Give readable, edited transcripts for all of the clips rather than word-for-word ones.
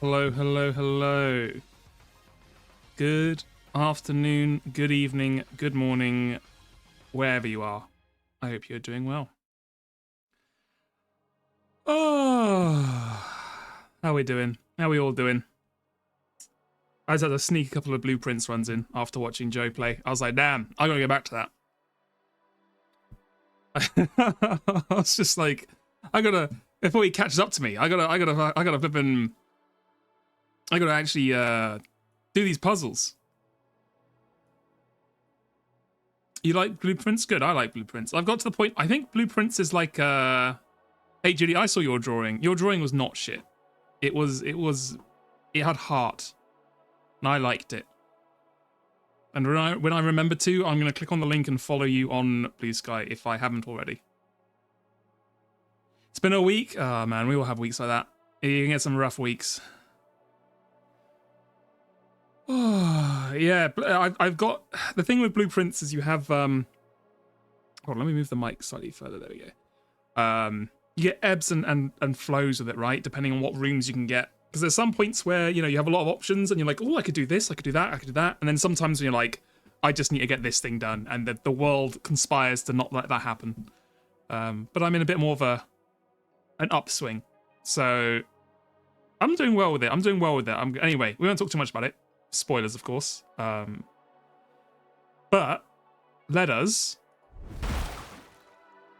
Hello, hello, hello. Good afternoon, good evening, good morning, wherever you are. I hope you're doing well. Oh, how are we doing? How are we all doing? I just had to sneak a couple of Blueprints runs in after watching Joe play. I was like, damn, I gotta go back to that. I was just like, before he catches up to me, I gotta actually do these puzzles. You like Blueprints? Good, I like Blueprints. I've got to the point, I think Blueprints is like, hey Judy, I saw your drawing. Your drawing was not shit. It had heart. And I liked it. And when I remember to, I'm gonna click on the link and follow you on Blue Sky if I haven't already. It's been a week. Oh man, we all have weeks like that. You can get some rough weeks. Oh, yeah, I've got... The thing with Blueprints is you have... Hold on, let me move the mic slightly further. There we go. You get ebbs and flows with it, right? Depending on what rooms you can get. Because there's some points where, you know, you have a lot of options and you're like, oh, I could do this, I could do that, I could do that. And then sometimes when you're like, I just need to get this thing done. And the world conspires to not let that happen. But I'm in a bit more of an upswing. So I'm doing well with it. Anyway, we won't talk too much about it. Spoilers, of course. But let us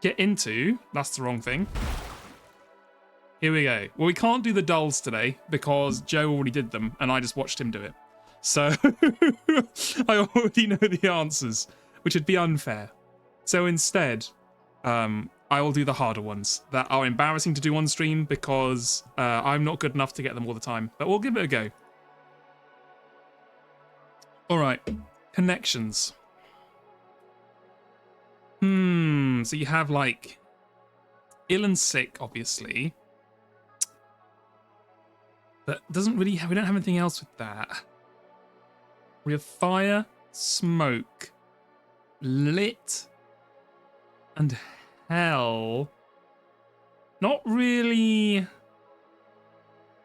get into... That's the wrong thing. Here we go. Well, we can't do the dulls today because Joe already did them and I just watched him do it. So I already know the answers, which would be unfair. So instead, I will do the harder ones that are embarrassing to do on stream because I'm not good enough to get them all the time. But we'll give it a go. All right, connections. So you have like ill and sick, obviously. But doesn't really have, we don't have anything else with that. We have fire, smoke, lit, and hell. Not really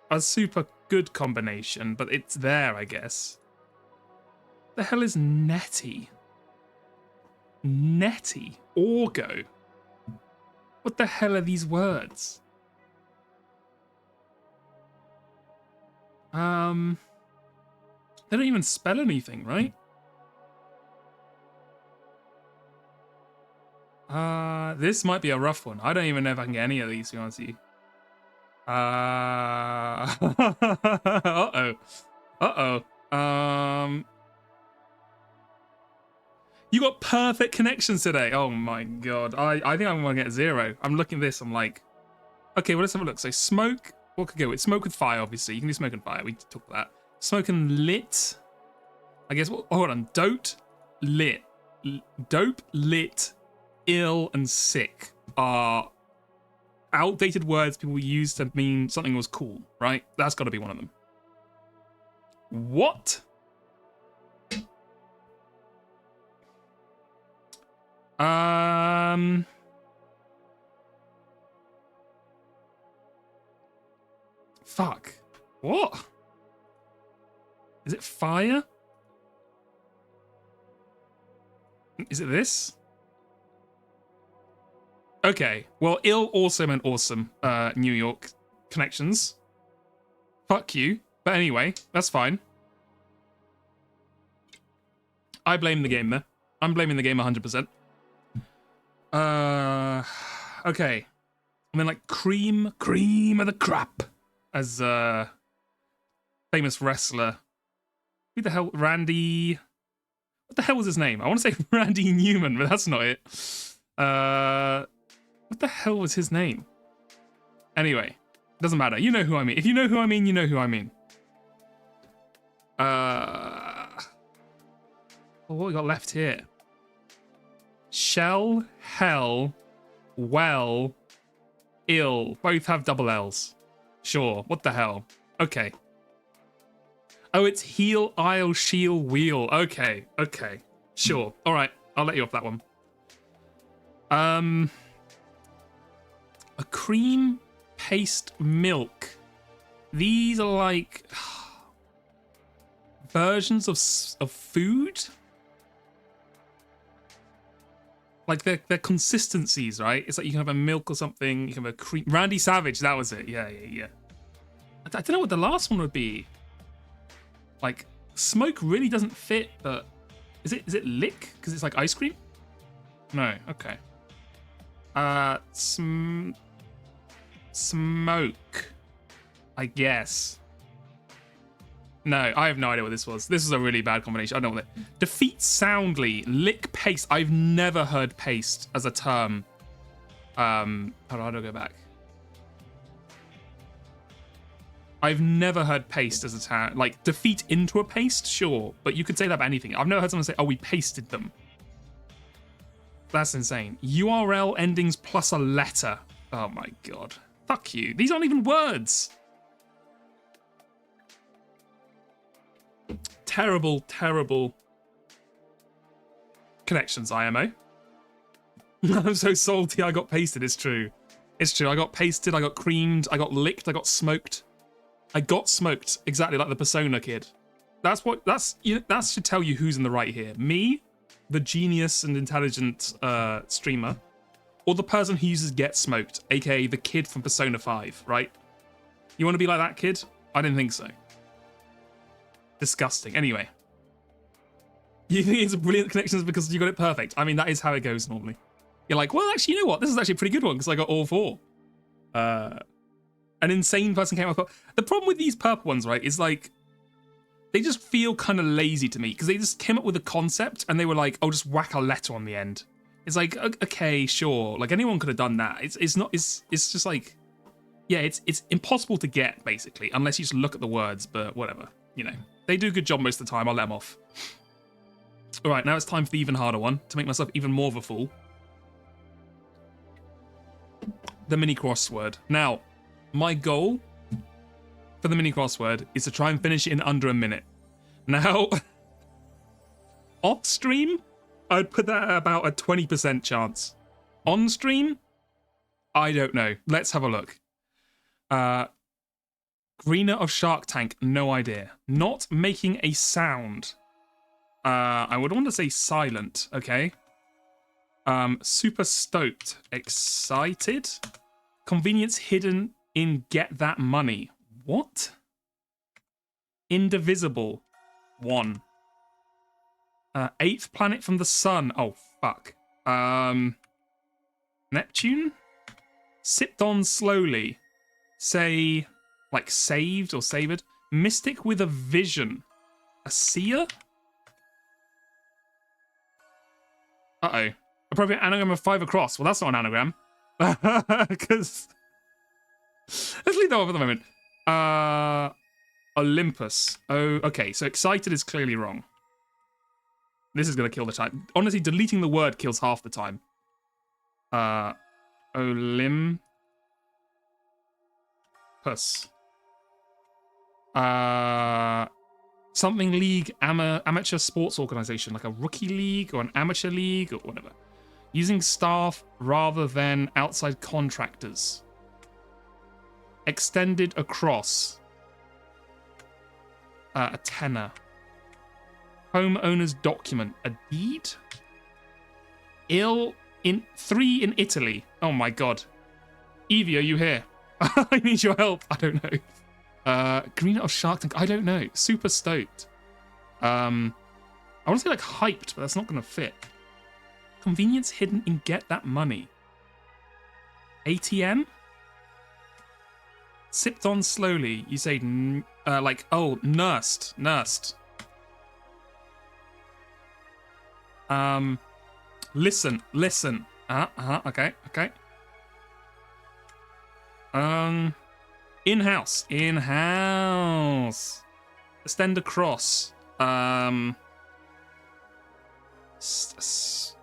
a super good combination, but it's there, I guess. The hell is netty? Netty? Orgo? What the hell are these words? They don't even spell anything, right? This might be a rough one. I don't even know if I can get any of these, to be honest with you. You got perfect connections today. Oh my god. I think I'm gonna get 0. I'm looking at this, I'm like, okay, well, let's have a look. So smoke, what could go with? Smoke with fire, obviously. You can do smoke and fire. We talked about that. Smoke and lit. I guess, well, hold on. Dope, lit, ill, and sick are outdated words people use to mean something was cool, right? That's got to be one of them. What? Fuck. What? Is it fire? Is it this? Okay. Well, ill also meant awesome. New York connections. Fuck you. But anyway, that's fine. I blame the game there. I'm blaming the game 100%. Okay. And then like cream of the crap as famous wrestler. Who the hell? Randy. What the hell was his name? I want to say Randy Newman, but that's not it. What the hell was his name? Anyway, doesn't matter. You know who I mean. If you know who I mean, you know who I mean. What we got left here? Shell, hell, well, ill. Both have double L's. Sure. What the hell? Okay. Oh, it's heel, aisle, shield, wheel. Okay. Okay. Sure. All right. I'll let you off that one. A cream paste milk These are like versions of food. Like they're consistencies, right? It's like you can have a milk or something. You can have a cream. Randy Savage, that was it. Yeah. I don't know what the last one would be. Like smoke really doesn't fit, but is it lick? Because it's like ice cream? No. Okay. Smoke. I guess. No, I have no idea what this was. This is a really bad combination. I don't know what it. Defeat soundly. Lick paste. I've never heard paste as a term. Hold on, how do I go back? I've never heard paste as a term. Like, defeat into a paste? Sure. But you could say that about anything. I've never heard someone say, oh, we pasted them. That's insane. URL endings plus a letter. Oh my god. Fuck you. These aren't even words. Terrible, terrible connections, IMO. I'm so salty I got pasted, it's true. It's true, I got pasted, I got creamed, I got licked, I got smoked. I got smoked, exactly like the Persona kid. That should tell you who's in the right here. Me, the genius and intelligent streamer, or the person who uses Get Smoked, aka the kid from Persona 5, right? You want to be like that kid? I didn't think so. Disgusting. Anyway. You think it's a brilliant connections because you got it perfect. I mean, that is how it goes normally. You're like, well, actually, you know what? This is actually a pretty good one because I got all 4. An insane person came up with... The problem with these purple ones, right, is like... They just feel kind of lazy to me because they just came up with a concept and they were like, oh, just whack a letter on the end. It's like, okay, sure. Like, anyone could have done that. It's just like... Yeah, it's impossible to get, basically, unless you just look at the words, but whatever. You know. They do a good job most of the time. I'll let them off. All right, now it's time for the even harder one to make myself even more of a fool. The mini crossword. Now, my goal for the mini crossword is to try and finish it in under a minute. Now, off stream, I'd put that at about a 20% chance. On stream, I don't know. Let's have a look. Greener of Shark Tank, no idea. Not making a sound. I would want to say silent, okay. Super stoked. Excited. Convenience hidden in Get That Money. What? Indivisible. 1. 8th planet from the sun. Oh, fuck. Neptune? Sipped on slowly. Say... like saved or savored. Mystic with a vision. A seer? Uh-oh. Appropriate anagram of 5 across. Well, that's not an anagram. Because... Let's leave that off at the moment. Olympus. Oh, okay. So excited is clearly wrong. This is going to kill the time. Honestly, deleting the word kills half the time. Olympus. Something league, amateur sports organization, like a rookie league or an amateur league or whatever. Using staff rather than outside contractors. Extended across. A tenor. Homeowner's document. A deed? 3 in Italy. Oh my god. Evie, are you here? I need your help. I don't know. Green of Shark Tank. I don't know. Super stoked. I want to say like hyped, but that's not going to fit. Convenience hidden in Get That Money. ATM? Sipped on slowly. You say like, oh, nursed. Listen. Okay. In-house. Extend across.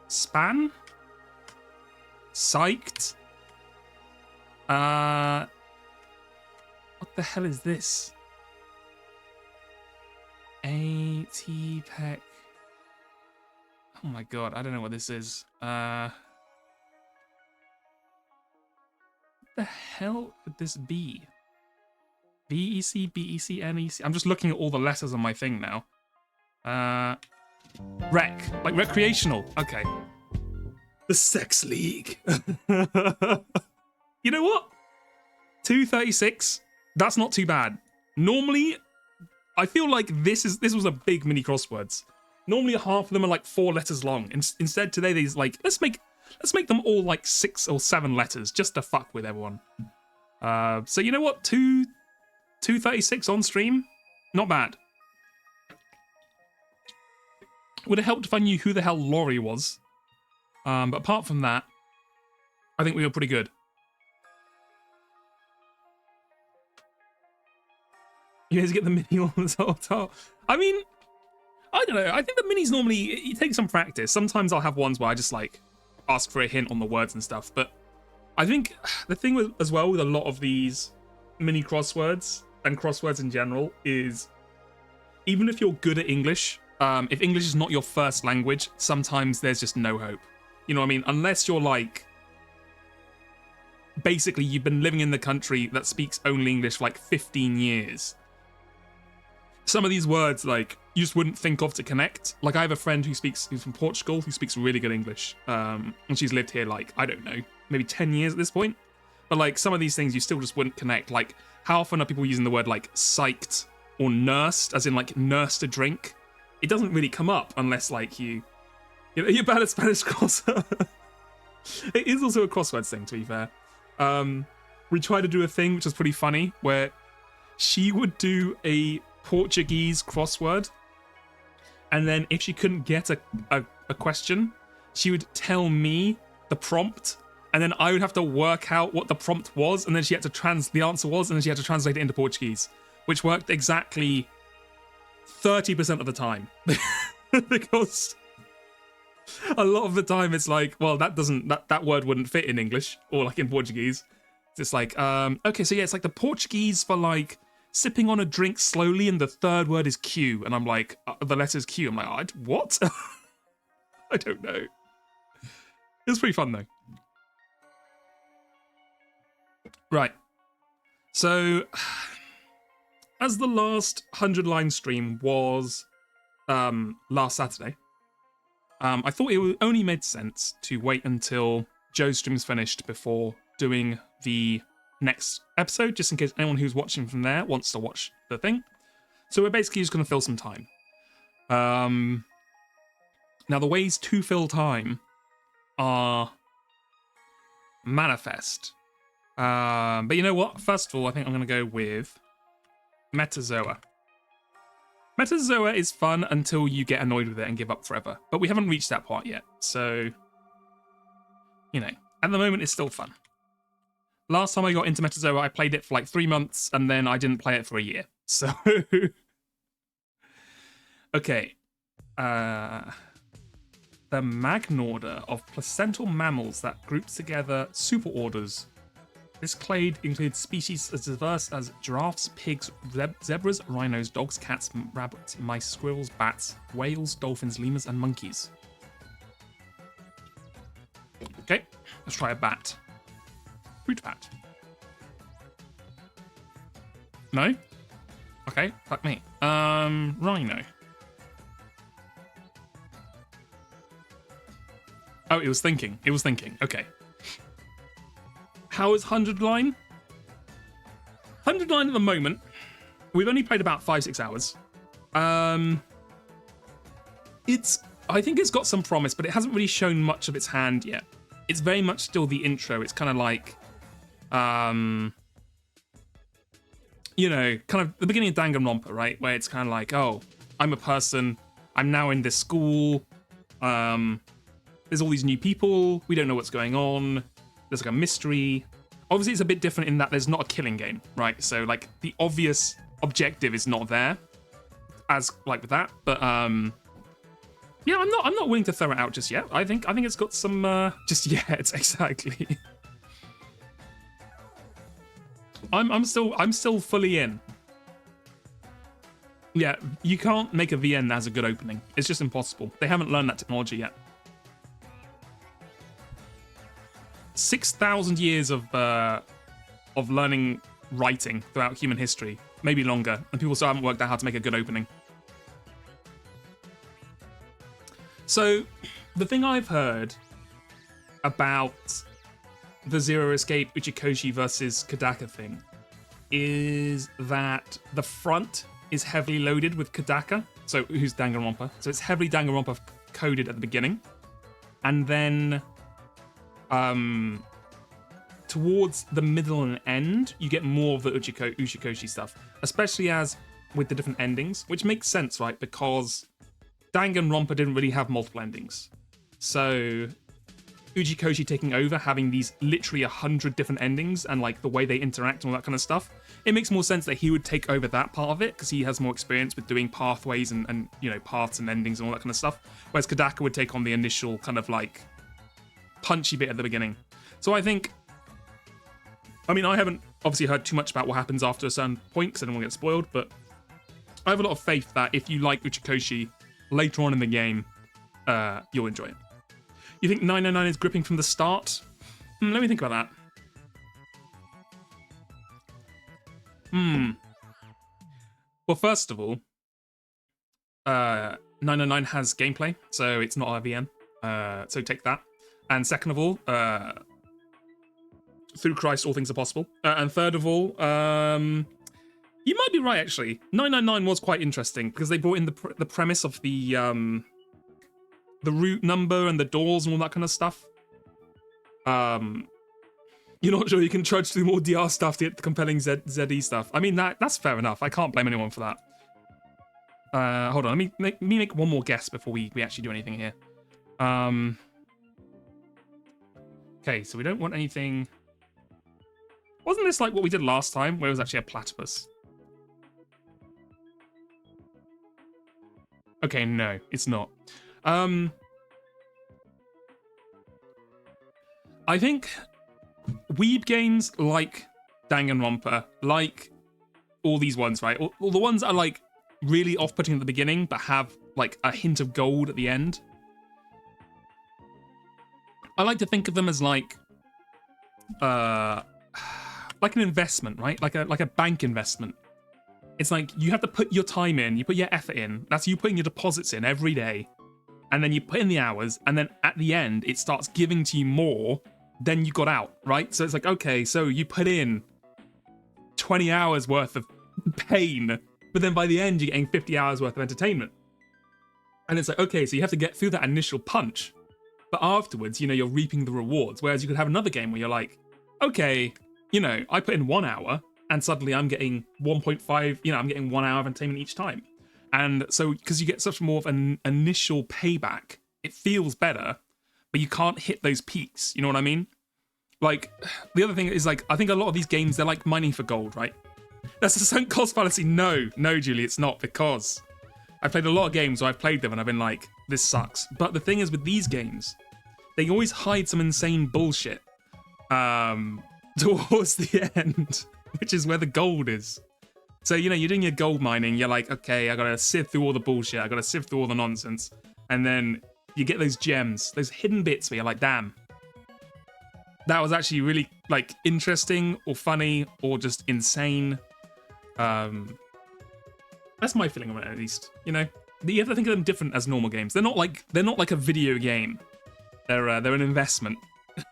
Span? Psyched? What the hell is this? AT-Pec. Oh my god, I don't know what this is. What the hell could this be? B-E-C, B-E-C, N-E-C. I'm just looking at all the letters on my thing now. Rec, like recreational. Okay. The Sex League. You know what? 236. That's not too bad. Normally, I feel like this was a big mini crosswords. Normally, half of them are like 4 letters long. Instead, today these like let's make them all like 6 or 7 letters just to fuck with everyone. So you know what? 236 on stream, not bad. Would have helped if I knew who the hell Laurie was. But apart from that, I think we were pretty good. You guys get the mini on the top. I mean, I don't know. I think the minis normally, it takes some practice. Sometimes I'll have ones where I just like ask for a hint on the words and stuff. But I think the thing with, as well with a lot of these mini crosswords and crosswords in general is even if you're good at English, if English is not your first language, sometimes there's just no hope. You know what I mean? Unless you're like, basically you've been living in the country that speaks only English for like 15 years. Some of these words, like, you just wouldn't think of to connect. Like, I have a friend who's from Portugal, who speaks really good English. And she's lived here, like, I don't know, maybe 10 years at this point. But, like, some of these things you still just wouldn't connect. Like, how often are people using the word, like, psyched or nursed, as in, like, nursed a drink? It doesn't really come up unless, like, you're bad at Spanish cross. It is also a crosswords thing, to be fair. We tried to do a thing which was pretty funny, where she would do a Portuguese crossword, and then if she couldn't get a question, she would tell me the prompt, and then I would have to work out what the prompt was, and then she had to the answer was, and then she had to translate it into Portuguese, which worked exactly 30% of the time. Because a lot of the time it's like, well, that word wouldn't fit in English or like in Portuguese. It's like, okay, so yeah, it's like the Portuguese for like sipping on a drink slowly, and the third word is Q, and I'm like, the letter's Q. I'm like, what? I don't know. It was pretty fun though. Right. So, as the last 100-line stream was last Saturday, I thought it only made sense to wait until Joe's stream's finished before doing the next episode, just in case anyone who's watching from there wants to watch the thing. So we're basically just going to fill some time. Now, the ways to fill time are manifest. But you know what? First of all, I think I'm going to go with Metazoa. Metazoa is fun until you get annoyed with it and give up forever. But we haven't reached that part yet. So, you know, at the moment, it's still fun. Last time I got into Metazoa, I played it for like 3 months, and then I didn't play it for a year. So, okay. The magnorder of placental mammals that groups together superorders. This clade includes species as diverse as giraffes, pigs, zebras, rhinos, dogs, cats, rabbits, mice, squirrels, bats, whales, dolphins, lemurs, and monkeys. Okay, let's try a bat. Fruit bat. No? Okay, fuck me. Rhino. Oh, it was thinking. It was thinking. Okay. How is 100 line? 100 line at the moment. We've only played about 5-6 hours. I think it's got some promise, but it hasn't really shown much of its hand yet. It's very much still the intro. It's kind of like, you know, kind of the beginning of Danganronpa, right? Where it's kind of like, oh, I'm a person. I'm now in this school. There's all these new people. We don't know what's going on. There's like a mystery. Obviously, it's a bit different in that there's not a killing game, right? So like the obvious objective is not there, as like with that. But yeah, I'm not willing to throw it out just yet. I think it's got some just yet exactly. I'm still fully in. Yeah, you can't make a VN that has a good opening. It's just impossible. They haven't learned that technology yet. 6,000 years of learning writing throughout human history, maybe longer, and people still haven't worked out how to make a good opening. So, the thing I've heard about the Zero Escape Uchikoshi versus Kodaka thing is that the front is heavily loaded with Kodaka, so who's Danganronpa. So it's heavily Danganronpa coded at the beginning. And then towards the middle and end, you get more of the Uchikoshi stuff, especially as with the different endings, which makes sense, right? Because Danganronpa didn't really have multiple endings. So Uchikoshi taking over, having these literally 100 different endings and like the way they interact and all that kind of stuff, it makes more sense that he would take over that part of it because he has more experience with doing pathways and you know, paths and endings and all that kind of stuff. Whereas Kodaka would take on the initial kind of like punchy bit at the beginning. So I think, I mean, I haven't obviously heard too much about what happens after a certain point because I don't want to get spoiled, but I have a lot of faith that if you like Uchikoshi later on in the game, you'll enjoy it. You think 999 is gripping from the start? Let me think about that. Well, first of all, 999 has gameplay, so it's not RVN. So take that. And second of all, through Christ, all things are possible. And third of all, you might be right, actually. 999 was quite interesting because they brought in the premise of the route number and the doors and all that kind of stuff. You're not sure you can trudge through more DR stuff to get the compelling ZE stuff. I mean, that's fair enough. I can't blame anyone for that. Hold on, let me make one more guess before we actually do anything here. Okay, so we don't want anything... Wasn't this like what we did last time, where it was actually a platypus? Okay, no, it's not. I think weeb games like Danganronpa, like all these ones, right? All the ones that are like really off-putting at the beginning, but have like a hint of gold at the end. I like to think of them as like an investment, right? Like a bank investment. It's like you have to put your time in, you put your effort in. That's you putting your deposits in every day. And then you put in the hours, and then at the end, it starts giving to you more than you got out, right? So it's like, okay, so you put in 20 hours worth of pain, but then by the end, you're getting 50 hours worth of entertainment. And it's like, okay, so you have to get through that initial punch, but afterwards, you know, you're reaping the rewards. Whereas you could have another game where you're like, okay, you know, I put in 1 hour, and suddenly I'm getting 1.5, you know, I'm getting 1 hour of entertainment each time. And so, because you get such more of an initial payback, it feels better, but you can't hit those peaks. You know what I mean? Like, the other thing is, like, I think a lot of these games, they're like mining for gold, right? That's the sunk cost fallacy. No, Julie, it's not, because I've played a lot of games where I've played them and I've been like, this sucks. But the thing is with these games, they always hide some insane bullshit towards the end, which is where the gold is. So, you know, you're doing your gold mining, you're like, okay, I gotta sift through all the bullshit, I gotta sift through all the nonsense, and then you get those gems, those hidden bits where you're like, damn, that was actually really, like, interesting, or funny, or just insane. That's my feeling on it, at least, you know? You have to think of them different as normal games. They're not like a video game. They're an investment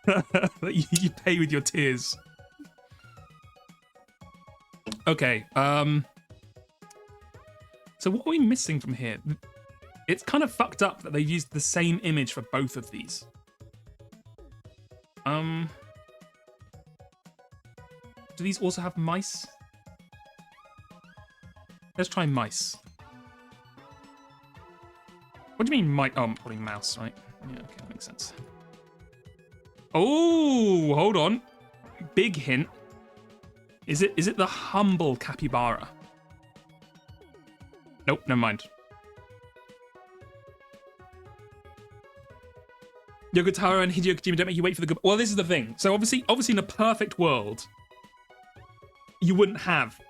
that you pay with your tears. Okay, so what are we missing from here? It's kind of fucked up that they've used the same image for both of these. Do these also have mice? Let's try mice. What do you mean mice? Oh, I'm putting mouse, right? Yeah, okay, that makes sense. Oh, hold on. Big hint. Is it the humble capybara? Nope, never mind. Yogotaro and Hideo Kojima don't make you wait for the good... Well, this is the thing. So obviously in a perfect world, you wouldn't have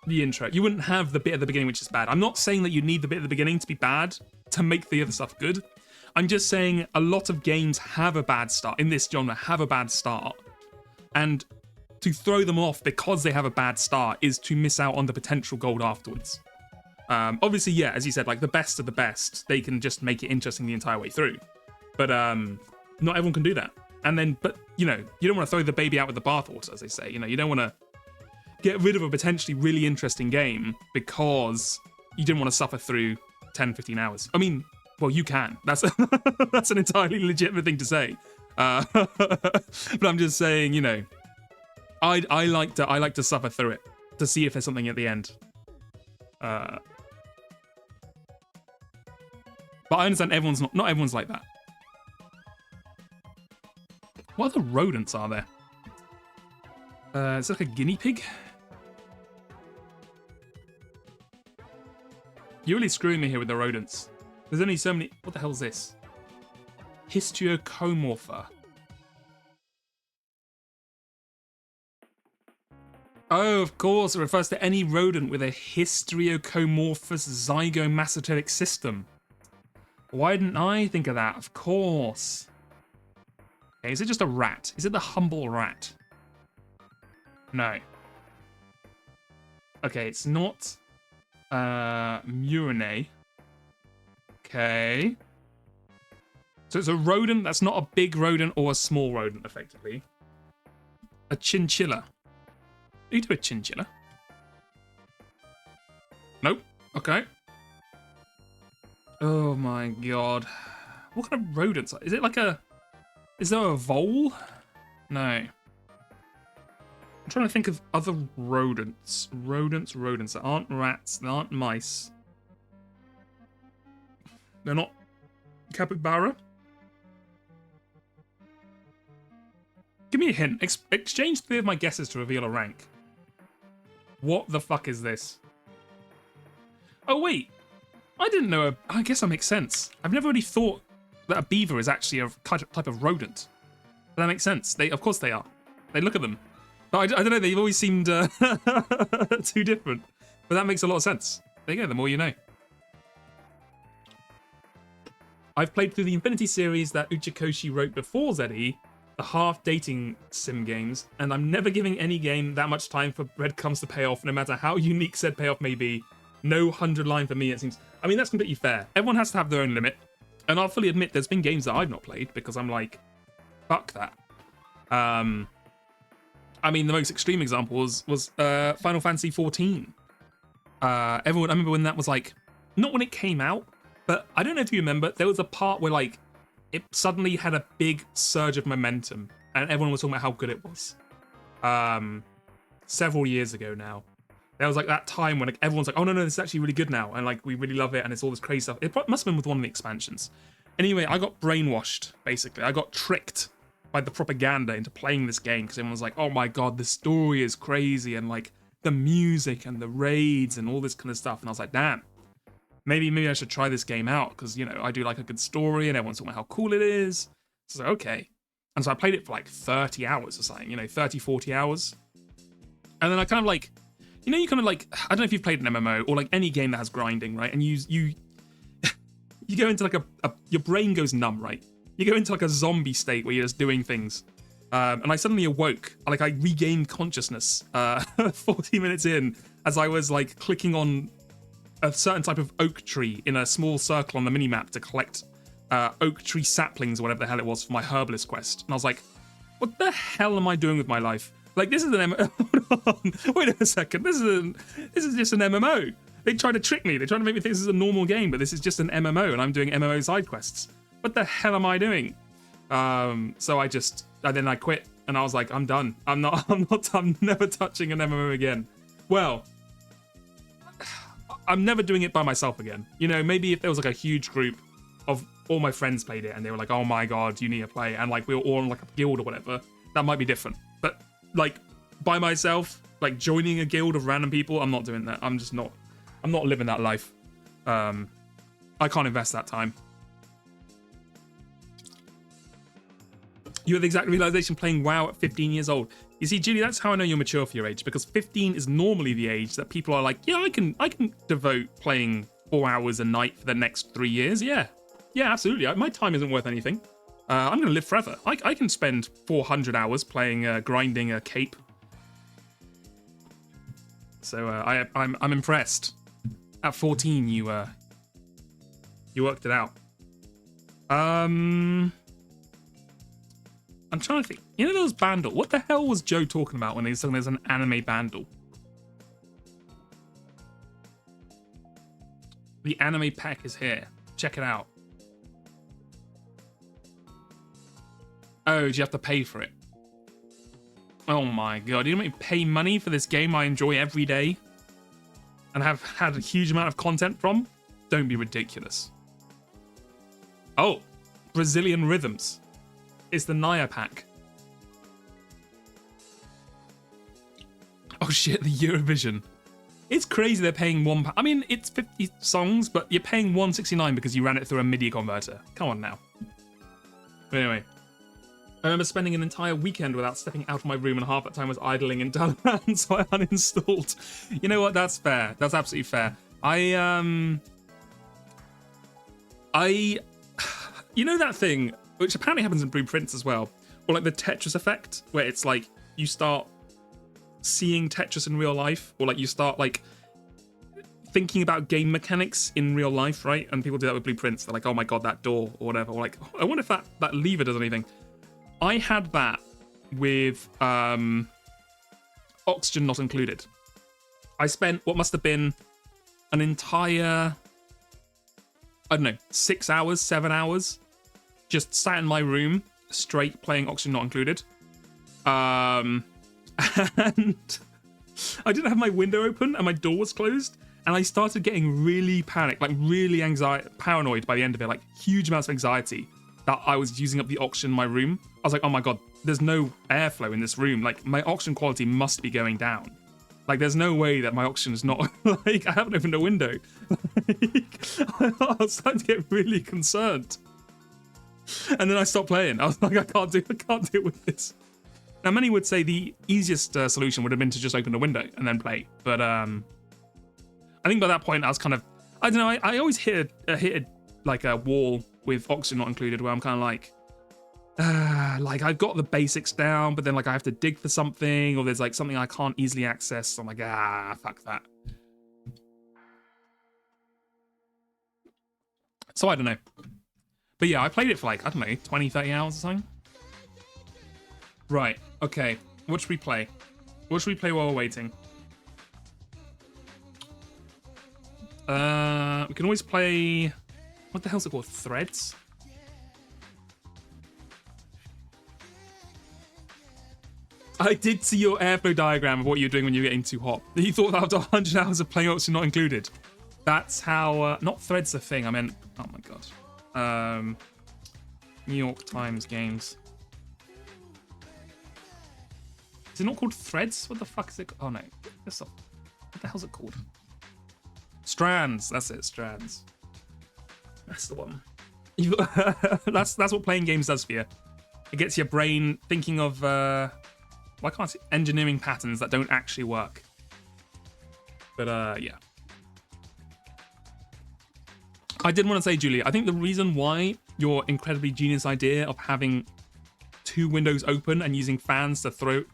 the intro. You wouldn't have the bit at the beginning, which is bad. I'm not saying that you need the bit at the beginning to be bad to make the other stuff good. I'm just saying a lot of games have a bad start. In this genre, have a bad start. And to throw them off because they have a bad start is to miss out on the potential gold afterwards. Obviously, yeah, as you said, like the best of the best, they can just make it interesting the entire way through. But not everyone can do that. And then, but you know, you don't want to throw the baby out with the bathwater, as they say. You know, you don't want to get rid of a potentially really interesting game because you didn't want to suffer through 10, 15 hours. I mean, well, you can. That's that's an entirely legitimate thing to say. But I'm just saying, you know, I like to suffer through it to see if there's something at the end. But I understand everyone's not everyone's like that. What other rodents are there? Is it like a guinea pig? You're really screwing me here with the rodents. There's only so many. What the hell is this? Histiocomorpha. Oh, of course, it refers to any rodent with a histriocomorphous zygomastotic system. Why didn't I think of that? Of course. Okay, is it just a rat? Is it the humble rat? No. Okay, it's not Murine. Okay. So it's a rodent that's not a big rodent or a small rodent, effectively. A chinchilla. You do a chinchilla? Nope. Okay. Oh my god. What kind of rodents? Is it like a... Is there a vole? No. I'm trying to think of other rodents. Rodents that aren't rats, they aren't mice. They're not capybara? Give me a hint. Exchange 3 of my guesses to reveal a rank. What the fuck is this? Oh wait, I didn't know. I guess that makes sense. I've never really thought that a beaver is actually a type of rodent. But that makes sense. Of course they are. They look at them. But I don't know. They've always seemed too different. But that makes a lot of sense. There you go. The more you know. I've played through the Infinity series that Uchikoshi wrote before ZE, the half dating sim games, and I'm never giving any game that much time for breadcrumbs to pay off, no matter how unique said payoff may be. No 100 line for me, it seems. I mean, that's completely fair. Everyone has to have their own limit. And I'll fully admit there's been games that I've not played because I'm like, fuck that. I mean, the most extreme example was Final Fantasy 14. I remember when that was like, not when it came out, but I don't know if you remember, there was a part where like, it suddenly had a big surge of momentum and everyone was talking about how good it was. Several years ago now. There was like that time when like, everyone's like, oh no, this is actually really good now. And like, we really love it and it's all this crazy stuff. It must have been with one of the expansions. Anyway, I got brainwashed, basically. I got tricked by the propaganda into playing this game because everyone was like, oh my god, the story is crazy and like the music and the raids and all this kind of stuff. And I was like, damn, maybe I should try this game out because, you know, I do like a good story and everyone's talking about how cool it is. So I was like, okay. And so I played it for like 30 hours or something, you know, 30, 40 hours. And then I kind of like, you know, you kind of like, I don't know if you've played an MMO or like any game that has grinding, right? And you you go into like your brain goes numb, right? You go into like a zombie state where you're just doing things. And I suddenly awoke, like I regained consciousness 40 minutes in as I was like clicking on a certain type of oak tree in a small circle on the minimap to collect oak tree saplings or whatever the hell it was for my herbalist quest. And I was like, what the hell am I doing with my life? Like, this is an MMO. Hold on. Wait a second. This is just an MMO. They tried to trick me. They tried to make me think this is a normal game, but this is just an MMO, and I'm doing MMO side quests. What the hell am I doing? So then I quit, and I was like, I'm done. I'm never touching an MMO again. Well, I'm never doing it by myself again. You know, maybe if there was like a huge group of all my friends played it, and they were like, oh my god, you need to play, and like we were all in like a guild or whatever, that might be different. But like by myself, like joining a guild of random people, I'm not doing that. I'm not living that life. I can't invest that time. You have the exact realization playing WoW at 15 years old. You see, Julie, that's how I know you're mature for your age, because 15 is normally the age that people are like, yeah, I can devote playing 4 hours a night for the next 3 years. Yeah, absolutely. My time isn't worth anything. I'm going to live forever. I can spend 400 hours playing, grinding a cape So I'm impressed. At 14, you worked it out. I'm trying to think. You know those Bandle? What the hell was Joe talking about when he was saying there's an anime Bandle? The anime pack is here. Check it out. Oh, do you have to pay for it? Oh my god, you don't make me pay money for this game I enjoy every day and have had a huge amount of content from? Don't be ridiculous. Oh, Brazilian Rhythms. It's the Naya pack. Oh shit, the Eurovision. It's crazy they're paying £1. I mean, it's 50 songs, but you're paying $1.69 because you ran it through a MIDI converter. Come on now. But anyway, I remember spending an entire weekend without stepping out of my room, and half that time was idling in Taliban, so I uninstalled. You know what? That's fair. That's absolutely fair. You know that thing, which apparently happens in Blueprints as well, or like the Tetris effect, where it's like you start seeing Tetris in real life, or like you start like thinking about game mechanics in real life, right? And people do that with Blueprints. They're like, oh my god, that door, or whatever. Or like, oh, I wonder if that lever does anything. I had that with oxygen not included. I spent what must have been an entire, I don't know, 6 hours, 7 hours, just sat in my room, straight playing oxygen not included. And I didn't have my window open and my door was closed, and I started getting really panicked, like really paranoid by the end of it, like huge amounts of anxiety that I was using up the oxygen in my room. I was like, oh my god, there's no airflow in this room. Like, my oxygen quality must be going down. Like, there's no way that my oxygen is not, like, I haven't opened a window. I was starting to get really concerned. And then I stopped playing. I was like, I can't deal with this. Now, many would say the easiest solution would have been to just open a window and then play. But I think by that point, I was kind of, I don't know, I always hit a wall with oxygen not included, where I'm kind of like I've got the basics down, but then like I have to dig for something, or there's like something I can't easily access. So I'm like, fuck that. So I don't know. But yeah, I played it for like, I don't know, 20, 30 hours or something. Right, okay. What should we play? What should we play while we're waiting? We can always play, what the hell's it called? Threads? I did see your airflow diagram of what you're doing when you're getting too hot. You thought that after 100 hours of playing Oxygen not included. That's how, not Threads a thing, I meant, oh my god. New York Times games. Is it not called Threads? What the fuck is it? Oh no, what the hell's it called? Strands, that's it, Strands. That's the one. That's what playing games does for you. It gets your brain thinking of, why can't I say engineering patterns that don't actually work? But yeah. I did want to say, Julia, I think the reason why your incredibly genius idea of having 2 windows open and using fans to flow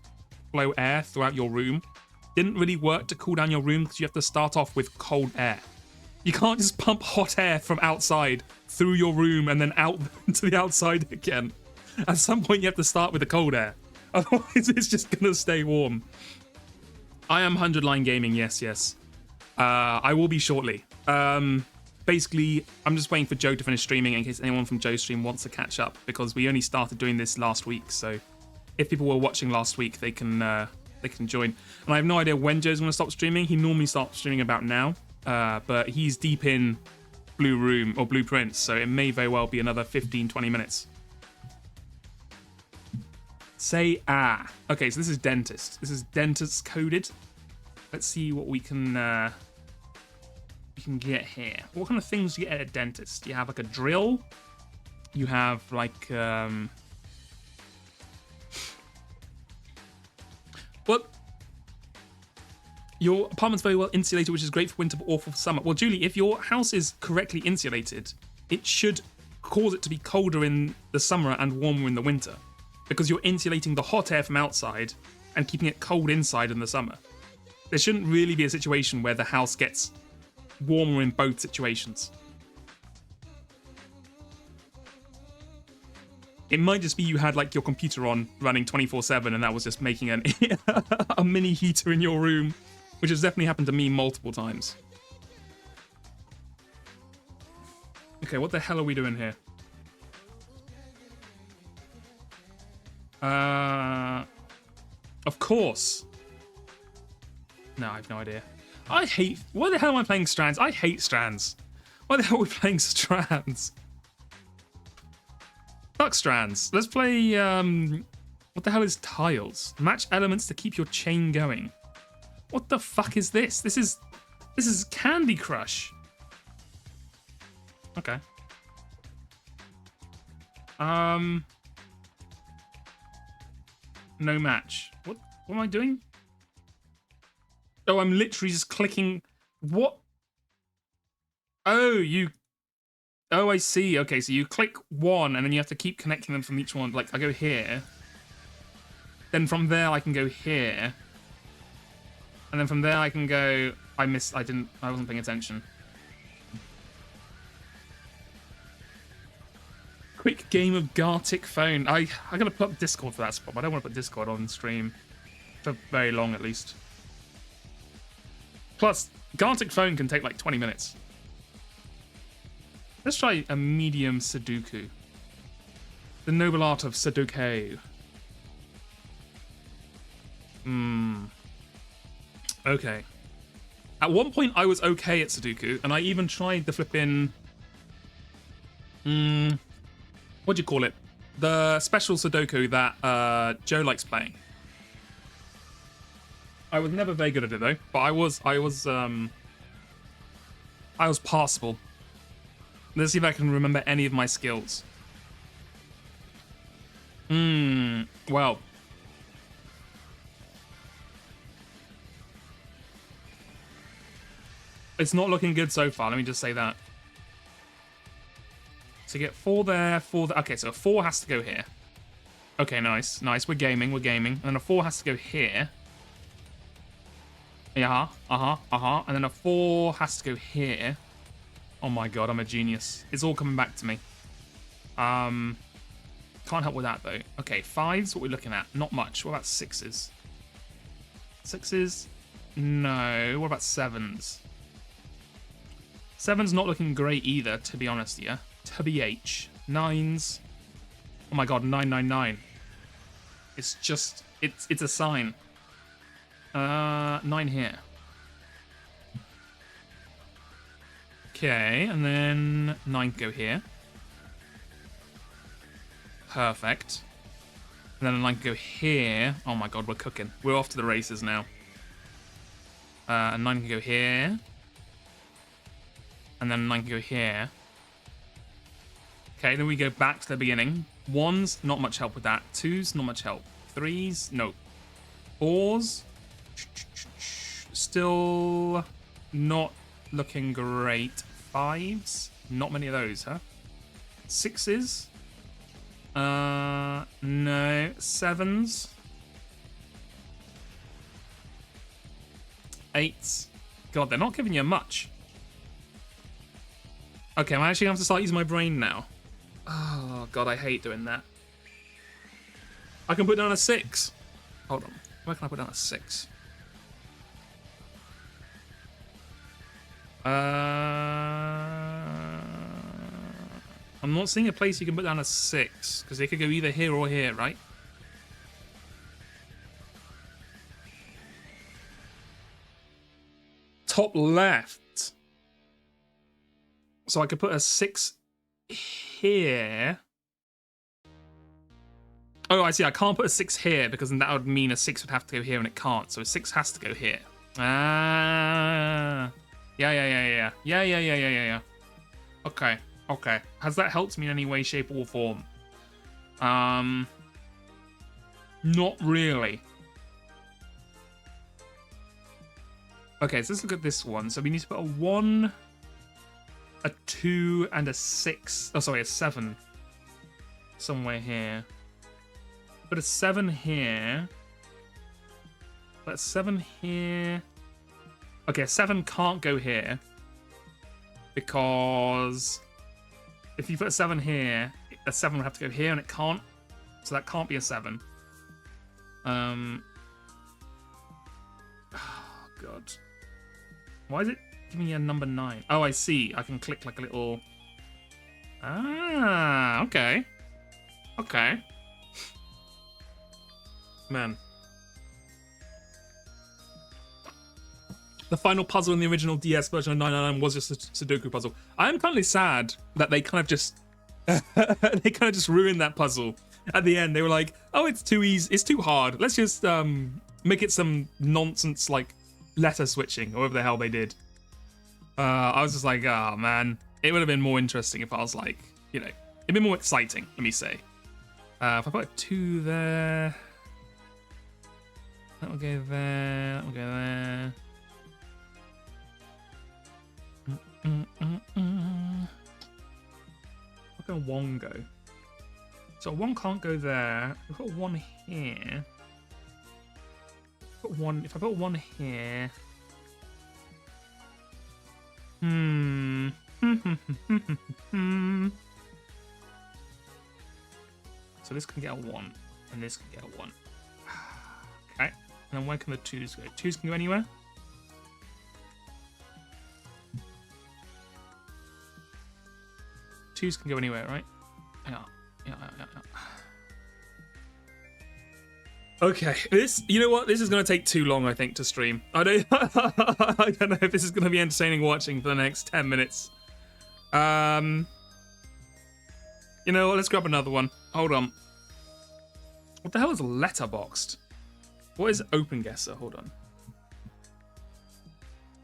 air throughout your room didn't really work to cool down your room, because you have to start off with cold air. You can't just pump hot air from outside through your room and then out to the outside again. At some point, you have to start with the cold air. Otherwise, it's just going to stay warm. I am 100 Line Gaming, yes. I will be shortly. Basically, I'm just waiting for Joe to finish streaming in case anyone from Joe's stream wants to catch up, because we only started doing this last week. So if people were watching last week, they can join. And I have no idea when Joe's going to stop streaming. He normally starts streaming about now, but he's deep in Blue Room or Blueprints, so it may very well be another 15-20 minutes. Say okay, so this is dentist. This is dentist coded. Let's see what we can get here. What kind of things do you get at a dentist? You have like a drill. You have like well, your apartment's very well insulated, which is great for winter but awful for summer. Well, Julie, if your house is correctly insulated, it should cause it to be colder in the summer and warmer in the winter, because you're insulating the hot air from outside and keeping it cold inside in the summer. there shouldn't really be a situation where the house gets warmer in both situations. It might just be you had like your computer on running 24/7 and that was just making a mini heater in your room, which has definitely happened to me multiple times. Okay, what the hell are we doing here? Of course. No, I have no idea. Why the hell am I playing Strands? I hate Strands. Why the hell are we playing Strands? Fuck Strands. Let's play, what the hell is Tiles? Match elements to keep your chain going. What the fuck is this? This is Candy Crush. Okay. No match. What am I doing? Oh, I'm literally just clicking. What? Oh, I see. Okay, so you click one and then you have to keep connecting them from each one. Like, I go here. Then from there, I can go here. And then from there, I can go... I wasn't paying attention. Quick game of Gartic Phone. I gotta put up Discord for that spot, but I don't want to put Discord on stream. For very long, at least. Plus, Gartic Phone can take like 20 minutes. Let's try a medium Sudoku. The noble art of Sudoku. Okay. At one point, I was okay at Sudoku, and I even tried the flipping... what do you call it? The special Sudoku that Joe likes playing. I was never very good at it though, but I was passable. Let's see if I can remember any of my skills. Well. It's not looking good so far, let me just say that. So you get 4 there, 4 there. Okay, so a 4 has to go here. Okay, nice, nice. We're gaming. And then a 4 has to go here. Yeah, and then a 4 has to go here. Oh my god, I'm a genius. It's all coming back to me. Can't help with that though. Okay, 5's what we're looking at. Not much. What about 6's? 6's? No. What about 7's? 7's not looking great either, to be honest, yeah. TBH. 9's. Oh my god, 999. It's just, it's a sign. 9 here. Okay, and then 9 go here. Perfect. And then a 9 go here. Oh my god, we're cooking. We're off to the races now. And 9 can go here. And then 9 can go here. Okay, then we go back to the beginning. 1's, not much help with that. 2's, not much help. 3's, no. 4's, still not looking great. 5's, not many of those, huh? 6's, no. 7's, 8's. God, they're not giving you much. Okay, I'm actually going to have to start using my brain now. Oh, God, I hate doing that. I can put down a 6. Hold on. Where can I put down a 6? I'm not seeing a place you can put down a 6, because they could go either here or here, right? Top left. So I could put a 6 here. Oh, I see. I can't put a 6 here because then that would mean a 6 would have to go here and it can't. So a 6 has to go here. Ah. Yeah. Okay. Has that helped me in any way, shape, or form? Not really. Okay, so let's look at this one. So we need to put a 1, a 2, and a 6. Oh, sorry, a 7. Somewhere here. Put a 7 here. Put a 7 here. Okay, a 7 can't go here. Because if you put a 7 here, a 7 would have to go here, and it can't. So that can't be a 7. Oh, God. Why is it giving me a number 9? Oh, I see. I can click like a little... Ah, okay. Okay. Man. The final puzzle in the original DS version of 999 was just a Sudoku puzzle. I am kind of sad that they kind of just ruined that puzzle at the end. They were like, "Oh, it's too easy. It's too hard. Let's just make it some nonsense like letter switching, or whatever the hell they did." I was just like, "Oh man, it would have been more interesting if I was like, you know, it'd been more exciting." Let me say. If I put a 2 there, that will go there. That will go there. Where can 1 go? So 1 can't go there. If I put 1 here. If I put 1 here. So this can get a 1, and this can get a 1. Okay. And then where can the 2s go? 2s can go anywhere? Twos can go anywhere, right? Yeah. Okay, you know what? This is going to take too long, I think, to stream. I don't know if this is going to be entertaining watching for the next 10 minutes. You know what? Let's grab another one. Hold on. What the hell is letterboxed? What is OpenGuesser? Hold on.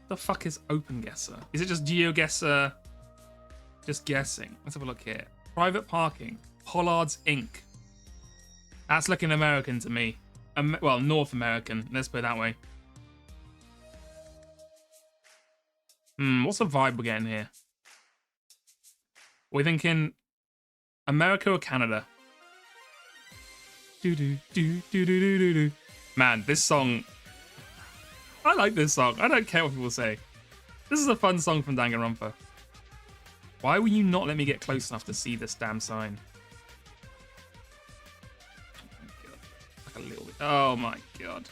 What the fuck is OpenGuesser? Is it just GeoGuessr? Just guessing. Let's have a look here. Private parking. Pollard's Inc. That's looking American to me. Well, North American. Let's put it that way. What's the vibe we're getting here? We're thinking America or Canada? Man, this song... I like this song. I don't care what people say. This is a fun song from Danganronpa. Why will you not let me get close enough to see this damn sign? Oh my god. Like a little bit. Oh my god.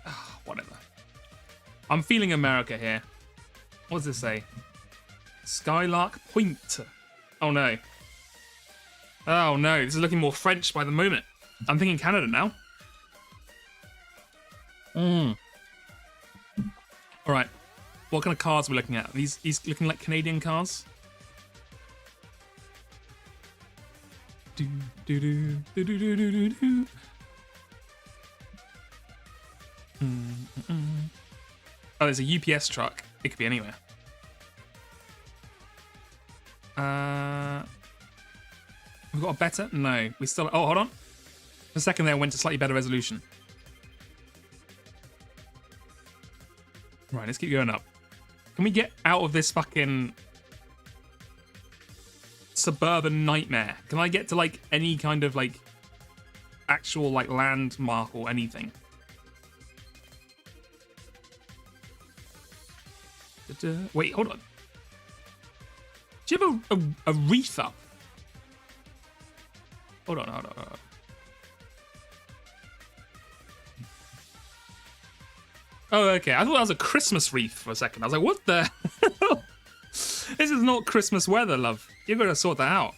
Oh, whatever. I'm feeling America here. What does this say? Skylark Point. Oh no. Oh no, this is looking more French by the moment. I'm thinking Canada now. Alright. What kind of cars are we looking at? These looking like Canadian cars? Oh, there's a UPS truck. It could be anywhere. We've got a better? No. We still... Oh, hold on. For a second there, I went to slightly better resolution. Right, let's keep going up. Can we get out of this fucking suburban nightmare? Can I get to like any kind of like actual like landmark or anything? Wait, hold on. Do you have a wreath up? Hold on. Oh, okay. I thought that was a Christmas wreath for a second. I was like, what the hell? This is not Christmas weather, love. You've got to sort that out.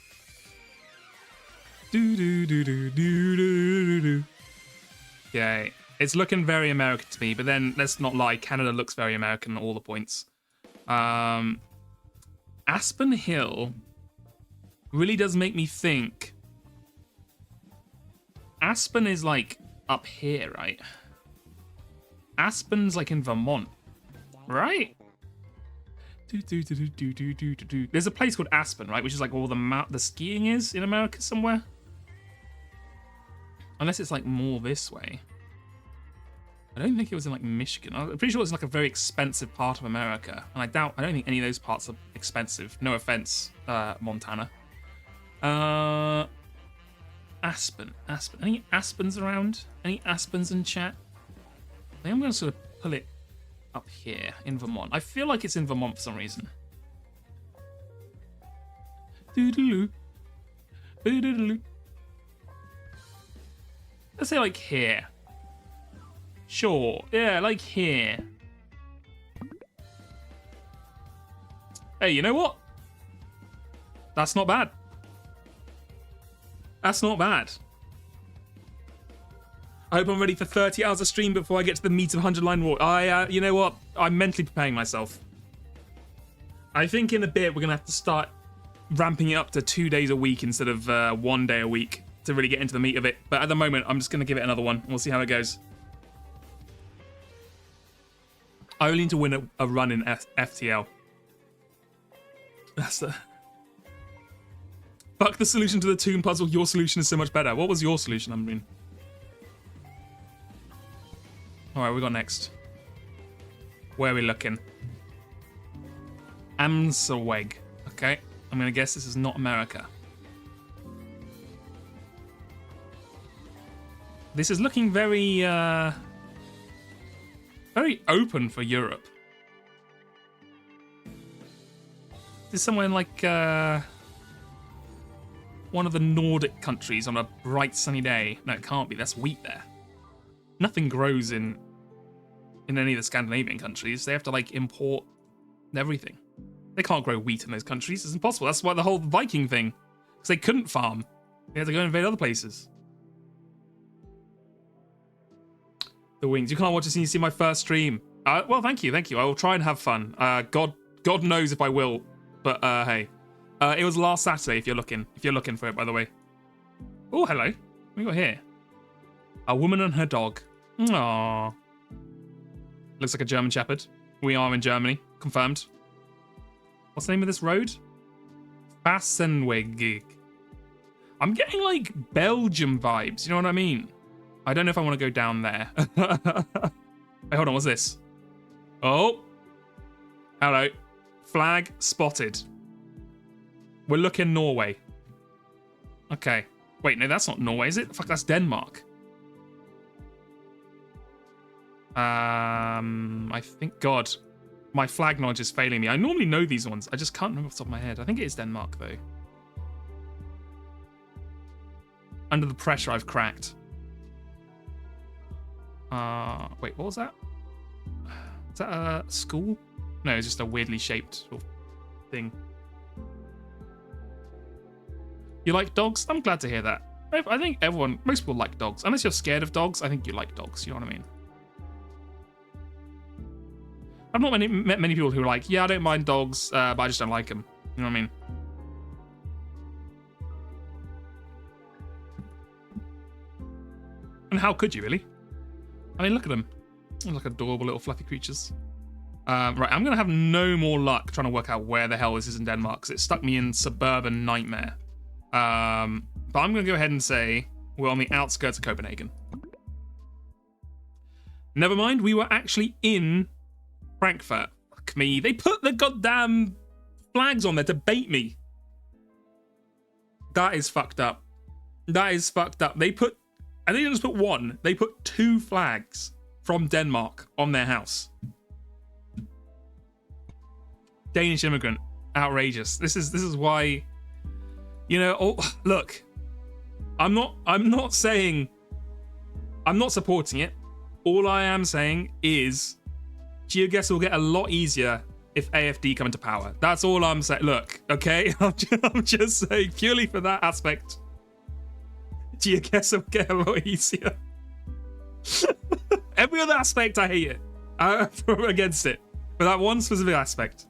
Okay. It's looking very American to me, but then let's not lie. Canada looks very American at all the points. Aspen Hill really does make me think. Aspen is like up here, right? Aspen's like in Vermont, right? There's a place called Aspen, right? Which is like all the skiing is in America somewhere. Unless it's like more this way. I don't think it was in like Michigan. I'm pretty sure it's like a very expensive part of America. And I don't think any of those parts are expensive. No offense, Montana. Aspen. Any Aspens around? Any Aspens in chat? I think I'm going to sort of pull it up here in Vermont? I feel like it's in Vermont for some reason. Doo-doo-doo. Doo-doo-doo. Let's say like here. Sure. Yeah, like here. Hey, you know what? That's not bad. That's not bad. I hope I'm ready for 30 hours of stream before I get to the meat of 100 line walk. You know what? I'm mentally preparing myself. I think in a bit we're gonna have to start ramping it up to 2 days a week instead of 1 day a week to really get into the meat of it. But at the moment, I'm just gonna give it another one. We'll see how it goes. I only need to win a run in FTL. That's the... Fuck the solution to the tomb puzzle. Your solution is so much better. What was your solution, I mean? Alright, we got next. Where are we looking? Amseweg. Okay, I'm gonna guess this is not America. This is looking very, very open for Europe. This is somewhere in like, one of the Nordic countries on a bright sunny day. No, it can't be. That's wheat there. Nothing grows in any of the Scandinavian countries. They have to like import everything. They can't grow wheat in those countries. It's impossible. That's why the whole Viking thing, because they couldn't farm. They had to go invade other places. The wings. You can't watch this and you see my first stream. Well, thank you. I will try and have fun. God knows if I will. But hey, it was last Saturday. If you're looking for it, by the way. Oh, hello. What we got here? A woman and her dog. Aww. Looks like a German Shepherd. We are in Germany. Confirmed. What's the name of this road? Fassenweg. I'm getting like Belgium vibes. You know what I mean? I don't know if I want to go down there. Hey, hold on. What's this? Oh. Hello. Flag spotted. We're looking Norway. Okay. Wait, no, that's not Norway, is it? Fuck, that's Denmark. I think, God, my flag knowledge is failing me. I normally know these ones. I just can't remember off the top of my head. I think it is Denmark, though. Under the pressure, I've cracked. Wait, what was that? Is that a school? No, it's just a weirdly shaped sort of thing. You like dogs? I'm glad to hear that. I think most people like dogs. Unless you're scared of dogs, I think you like dogs. You know what I mean? I've not met many people who are like, yeah, I don't mind dogs, but I just don't like them. You know what I mean? And how could you, really? I mean, look at them. They're like adorable little fluffy creatures. Right, I'm going to have no more luck trying to work out where the hell this is in Denmark, because it stuck me in suburban nightmare. But I'm going to go ahead and say we're on the outskirts of Copenhagen. Never mind, we were actually in Frankfurt. Fuck me. They put the goddamn flags on there to bait me. That is fucked up. That is fucked up. They didn't just put one. They put 2 flags from Denmark on their house. Danish immigrant. Outrageous. This is why, you know, look. I'm not saying I'm not supporting it. All I am saying is GeoGuess will get a lot easier if AFD come into power. That's all I'm saying. Look, okay? I'm just saying purely for that aspect. GeoGuess will get a lot easier. Every other aspect, I hate it. I'm against it. But that one specific aspect.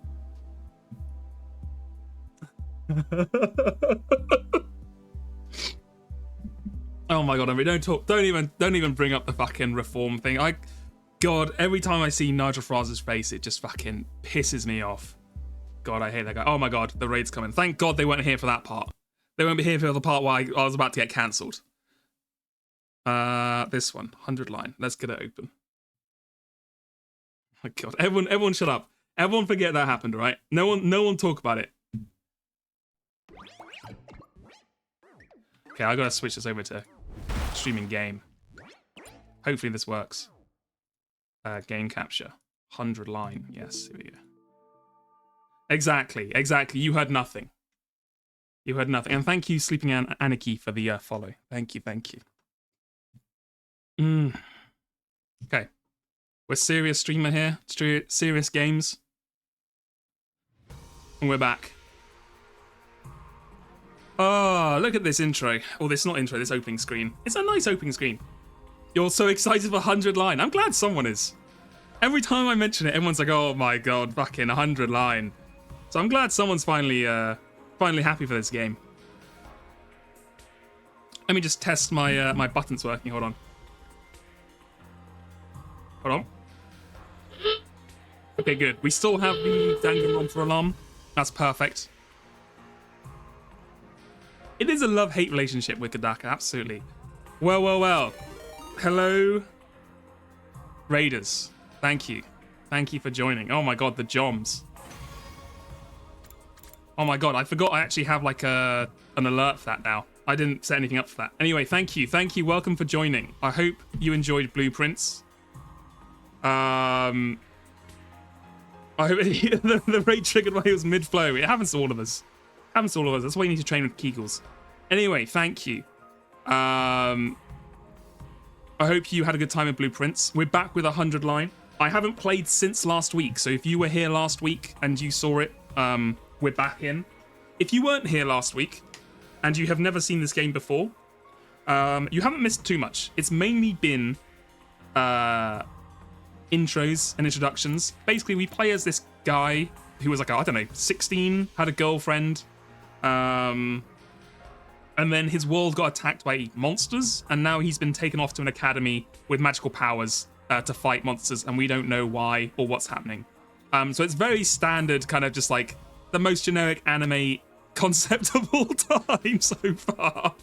Oh my god, I mean, don't even bring up the fucking reform thing. God, every time I see Nigel Farage's face, it just fucking pisses me off. God, I hate that guy. Oh my god, the raid's coming. Thank God they weren't here for that part. They won't be here for the part where I was about to get cancelled. This one, 100 line. Let's get it open. Oh my god, everyone shut up. Everyone forget that happened, right? No one talk about it. Okay, I gotta switch this over to streaming game. Hopefully this works. Game capture. 100 line. Yes, here we go. Exactly. You heard nothing. You heard nothing. And thank you, Sleeping Anarchy, for the follow. Thank you. Okay. We're serious streamer here. Serious games. And we're back. Oh, look at this intro. Oh, this not intro, this opening screen. It's a nice opening screen. You're so excited for 100 line. I'm glad someone is. Every time I mention it, everyone's like, oh my god, fucking 100 line. So I'm glad someone's finally happy for this game. Let me just test my my buttons working. Hold on. Okay, good. We still have the Danganronpa alarm. That's perfect. It is a love-hate relationship with Kodaka, absolutely. Well. Hello, Raiders. Thank you. Thank you for joining. Oh my god, the Joms. Oh my god, I forgot I actually have like an alert for that now. I didn't set anything up for that. Anyway, thank you. Welcome for joining. I hope you enjoyed Blueprints. I hope the raid triggered while he was mid-flow. It happens to all of us. That's why you need to train with Kegels. Anyway, thank you. I hope you had a good time with Blueprints. We're back with 100 line. I haven't played since last week, so if you were here last week and you saw it, we're back in. If you weren't here last week and you have never seen this game before, you haven't missed too much. It's mainly been intros and introductions. Basically, we play as this guy who was like, I don't know, 16, had a girlfriend, and then his world got attacked by monsters, and now he's been taken off to an academy with magical powers to fight monsters, and we don't know why or what's happening. So it's very standard, kind of just like the most generic anime concept of all time so far.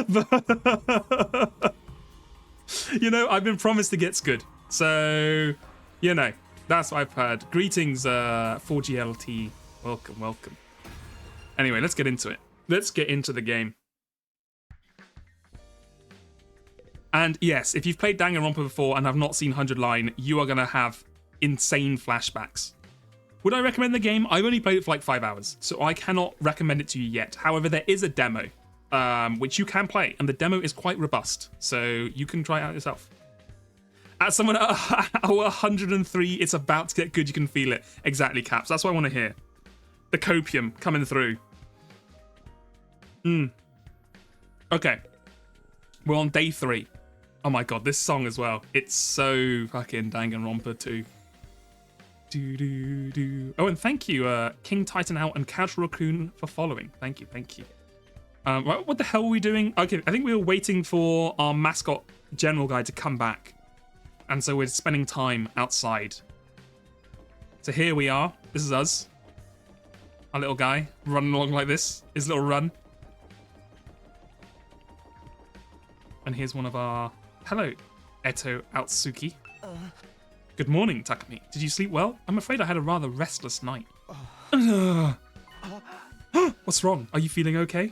But, you know, I've been promised it gets good. So, you know, that's what I've heard. Greetings, 4GLT. Welcome. Anyway, let's get into it. Let's get into the game. And yes, if you've played Danganronpa before and have not seen 100 line, you are going to have insane flashbacks. Would I recommend the game? I've only played it for like 5 hours, so I cannot recommend it to you yet. However, there is a demo, which you can play, and the demo is quite robust, so you can try it out yourself. As someone at hour 103, it's about to get good, you can feel it. Exactly, Caps. That's what I want to hear. The copium coming through. Okay. We're on day 3. Oh my god, this song as well. It's so fucking Danganronpa 2. Do. Oh, and thank you, King Titan Out and Casual Raccoon for following. Thank you. What the hell were we doing? Okay, I think we were waiting for our mascot general guy to come back. And so we're spending time outside. So here we are. This is us. Our little guy running along like this. His little run. And here's one of our... Hello, Eto Outsuki. Good morning, Takumi. Did you sleep well? I'm afraid I had a rather restless night. What's wrong? Are you feeling okay?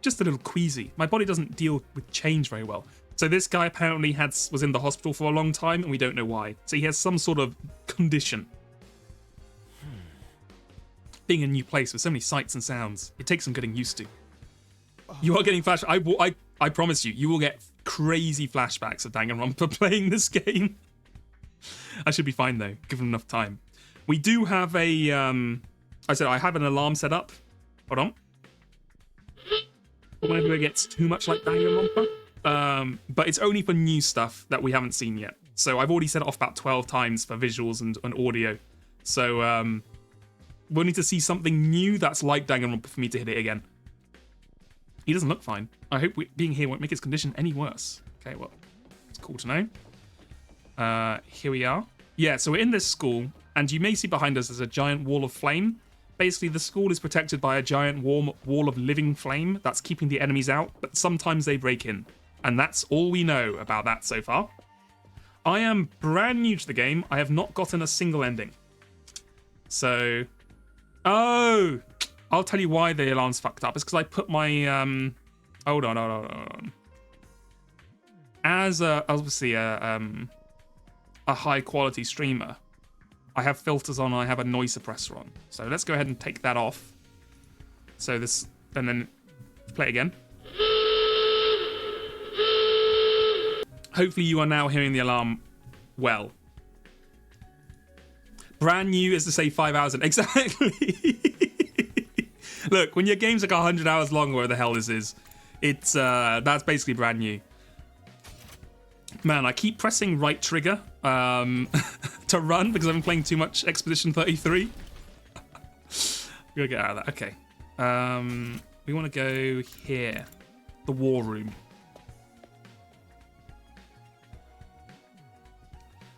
Just a little queasy. My body doesn't deal with change very well. So this guy apparently was in the hospital for a long time, and we don't know why. So he has some sort of condition. Being in a new place with so many sights and sounds, it takes some getting used to. You are getting I promise you, you will get crazy flashbacks of Danganronpa playing this game. I should be fine though, given enough time. We do have a, I have an alarm set up. Hold on. Whenever it gets too much like Danganronpa. But it's only for new stuff that we haven't seen yet. So I've already set it off about 12 times for visuals and audio. So we'll need to see something new that's like Danganronpa for me to hit it again. He doesn't look fine. I hope being here won't make his condition any worse. Okay, well, it's cool to know. Here we are. Yeah, so we're in this school, and you may see behind us there's a giant wall of flame. Basically, the school is protected by a giant wall of living flame that's keeping the enemies out, but sometimes they break in. And that's all we know about that so far. I am brand new to the game. I have not gotten a single ending. So... Oh! I'll tell you why the alarm's fucked up. It's because I put my... Hold on. As obviously a high-quality streamer, I have filters on, I have a noise suppressor on. So let's go ahead and take that off. So this, and then play it again. Hopefully you are now hearing the alarm well. Brand new is to say 5 hours in. Exactly. Look, when your game's like 100 hours long, where the hell this is, it's that's basically brand new. Man, I keep pressing right trigger to run because I've been playing too much Expedition 33. We gotta get out of that. Okay. We want to go here. The war room.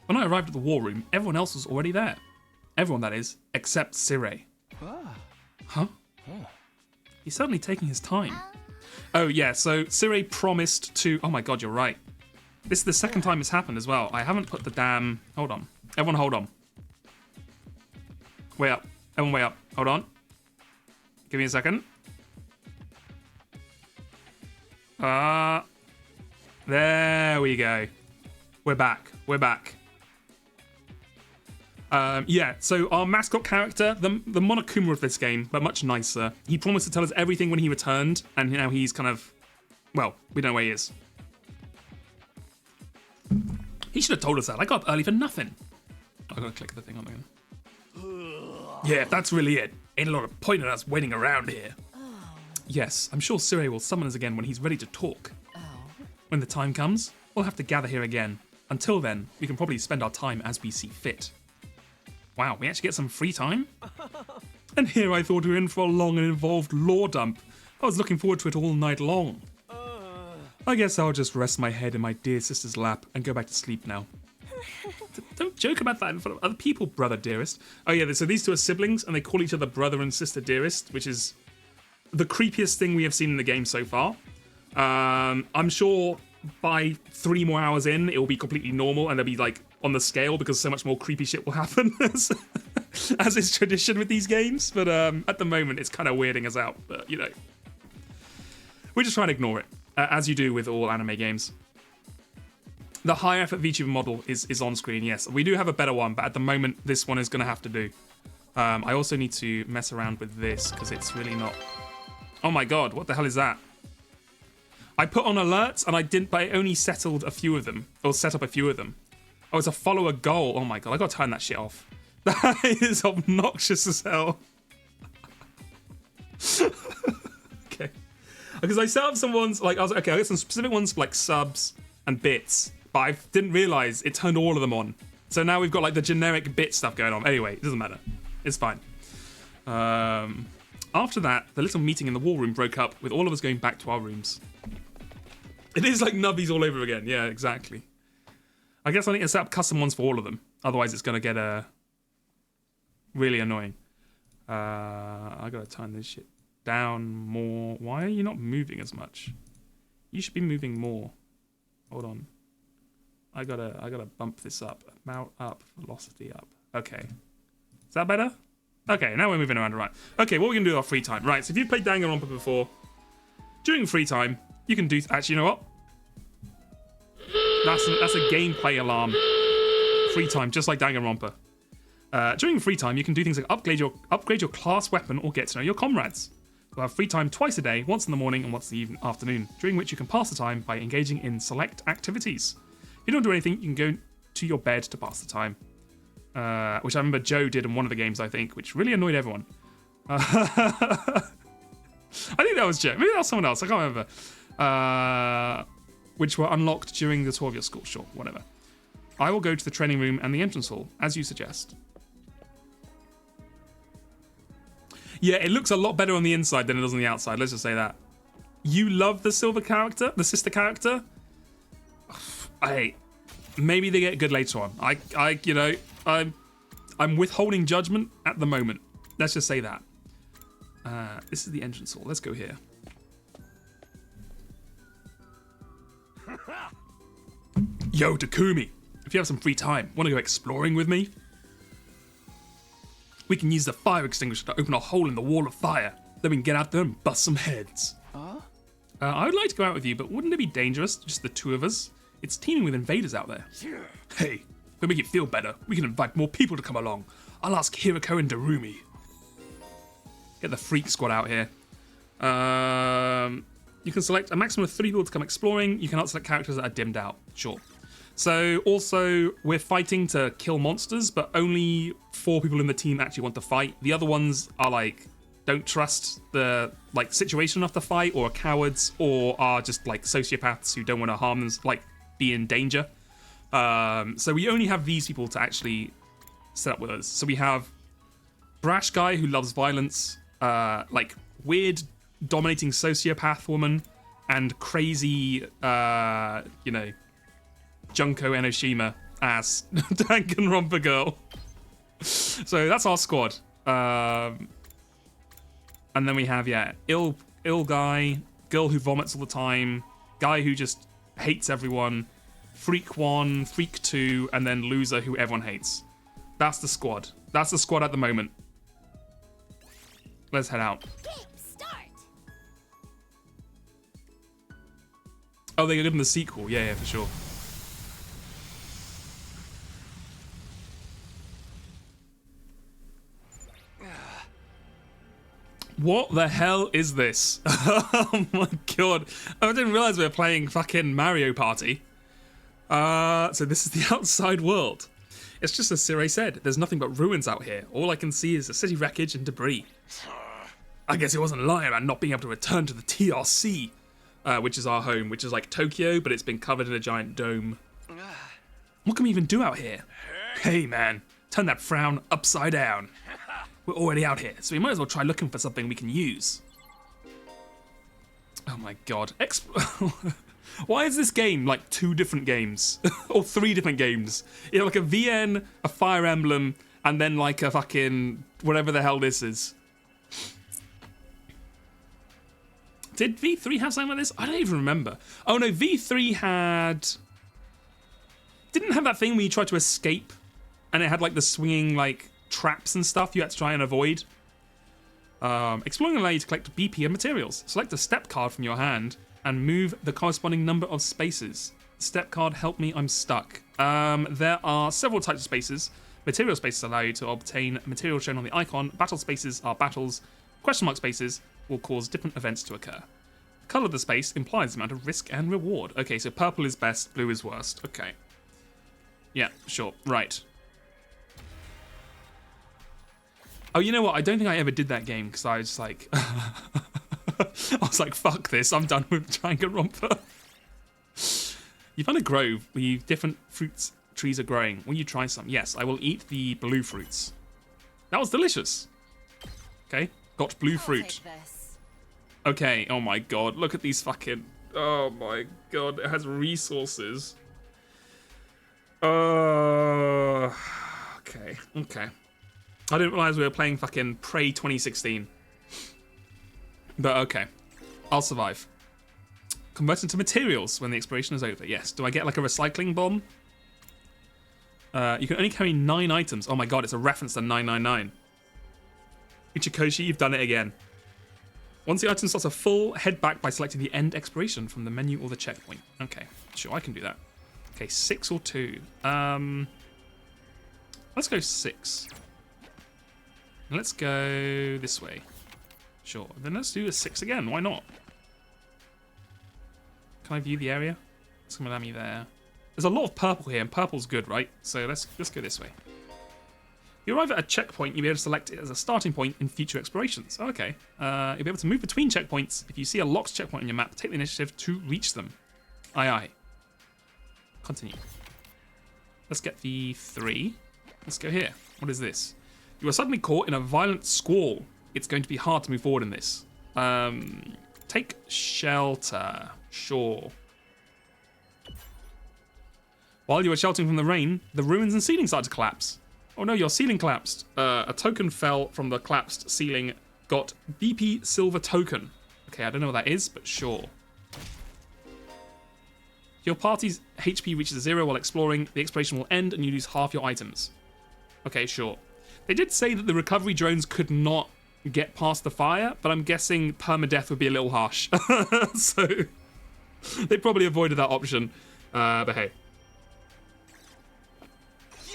When I arrived at the war room, everyone else was already there. Everyone, that is, except Sirey. Huh? He's certainly taking his time. Oh, yeah, so Sirey promised to... Oh my god, you're right. This is the second time it's happened as well. I haven't put the damn... Hold on. Everyone hold on. Way up. Everyone way up. Hold on. Give me a second. There we go. We're back. We're back. Yeah, so our mascot character, the Monokuma of this game, but much nicer. He promised to tell us everything when he returned, and now he's kind of... Well, we don't know where he is. He should have told us that. I got up early for nothing. I gotta click the thing on again. Yeah, that's really it. Ain't a lot of point in us waiting around here. Yes, I'm sure Sirey will summon us again when he's ready to talk. When the time comes, we'll have to gather here again. Until then, we can probably spend our time as we see fit. Wow, we actually get some free time? And here I thought we were in for a long and involved lore dump. I was looking forward to it all night long. I guess I'll just rest my head in my dear sister's lap and go back to sleep now. Don't joke about that in front of other people, brother dearest. Oh yeah, so these two are siblings and they call each other brother and sister dearest, which is the creepiest thing we have seen in the game so far. I'm sure by 3 more hours in, it will be completely normal and they'll be like on the scale because so much more creepy shit will happen as is tradition with these games. But at the moment, it's kind of weirding us out. But, you know, we're just trying to ignore it, as you do with all anime games. The high effort VTuber model is on screen, yes. We do have a better one, but at the moment, this one is going to have to do. I also need to mess around with this because it's really not... Oh my god, what the hell is that? I put on alerts and I didn't, but I only settled a few of them, or set up a few of them. Oh, it's a follow a goal. Oh my god, I gotta turn that shit off. That is obnoxious as hell. Okay. Because I set up some ones, like, I was like, okay, I got some specific ones for like subs and bits, but I didn't realize it turned all of them on. So now we've got like the generic bit stuff going on. Anyway, it doesn't matter. It's fine. After that, the little meeting in the war room broke up with all of us going back to our rooms. It is like Nubbies all over again. Yeah, exactly. I guess I need to set up custom ones for all of them. Otherwise, it's going to get really annoying. I got to turn this shit down more. Why are you not moving as much? You should be moving more. Hold on. I gotta bump this up. Amount up, velocity up. Okay. Is that better? Okay, now we're moving around right. Okay, what are we going to do with our free time? Right, so if you've played Danganronpa before, during free time, you can do... Actually, you know what? That's a gameplay alarm. Free time, just like Danganronpa. During free time, you can do things like upgrade your class weapon or get to know your comrades. You'll have free time twice a day, once in the morning and once in the afternoon, during which you can pass the time by engaging in select activities. If you don't do anything, you can go to your bed to pass the time. Which I remember Joe did in one of the games, I think, which really annoyed everyone. I think that was Joe. Maybe that was someone else. I can't remember. Which were unlocked during the tour of your school. Sure, whatever. I will go to the training room and the entrance hall, as you suggest. Yeah, it looks a lot better on the inside than it does on the outside. Let's just say that. You love the silver character, the sister character. Maybe they get good later on. I'm withholding judgment at the moment. Let's just say that. This is the entrance hall. Let's go here. Yo, Takumi, if you have some free time, want to go exploring with me? We can use the fire extinguisher to open a hole in the wall of fire. Then we can get out there and bust some heads. I would like to go out with you, but wouldn't it be dangerous, just the two of us? It's teeming with invaders out there. Hey, To make it feel better, we can invite more people to come along. I'll ask Hiroko and Darumi. Get the freak squad out here. You can select a maximum of 3 people to come exploring. You cannot select characters that are dimmed out. Sure. So also, we're fighting to kill monsters, but only 4 people in the team actually want to fight. The other ones are like, don't trust the like situation enough to fight, or are cowards, or are just like sociopaths who don't want to harm them, like be in danger. So we only have these people to actually set up with us. So we have brash guy who loves violence, like weird dominating sociopath woman, and crazy, you know, Junko Enoshima as Danganronpa girl. So that's our squad. And then we have, yeah, ill guy, girl who vomits all the time, guy who just hates everyone, freak 1, freak 2, and then loser who everyone hates. That's the squad. That's the squad at the moment. Let's head out. Oh, they're giving the sequel. Yeah, for sure. What the hell is this? Oh my god. I didn't realize we were playing fucking Mario Party. So this is the outside world. It's just as Sire said, there's nothing but ruins out here. All I can see is the city wreckage and debris. I guess he wasn't lying about not being able to return to the TRC, which is our home, which is like Tokyo, but it's been covered in a giant dome. What can we even do out here? Hey man, turn that frown upside down. We're already out here, so we might as well try looking for something we can use. Oh my god. Why is this game like 2 different games? Or 3 different games? You know, like a VN, a Fire Emblem, and then like a fucking whatever the hell this is. Did V3 have something like this? I don't even remember. Oh no, V3 had... Didn't have that thing where you tried to escape, and it had like the swinging like traps and stuff you had to try and avoid. Exploring will allow you to collect BP and materials. Select a step card from your hand and move the corresponding number of spaces. Step card, help me, I'm stuck. There are several types of spaces. Material spaces allow you to obtain material shown on the icon. Battle spaces are battles. Question mark spaces will cause different events to occur. The colour of the space implies the amount of risk and reward. Okay, so purple is best, blue is worst. Okay. Yeah, sure, right. Oh, you know what? I don't think I ever did that game because I was like, I was like, fuck this. I'm done with Danganronpa. You found a grove where different fruits trees are growing. Will you try some? Yes, I will eat the blue fruits. That was delicious. Okay, got blue fruit. Okay, oh my god. Look at these fucking... Oh my god, it has resources. Okay. I didn't realize we were playing fucking Prey 2016. But okay. I'll survive. Convert into materials when the exploration is over. Yes. Do I get like a recycling bomb? You can only carry 9 items. Oh my god, it's a reference to 999. Ichikoshi, you've done it again. Once the item slots are full, head back by selecting the end exploration from the menu or the checkpoint. Okay, sure, I can do that. Okay, 6 or 2. Let's go 6. Let's go this way. Sure. Then let's do a 6 again. Why not? Can I view the area? It's going to let me there. There's a lot of purple here, and purple's good, right? So let's go this way. You arrive at a checkpoint, you'll be able to select it as a starting point in future explorations. Oh, okay. You'll be able to move between checkpoints. If you see a locked checkpoint on your map, take the initiative to reach them. Aye, aye. Continue. Let's get the 3. Let's go here. What is this? You are suddenly caught in a violent squall. It's going to be hard to move forward in this. Take shelter. Sure. While you are sheltering from the rain, the ruins and ceiling start to collapse. Oh no, your ceiling collapsed. A token fell from the collapsed ceiling. Got BP silver token. Okay, I don't know what that is, but sure. Your party's HP reaches 0 while exploring. The exploration will end and you lose half your items. Okay, sure. They did say that the recovery drones could not get past the fire, but I'm guessing permadeath would be a little harsh. So they probably avoided that option. But hey.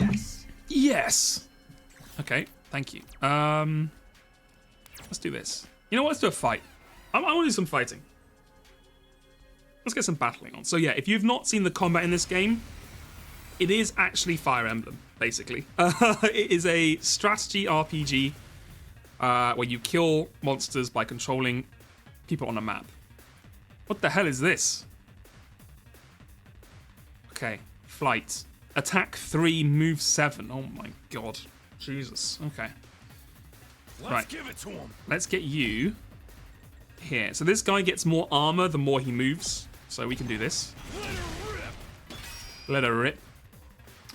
Yes. Yes. Okay, thank you. Let's do this. You know what? Let's do a fight. I want to do some fighting. Let's get some battling on. So yeah, if you've not seen the combat in this game, it is actually Fire Emblem, basically. It is a strategy RPG where you kill monsters by controlling people on a map. What the hell is this? Okay, flight. Attack 3, move 7. Oh my god. Jesus. Okay. Let's give it to him. Let's get you here. So this guy gets more armor the more he moves. So we can do this. Let her rip.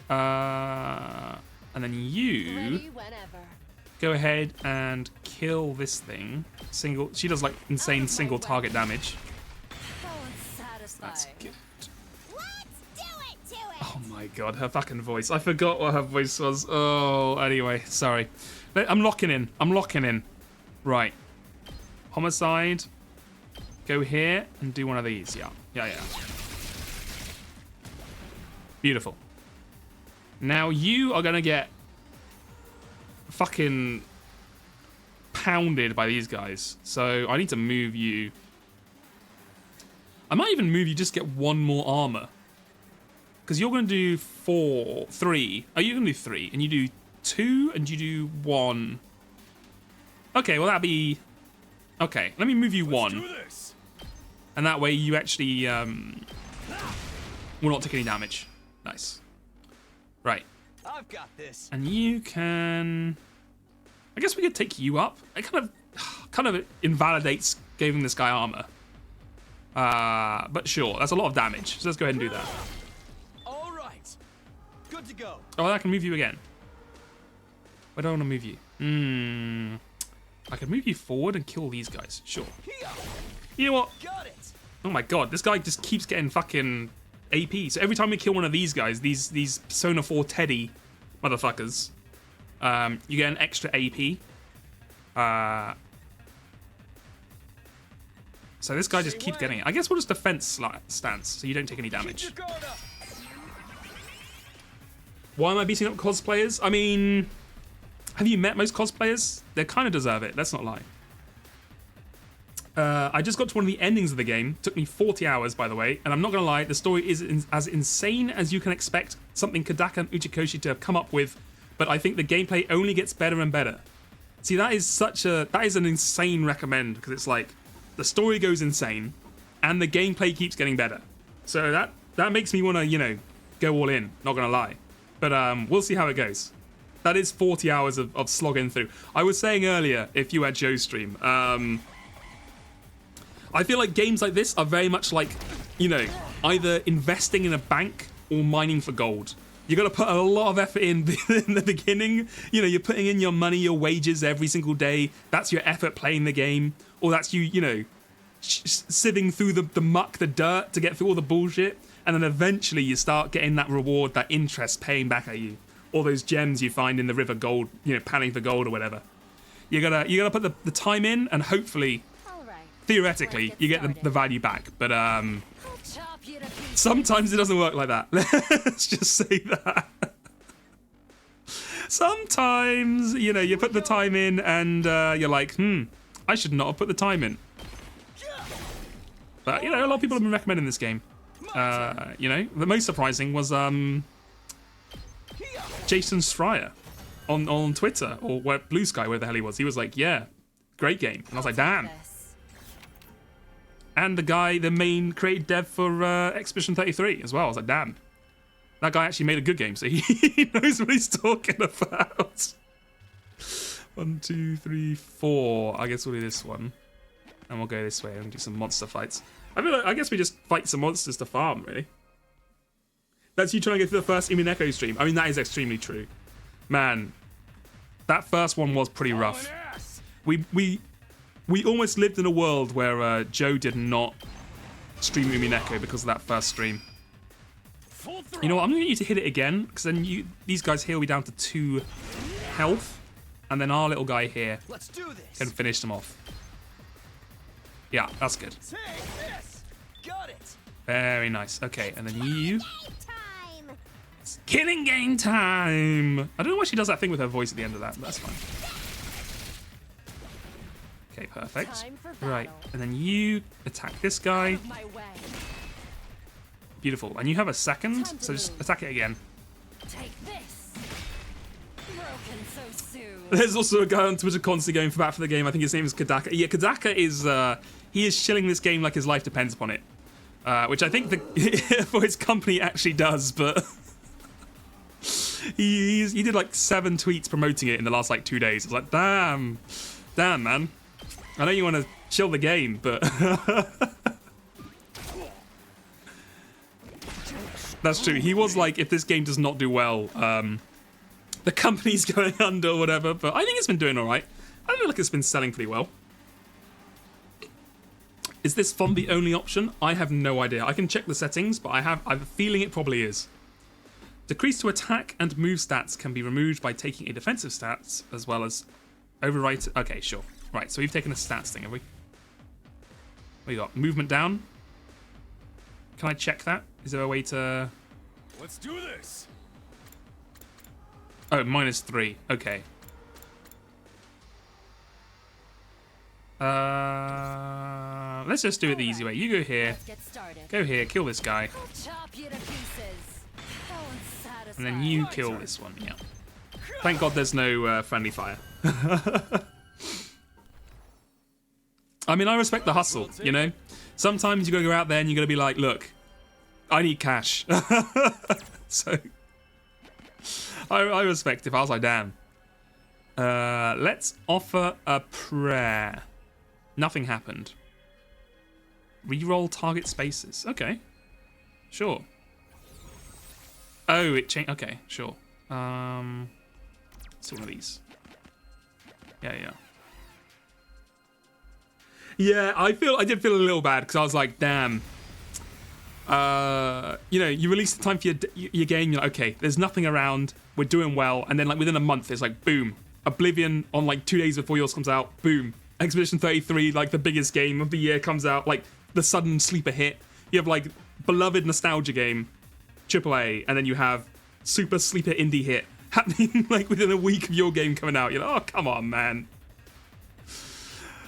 And then you go ahead and kill this thing. She does like insane single target damage. That's good. Oh my god, her fucking voice. I forgot what her voice was. Oh, anyway, sorry. I'm locking in. Right. Homicide. Go here and do one of these. Yeah. Beautiful. Now you are gonna get fucking pounded by these guys. So I need to move you. I might even move you just get one more armor. Because you're going to do 3. Oh, you're going to do 3. And you do 2 and you do 1. Okay, well that'd be... Okay, let me move you 1. And that way you actually will not take any damage. Nice. Right. I've got this. And you can... I guess we could take you up. It kind of invalidates giving this guy armor. But sure, that's a lot of damage. So let's go ahead and do that. All right. Good to go. Oh, I can move you again. I don't want to move you. I can move you forward and kill these guys. Sure. You know what? Got it. Oh my god, this guy just keeps getting fucking AP. So every time we kill one of these guys, these Persona 4 Teddy motherfuckers, you get an extra AP. So this guy just keeps getting it. I guess we'll just defense stance so you don't take any damage. Why am I beating up cosplayers? I mean, have you met most cosplayers? They kind of deserve it, let's not lie. I just got to one of the endings of the game. Took me 40 hours, by the way. And I'm not going to lie, the story is as insane as you can expect something Kodaka and Uchikoshi to have come up with. But I think the gameplay only gets better and better. See, that is an insane recommend. Because it's like, the story goes insane. And the gameplay keeps getting better. So that makes me want to, go all in. Not going to lie. But we'll see how it goes. That is 40 hours of slogging through. I was saying earlier, if you had Joe's stream, I feel like games like this are very much like, either investing in a bank or mining for gold. You got to put a lot of effort in the beginning. You're putting in your money, your wages every single day. That's your effort playing the game. Or that's you, sieving through the muck, the dirt to get through all the bullshit. And then eventually you start getting that reward, that interest paying back at you. All those gems you find in the river gold, panning for gold or whatever. You gotta put the time in and hopefully... Theoretically, you get the value back, but sometimes it doesn't work like that. Let's just say that. Sometimes, you put the time in and you're like, I should not have put the time in. But, a lot of people have been recommending this game. The most surprising was Jason Schreier on Twitter, or Blue Sky, where the hell he was. He was like, yeah, great game. And I was like, damn. And the main creative dev for Expedition 33 as well. I was like, damn. That guy actually made a good game, so he knows what he's talking about. 1, 2, 3, 4. I guess we'll do this one. And we'll go this way and do some monster fights. I guess we just fight some monsters to farm, really. That's you trying to get through the first Imineko stream. I mean, that is extremely true. Man, that first one was pretty rough. We almost lived in a world where Joe did not stream Umineko because of that first stream. You know what? I'm going to need to hit it again because then these guys heal me down to 2 health, and then our little guy here can finish them off. Yeah, that's good. Got it. Very nice. Okay, and then you It's killing game time. I don't know why she does that thing with her voice at the end of that, but that's fine. Okay, perfect. Right, and then you attack this guy. Beautiful. And you have a second, so just attack it again. Take this. Broken so soon. There's also a guy on Twitter constantly going for back for the game. I think his name is Kadaka. Yeah, Kadaka is he is shilling this game like his life depends upon it, which I think for his company actually does. But he did like 7 tweets promoting it in the last like 2 days. It's like, damn, man. I know you want to chill the game, but that's true. He was like, if this game does not do well, the company's going under or whatever. But I think it's been doing all right. I feel like it's been selling pretty well. Is this font the only option? I have no idea. I can check the settings, but I have a feeling it probably is. Decrease to attack and move stats can be removed by taking a defensive stats as well as overwrite. Okay, sure. Right, so we've taken a stats thing, have we? What you got? Movement down? Can I check that? Is there a way to... Let's do this. Oh, -3. Okay. Let's just do it the easy way. You go here. Go here, kill this guy. And then you kill this one, yeah. Thank God there's no friendly fire. I mean, I respect the hustle, you know? Sometimes you gotta go out there and you gotta be like, look, I need cash. So, I respect it. I was like, damn. Let's offer a prayer. Nothing happened. Reroll target spaces. Okay. Sure. Oh, it changed. Okay, sure. It's one of these. Yeah. Yeah, I did feel a little bad because I was like, damn. You know, you release the time for your game, you're like, okay, there's nothing around, we're doing well, and then like within a month, it's like, boom. Oblivion on like 2 days before yours comes out, boom. Expedition 33, like the biggest game of the year, comes out, like the sudden sleeper hit. You have like beloved nostalgia game, AAA, and then you have super sleeper indie hit happening like within a week of your game coming out. You're like, oh, come on, man.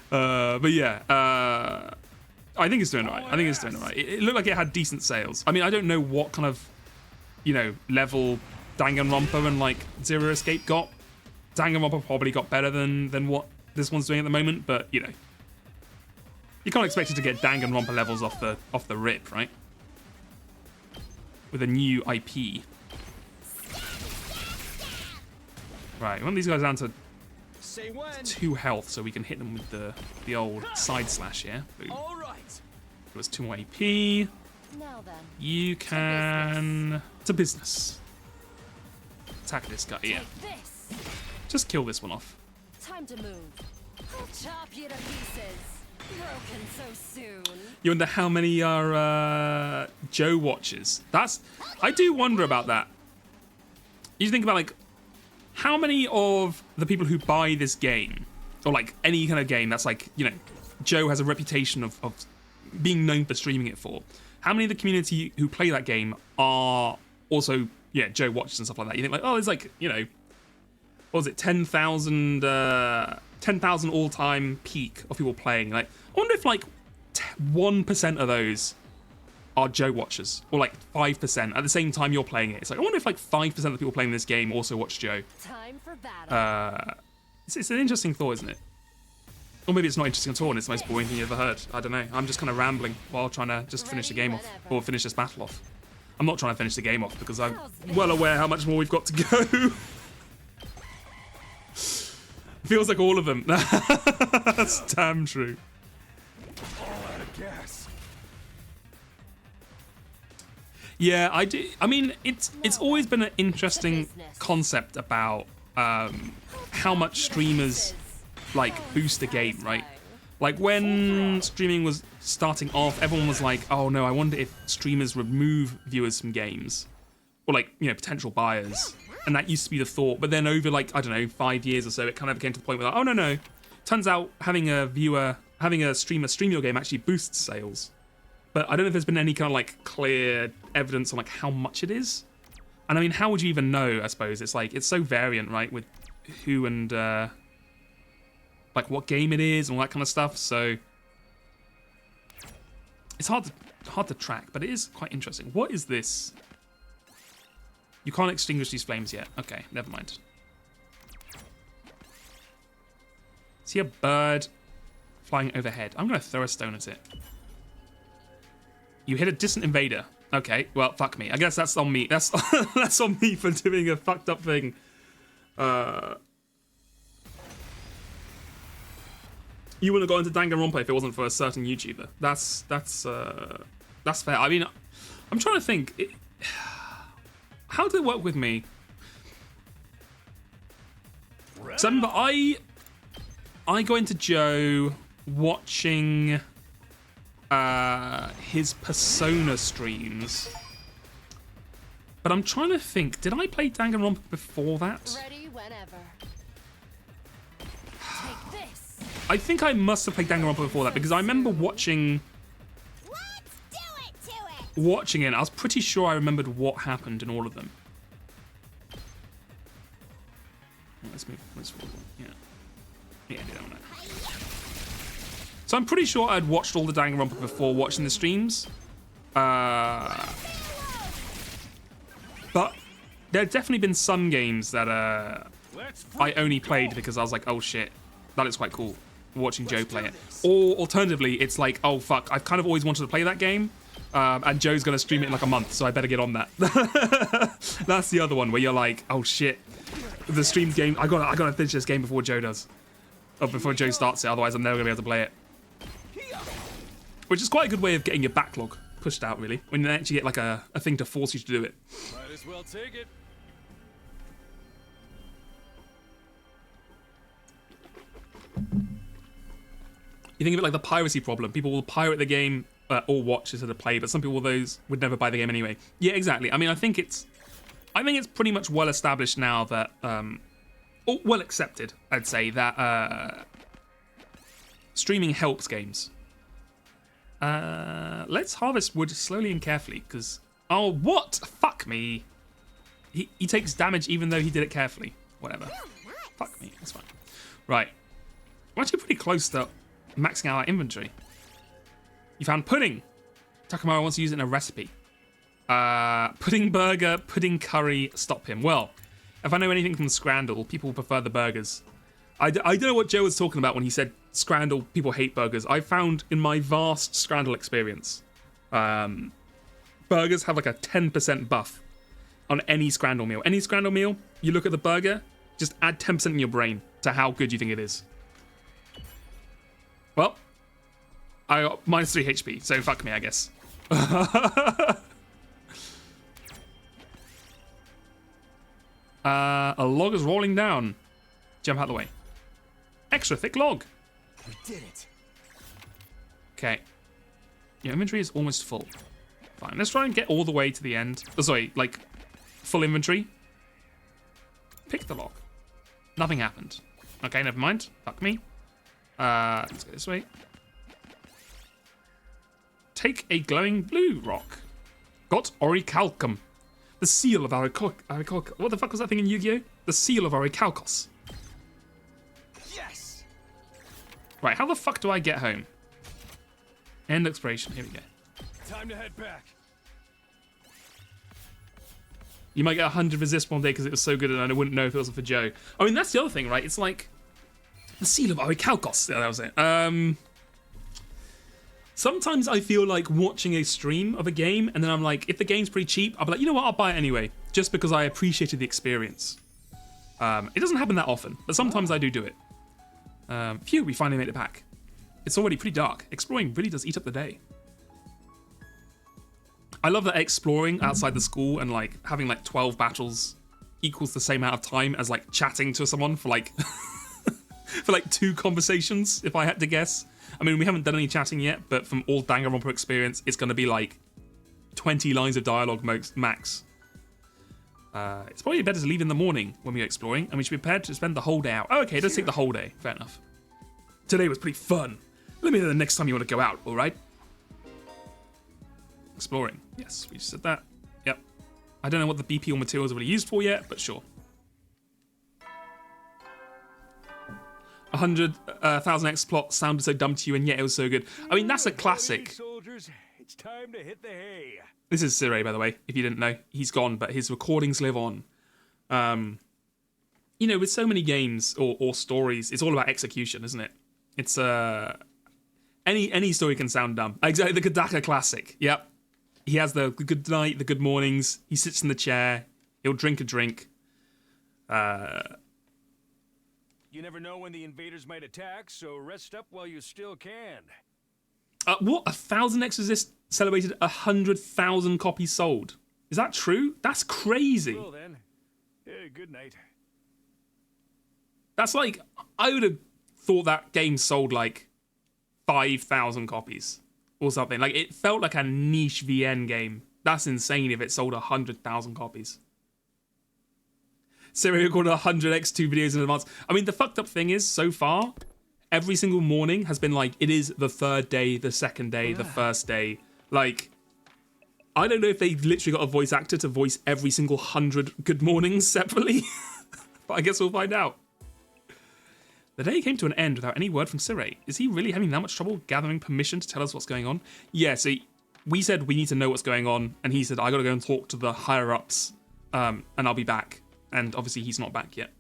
But yeah, I think it's doing all right. I think it's doing all right. It looked like it had decent sales. I mean, I don't know what kind of, you know, level Danganronpa and like Zero Escape got. Danganronpa probably got better than what this one's doing at the moment, but you know, you can't expect it to get Danganronpa levels off the rip, right? With a new IP. Right, we want these guys down to 2 health so we can hit them with the old side slash here. Boom. All right. It was 2 AP. Now then. You can... To business. Attack this guy, yeah. Take this. Just kill this one off. Time to move. I'll chop you to pieces. Broken so soon. You wonder how many are Joe watchers? I do wonder about that. You think about like, how many of the people who buy this game, or like any kind of game that's like, you know, Joe has a reputation of being known for streaming it for. How many of the community who play that game are also, yeah, Joe watchers and stuff like that? You think like, oh, there's like, you know, what was it, 10,000 all-time peak of people playing. Like, I wonder if like 1% of those are Joe watchers, or like 5% at the same time you're playing it. It's like, I wonder if like 5% of the people playing this game also watch Joe. Time for battle. It's an interesting thought, isn't it? Or maybe it's not interesting at all and it's the most boring thing you've ever heard. I don't know. I'm just kind of rambling while trying to just finish the game off, or finish this battle off. I'm not trying to finish the game off because I'm well aware how much more we've got to go. Feels like all of them. That's damn true. All out of gas. Yeah, I do. I mean, it's always been an interesting concept about how much streamers like boost the game, right? Like when streaming was starting off, everyone was like, "Oh no, I wonder if streamers remove viewers from games, or like, you know, potential buyers." And that used to be the thought. But then over like, I don't know, 5 years or so, it kind of came to the point where like, oh no. Turns out having a streamer stream your game actually boosts sales. But I don't know if there's been any kind of like clear evidence on like how much it is. And I mean, how would you even know, I suppose? It's like, it's so variant, right, with who and, like, what game it is and all that kind of stuff, so... It's hard to track, but it is quite interesting. What is this? You can't extinguish these flames yet. Okay, never mind. See a bird flying overhead. I'm going to throw a stone at it. You hit a distant invader. Okay, well, fuck me. I guess that's on me. That's that's on me for doing a fucked up thing. You wouldn't have got into Danganronpa if it wasn't for a certain YouTuber. That's fair. I mean, I'm trying to think. How did it work with me? So I remember I go into Joe watching his Persona streams. But I'm trying to think, did I play Danganronpa before that? Ready whenever. Take this. I think I must have played Danganronpa before that because I remember watching watching it. I was pretty sure I remembered what happened in all of them. Let's move. Yeah, do that one. So I'm pretty sure I'd watched all the Danganronpa before watching the streams. But there have definitely been some games that I only played because I was like, oh shit, that is quite cool, watching Joe play it. Or alternatively, it's like, oh fuck, I've kind of always wanted to play that game, and Joe's gonna stream it in like a month, so I better get on that. That's the other one where you're like, oh shit, the streamed game, I gotta finish this game before Joe does. Or before Joe starts it, otherwise I'm never gonna be able to play it. Which is quite a good way of getting your backlog pushed out, really, when you actually get like a thing to force you to do it. Might as well take it. You think of it like the piracy problem. People will pirate the game or watch instead of play, but some people those would never buy the game anyway. Yeah, exactly. I mean, I think it's pretty much well established now that, or well accepted, I'd say, that streaming helps games. Let's harvest wood slowly and carefully, because... Oh, what? Fuck me. He takes damage even though he did it carefully. Whatever. Fuck me. That's fine. Right. We're actually pretty close to maxing out our inventory. You found pudding. Takamaro wants to use it in a recipe. Pudding burger, pudding curry, stop him. Well, if I know anything from Scrandle, people prefer the burgers. I don't know what Joe was talking about when he said Scrandle, people hate burgers. I found in my vast Scrandle experience, burgers have like a 10% buff on any Scrandle meal. Any Scrandle meal, you look at the burger, just add 10% in your brain to how good you think it is. Well, I got minus 3 HP, so fuck me, I guess. A log is rolling down. Jump out of the way. Extra thick log. We did it. Okay. Your inventory is almost full. Fine. Let's try and get all the way to the end. Oh, sorry, like full inventory. Pick the log. Nothing happened. Okay, never mind. Fuck me. Let's go this way. Take a glowing blue rock. Got orichalcum. The seal of Orichalcos. What the fuck was that thing in Yu-Gi-Oh? The seal of Orichalcos. Yes. Right, how the fuck do I get home? End exploration. Here we go. Time to head back. You might get 100 resist one day because it was so good and I wouldn't know if it wasn't for Joe. I mean, that's the other thing, right? It's like the seal of Orichalcos. Yeah, that was it. Sometimes I feel like watching a stream of a game and then I'm like, if the game's pretty cheap, I'll be like, you know what, I'll buy it anyway. Just because I appreciated the experience. It doesn't happen that often, but sometimes I do it. Phew, we finally made it back. It's already pretty dark. Exploring really does eat up the day. I love that exploring outside the school and like having like 12 battles equals the same amount of time as like chatting to someone for like for like 2 conversations, if I had to guess. I mean, we haven't done any chatting yet, but from all Danganronpa experience, it's going to be like 20 lines of dialogue max. It's probably better to leave in the morning when we're exploring, and we should be prepared to spend the whole day out. Oh, okay, let's take the whole day. Fair enough. Today was pretty fun. Let me know the next time you want to go out, all right? Exploring. Yes, we just said that. Yep. I don't know what the BPL materials are really used for yet, but sure. 100,000 X plot sounded so dumb to you, and yet it was so good. I mean, that's a classic. Soldiers, it's time to hit the hay. This is Sire, by the way, if you didn't know. He's gone, but his recordings live on. You know, with so many games or stories, it's all about execution, isn't it? It's any story can sound dumb. Exactly, the Kadaka classic. Yep. He has the good night, the good mornings. He sits in the chair. He'll drink a drink. You never know when the invaders might attack, so rest up while you still can. What? 1,000 Exorcist celebrated 100,000 copies sold. Is that true? That's crazy. Well then, good night. That's like, I would have thought that game sold like 5,000 copies or something. Like, it felt like a niche VN game. That's insane if it sold 100,000 copies. Siri recorded 100 X2 videos in advance. I mean, the fucked up thing is, so far, every single morning has been like, it is the third day, the second day, the first day. Like, I don't know if they literally got a voice actor to voice every single 100 good mornings separately. But I guess we'll find out. The day came to an end without any word from Sirey. Is he really having that much trouble gathering permission to tell us what's going on? Yeah, see, we said we need to know what's going on, and he said, I gotta go and talk to the higher-ups, and I'll be back. And obviously he's not back yet.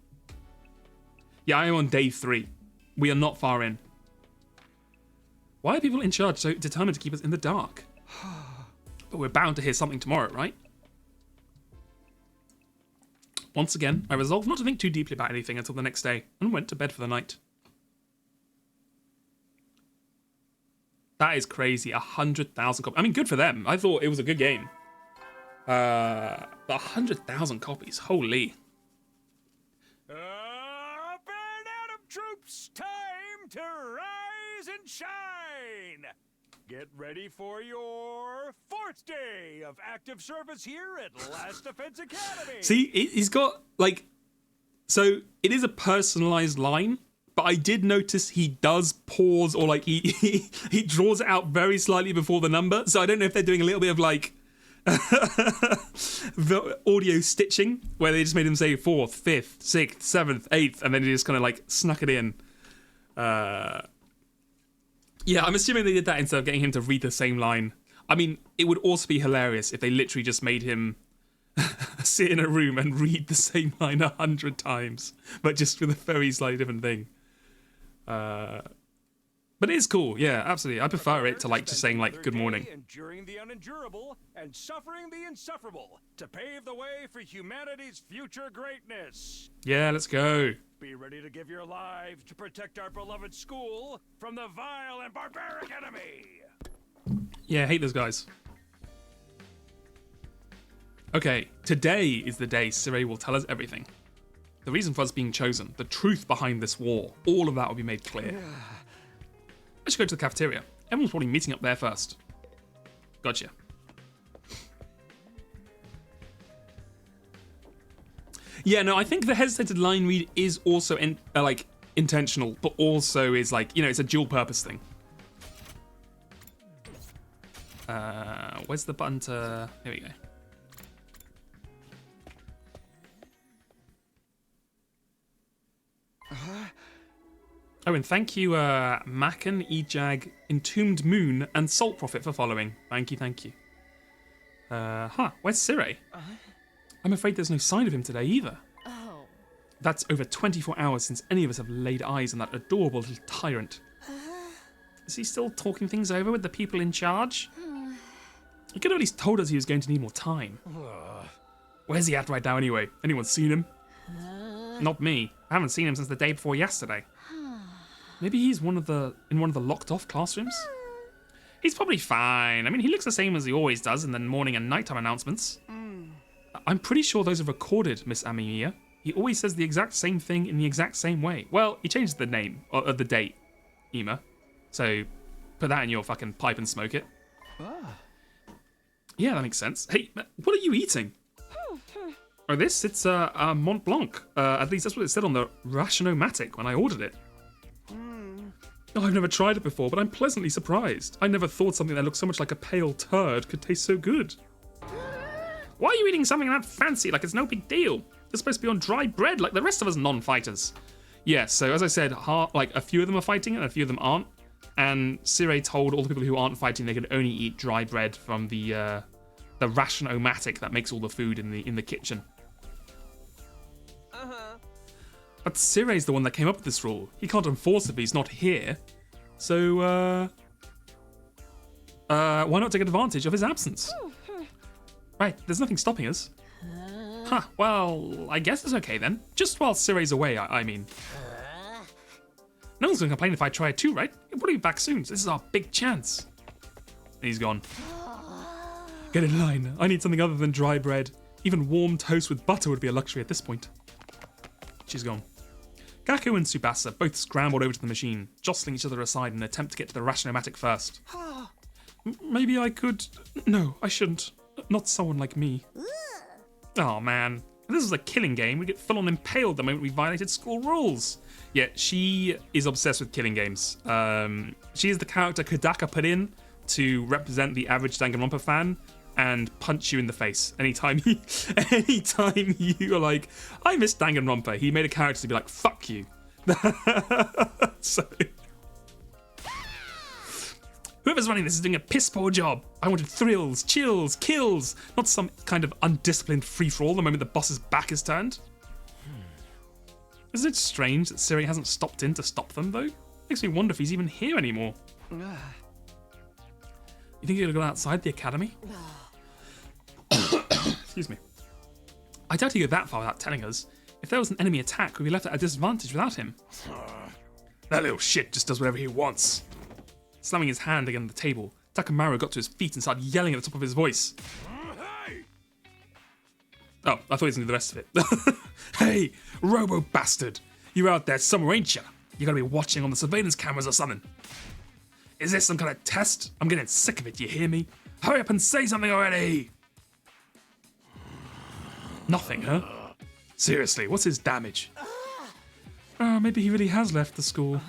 Yeah, I am on day 3. We are not far in. Why are people in charge so determined to keep us in the dark? But we're bound to hear something tomorrow, right? Once again, I resolved not to think too deeply about anything until the next day, and went to bed for the night. That is crazy, 100,000 copies. I mean, good for them. I thought it was a good game. But 100,000 copies, holy. Up and out of troops, time to rise and shine. Get ready for your 4th day of active service here at Last Defense Academy. See, he's got, like... So, it is a personalized line, but I did notice he does pause, or, like, he draws it out very slightly before the number. So, I don't know if they're doing a little bit of, like... audio stitching, where they just made him say 4th, 5th, 6th, 7th, 8th, and then he just kind of, like, snuck it in. Yeah, I'm assuming they did that instead of getting him to read the same line. I mean, it would also be hilarious if they literally just made him sit in a room and read the same line 100 times, but just with a very slightly different thing. But it is cool, yeah, absolutely. I prefer it to, like, just saying, like, good morning. Enduring the unendurable and suffering the insufferable to pave the way for humanity's future greatness. Yeah, let's go. Be ready to give your lives to protect our beloved school from the vile and barbaric enemy. Yeah, I hate those guys. Okay, today is the day Sirey will tell us everything. The reason for us being chosen, the truth behind this war, all of that will be made clear. I should go to the cafeteria. Everyone's probably meeting up there first. Gotcha. Yeah, no, I think the hesitated line read is also like intentional, but also is like, you know, it's a dual purpose thing. Where's the button to... Here we go. Oh, and thank you, Macken, Ejag, Entombed Moon, and Salt Prophet for following. Thank you, thank you. Where's Sirey? I'm afraid there's no sign of him today either. Oh. That's over 24 hours since any of us have laid eyes on that adorable little tyrant. Is he still talking things over with the people in charge? He could have at least told us he was going to need more time. Where's he at right now anyway? Anyone seen him? Not me. I haven't seen him since the day before yesterday. Maybe he's in one of the locked off classrooms? He's probably fine. I mean, he looks the same as he always does in the morning and nighttime announcements. I'm pretty sure those are recorded, Miss Amimiya. He always says the exact same thing in the exact same way. Well, he changed the name, or the date, Ema. So, put that in your fucking pipe and smoke it. Yeah, that makes sense. Hey, what are you eating? Oh, this? It's a Mont Blanc. At least that's what it said on the Ration-O-Matic when I ordered it. Oh, I've never tried it before, but I'm pleasantly surprised. I never thought something that looked so much like a pale turd could taste so good. Why are you eating something that fancy like it's no big deal? You're supposed to be on dry bread like the rest of us non-fighters. Yeah, so as I said, like a few of them are fighting and a few of them aren't. And Sire told all the people who aren't fighting they could only eat dry bread from the ration-o-matic that makes all the food in the kitchen. But Sire's the one that came up with this rule. He can't enforce it if he's not here. So, why not take advantage of his absence? Right, there's nothing stopping us. Huh, well, I guess it's okay then. Just while Sire's away, I mean. No one's gonna complain if I try it too, right? He'll probably be back soon, so this is our big chance. And he's gone. Get in line. I need something other than dry bread. Even warm toast with butter would be a luxury at this point. She's gone. Gaku and Tsubasa both scrambled over to the machine, jostling each other aside in an attempt to get to the ration-o-matic first. Maybe I could... No, I shouldn't. Not someone like me. Oh man. If this was a killing game, we'd get full-on impaled the moment we violated school rules. Yet she is obsessed with killing games. She is the character Kodaka put in to represent the average Danganronpa fan and punch you in the face anytime you are like, I miss Danganronpa. He made a character to be like, fuck you. So whoever's running this is doing a piss poor job. I wanted thrills, chills, kills, not some kind of undisciplined free-for-all the moment the boss's back is turned. Isn't it strange that Siri hasn't stopped in to stop them, though? Makes me wonder if he's even here anymore. You think you're gonna go outside the academy? Excuse me. I doubt he'd go that far without telling us. If there was an enemy attack, we'd be left at a disadvantage without him. That little shit just does whatever he wants. Slamming his hand against the table, Takamaru got to his feet and started yelling at the top of his voice. Oh, I thought he was going to do the rest of it. Hey, robo bastard. You're out there somewhere, ain't ya? You gotta be watching on the surveillance cameras or something. Is this some kind of test? I'm getting sick of it, you hear me? Hurry up and say something already! Nothing, huh? Seriously, what's his damage? Maybe he really has left the school.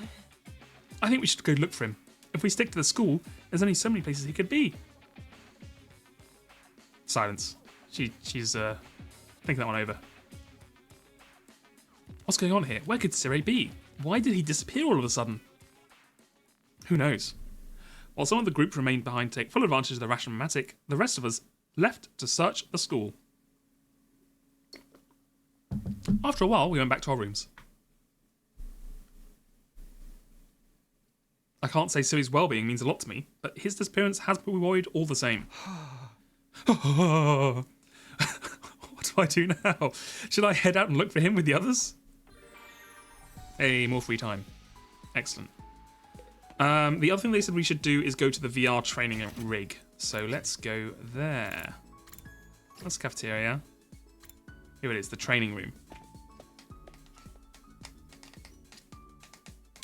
I think we should go look for him. If we stick to the school, there's only so many places he could be. Silence. She's thinking that one over. What's going on here? Where could Sire be? Why did he disappear all of a sudden? Who knows? While some of the group remained behind to take full advantage of the ration-o-matic, the rest of us left to search the school. After a while, we went back to our rooms. I can't say Siri's well-being means a lot to me, but his disappearance has put me worried all the same. What do I do now? Should I head out and look for him with the others? Hey, more free time. Excellent. The other thing they said we should do is go to the VR training rig. So let's go there. That's the cafeteria. Here it is, the training room.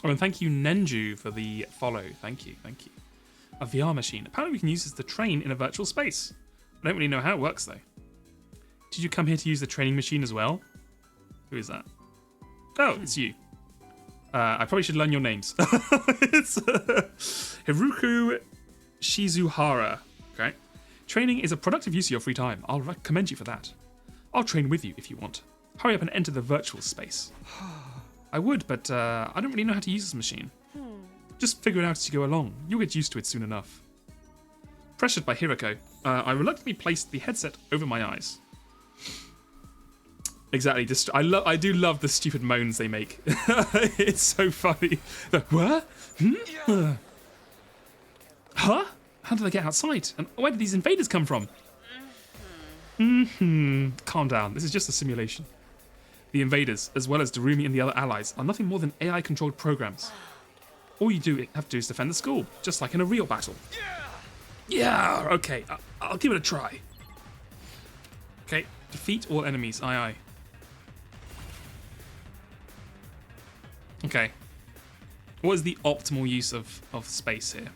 Oh, and thank you, Nenju, for the follow. Thank you, thank you. A VR machine. Apparently we can use this to train in a virtual space. I don't really know how it works, though. Did you come here to use the training machine as well? Who is that? Oh, it's you. I probably should learn your names. It's Hiruku Shizuhara. Okay. Training is a productive use of your free time. I'll commend you for that. I'll train with you if you want. Hurry up and enter the virtual space. I would, but I don't really know how to use this machine. Just figure it out as you go along. You'll get used to it soon enough. Pressured by Hiroko, I reluctantly placed the headset over my eyes. Exactly. I do love the stupid moans they make. It's so funny. What? Huh? How did I get outside? And where did these invaders come from? Calm down. This is just a simulation. The invaders, as well as Darumi and the other allies, are nothing more than AI-controlled programs. All you have to do is defend the school, just like in a real battle. Yeah, okay. I'll give it a try. Okay, defeat all enemies. Aye, aye. Okay. What is the optimal use of space here?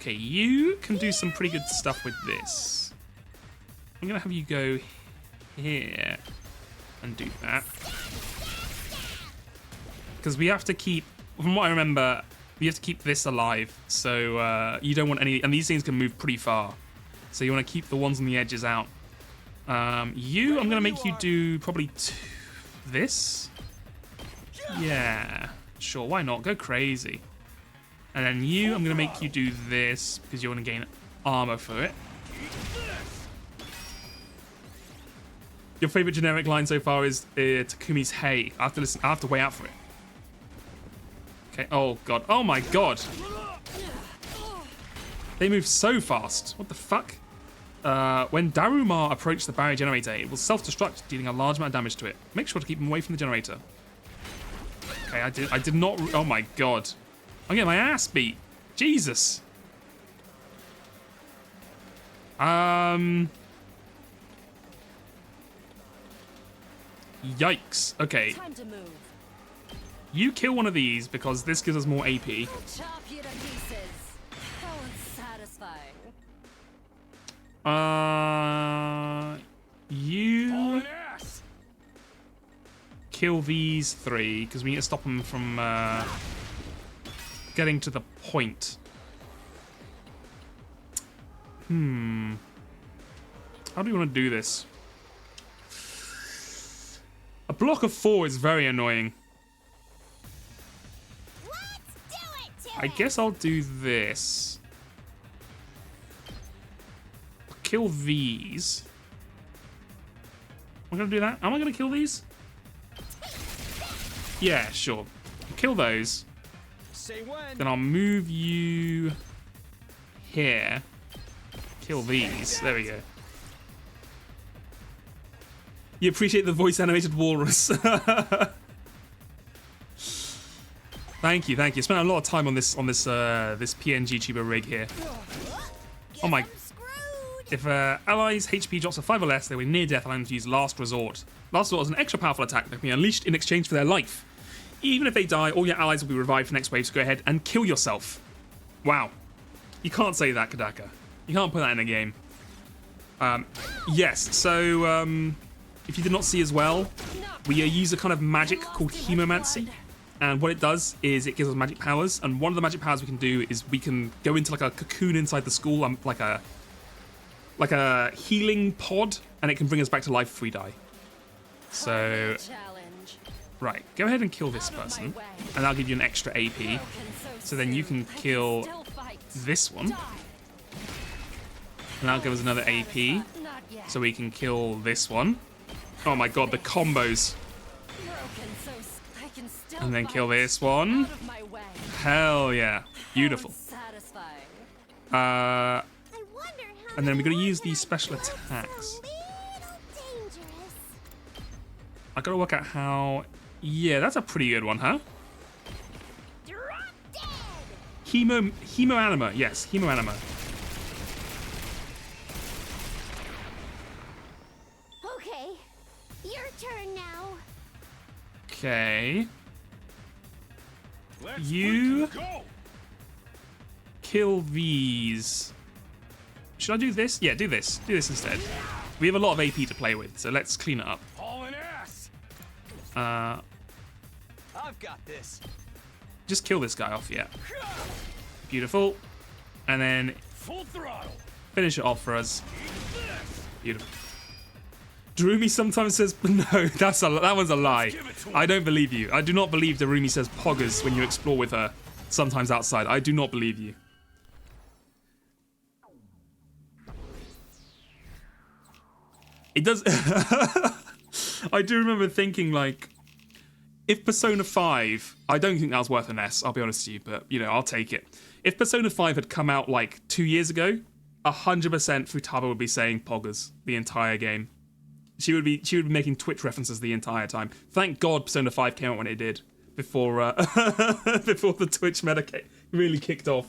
Okay, you can do some pretty good stuff with this. I'm going to have you go here and do that. Because we have to keep, from what I remember, we have to keep this alive. So you don't want any, and these things can move pretty far. So you want to keep the ones on the edges out. You, I'm gonna make you do probably this. Yeah, sure, why not? Go crazy. And then you, I'm gonna make you do this because you want to gain armor for it. Your favorite generic line so far is Takumi's "Hey." I have to listen. I have to wait out for it. Okay. Oh god. Oh my god. They move so fast. What the fuck? When Daruma approaches the barrier generator, it will self-destruct, dealing a large amount of damage to it. Make sure to keep him away from the generator. Okay, I did not. Oh my god. I'm getting my ass beat. Jesus. Yikes. Okay. Time to move. You kill one of these because this gives us more AP. I'll chop you to pieces. How unsatisfying. You kill these three because we need to stop them from getting to the point. How do we want to do this? A block of 4 is very annoying. I guess I'll do this. I'll kill these. Am I gonna do that? Am I gonna kill these? Yeah, sure. Kill those. Say when. Then I'll move you here. Kill these. There we go. You appreciate the voice animated walrus. Thank you, thank you. Spent a lot of time on this this PNG tuber rig here. Oh my! If allies' HP drops to 5 or less, they will near death and to use Last Resort. Last Resort is an extra powerful attack that can be unleashed in exchange for their life. Even if they die, all your allies will be revived for next wave. So go ahead and kill yourself. Wow, you can't say that, Kadaka. You can't put that in a game. Yes. So if you did not see as well, we use a kind of magic called Hemomancy. And what it does is it gives us magic powers. And one of the magic powers we can do is we can go into like a cocoon inside the school, like a healing pod, and it can bring us back to life if we die. So, right, go ahead and kill this person, and I'll give you an extra AP. So then you can kill this one, and that'll give us another AP. So we can kill this one. Oh my god, the combos. And then kill this one. Hell yeah. Beautiful. And then we're going to use these special attacks. I got to work out how... Yeah, that's a pretty good one, huh? Hemoanima. Yes, Hemoanima. Okay, your turn now. Okay. You kill these. Should I do this? Yeah, do this. Do this instead. We have a lot of AP to play with, so let's clean it up. I've got this. Just kill this guy off, yeah. Beautiful. And then Full throttle. finish it off for us. Beautiful. Darumi sometimes says, no, that one's a lie. I don't believe you. I do not believe Darumi says poggers when you explore with her, sometimes outside. I do not believe you. It does... I do remember thinking, like, if Persona 5... I don't think that was worth an S, I'll be honest with you, but, you know, I'll take it. If Persona 5 had come out, like, 2 years ago, 100% Futaba would be saying poggers the entire game. She would be making Twitch references the entire time. Thank God Persona 5 came out when it did, before before the Twitch meta really kicked off.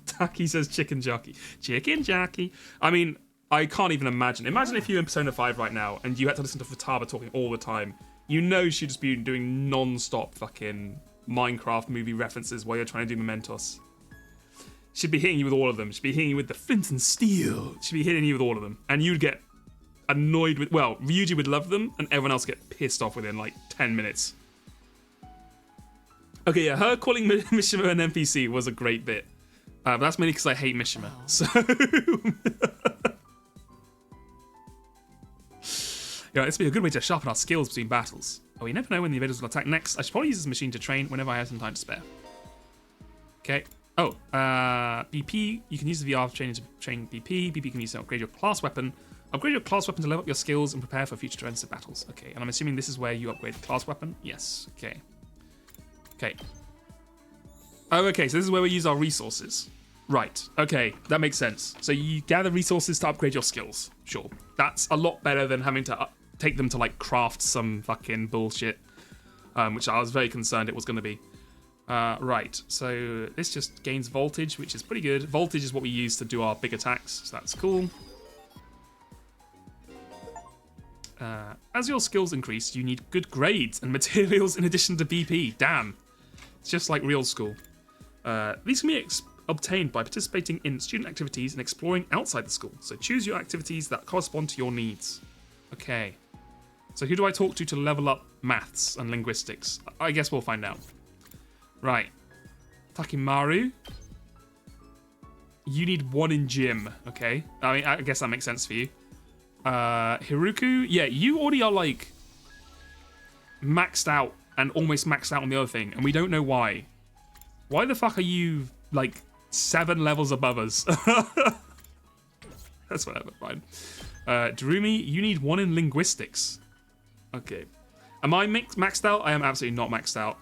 Taki says chicken jockey. Chicken jockey. I mean, I can't even imagine. Imagine if you were in Persona 5 right now and you had to listen to Futaba talking all the time. You know she'd just be doing non-stop fucking Minecraft movie references while you're trying to do Mementos. She'd be hitting you with all of them. She'd be hitting you with the flint and steel. She'd be hitting you with all of them. And you'd get annoyed with... Well, Ryuji would love them, and everyone else get pissed off within, like, 10 minutes. Okay, yeah, her calling Mishima an NPC was a great bit. But that's mainly because I hate Mishima. So... Yeah, this would be a good way to sharpen our skills between battles. Oh, you never know when the invaders will attack next. I should probably use this machine to train whenever I have some time to spare. Okay. Oh, BP. You can use the VR training to train BP. BP can be used to upgrade your class weapon. Upgrade your class weapon to level up your skills and prepare for future defensive battles. Okay, and I'm assuming this is where you upgrade the class weapon? Yes. Okay. Okay. Oh, okay, so this is where we use our resources. Right. Okay, that makes sense. So you gather resources to upgrade your skills. Sure. That's a lot better than having to take them to, like, craft some fucking bullshit, which I was very concerned it was going to be. Right, so this just gains voltage, which is pretty good. Voltage is what we use to do our big attacks, so that's cool. As your skills increase, you need good grades and materials in addition to BP. Damn. It's just like real school. These can be obtained by participating in student activities and exploring outside the school. So choose your activities that correspond to your needs. Okay. So who do I talk to level up maths and linguistics? I guess we'll find out. Right. Takimaru. You need 1 in gym. Okay. I mean, I guess that makes sense for you. Hiruku. Yeah, you already are, like, maxed out and almost maxed out on the other thing, and we don't know why. Why the fuck are you, like, 7 levels above us? That's whatever, fine. Darumi, you need 1 in linguistics. Okay. Am I maxed out? I am absolutely not maxed out.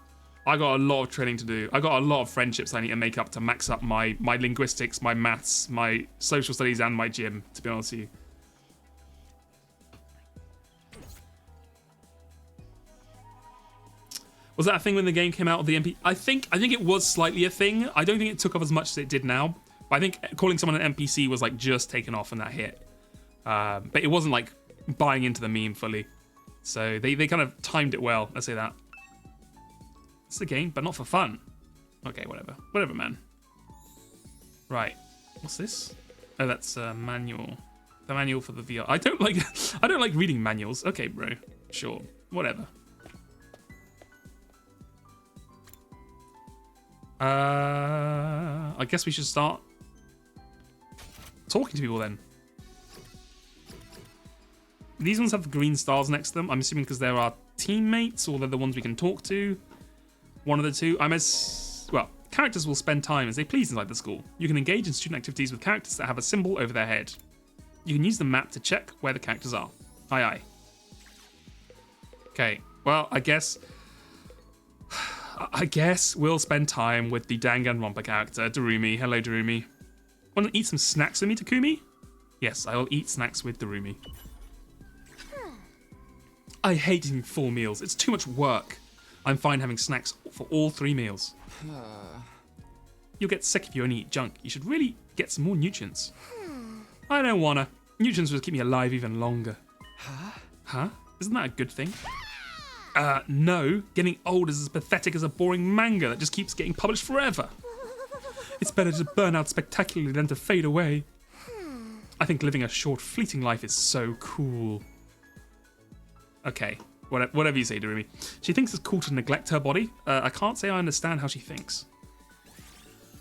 I got a lot of training to do. I got a lot of friendships I need to make up to max up my linguistics, my maths, my social studies, and my gym, to be honest with you. Was that a thing when the game came out of the NPC? I think it was slightly a thing. I don't think it took off as much as it did now. But I think calling someone an NPC was like just taken off and that hit. But it wasn't like buying into the meme fully. So they kind of timed it well. Let's say that. It's the game, but not for fun. Okay, whatever. Whatever, man. Right. What's this? Oh, that's a manual. The manual for the VR. I don't like reading manuals. Okay, bro. Sure. Whatever. I guess we should start talking to people then. These ones have the green stars next to them. I'm assuming because they're our teammates or they're the ones we can talk to. One of the two. Well, characters will spend time as they please inside the school. You can engage in student activities with characters that have a symbol over their head. You can use the map to check where the characters are. Aye, aye. Okay, well, I guess we'll spend time with the Danganronpa character, Darumi. Hello, Darumi. Want to eat some snacks with me, Takumi? Yes, I will eat snacks with Darumi. I hate eating full meals. It's too much work. I'm fine having snacks for all 3 meals. You'll get sick if you only eat junk. You should really get some more nutrients. I don't wanna. Nutrients will keep me alive even longer. Huh? Isn't that a good thing? No. Getting old is as pathetic as a boring manga that just keeps getting published forever. It's better to burn out spectacularly than to fade away. I think living a short, fleeting life is so cool. Okay. Whatever you say, Darumi. She thinks it's cool to neglect her body. I can't say I understand how she thinks.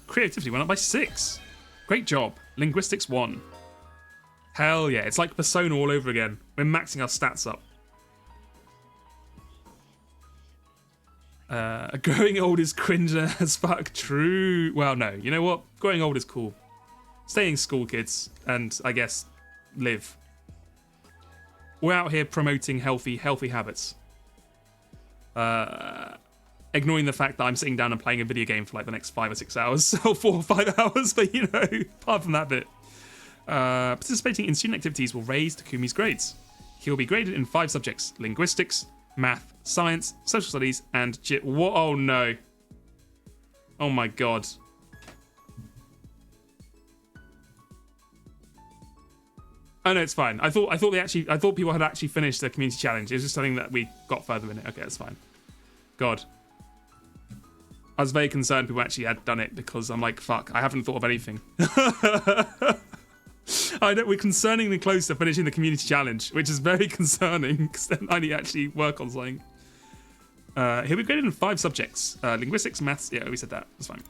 Creativity went up by 6. Great job. Linguistics 1. Hell yeah. It's like Persona all over again. We're maxing our stats up. Growing old is cringe as fuck. True. Well, no. You know what? Growing old is cool. Stay in school, kids. And, I guess, live. We're out here promoting healthy habits. Ignoring the fact that I'm sitting down and playing a video game for like the next 5 or 6 hours. Or 4 or 5 hours, but you know, apart from that bit. Participating in student activities will raise Takumi's grades. He'll be graded in 5 subjects: linguistics, math, science, social studies, and what? Oh no. Oh my god. Oh no, it's fine. I thought people had actually finished the community challenge. It was just something that we got further in it. Okay, that's fine. God. I was very concerned people actually had done it because I'm like, fuck, I haven't thought of anything. I know we're concerningly close to finishing the community challenge, which is very concerning because then I need to actually work on something. He'll be graded in 5 subjects. Linguistics, maths, yeah, we said that. That's fine.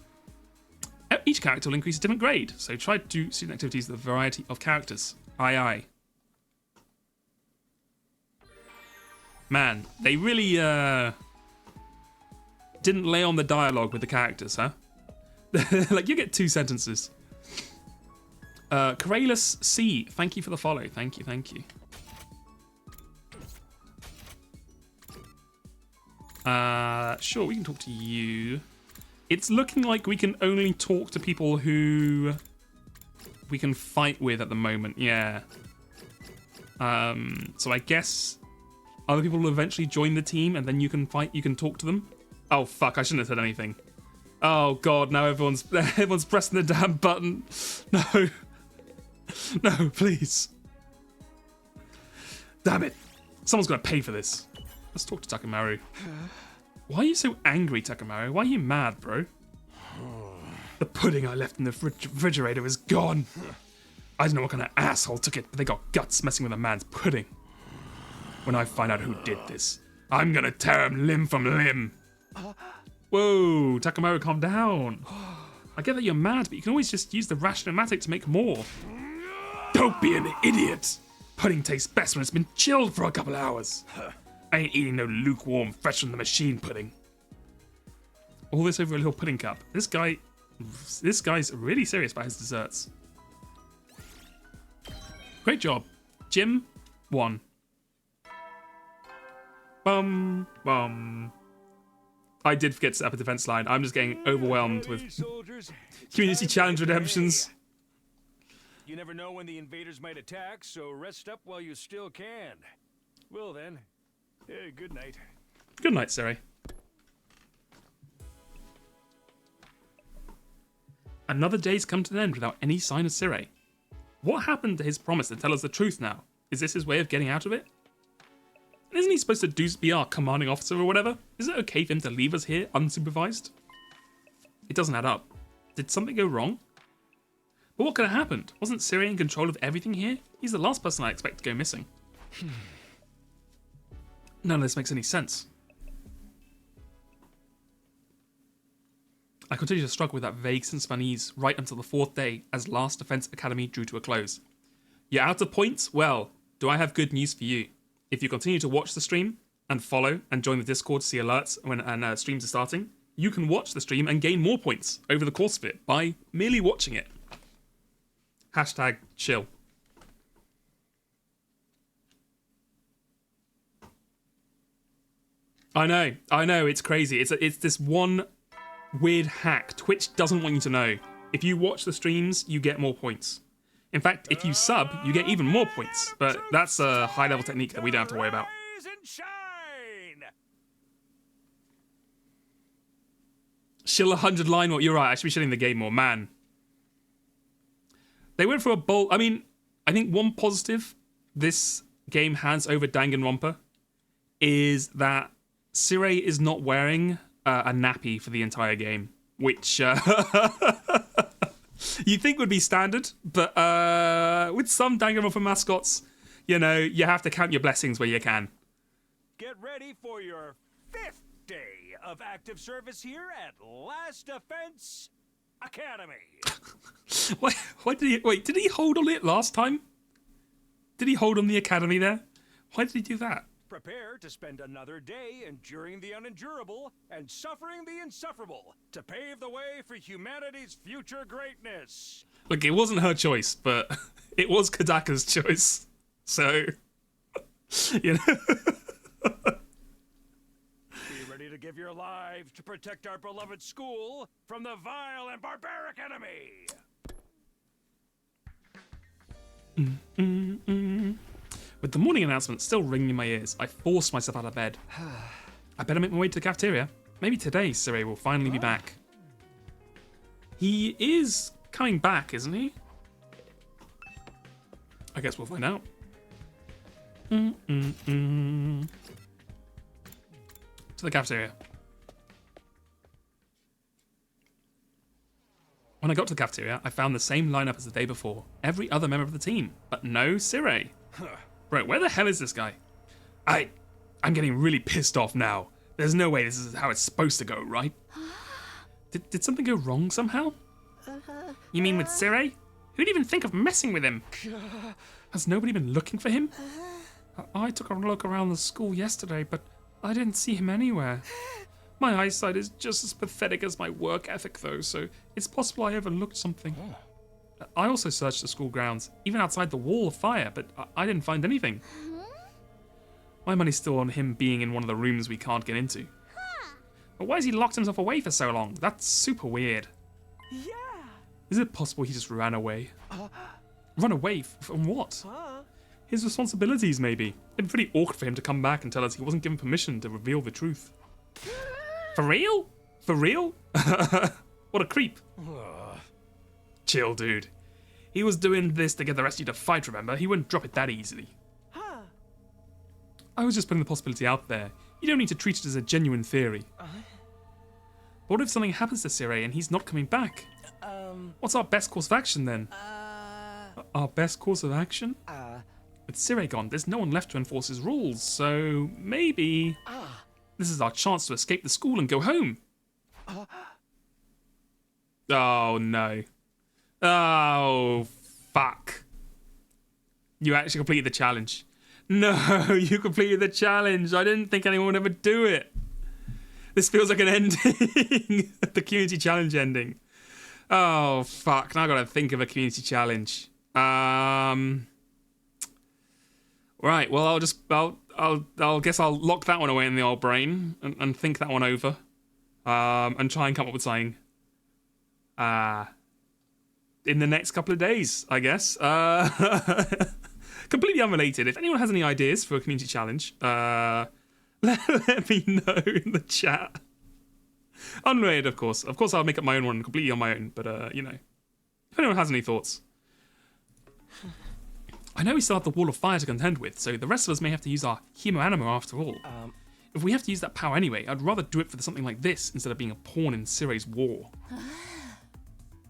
Each character will increase a different grade, so try to do student activities with a variety of characters. Aye, aye. Man, they really didn't lay on the dialogue with the characters, huh? Like, you get 2 sentences. Corelus C, thank you for the follow. Thank you, thank you. Sure, we can talk to you. It's looking like we can only talk to people who we can fight with at the moment, yeah. So I guess other people will eventually join the team and then you can talk to them. Oh fuck, I shouldn't have said anything. Oh god, now everyone's pressing the damn button. No. No, please. Damn it. Someone's gonna pay for this. Let's talk to Takamaru. Why are you so angry, Takamaru? Why are you mad, bro? The pudding I left in the refrigerator is gone. I don't know what kind of asshole took it, but they got guts messing with a man's pudding. When I find out who did this, I'm gonna tear him limb from limb. Whoa, Takamaru, calm down. I get that you're mad, but you can always just use the rationomatic to make more. Don't be an idiot. Pudding tastes best when it's been chilled for a couple hours. I ain't eating no lukewarm, fresh from the machine pudding. All this over a little pudding cup. This guy's really serious about his desserts. Great job. Jim, 1. Bum, bum. I did forget to set up a defense line. I'm just getting overwhelmed with community challenge redemptions. You never know when the invaders might attack, so rest up while you still can. Well then, good night. Good night, Siri. Another day's come to an end without any sign of Siri. What happened to his promise to tell us the truth now? Is this his way of getting out of it? Isn't he supposed to be our commanding officer or whatever? Is it okay for him to leave us here unsupervised? It doesn't add up. Did something go wrong? But what could have happened? Wasn't Siri in control of everything here? He's the last person I expect to go missing. None of this makes any sense. I continue to struggle with that vague sense of unease right until the 4th day as Last Defense Academy drew to a close. You're out of points? Well, do I have good news for you? If you continue to watch the stream and follow and join the Discord to see alerts when streams are starting, you can watch the stream and gain more points over the course of it by merely watching it. Hashtag chill. I know, it's crazy. It's this one weird hack Twitch doesn't want you to know. If you watch the streams, you get more points. In fact, if you sub, you get even more points. But that's a high-level technique that we don't have to worry about. Shill 100 line, what you're right, I should be shilling the game more, man. They went for a bold... I mean, I think one positive this game has over Danganronpa is that Sirei is not wearing a nappy for the entire game, which you think would be standard, but with some Danganronpa mascots, you know, you have to count your blessings where you can. Get ready for your 5th day of active service here at Last Defense Academy. Why did he... Wait, did he hold on it last time? Did he hold on the academy there? Why did he do that? Prepare to spend another day enduring the unendurable and suffering the insufferable to pave the way for humanity's future greatness. Look, it wasn't her choice, but it was Kadaka's choice. So, you know. Be ready to give your lives to protect our beloved school from the vile and barbaric enemy. With the morning announcement still ringing in my ears, I forced myself out of bed. I better make my way to the cafeteria. Maybe today Sirei will finally be back. He is coming back, isn't he? I guess we'll find out. To the cafeteria. When I got to the cafeteria, I found the same lineup as the day before. Every other member of the team, but no Sirei. Bro, where the hell is this guy? I'm getting really pissed off now. There's no way this is how it's supposed to go, right? Did something go wrong somehow? You mean with Sirei? Who'd even think of messing with him? Has nobody been looking for him? I took a look around the school yesterday, but I didn't see him anywhere. My eyesight is just as pathetic as my work ethic, though, so it's possible I overlooked something. I also searched the school grounds, even outside the wall of fire, but I didn't find anything. My money's still on him being in one of the rooms we can't get into. But why has he locked himself away for so long? That's super weird. Yeah. Is it possible he just ran away? Run away? From what? His responsibilities, maybe. It'd be pretty awkward for him to come back and tell us he wasn't given permission to reveal the truth. For real? For real? What a creep. Chill, dude. He was doing this to get the rest of you to fight, remember? He wouldn't drop it that easily. I was just putting the possibility out there. You don't need to treat it as a genuine theory. But what if something happens to Sire and he's not coming back? What's our best course of action then? Our best course of action? With Sire gone, there's no one left to enforce his rules, so maybe this is our chance to escape the school and go home. Oh no. Oh, fuck. You actually completed the challenge. No, you completed the challenge. I didn't think anyone would ever do it. This feels like an ending. The community challenge ending. Oh, fuck. Now I gotta think of a community challenge. Right, well, I'll guess I'll lock that one away in the old brain and think that one over. And try and come up with something. In the next couple of days, I guess. Completely unrelated. If anyone has any ideas for a community challenge, let me know in the chat. Unrelated, of course. Of course, I'll make up my own one completely on my own, but, you know. If anyone has any thoughts. I know we still have the wall of fire to contend with, so the rest of us may have to use our hemo-animo after all. If we have to use that power anyway, I'd rather do it for something like this instead of being a pawn in Sire's war. But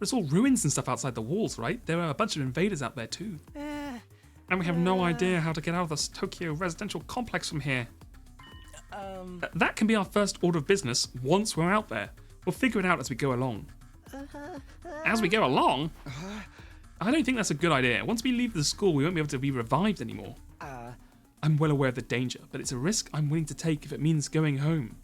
it's all ruins and stuff outside the walls, right? There are a bunch of invaders out there too. And we have no idea how to get out of this Tokyo residential complex from here. That can be our first order of business once we're out there. We'll figure it out as we go along. As we go along? I don't think that's a good idea. Once we leave the school, we won't be able to be revived anymore. I'm well aware of the danger, but it's a risk I'm willing to take if it means going home.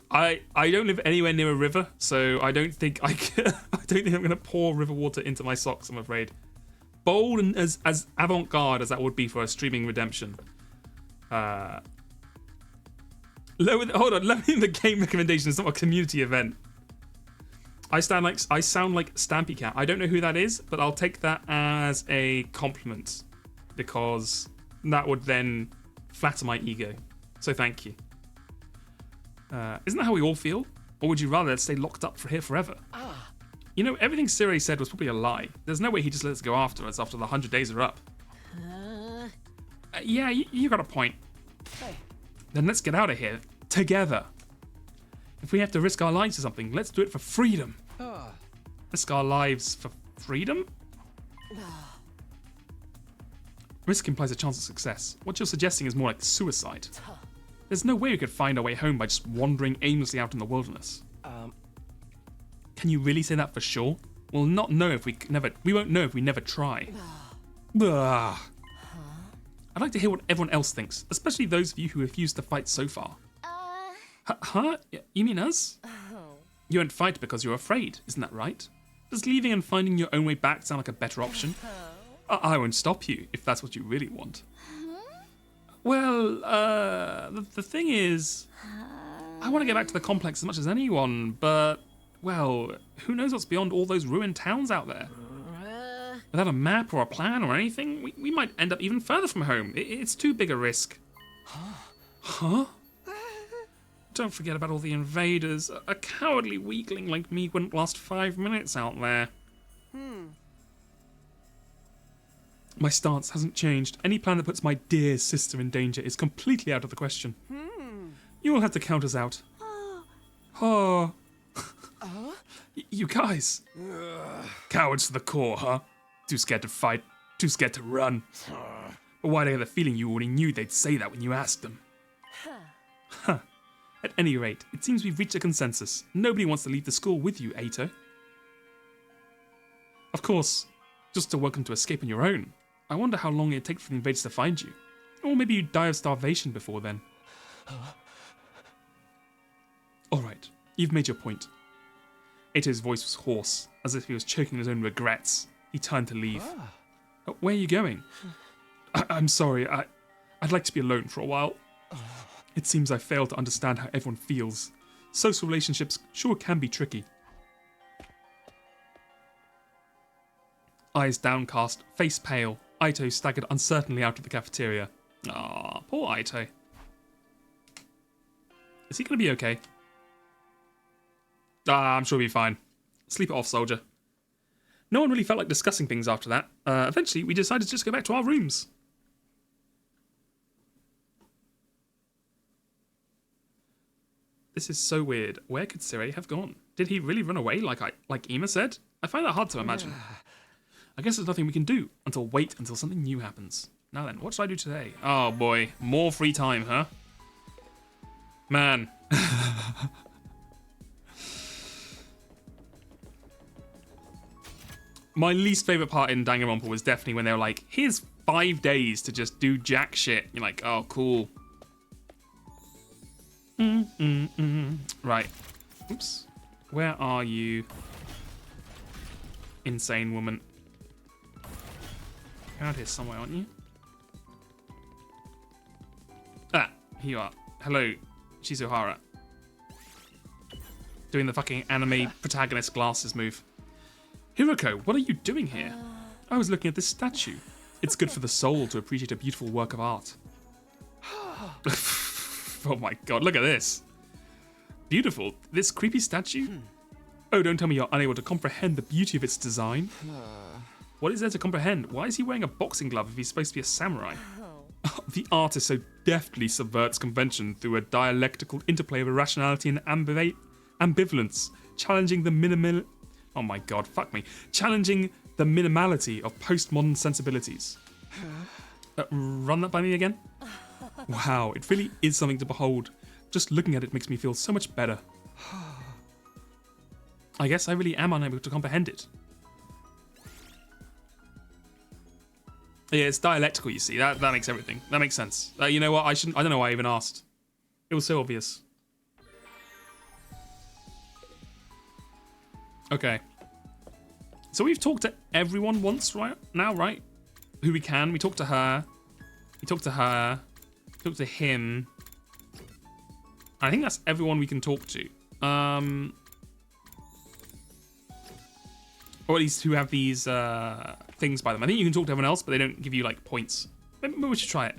I don't live anywhere near a river, so I don't think I don't think I'm going to pour river water into my socks, I'm afraid. Bold and as avant-garde as that would be for a streaming redemption. Hold on, lowering the game recommendation is not a community event. I sound like Stampy Cat. I don't know who that is, but I'll take that as a compliment because that would then flatter my ego. So thank you. Isn't that how we all feel? Or would you rather stay locked up here forever? You know, everything Sire said was probably a lie. There's no way he just let us go after us after the 100 days are up. Yeah, you got a point. Then let's get out of here together. If we have to risk our lives for something, let's do it for freedom. Risk our lives for freedom? Risk implies a chance of success. What you're suggesting is more like suicide. There's no way we could find our way home by just wandering aimlessly out in the wilderness. Can you really say that for sure? We'll not know if we won't know if we never try. I'd like to hear what everyone else thinks, especially those of you who refused to fight so far. Huh? You mean us? You won't fight because you're afraid, isn't that right? Does leaving and finding your own way back sound like a better option? I won't stop you if that's what you really want. Well, the thing is, I want to get back to the complex as much as anyone, but, well, who knows what's beyond all those ruined towns out there? Without a map or a plan or anything, we might end up even further from home. It's too big a risk. Huh? Don't forget about all the invaders. A cowardly weakling like me wouldn't last 5 minutes out there. My stance hasn't changed. Any plan that puts my dear sister in danger is completely out of the question. You will have to count us out. Oh. You guys. Cowards to the core, huh? Too scared to fight, too scared to run. But why do I get the feeling you already knew they'd say that when you asked them? Huh. At any rate, it seems we've reached a consensus. Nobody wants to leave the school with you, Ato. Of course, just still welcome to escape on your own. I wonder how long it'd take for the invaders to find you. Or maybe you'd die of starvation before then. Alright, you've made your point. Ato's voice was hoarse, as if he was choking his own regrets. He turned to leave. Where are you going? I'm sorry, I'd like to be alone for a while. It seems I failed to understand how everyone feels. Social relationships sure can be tricky. Eyes downcast, face pale, Ito staggered uncertainly out of the cafeteria. Ah, poor Ito. Is he going to be okay? I'm sure he'll be fine. Sleep it off, soldier. No one really felt like discussing things after that. Eventually, we decided to just go back to our rooms. This is so weird. Where could Sirei have gone? Did he really run away like Ema said? I find that hard to imagine. I guess there's nothing we can do wait until something new happens. Now then, what should I do today? Oh boy, more free time, huh? Man. My least favourite part in Danganronpa was definitely when they were like, here's 5 days to just do jack shit. You're like, oh, cool. Right. Oops. Where are you? Insane woman. You're out here somewhere, aren't you? Ah, here you are. Hello, Shizuhara. Doing the fucking anime protagonist glasses move. Hiroko, what are you doing here? I was looking at this statue. It's good for the soul to appreciate a beautiful work of art. Oh my god, look at this. Beautiful. This creepy statue? Oh, don't tell me you're unable to comprehend the beauty of its design. What is there to comprehend? Why is he wearing a boxing glove if he's supposed to be a samurai? The artist so deftly subverts convention through a dialectical interplay of irrationality and ambivalence, challenging the oh my god, fuck me. Challenging the minimality of postmodern sensibilities. Run that by me again? Wow, it really is something to behold. Just looking at it makes me feel so much better. I guess I really am unable to comprehend it. Yeah, it's dialectical, you see. That makes everything. That makes sense. You know what? I don't know why I even asked. It was so obvious. Okay. So we've talked to everyone once right now, right? Who we can. We talked to her. We talked to her. We talked to him. I think that's everyone we can talk to. Or at least who have these things by them. I think you can talk to everyone else, but they don't give you like points. Maybe we should try it.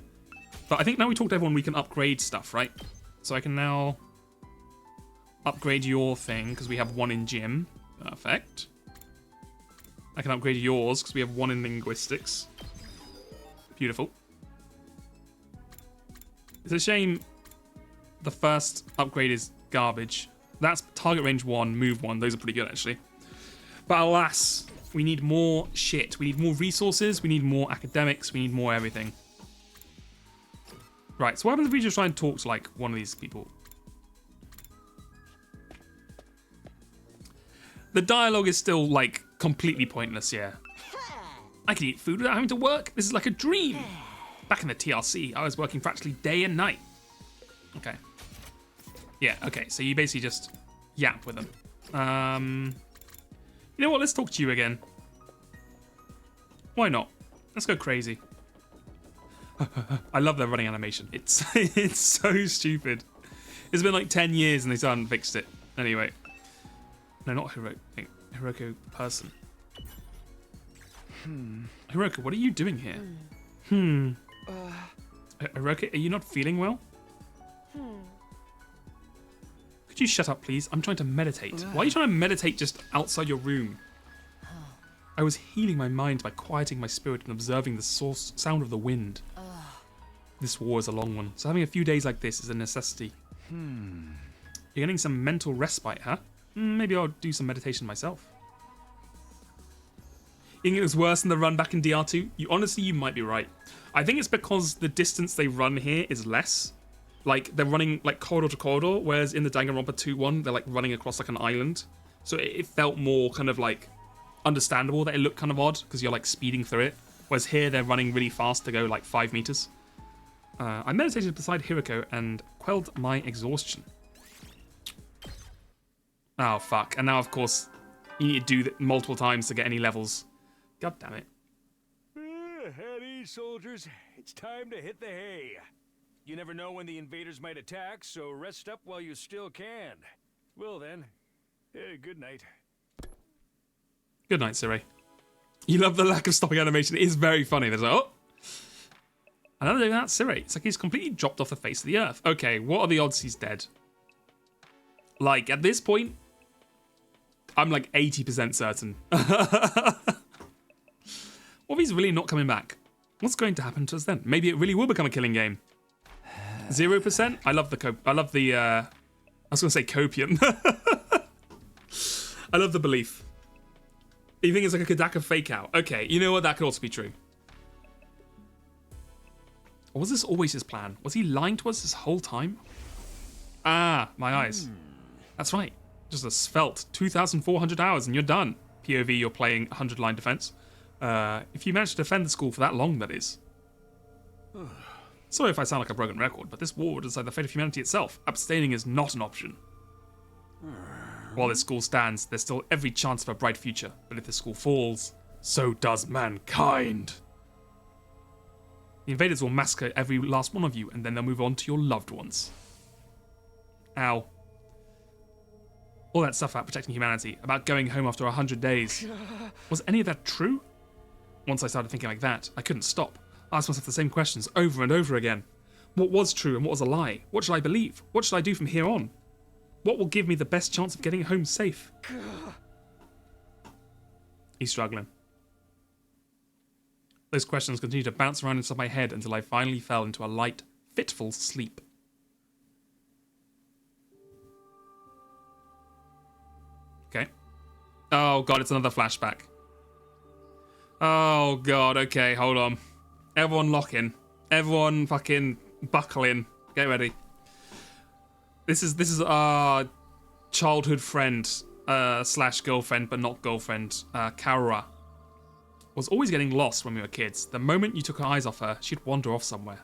But I think now we talk to everyone, we can upgrade stuff, right? So I can now upgrade your thing because we have one in gym. Perfect. I can upgrade yours because we have one in linguistics. Beautiful. It's a shame the first upgrade is garbage. That's target range 1, move 1. Those are pretty good, actually. But alas, we need more shit. We need more resources. We need more academics. We need more everything. Right, so what happens if we just try and talk to, like, one of these people? The dialogue is still, like, completely pointless, yeah. I can eat food without having to work. This is like a dream. Back in the TRC, I was working practically day and night. Okay. Yeah, okay, so you basically just yap with them. You know what, let's talk to you again. Why not? Let's go crazy. I love their running animation. It's it's so stupid. It's been like 10 years and they still haven't fixed it. Anyway. No, not Hiroko person. Hiroko, what are you doing here? Hiroko, are you not feeling well? Could you shut up, please? I'm trying to meditate. Why are you trying to meditate just outside your room? I was healing my mind by quieting my spirit and observing the sound of the wind. This war is a long one, so having a few days like this is a necessity. You're getting some mental respite, huh? Maybe I'll do some meditation myself. You think it was worse than the run back in DR2? Honestly, you might be right. I think it's because the distance they run here is less. Like, they're running, like, corridor to corridor, whereas in the Danganronpa 2-1, they're, like, running across, like, an island. So it felt more kind of, like, understandable that it looked kind of odd, because you're, like, speeding through it. Whereas here, they're running really fast to go like 5 meters. I meditated beside Hiroko and quelled my exhaustion. Oh, fuck. And now, of course, you need to do that multiple times to get any levels. God damn it. At ease, soldiers. It's time to hit the hay. You never know when the invaders might attack, so rest up while you still can. Well then, good night. Good night, Siri. You love the lack of stopping animation. It is very funny. There's like, oh. Another day without Siri. It's like he's completely dropped off the face of the earth. Okay, what are the odds he's dead? Like, at this point, I'm like 80% certain. What if he's really not coming back? What's going to happen to us then? Maybe it really will become a killing game. 0%? I love the I was going to say copium. I love the belief. You think it's like a Kadaka fake out? Okay, you know what? That could also be true. Or was this always his plan? Was he lying to us this whole time? Ah, my eyes. That's right. Just a svelte 2,400 hours and you're done. POV, you're playing 100-line defense. If you manage to defend the school for that long, that is. Sorry if I sound like a broken record, but this war will decide the fate of humanity itself. Abstaining is not an option. While this school stands, there's still every chance of a bright future. But if the school falls, so does mankind. The invaders will massacre every last one of you, and then they'll move on to your loved ones. Ow. All that stuff about protecting humanity, about going home after 100 days. Was any of that true? Once I started thinking like that, I couldn't stop. I asked myself the same questions over and over again. What was true and what was a lie? What should I believe? What should I do from here on? What will give me the best chance of getting home safe? He's struggling. Those questions continued to bounce around inside my head until I finally fell into a light, fitful sleep. Okay. Oh god, it's another flashback. Oh god, okay, hold on. Everyone lock in. Everyone fucking buckle in. Get ready. This is our childhood friend slash girlfriend, but not girlfriend, Karura. Was always getting lost when we were kids. The moment you took her eyes off her, she'd wander off somewhere.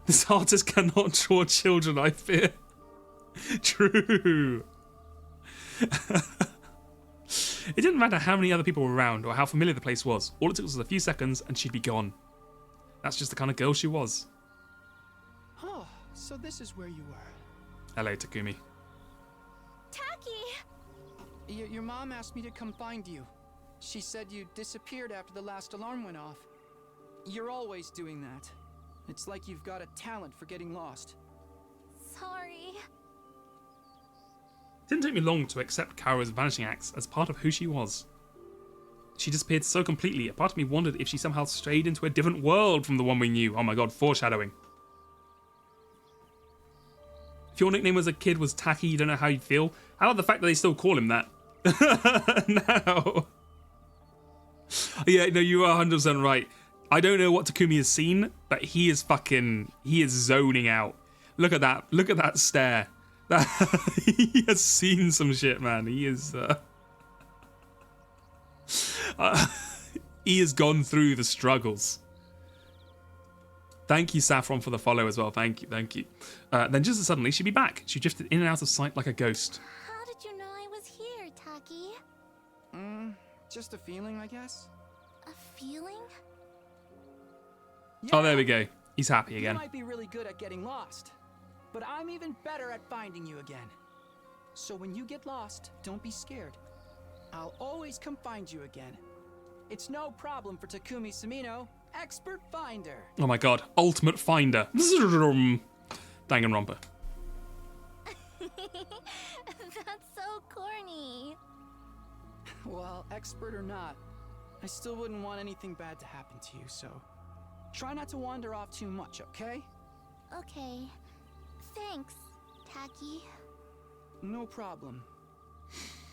This artist cannot draw children, I fear. True. It didn't matter how many other people were around or how familiar the place was. All it took was a few seconds and she'd be gone. That's just the kind of girl she was. Oh, so this is where you were. Hello, Takumi. Taki! Your mom asked me to come find you. She said you disappeared after the last alarm went off. You're always doing that. It's like you've got a talent for getting lost. Sorry. It didn't take me long to accept Karura's vanishing acts as part of who she was. She disappeared so completely, a part of me wondered if she somehow strayed into a different world from the one we knew. Oh my god, foreshadowing. If your nickname as a kid was Taki, you don't know how you'd feel? How about the fact that they still call him that? No. Yeah, no, you are 100% right. I don't know what Takumi has seen, but he is zoning out. Look at that stare. He has seen some shit, man. He is, he has gone through the struggles. Thank you, Saffron, for the follow as well. Thank you. Then just as suddenly, she'd be back. She drifted in and out of sight like a ghost. How did you know I was here, Taki? Just a feeling, I guess. A feeling? Yeah, Oh, there we go. He's happy you again. might be really good at getting lost, but I'm even better at finding you again. So when you get lost, don't be scared. I'll always come find you again. It's no problem for Takumi Samino, expert finder. Oh my god. Ultimate finder. Danganronpa. That's so corny. Well, expert or not, I still wouldn't want anything bad to happen to you, so try not to wander off too much, okay? Okay. Thanks, Taki. No problem.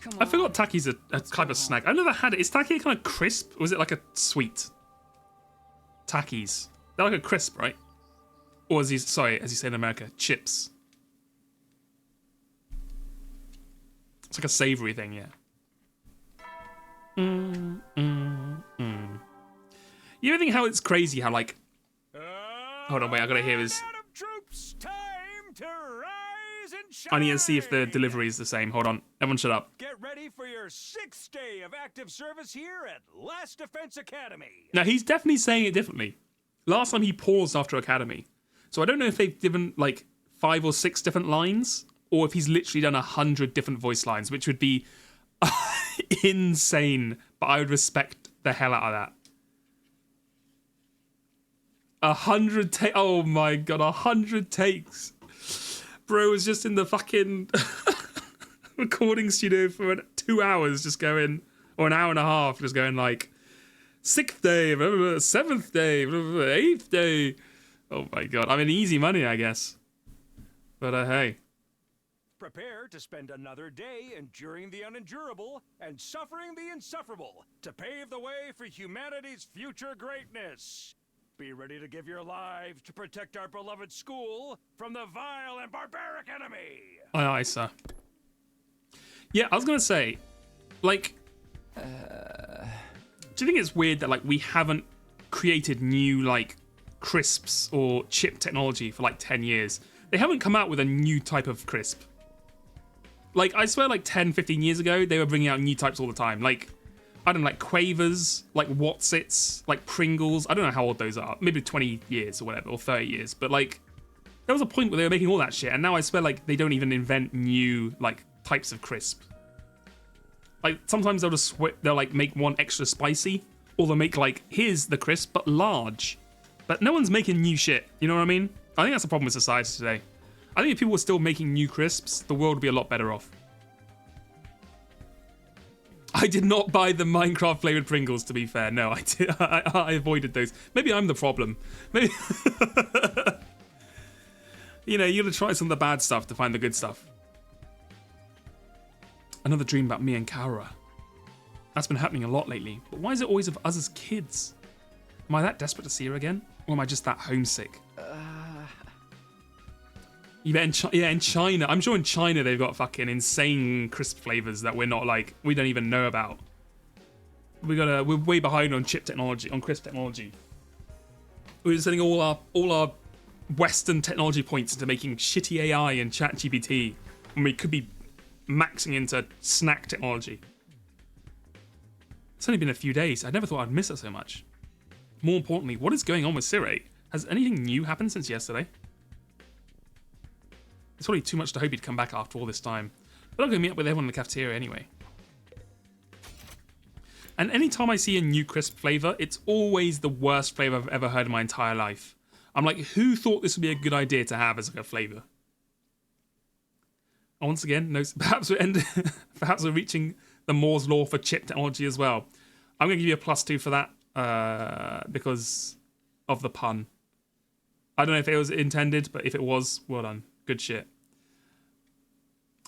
Come I on. forgot Taki's a Let's type go of home. snack. I've never had it. Is Taki a kind of crisp? Or is it like a sweet? Takis. They're like a crisp, right? Or as you say in America, chips. It's like a savoury thing, yeah. Yeah, You ever think how it's crazy how like... Hold on, wait, I gotta hear his... Troops, time to rise and shine. I need to see if the delivery is the same. Hold on. Everyone shut up. Get ready for your 6th day of active service here at Last Defense Academy. Now, he's definitely saying it differently. Last time he paused after Academy. So I don't know if they've given, like, 5 or 6 different lines, or if he's literally done 100 different voice lines, which would be insane, but I would respect the hell out of that. 100 takes. Oh my god, 100 takes. Bro was just in the fucking recording studio for 2 hours, just going, or an hour and a half, just going like, 6th day, 7th day, 8th day. Oh my god, I mean, easy money, I guess. But hey. Prepare to spend another day enduring the unendurable and suffering the insufferable to pave the way for humanity's future greatness. Be ready to give your lives to protect our beloved school from the vile and barbaric enemy. Aye, aye, sir. Yeah, I was gonna say, like, do you think it's weird that like we haven't created new like crisps or chip technology for like 10 years? They haven't come out with a new type of crisp. Like, I swear like 10, 15 years ago, they were bringing out new types all the time. Like, I don't know, like Quavers, like Wotsits, like Pringles. I don't know how old those are. Maybe 20 years or whatever, or 30 years. But like, there was a point where they were making all that shit, and now I swear like they don't even invent new like types of crisp. Like sometimes they'll just they'll like make one extra spicy, or they'll make like here's the crisp but large. But no one's making new shit. You know what I mean? I think that's the problem with society today. I think if people were still making new crisps, the world would be a lot better off. I did not buy the Minecraft flavored Pringles, to be fair. No, I did. I avoided those. Maybe I'm the problem. Maybe. You know, you gotta try some of the bad stuff to find the good stuff. Another dream about me and Kara. That's been happening a lot lately. But why is it always of us as kids? Am I that desperate to see her again? Or am I just that homesick? You bet in China. I'm sure in China they've got fucking insane crisp flavors that we're not like, we don't even know about. We're way behind on chip technology, on crisp technology. We're sending all our Western technology points into making shitty AI and ChatGPT when we could be maxing into snack technology. It's only been a few days. I never thought I'd miss her so much. More importantly, what is going on with Siré? Has anything new happened since yesterday? It's probably too much to hope he'd come back after all this time. But I'm going to meet up with everyone in the cafeteria anyway. And anytime I see a new crisp flavour, it's always the worst flavour I've ever heard in my entire life. I'm like, who thought this would be a good idea to have as like a flavour? And once again, no, perhaps we're reaching the Moore's Law for chip technology as well. I'm going to give you a +2 for that because of the pun. I don't know if it was intended, but if it was, well done. Good shit.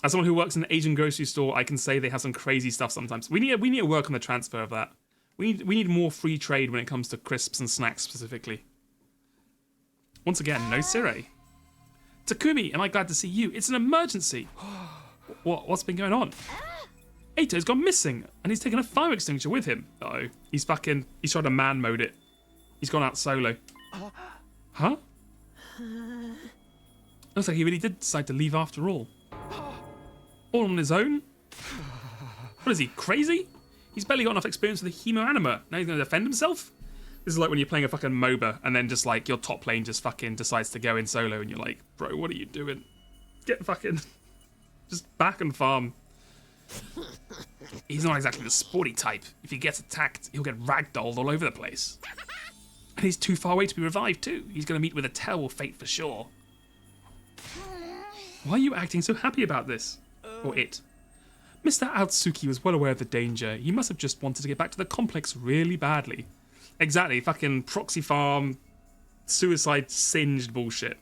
As someone who works in an Asian grocery store, I can say they have some crazy stuff sometimes. We need to work on the transfer of that. We need more free trade when it comes to crisps and snacks specifically. Once again, no Siré. Takumi, am I glad to see you? It's an emergency. What's been going on? Eito's gone missing, and he's taken a fire extinguisher with him. Uh-oh. He's tried to man mode it. He's gone out solo. Huh? Looks like he really did decide to leave after all. All on his own? What is he, crazy? He's barely got enough experience with a hemoanima. Now he's going to defend himself? This is like when you're playing a fucking MOBA and then just like your top lane just fucking decides to go in solo and you're like, bro, what are you doing? Get fucking... just back and farm. He's not exactly the sporty type. If he gets attacked, he'll get ragdolled all over the place. And he's too far away to be revived too. He's going to meet with a terrible fate for sure. Why are you acting so happy about this? Or it? Mr. Atsuki was well aware of the danger. He must have just wanted to get back to the complex really badly. Exactly, fucking proxy farm, suicide singed bullshit.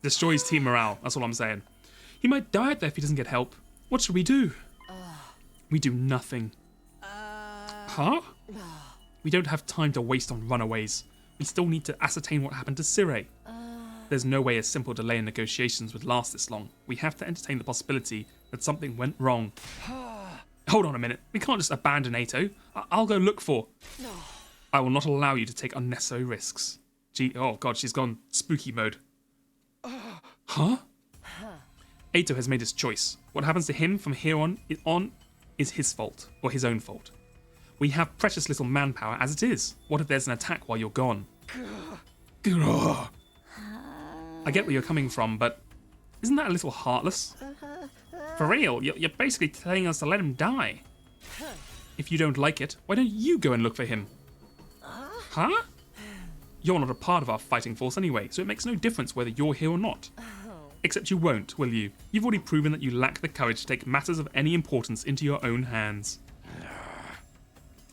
Destroys team morale, that's all I'm saying. He might die out there if he doesn't get help. What should we do? We do nothing. Huh? We don't have time to waste on runaways. We still need to ascertain what happened to Siré. There's no way a simple delay in negotiations would last this long. We have to entertain the possibility that something went wrong. Hold on a minute. We can't just abandon Eito. I'll go look for... I will not allow you to take unnecessary risks. Oh god, she's gone spooky mode. Huh? Ato has made his choice. What happens to him from here on is his fault, or his own fault. We have precious little manpower as it is. What if there's an attack while you're gone? I get where you're coming from, but isn't that a little heartless? For real, you're basically telling us to let him die. If you don't like it, why don't you go and look for him? Huh? You're not a part of our fighting force anyway, so it makes no difference whether you're here or not. Except you won't, will you? You've already proven that you lack the courage to take matters of any importance into your own hands.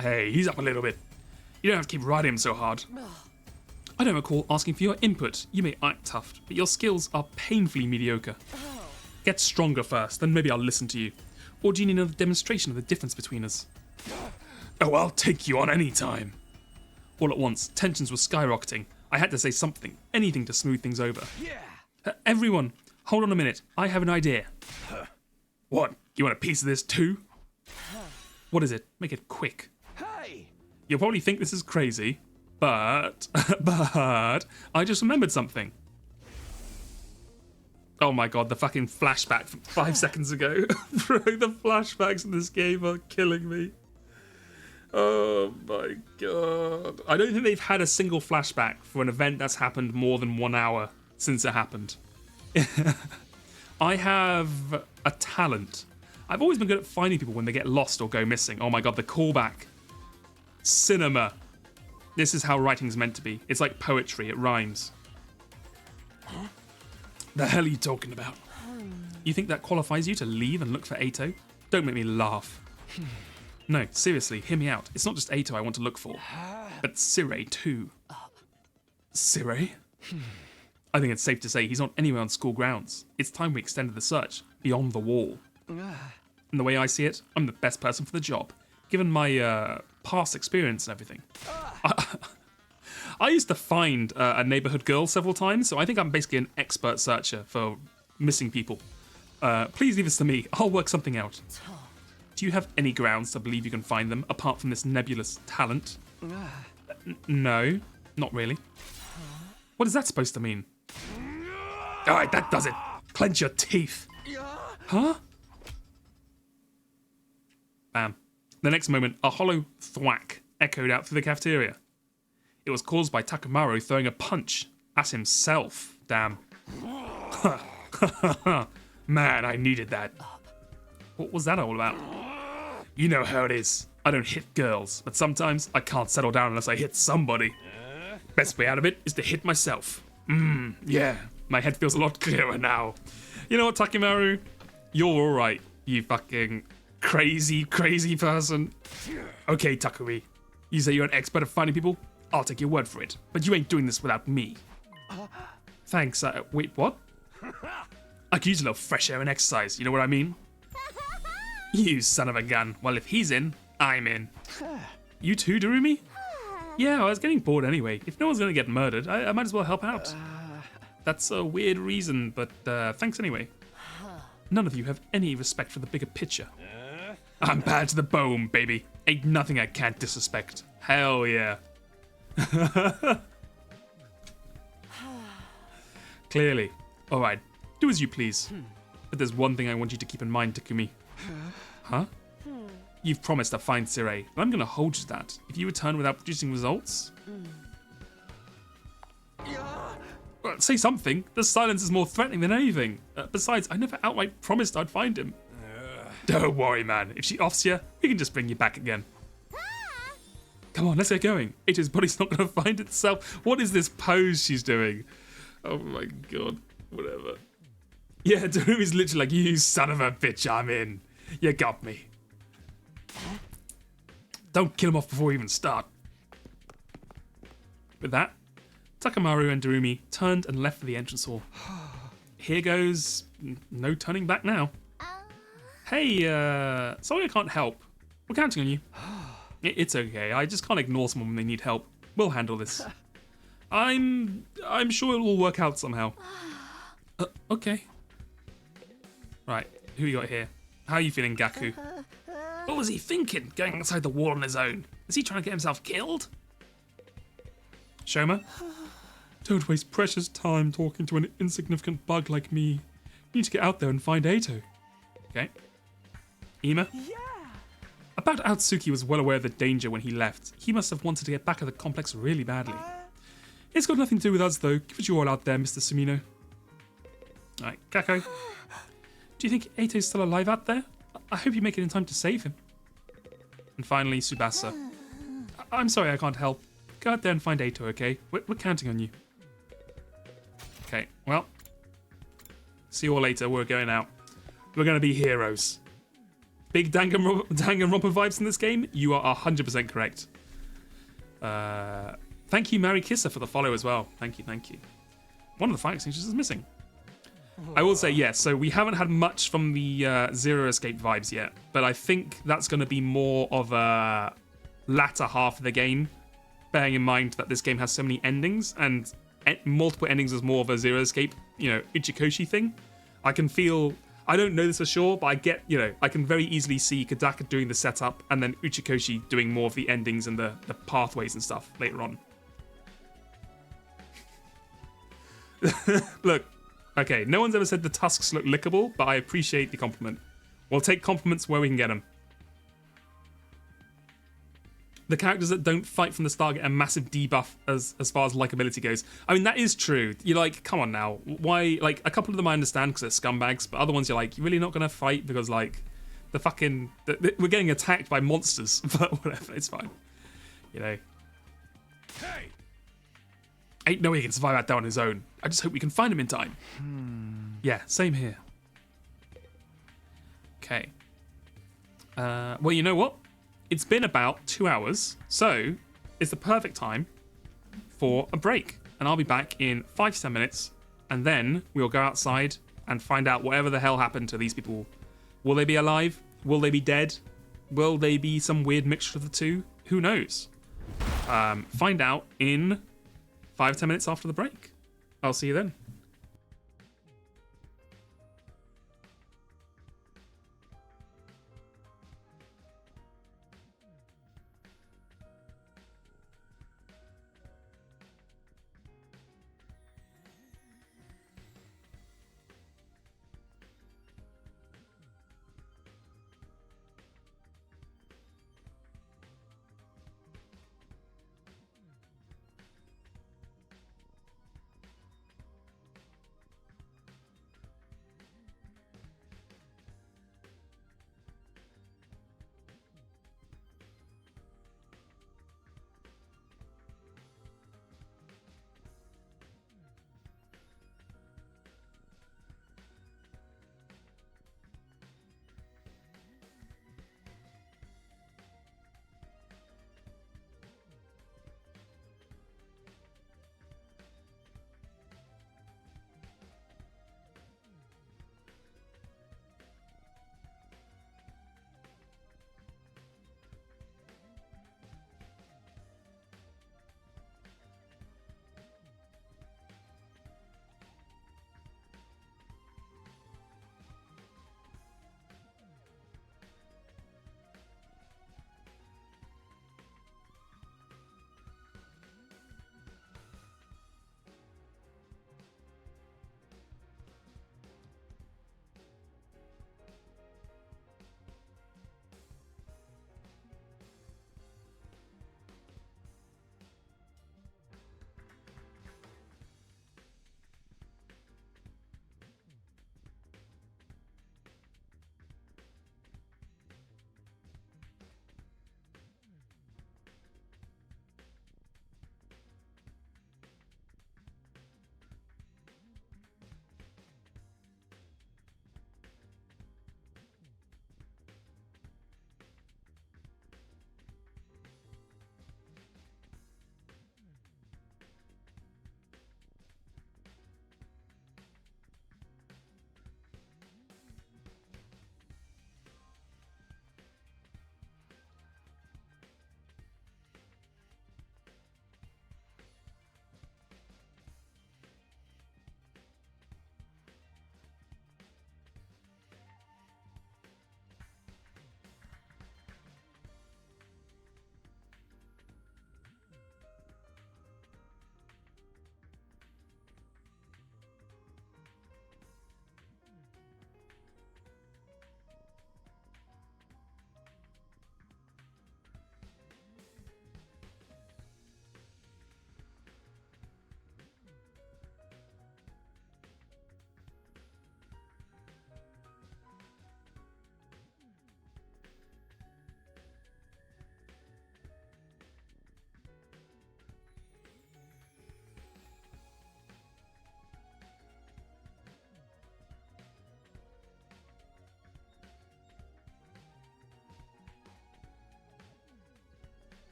Hey, ease up a little bit. You don't have to keep riding him so hard. I don't recall asking for your input. You may act tough, but your skills are painfully mediocre. Get stronger first, then maybe I'll listen to you. Or do you need another demonstration of the difference between us? Oh, I'll take you on any time. All at once, tensions were skyrocketing. I had to say something, anything to smooth things over. Everyone, hold on a minute. I have an idea. What? You want a piece of this too? What is it? Make it quick. Hey! You'll probably think this is crazy, but I just remembered something. Oh my god, the fucking flashback from 5 seconds ago. Bro, the flashbacks in this game are killing me. Oh my god. I don't think they've had a single flashback for an event that's happened more than 1 hour since it happened. I have a talent. I've always been good at finding people when they get lost or go missing. Oh my god, the callback. Cinema. This is how writing's meant to be. It's like poetry, it rhymes. Huh? The hell are you talking about? You think that qualifies you to leave and look for Ato? Don't make me laugh. No, seriously, hear me out. It's not just Ato I want to look for, but Sirei too. Sirei? I think it's safe to say he's not anywhere on school grounds. It's time we extended the search beyond the wall. And the way I see it, I'm the best person for the job, given my past experience and everything. I used to find a neighborhood girl several times, so I think I'm basically an expert searcher for missing people. Please leave this to me. I'll work something out. Do you have any grounds to believe you can find them, apart from this nebulous talent? No, not really. What is that supposed to mean? Alright, that does it. Clench your teeth. Huh? Bam. The next moment, a hollow thwack echoed out through the cafeteria. It was caused by Takamaru throwing a punch at himself. Damn. Man, I needed that. What was that all about? You know how it is. I don't hit girls, but sometimes I can't settle down unless I hit somebody. Best way out of it is to hit myself. Yeah, my head feels a lot clearer now. You know what, Takamaru? You're alright, you fucking crazy person. Okay, Takui. You say you're an expert at finding people? I'll take your word for it. But you ain't doing this without me. Thanks, wait, what? I could use a little fresh air and exercise, you know what I mean? You son of a gun. Well, if he's in, I'm in. You too, Darumi? Yeah, I was getting bored anyway. If no one's gonna get murdered, I might as well help out. That's a weird reason, but thanks anyway. None of you have any respect for the bigger picture. I'm bad to the bone, baby. Ain't nothing I can't disrespect. Hell yeah. Clearly. Alright, do as you please. But there's one thing I want you to keep in mind, Takumi. Huh? You've promised to find Sirei, but I'm gonna hold you to that. If you return without producing results... Well, say something. The silence is more threatening than anything. Besides, I never outright promised I'd find him. Don't worry, man. If she offs you, we can just bring you back again. Come on, let's get going. Ato's body's not going to find itself. What is this pose she's doing? Oh my god. Whatever. Yeah, Darumi's literally like, you son of a bitch, I'm in. You got me. Don't kill him off before we even start. With that, Takamaru and Darumi turned and left for the entrance hall. Here goes no turning back now. Hey, sorry I can't help. We're counting on you. It's okay. I just can't ignore someone when they need help. We'll handle this. I'm sure it'll all work out somehow. Okay. Right, who we got here? How are you feeling, Gaku? What was he thinking, going outside the wall on his own? Is he trying to get himself killed? Shoma? Don't waste precious time talking to an insignificant bug like me. You need to get out there and find Ato. Okay. Ima? Yeah. About Atsuki was well aware of the danger when he left. He must have wanted to get back at the complex really badly. It's got nothing to do with us, though. Give it your all out there, Mr. Sumino. Alright, Kako. Do you think Ato's still alive out there? I hope you make it in time to save him. And finally, Tsubasa. I'm sorry I can't help. Go out there and find Ato, okay? We're counting on you. Okay, well. See you all later. We're going out. We're going to be heroes. Big Danganronpa vibes in this game? You are 100% correct. Thank you, Mary Kisser, for the follow as well. Thank you, thank you. One of the fire extinguishers is missing. I will say, yes, so we haven't had much from the Zero Escape vibes yet, but I think that's going to be more of a latter half of the game, bearing in mind that this game has so many endings, and multiple endings is more of a Zero Escape, Uchikoshi thing. I can feel... I don't know this for sure, but I get, I can very easily see Kodaka doing the setup and then Uchikoshi doing more of the endings and the pathways and stuff later on. Look, okay, no one's ever said the tusks look lickable, but I appreciate the compliment. We'll take compliments where we can get them. The characters that don't fight from the start get a massive debuff as far as likability goes. I mean, that is true. You're like, come on now. Why? Like, a couple of them I understand because they're scumbags, but other ones you're like, you're really not going to fight because, like, we're getting attacked by monsters, but whatever, it's fine. Hey. Ain't no way he can survive out there on his own. I just hope we can find him in time. Yeah, same here. Okay. Well, you know what? It's been about 2 hours, so it's the perfect time for a break. And I'll be back in 5 to 10 minutes, and then we'll go outside and find out whatever the hell happened to these people. Will they be alive? Will they be dead? Will they be some weird mixture of the two? Who knows? Find out in 5 to 10 minutes after the break. I'll see you then.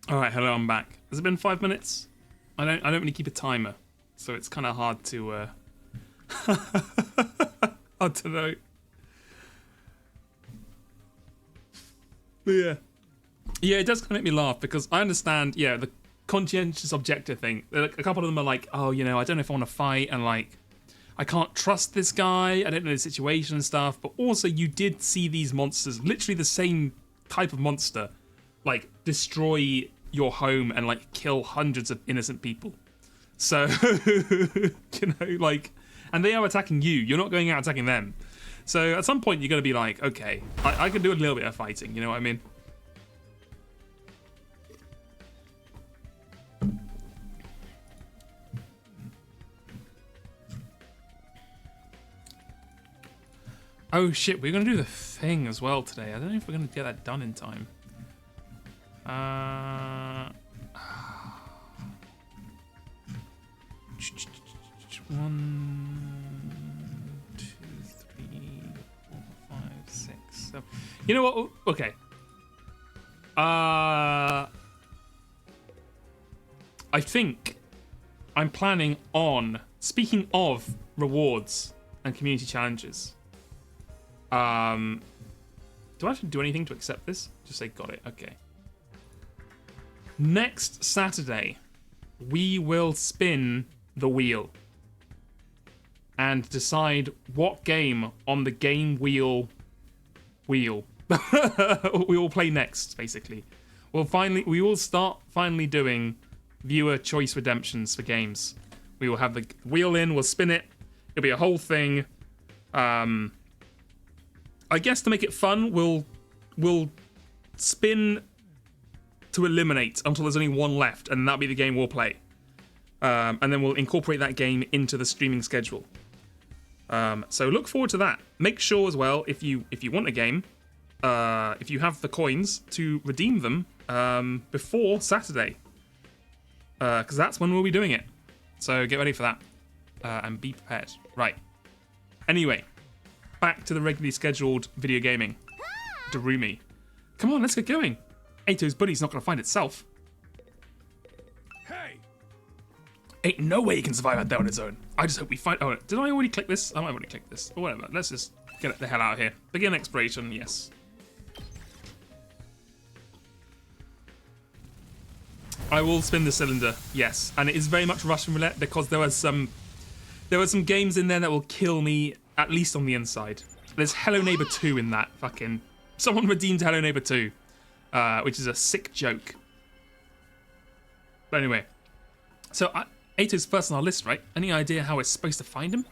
All right, hello, I'm back. Has it been 5 minutes? I don't really keep a timer, so it's kind of hard to hard to know. But yeah, it does kind of make me laugh because I understand, yeah, the conscientious objector thing. A couple of them are like, oh, you know, I don't know if I want to fight, and like, I can't trust this guy. I don't know the situation and stuff. But also, you did see these monsters, literally the same type of monster, like destroy your home and like kill hundreds of innocent people. So, you know, like, and they are attacking you. You're not going out attacking them. So at some point you're going to be like, okay, I can do a little bit of fighting. You know what I mean? Oh shit, we're going to do the thing as well today. I don't know if we're going to get that done in time. 1, 2, 3, 4, 5, 6, 7. You know what? Okay. I think I'm planning on, speaking of rewards and community challenges. Do I have to do anything to accept this? Just say got it. Okay. Next Saturday, we will spin the wheel and decide what game on the game wheel we will play next. Basically, we will start finally doing viewer choice redemptions for games. We will have the wheel in. We'll spin it. It'll be a whole thing. I guess to make it fun, we'll spin to eliminate until there's only one left, and that'll be the game we'll play. And then we'll incorporate that game into the streaming schedule. So look forward to that. Make sure as well, if you want a game, if you have the coins, to redeem them before Saturday, because that's when we'll be doing it. So get ready for that and be prepared. Right. Anyway, back to the regularly scheduled video gaming. Darumi. Come on, let's get going. Ato's buddy's not going to find itself. Hey! Ain't no way he can survive out there on his own. I just hope we find... Oh, did I already click this? I might have already clicked this. But whatever. Let's just get the hell out of here. Begin exploration, yes. I will spin the cylinder, yes. And it is very much Russian roulette because there were some games in there that will kill me, at least on the inside. There's Hello Neighbor 2 in that fucking... Someone redeemed Hello Neighbor 2. Which is a sick joke. But anyway, so Ato's first on our list, right? Any idea how we're supposed to find him?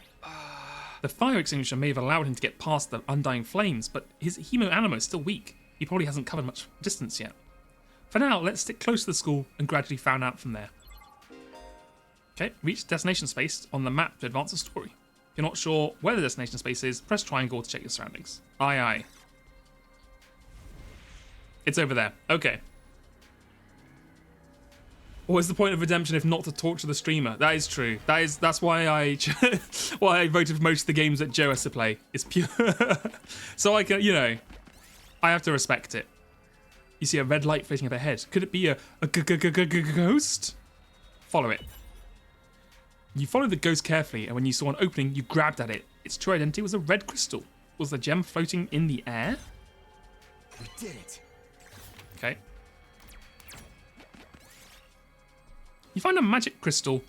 The fire extinguisher may have allowed him to get past the undying flames, but his hemo animo is still weak. He probably hasn't covered much distance yet. For now, let's stick close to the school and gradually find out from there. Okay, reach destination space on the map to advance the story. If you're not sure where the destination space is, press triangle to check your surroundings. Aye, aye. It's over there. Okay. What is the point of redemption if not to torture the streamer? That is true. That's why I voted for most of the games that Joe has to play. It's pure. So I can, you know, I have to respect it. You see a red light floating up ahead. Could it be a ghost? Follow it. You followed the ghost carefully, and when you saw an opening, you grabbed at it. Its true identity was a red crystal. Was the gem floating in the air? We did it. Okay. You find a magic crystal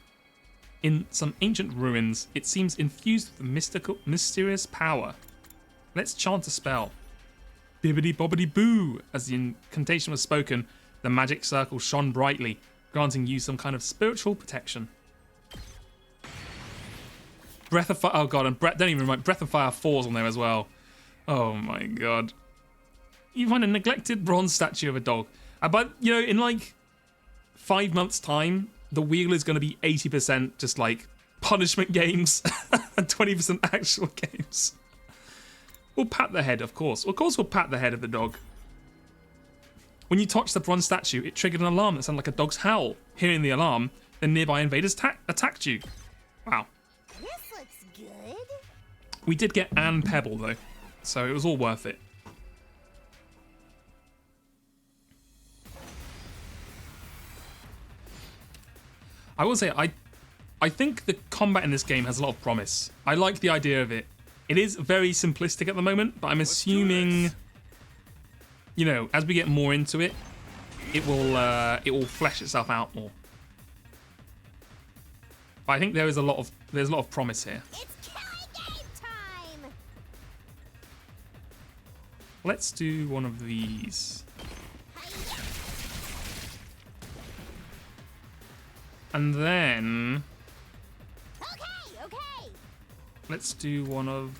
in some ancient ruins. It seems infused with mysterious power. Let's chant a spell. Bibbidi bobbidi boo. As the incantation was spoken, the magic circle shone brightly, granting you some kind of spiritual protection. Breath of Fire. Oh god, and don't even remind. Breath of Fire 4's on there as well. Oh my god. You find a neglected bronze statue of a dog. But, you know, in like 5 months' time, the wheel is going to be 80% just like punishment games and 20% actual games. We'll pat the head, of course. Of course we'll pat the head of the dog. When you touched the bronze statue, it triggered an alarm that sounded like a dog's howl. Hearing the alarm, the nearby invaders attacked you. Wow. This looks good. We did get Anne Pebble, though, so it was all worth it. I will say, I think the combat in this game has a lot of promise. I like the idea of it. It is very simplistic at the moment, but I'm assuming, you know, as we get more into it, it will flesh itself out more. But I think there's a lot of promise here. It's killing game time! Let's do one of these. And then Okay. let's do one of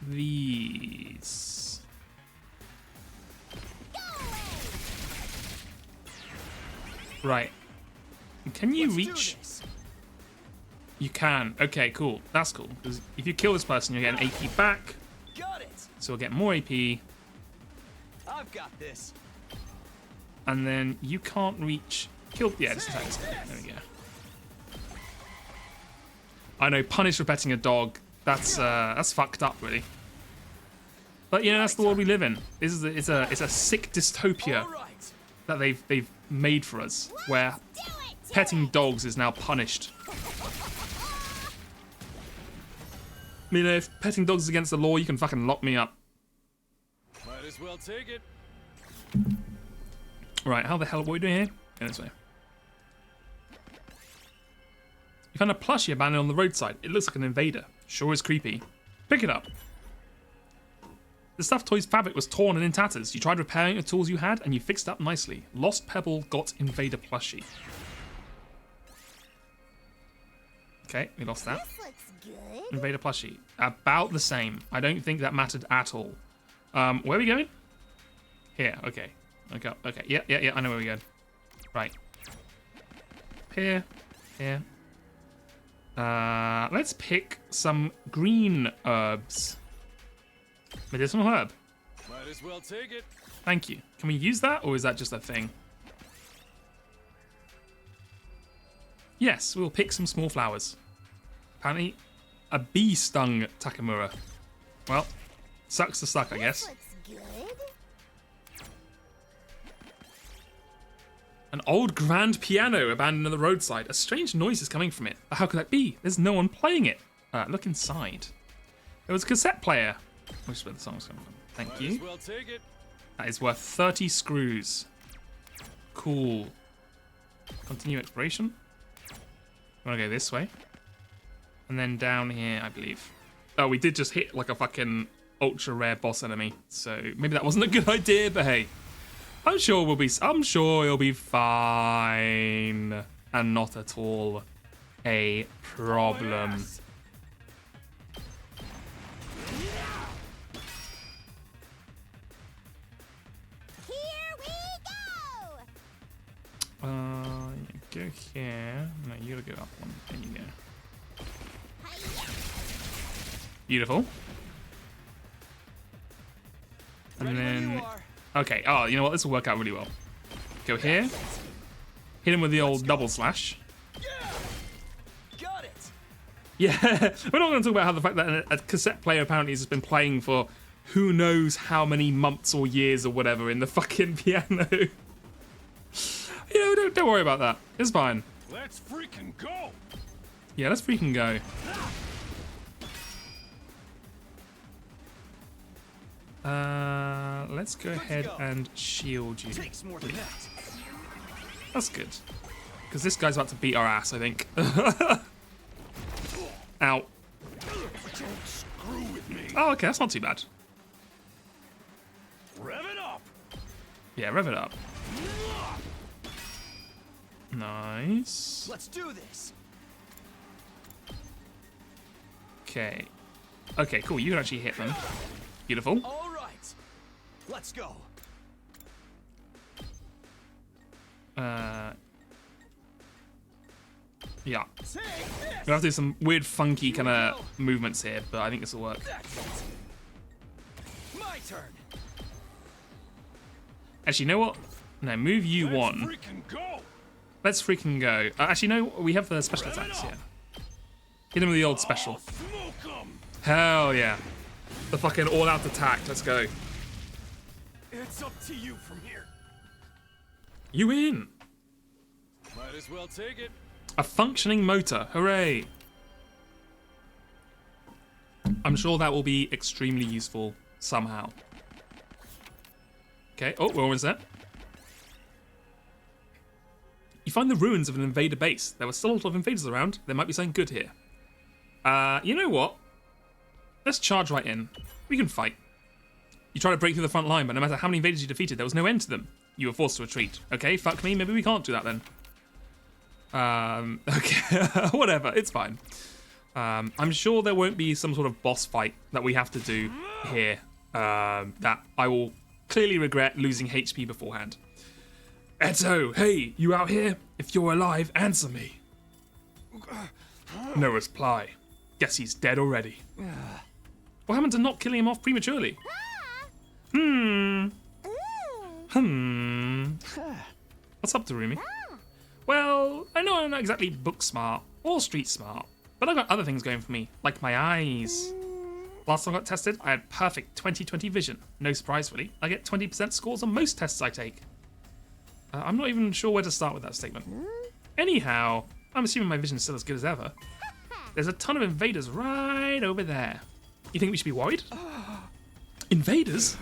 these. Go away! Right. Can you Let's do reach? this. You can. Okay, cool. That's cool. Because if you kill this person, you get an AP back. Got it. So we'll get more AP. I've got this. And then you can't reach. Kill. Yeah, just attack this guy. There we go. I know. Punish for petting a dog. That's fucked up, really. But you know, that's the world we live in. This is it's a sick dystopia All right. that they've made for us, where Do it! petting dogs is now punished. You know, if petting dogs is against the law, you can fucking lock me up. Might as well take it. Right, how the hell, what are we doing here? Go this way. You found a plushie abandoned on the roadside. It looks like an invader. Sure is creepy. Pick it up. The stuffed toy's fabric was torn and in tatters. You tried repairing the tools you had, and you fixed it up nicely. Lost Pebble got invader plushie. Okay, we lost that. This looks good. Invader plushie. About the same. I don't think that mattered at all. Where are we going? Here, okay. Okay, yeah, I know where we're going. Right. Here. Let's pick some green herbs. Medicinal herb. Might as well take it. Thank you. Can we use that, or is that just a thing? Yes, we'll pick some small flowers. Apparently, a bee stung Takamura. Well, sucks to suck, I guess. This looks good. An old grand piano abandoned on the roadside. A strange noise is coming from it. But how could that be? There's no one playing it. Look inside. There was a cassette player. Which is where the song's coming from. Thank Might you. as well take it. That is worth 30 screws. Cool. Continue exploration. I'm gonna go this way. And then down here, I believe. Oh, we did just hit like a fucking ultra rare boss enemy. So maybe that wasn't a good idea, but hey. I'm sure you'll be fine. And not at all a problem. Oh, yes. Here we go! Go here. No, you gotta go up one. There you go. Beautiful. And Ready when then, you are. okay. Oh, you know what? This will work out really well. Go here. Hit him with the old double slash. Got it. Yeah, we're not going to talk about how the fact that a cassette player apparently has been playing for who knows how many months or years or whatever in the fucking piano. You know, don't worry about that. It's fine. Let's freaking go. Yeah, let's freaking go. Let's go ahead go. and shield you. Takes more than that. That's good. Because this guy's about to beat our ass, I think. Ow. Don't screw with me. Oh, okay, that's not too bad. Rev it up. Yeah, rev it up. Nice. Let's do this. Okay. Okay, cool. You can actually hit them. Beautiful. All right. Let's go. Yeah. Take this. We'll have to do some weird, funky kind of movements here, but I think this will work. That's it. My turn. Actually, you know what? No, move you Let's one. freaking go. Let's freaking go. Actually, no, we have the special attacks here. Hit him with the old special. Smoke 'em. Hell yeah. The fucking all-out attack. Let's go. It's up to you from here. You in. Might as well take it. A functioning motor. Hooray. I'm sure that will be extremely useful somehow. Okay. Oh, we're almost there. You find the ruins of an invader base. There were still a lot of invaders around. There might be something good here. You know what? Let's charge right in. We can fight. You try to break through the front line, but no matter how many invaders you defeated, there was no end to them. You were forced to retreat. Okay, fuck me. Maybe we can't do that then. Okay, whatever. It's fine. I'm sure there won't be some sort of boss fight that we have to do here that I will clearly regret losing HP beforehand. Eto, hey, you out here? If you're alive, answer me. No reply. Guess he's dead already. What happened to not killing him off prematurely? What's up, Darumi? Well, I know I'm not exactly book smart or street smart, but I've got other things going for me, like my eyes. Last time I got tested, I had perfect 20/20 vision. No surprise, really. I get 20% scores on most tests I take. I'm not even sure where to start with that statement. Anyhow, I'm assuming my vision is still as good as ever. There's a ton of invaders right over there. You think we should be worried? Invaders?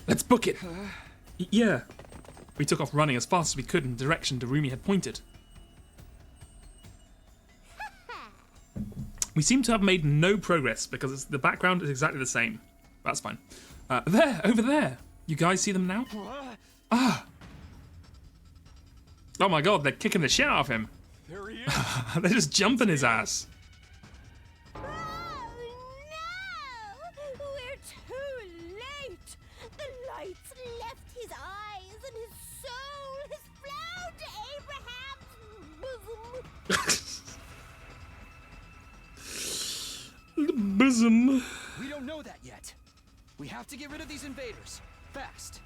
Let's book it. Yeah. We took off running as fast as we could in the direction Darumi had pointed. We seem to have made no progress because the background is exactly the same. That's fine. There, over there. You guys see them now? Ah. Oh my god, they're kicking the shit out of him. There he is. They're just jumping his ass. Oh no! We're too late! The lights left his eyes and his soul has flown to Abraham's bosom. Bosom. We don't know that yet. We have to get rid of these invaders. Fast.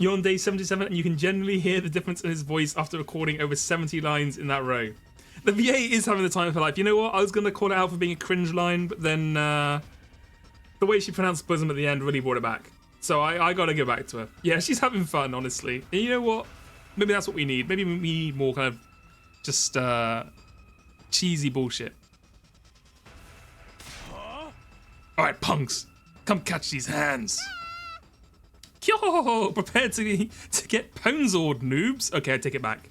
You're on day 77 and you can generally hear the difference in his voice after recording over 70 lines in that row. The VA is having the time of her life. You know what? I was going to call it out for being a cringe line, but then the way she pronounced bosom at the end really brought it back. So I got to go back to her. Yeah, she's having fun, honestly. And you know what? Maybe that's what we need. Maybe we need more kind of just cheesy bullshit. Alright, punks. Come catch these hands. Yo, prepare to get ponzored, noobs. Okay, I take it back.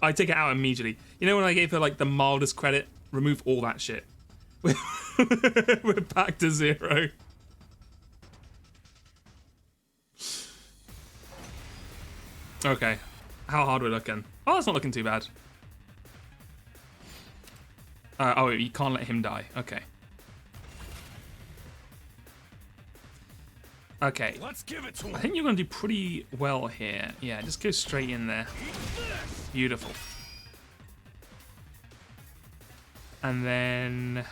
I take it out immediately. You know when I gave her like the mildest credit? Remove all that shit. We're back to 0. Okay, how hard we're looking? Oh, that's not looking too bad. Oh, you can't let him die. Okay. Okay. Let's give it to him. I think you're going to do pretty well here. Yeah, just go straight in there. Beautiful. And then...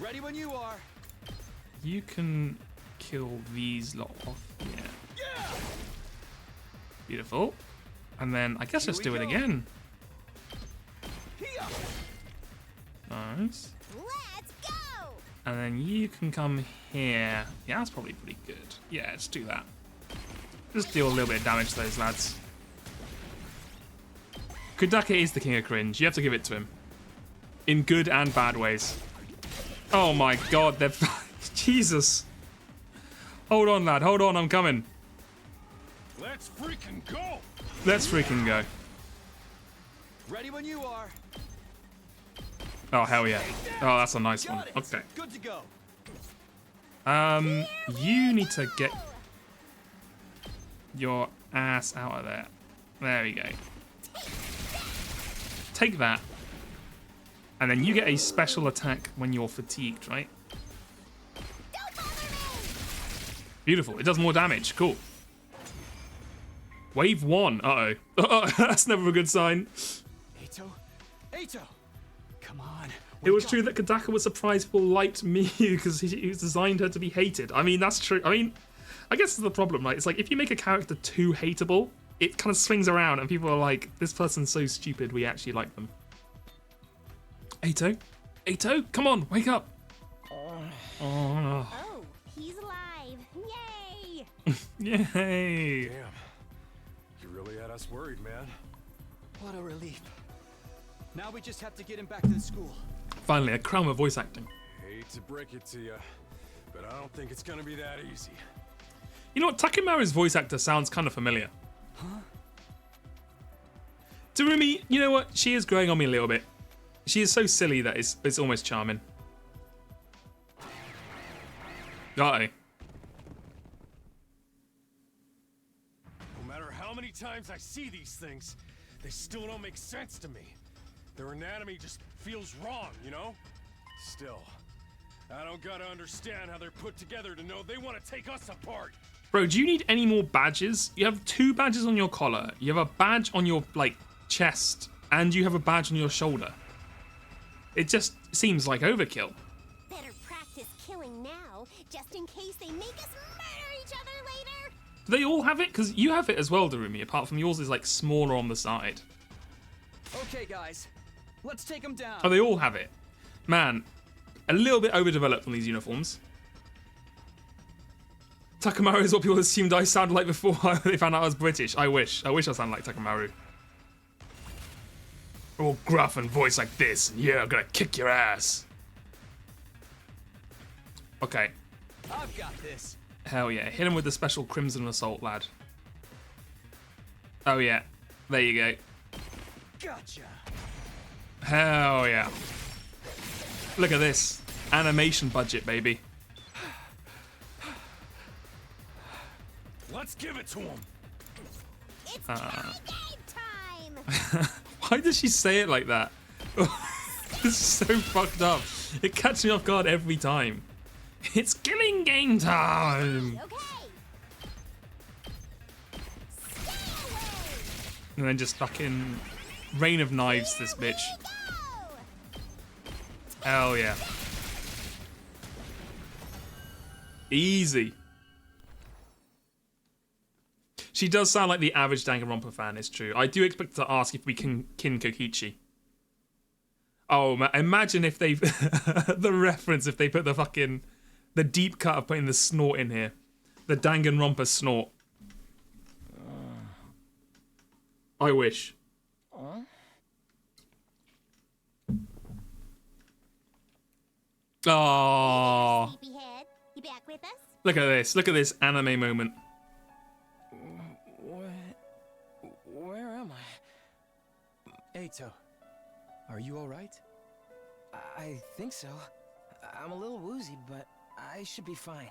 Ready when you are. You can kill these lot off. Yeah. Beautiful. And then I guess let's do it again. Nice. Let's go! And then you can come here. Yeah, that's probably pretty good. Yeah, let's do that. Just deal a little bit of damage to those lads. Kudaka is the king of cringe. You have to give it to him. In good and bad ways. Oh my god, they're... Jesus. Hold on, lad. Hold on, I'm coming. Let's freaking go. Let's freaking go. Ready when you are. Oh, hell yeah. Oh, that's a nice one. Got it. Okay. Good to go. You need to get your ass out of there. There we go. Take that. And then you get a special attack when you're fatigued, right? Beautiful. It does more damage. Cool. Wave 1. Uh-oh. That's never a good sign. Ato! Come on. It was true that Kadaka was surprised people liked me because he designed her to be hated. I mean, that's true. I mean, I guess it's the problem, right? It's like if you make a character too hateable, it kind of swings around and people are like, this person's so stupid, we actually like them. Ato? Ato? Come on, wake up! Oh, he's alive. Yay! Yay! Damn. You really had us worried, man. What a relief. Now we just have to get him back to the school. Finally, a crown of voice acting. Hate to break it to you, but I don't think it's gonna be that easy. You know what? Takemaru's voice actor sounds kind of familiar. Huh? Darumi, you know what? She is growing on me a little bit. She is so silly that it's almost charming. Uh-oh. No matter how many times I see these things, they still don't make sense to me. Their anatomy just feels wrong, you know? Still, I don't gotta understand how they're put together to know they want to take us apart. Bro, do you need any more badges? You have 2 badges on your collar. You have a badge on your, like, chest. And you have a badge on your shoulder. It just seems like overkill. Better practice killing now, just in case they make us murder each other later. Do they all have it? Because you have it as well, Darumi, apart from yours is, like, smaller on the side. Okay, guys. Let's take him down. Oh, they all have it. Man, a little bit overdeveloped on these uniforms. Takemaru is what people assumed I sounded like before they found out I was British. I wish I sounded like Takemaru. All gruff and voice like this, and yeah, I'm gonna kick your ass. Okay. I've got this. Hell yeah. Hit him with the special Crimson Assault, lad. Oh yeah. There you go. Gotcha. Hell yeah. Look at this. Animation budget, baby. Let's give it to them. It's killing game time. Why does she say it like that? This is so fucked up. It catches me off guard every time. It's killing game time. Okay. Stay away. And then just fucking rain of knives this bitch. Here we go. Hell yeah. Easy. She does sound like the average Danganronpa fan, it's true. I do expect to ask if we can kin Kokichi. Oh, imagine if they've... the reference, if they put the fucking... the deep cut of putting the snort in here. The Danganronpa snort. I wish. Oh, Sleepyhead, you back with us? look at this. Look at this anime moment. Where am I? Eito, are you alright? I think so. I'm a little woozy, but I should be fine.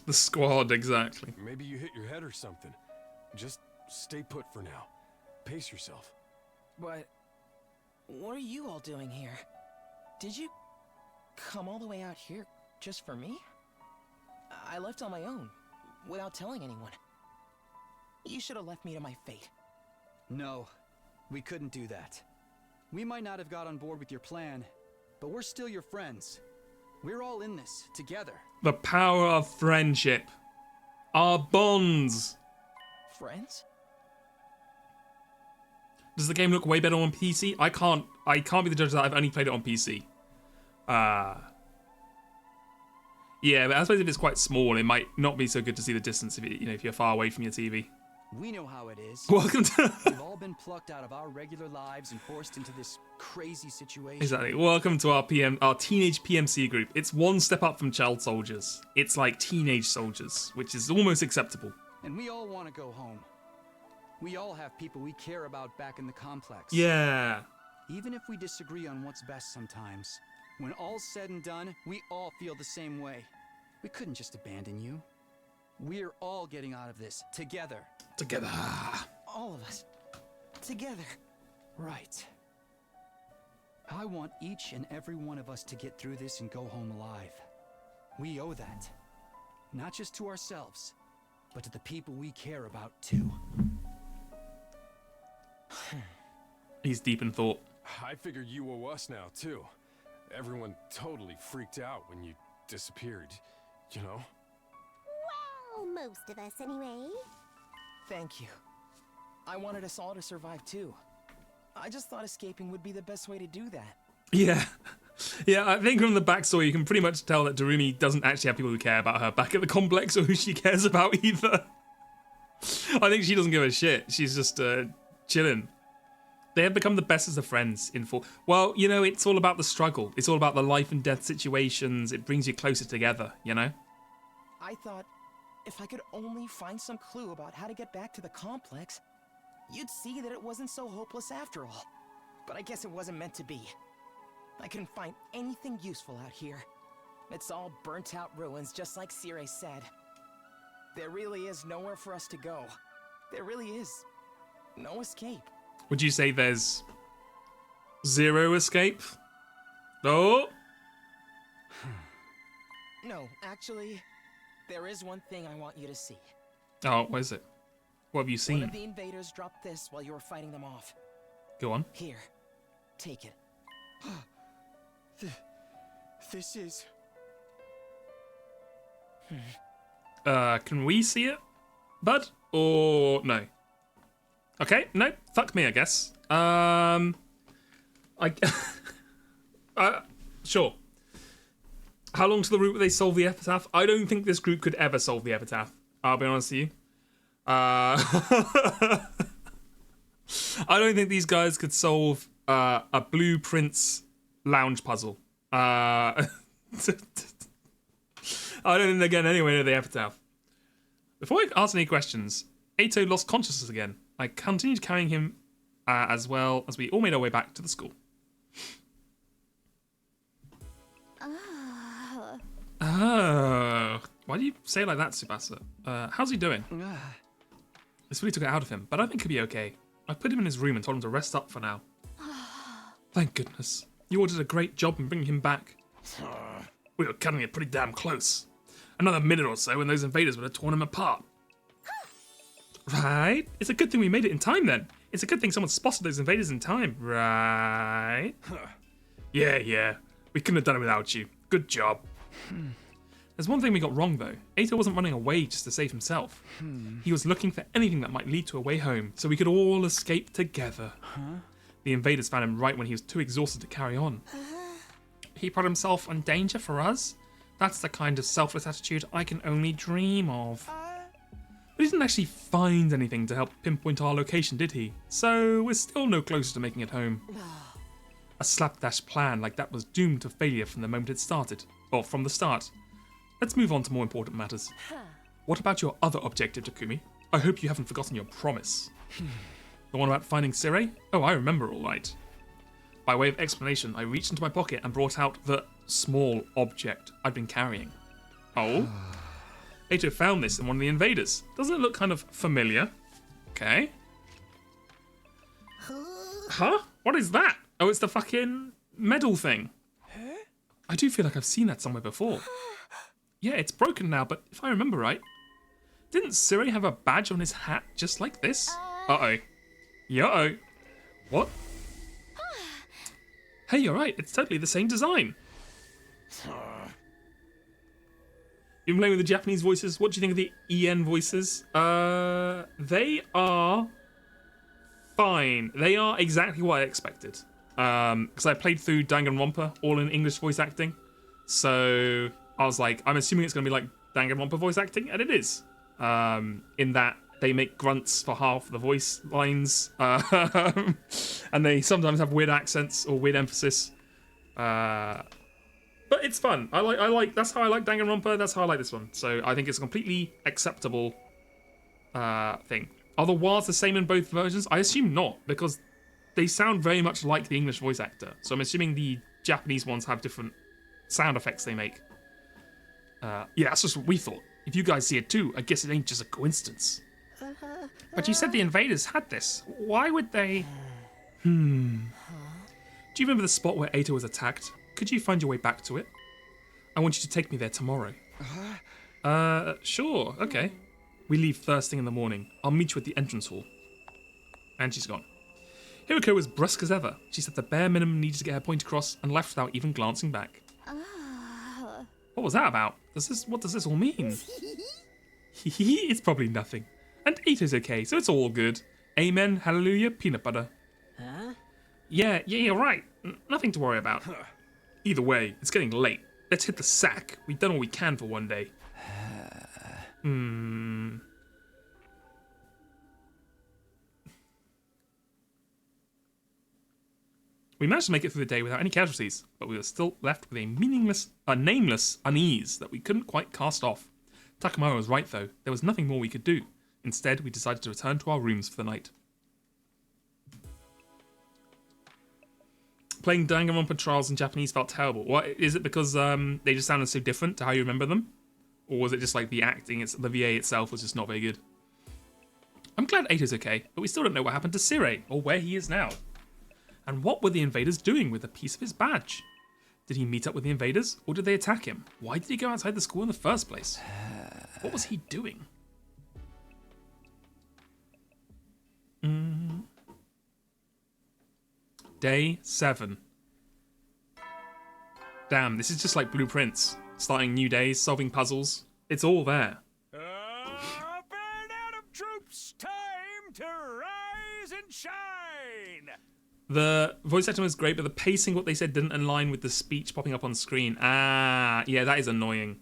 The squad, exactly. Maybe you hit your head or something. Just stay put for now. Pace yourself. But what are you all doing here? Did you come all the way out here just for me? I left on my own, without telling anyone. You should have left me to my fate. No, we couldn't do that. We might not have got on board with your plan, but we're still your friends. We're all in this, together. The power of friendship. Our bonds. Friends? Does the game look way better on PC? I can't be the judge of that. I've only played it on PC. Yeah, but I suppose if it's quite small, it might not be so good to see the distance if you're far away from your TV. We know how it is. Welcome to We've all been plucked out of our regular lives and forced into this crazy situation. exactly. Welcome to our teenage PMC group. It's one step up from child soldiers. It's like teenage soldiers, which is almost acceptable. And we all want to go home. We all have people we care about back in the complex. Yeah. Even if we disagree on what's best sometimes, when all's said and done, we all feel the same way. We couldn't just abandon you. We're all getting out of this together. Together. All of us. Together. Right. I want each and every one of us to get through this and go home alive. We owe that. Not just to ourselves, but to the people we care about too. He's deep in thought. I figure you owe us now, too. Everyone totally freaked out when you disappeared, you know? Well, most of us anyway. Thank you. I wanted us all to survive too. I just thought escaping would be the best way to do that. Yeah. Yeah, I think from the backstory you can pretty much tell that Darumi doesn't actually have people who care about her back at the complex or who she cares about either. I think she doesn't give a shit. She's just chilling. They have become the best as of friends in full. Well, you know, it's all about the struggle. It's all about the life and death situations. It brings you closer together, you know? I thought if I could only find some clue about how to get back to the complex, you'd see that it wasn't so hopeless after all. But I guess it wasn't meant to be. I couldn't find anything useful out here. It's all burnt out ruins, just like Sire said. There really is nowhere for us to go. There really is no escape. Would you say there's zero escape? Oh! No, actually, there is one thing I want you to see. Oh, what is it? What have you One seen? of the invaders dropped this while you were fighting them off. Go on. Here, take it. This is... Can we see it, bud? Or no? Okay, no, fuck me, I guess. Sure. How long's the route where they solve the epitaph? I don't think this group could ever solve the epitaph. I'll be honest with you. I don't think these guys could solve a Blue Prince lounge puzzle. I don't think they're getting anywhere near the epitaph. Before I ask any questions, Ato lost consciousness again. I continued carrying him as well as we all made our way back to the school. Oh. Why do you say it like that, Tsubasa? How's he doing? This really took it out of him, but I think he'll be okay. I put him in his room and told him to rest up for now. Thank goodness. You all did a great job in bringing him back. We were cutting it pretty damn close. Another minute or so and those invaders would have torn him apart. Right? It's a good thing we made it in time then. It's a good thing someone spotted those invaders in time. Right? Yeah. We couldn't have done it without you. Good job. There's one thing we got wrong though. Ato wasn't running away just to save himself. He was looking for anything that might lead to a way home, so we could all escape together. The invaders found him right when he was too exhausted to carry on. He put himself in danger for us? That's the kind of selfless attitude I can only dream of. But he didn't actually find anything to help pinpoint our location, did he? So we're still no closer to making it home. A slapdash plan like that was doomed to failure from the moment it started. Or from the start. Let's move on to more important matters. What about your other objective, Takumi? I hope you haven't forgotten your promise. The one about finding Sire? Oh, I remember all right. By way of explanation, I reached into my pocket and brought out the small object I'd been carrying. Oh? Ato found this in one of the invaders. Doesn't it look kind of familiar? Okay. Huh? What is that? Oh, it's the fucking medal thing. I do feel like I've seen that somewhere before. Yeah, it's broken now, but if I remember right, didn't Sire have a badge on his hat just like this? Uh-oh. Yeah-oh. What? Hey, you're right. It's totally the same design. You've been playing with the Japanese voices. What do you think of the EN voices? They are fine. They are exactly what I expected. Because I played through Danganronpa all in English voice acting. So I was like, I'm assuming it's going to be like Danganronpa voice acting, and it is. In that they make grunts for half the voice lines, and they sometimes have weird accents or weird emphasis. But it's fun. I like. That's how I like Danganronpa. That's how I like this one. So I think it's a completely acceptable thing. Are the wars the same in both versions? I assume not, because they sound very much like the English voice actor. So I'm assuming the Japanese ones have different sound effects they make. Yeah, that's just what we thought. If you guys see it too, I guess it ain't just a coincidence. But you said the invaders had this. Why would they... Do you remember the spot where Ato was attacked? Could you find your way back to it? I want you to take me there tomorrow. Sure, okay. We leave first thing in the morning. I'll meet you at the entrance hall. And she's gone. Hiroko was brusque as ever. She said the bare minimum needed to get her point across and left without even glancing back. What was that about? What does this all mean? It's probably nothing. And Ito's okay, so it's all good. Amen, hallelujah, peanut butter. Huh? Yeah, you're right. Nothing to worry about. Either way, it's getting late. Let's hit the sack. We've done all we can for one day. We managed to make it through the day without any casualties, but we were still left with a nameless unease that we couldn't quite cast off. Takamura was right though, there was nothing more we could do. Instead, we decided to return to our rooms for the night. Playing Danganronpa Trials in Japanese felt terrible. What is it because they just sounded so different to how you remember them? Or was it just like the acting, the VA itself was just not very good? I'm glad Ato's okay, but we still don't know what happened to Sirei, or where he is now. And what were the invaders doing with a piece of his badge? Did he meet up with the invaders, or did they attack him? Why did he go outside the school in the first place? What was he doing? Day 7. Damn, this is just like Blueprints. Starting new days, solving puzzles. It's all there. Up and out of troops, time to rise and shine! The voice acting was great, but the pacing, what they said, didn't align with the speech popping up on screen. Ah, yeah, that is annoying.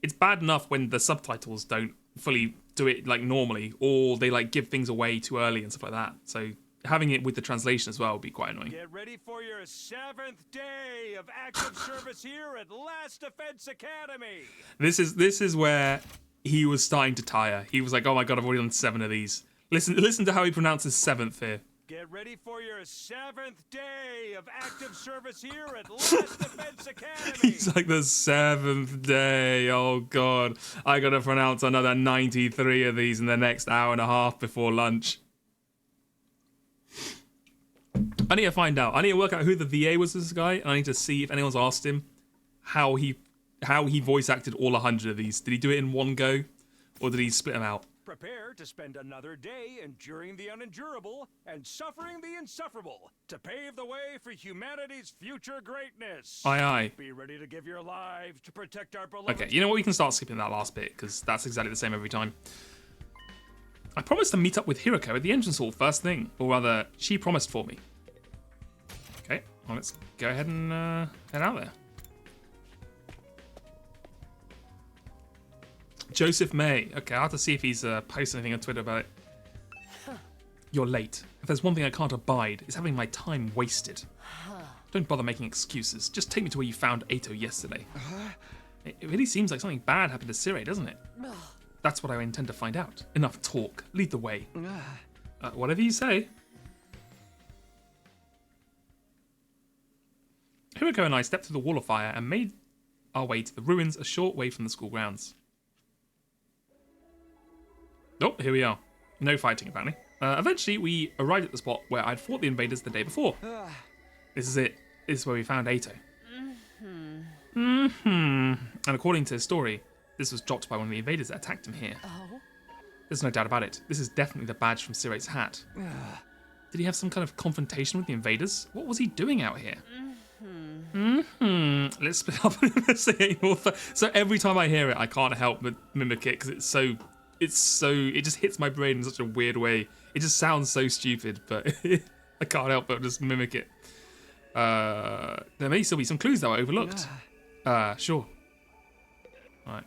It's bad enough when the subtitles don't fully do it like normally, or they like give things away too early and stuff like that. So having it with the translation as well would be quite annoying. Get ready for your 7th day of active service here at Last Defense Academy. This is where he was starting to tire. He was like, "Oh my god, I've already done 7 of these." Listen to how he pronounces 7th here. Get ready for your 7th day of active service here at Last Defense Academy. He's like, the 7th day. Oh god, I gotta pronounce another 93 of these in the next hour and a half before lunch. I need to find out. I need to work out who the VA was, this guy, and I need to see if anyone's asked him how he voice acted all 100 of these. Did he do it in one go, or did he split them out? Prepare to spend another day enduring the unendurable and suffering the insufferable to pave the way for humanity's future greatness. Aye, aye. Be ready to give your lives to protect our beloved. Okay, you know what? We can start skipping that last bit, because that's exactly the same every time. I promised to meet up with Hiroko at the entrance hall first thing, or rather, she promised for me. Okay, well, let's go ahead and head out there. Joseph May. Okay, I'll have to see if he's posted anything on Twitter about it. You're late. If there's one thing I can't abide, it's having my time wasted. Don't bother making excuses. Just take me to where you found Ato yesterday. It really seems like something bad happened to Sirei, doesn't it? That's what I intend to find out. Enough talk. Lead the way. Whatever you say. Hiroko and I stepped through the wall of fire and made our way to the ruins a short way from the school grounds. Oh, here we are. No fighting, apparently. Eventually, we arrived at the spot where I'd fought the invaders the day before. This is it. This is where we found Ato. And according to his story, this was dropped by one of the invaders that attacked him here. There's no doubt about it. This is definitely the badge from Sirei's hat. Did he have some kind of confrontation with the invaders? What was he doing out here? Let's split up and investigate more. So every time I hear it, I can't help but mimic it because it just hits my brain in such a weird way. It just sounds so stupid, but I can't help but just mimic it. There may still be some clues that I overlooked. Sure. Alright,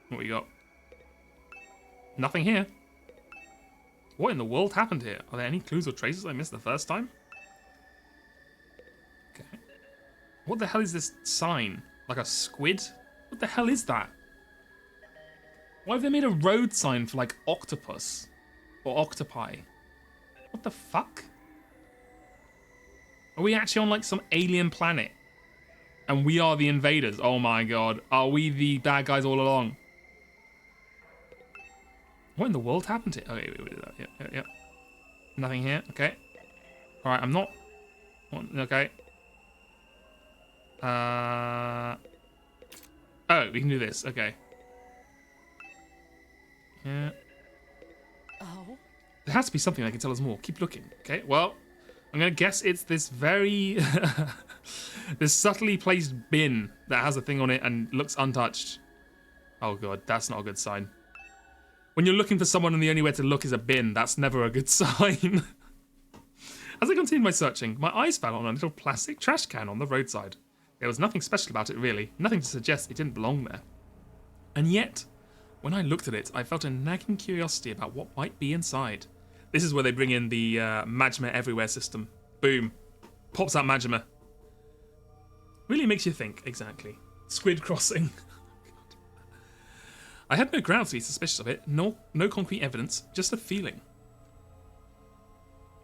what we got? Nothing here. What in the world happened here? Are there any clues or traces I missed the first time? Okay. What the hell is this sign? Like a squid? What the hell is that? Why have they made a road sign for like octopus? Or octopi? What the fuck? Are we actually on like some alien planet? And we are the invaders? Oh my god. Are we the bad guys all along? What in the world happened to it? Okay, wait. Nothing here. Okay. Alright, I'm not... Okay. Oh, we can do this. Okay. Yeah. There has to be something that can tell us more. Keep looking. Okay, well, I'm going to guess it's this very... this subtly placed bin that has a thing on it and looks untouched. Oh god, that's not a good sign. When you're looking for someone and the only way to look is a bin, that's never a good sign. As I continued my searching, my eyes fell on a little plastic trash can on the roadside. There was nothing special about it, really. Nothing to suggest it didn't belong there. And yet, when I looked at it, I felt a nagging curiosity about what might be inside. This is where they bring in the Magma Everywhere system. Boom. Pops out Magma. Really makes you think, exactly. Squid Crossing. I had no grounds to be suspicious of it, no concrete evidence, just a feeling.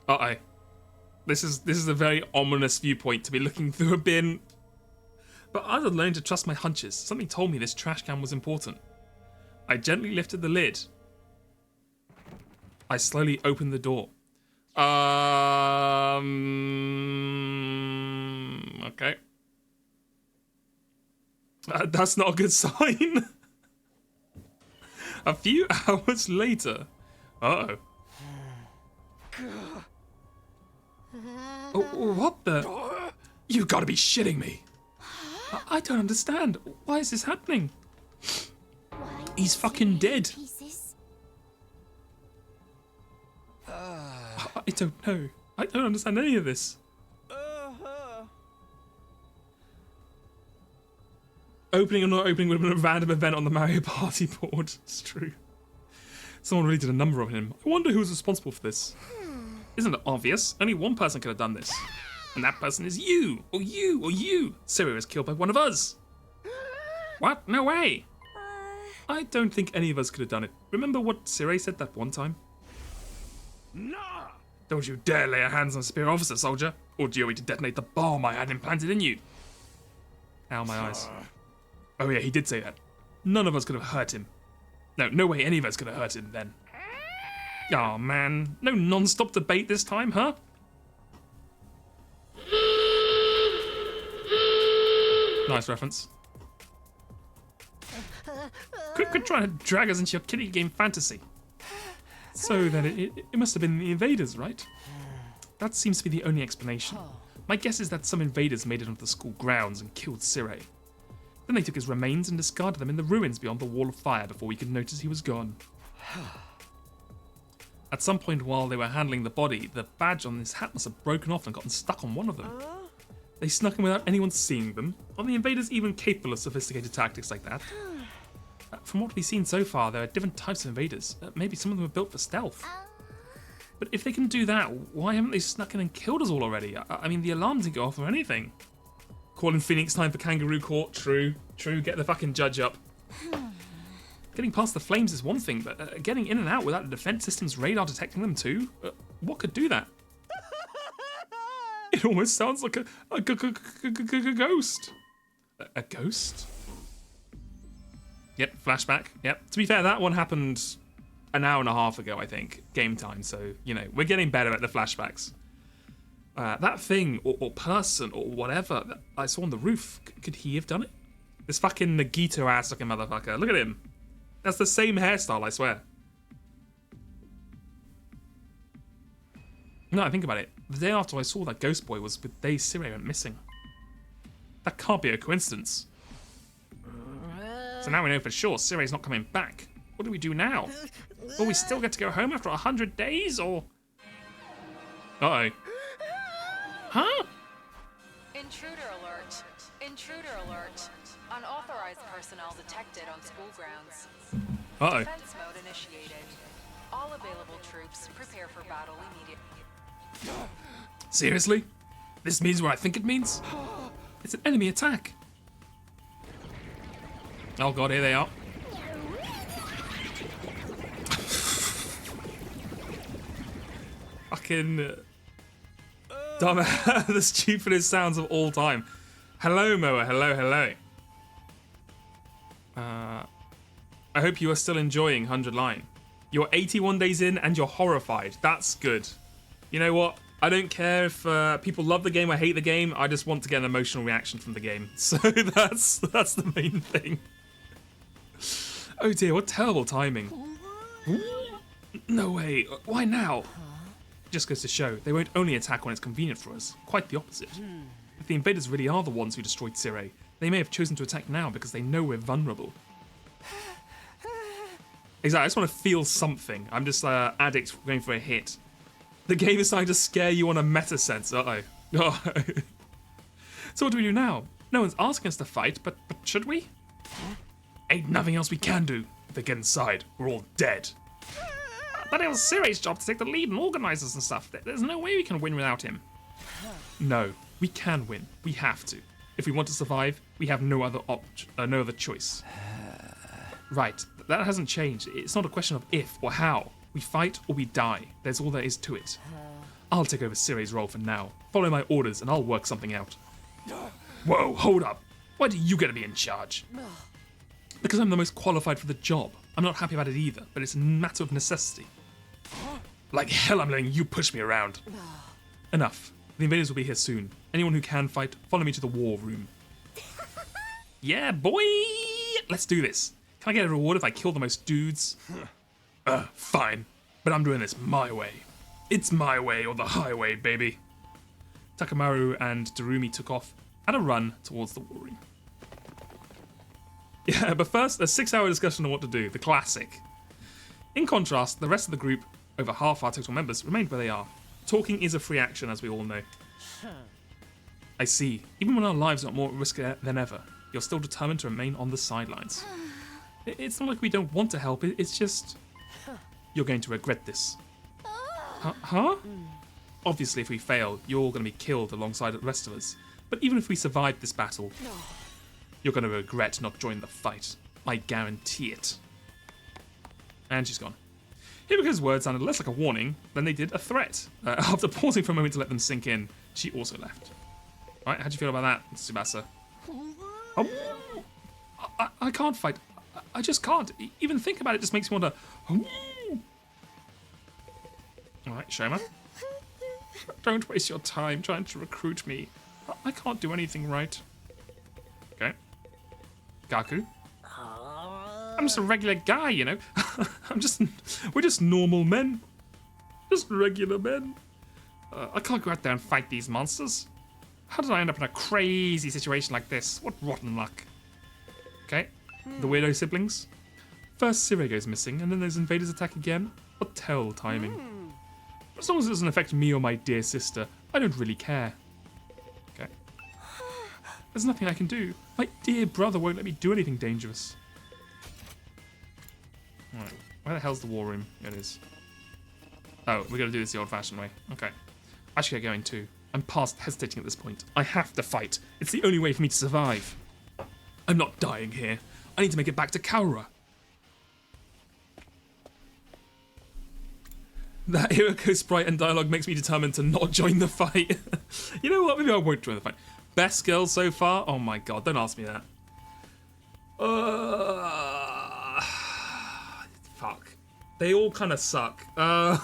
Uh-oh. This is a very ominous viewpoint to be looking through a bin. But I had learned to trust my hunches. Something told me this trash can was important. I gently lifted the lid. I slowly opened the door. Okay. That's not a good sign. A few hours later. Uh-oh. Oh, what the? You gotta be shitting me. I don't understand. Why is this happening? He's fucking dead. Pieces. I don't know. I don't understand any of this. Opening or not opening would have been a random event on the Mario Party board. It's true. Someone really did a number on him. I wonder who's responsible for this. Isn't it obvious? Only one person could have done this. And that person is you, or you, or you. Siri was killed by one of us. What? No way. I don't think any of us could have done it. Remember what Siri said that one time? Nah! Don't you dare lay your hands on a superior officer, soldier, or do you want me to detonate the bomb I had implanted in you? Ow, my eyes. Oh yeah, he did say that. None of us could have hurt him. No way any of us could have hurt him then. Aw, man. No non-stop debate this time, huh? Nice reference. Quit trying to drag us into your kiddie game fantasy. So then it must have been the invaders, right? That seems to be the only explanation. My guess is that some invaders made it onto the school grounds and killed Sire. Then they took his remains and discarded them in the ruins beyond the wall of fire before we could notice he was gone. At some point while they were handling the body, the badge on his hat must have broken off and gotten stuck on one of them. They snuck in without anyone seeing them. Are the invaders even capable of sophisticated tactics like that? From what we've seen so far, there are different types of invaders. Maybe some of them are built for stealth. But if they can do that, why haven't they snuck in and killed us all already? I mean, the alarm didn't go off or anything. Calling Phoenix time for Kangaroo Court, true, get the fucking judge up. Getting past the flames is one thing, but getting in and out without the defense system's radar detecting them too? What could do that? It almost sounds like a ghost. A ghost? Yep, flashback. Yep. To be fair, that one happened an hour and a half ago, I think, game time. So, you know, we're getting better at the flashbacks. That thing, or person, or whatever that I saw on the roof, could he have done it? This fucking Nagito ass looking motherfucker. Look at him. That's the same hairstyle, I swear. No, I think about it. The day after I saw that ghost boy was the day Sire went missing. That can't be a coincidence. So now we know for sure Sire's not coming back. What do we do now? Will we still get to go home after 100 days, or... Uh-oh. Huh? Intruder alert. Intruder alert. Unauthorized personnel detected on school grounds. Uh-oh. Defense mode initiated. All available troops prepare for battle immediately. Seriously? This means what I think it means? It's an enemy attack. Oh god, here they are. Fucking dumb, the stupidest sounds of all time. Hello, Moa. Hello. I hope you are still enjoying 100 Line. You're 81 days in and you're horrified. That's good. You know what? I don't care if people love the game or hate the game. I just want to get an emotional reaction from the game. So that's the main thing. Oh dear, what terrible timing. No way. Why now? Just goes to show, they won't only attack when it's convenient for us. Quite the opposite. If the invaders really are the ones who destroyed Sire, they may have chosen to attack now because they know we're vulnerable. Exactly, I just want to feel something. I'm just addict going for a hit. The game is starting to scare you on a meta sense. Uh-oh. So what do we do now? No one's asking us to fight, but should we? Ain't nothing else we can do. If they get inside, we're all dead. But it was Siri's job to take the lead and organize us and stuff. There's no way we can win without him. No, we can win. We have to. If we want to survive, we have no other choice. Right, that hasn't changed. It's not a question of if or how. We fight or we die. There's all there is to it. I'll take over Siri's role for now. Follow my orders and I'll work something out. Whoa, hold up. Why do you get to be in charge? Because I'm the most qualified for the job. I'm not happy about it either, but it's a matter of necessity. Like hell I'm letting you push me around. Enough. The invaders will be here soon. Anyone who can fight, follow me to the war room. Yeah, boy! Let's do this. Can I get a reward if I kill the most dudes? Fine. But I'm doing this my way. It's my way or the highway, baby. Takamaru and Darumi took off at a run towards the war room. Yeah, but first, a 6-hour discussion on what to do, the classic. In contrast, the rest of the group, over half our total members, remained where they are. Talking is a free action, as we all know. I see. Even when our lives are more at risk than ever, you're still determined to remain on the sidelines. It's not like we don't want to help, it's just... You're going to regret this. Huh? Obviously, if we fail, you're all going to be killed alongside the rest of us. But even if we survive this battle, you're going to regret not joining the fight. I guarantee it. And she's gone. Hibiko's words sounded less like a warning than they did a threat. After pausing for a moment to let them sink in, she also left. Right, how'd you feel about that, Tsubasa? I can't fight. I just can't. Even think about it just makes me want to... Alright, Shoma. Don't waste your time trying to recruit me. I can't do anything right. Okay. Gaku. I'm just a regular guy, you know. We're just normal men. Just regular men. I can't go out there and fight these monsters. How did I end up in a crazy situation like this? What rotten luck. Okay. The weirdo siblings. First Siri goes missing, and then those invaders attack again. What terrible timing. As long as it doesn't affect me or my dear sister, I don't really care. Okay. There's nothing I can do. My dear brother won't let me do anything dangerous. Alright, where the hell's the war room? Here it is. Oh, we gotta do this the old-fashioned way. Okay. I should get going too. I'm past hesitating at this point. I have to fight. It's the only way for me to survive. I'm not dying here. I need to make it back to Kaura. That Hiroko sprite and dialogue makes me determined to not join the fight. You know what? Maybe I won't join the fight. Best girl so far? Oh my god, don't ask me that. Fuck. They all kind of suck. I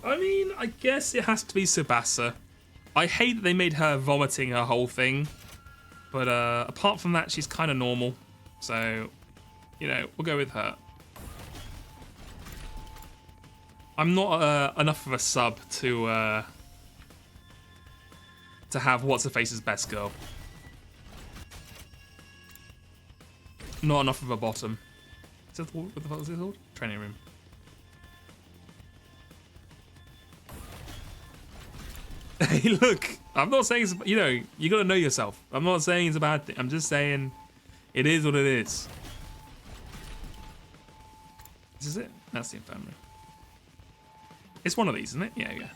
mean, I guess it has to be Tsubasa. I hate that they made her vomiting her whole thing. But apart from that, she's kind of normal. So, you know, we'll go with her. I'm not enough of a sub to have What's-Her-Face's best girl. Not enough of a bottom. Is that what the fuck is it called? Training room. Hey, look! I'm not saying it's, you know, you gotta know yourself. I'm not saying it's a bad thing. I'm just saying it is what it is. This is it? That's the infirmary. It's one of these, isn't it? Yeah, yeah.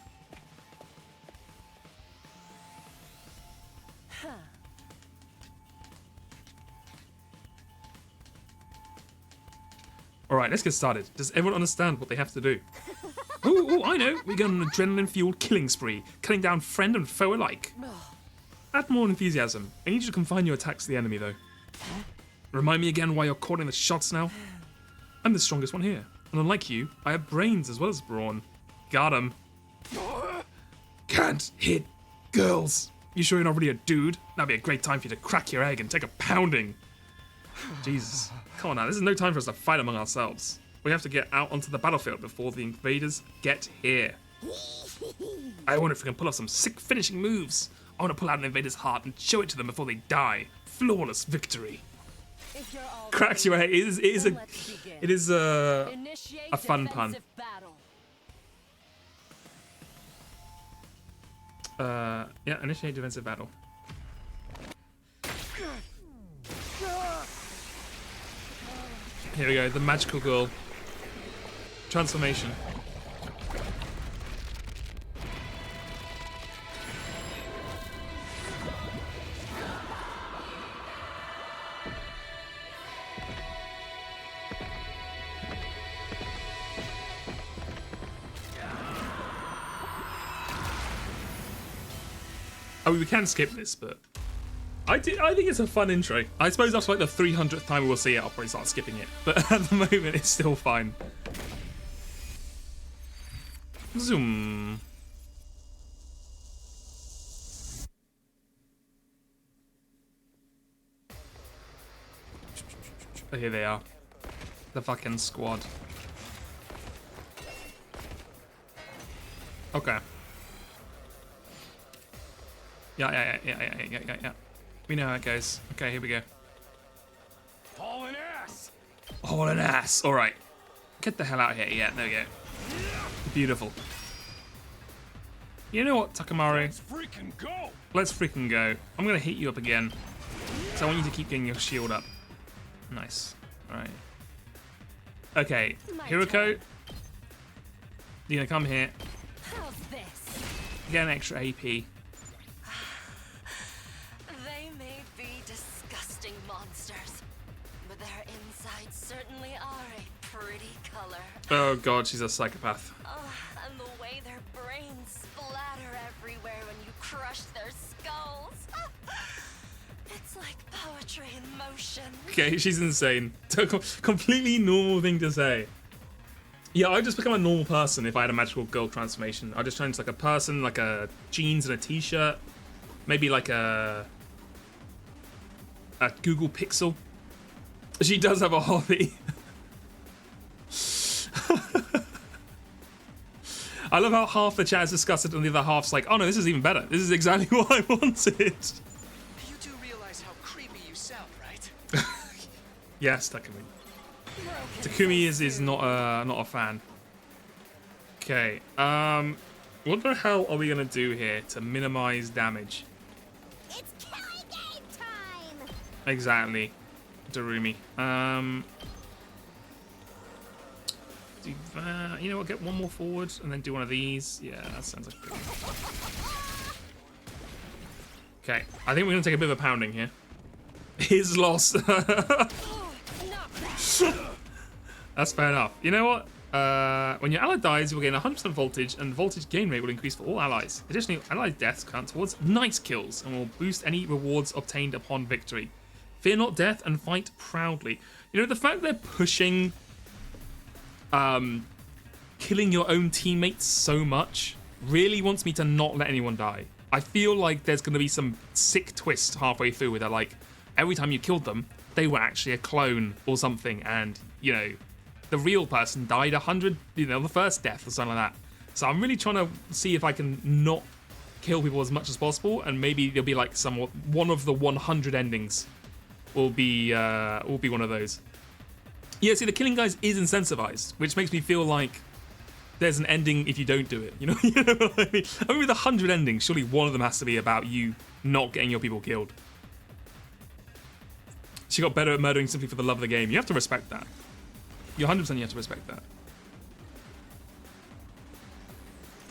Alright, let's get started. Does everyone understand what they have to do? Ooh, I know. We go on an adrenaline-fueled killing spree, cutting down friend and foe alike. Add more enthusiasm. I need you to confine your attacks to the enemy, though. Remind me again why you're calling the shots now? I'm the strongest one here. And unlike you, I have brains as well as brawn. Got him. Can't hit girls. You sure you're not really a dude? That'd be a great time for you to crack your egg and take a pounding. Jesus. Come on now, this is no time for us to fight among ourselves. We have to get out onto the battlefield before the invaders get here. I wonder if we can pull off some sick finishing moves. I want to pull out an invader's heart and show it to them before they die. Flawless victory. Cracks your egg. It is a fun pun. Yeah, initiate defensive battle. Here we go, the magical girl. Transformation. I mean, we can skip this, but I think it's a fun intro. I suppose after like the 300th time we'll see it, I'll probably start skipping it. But at the moment, it's still fine. Zoom. Oh, here they are. The fucking squad. Okay. Yeah. We know how it goes. Okay, here we go. Hauling ass! Hauling ass. All right. Get the hell out of here. Yeah, there we go. Beautiful. You know what, Takamaru? Let's freaking go! Let's freaking go. I'm going to hit you up again. So I want you to keep getting your shield up. Nice. All right. Okay, Hiroko. You're going to come here. How's this? Get an extra AP. They may be disgusting monsters, but their insides certainly are a pretty color. Oh god, she's a psychopath. Oh, and the way their brains splatter everywhere when you crush their skulls. It's like poetry in motion. Okay, she's insane. Completely normal thing to say. Yeah, I'd just become a normal person if I had a magical girl transformation. I'd just turn into like a person, like a jeans and a t-shirt. Maybe like a Google Pixel. She does have a hobby. I love how half the chat is disgusted and the other half's like, oh no, this is even better. This is exactly what I wanted. You do realize how creepy you sound, right? Yes, Takumi. Takumi is not a fan. Okay, what the hell are we gonna do here to minimize damage? It's killing game time! Exactly, Darumi. Do that. You know what? Get one more forward and then do one of these. Yeah, that sounds like good. Okay, I think we're gonna take a bit of a pounding here. His loss. That's fair enough. You know what? When your ally dies, you will gain 100% voltage, and voltage gain rate will increase for all allies. Additionally, ally deaths count towards nice kills and will boost any rewards obtained upon victory. Fear not death and fight proudly. You know, the fact they're pushing killing your own teammates so much really wants me to not let anyone die. I feel like there's going to be some sick twist halfway through where they're like, every time you killed them, they were actually a clone or something, and, you know, the real person died 100, you know, the first death or something like that. So I'm really trying to see if I can not kill people as much as possible, and maybe there'll be like one of the 100 endings will be one of those. Yeah, see, the killing guys is incentivized, which makes me feel like there's an ending if you don't do it. You know, you know what I mean? I mean, with 100 endings, surely one of them has to be about you not getting your people killed. She got better at murdering simply for the love of the game. You have to respect that. You 100% you have to respect that.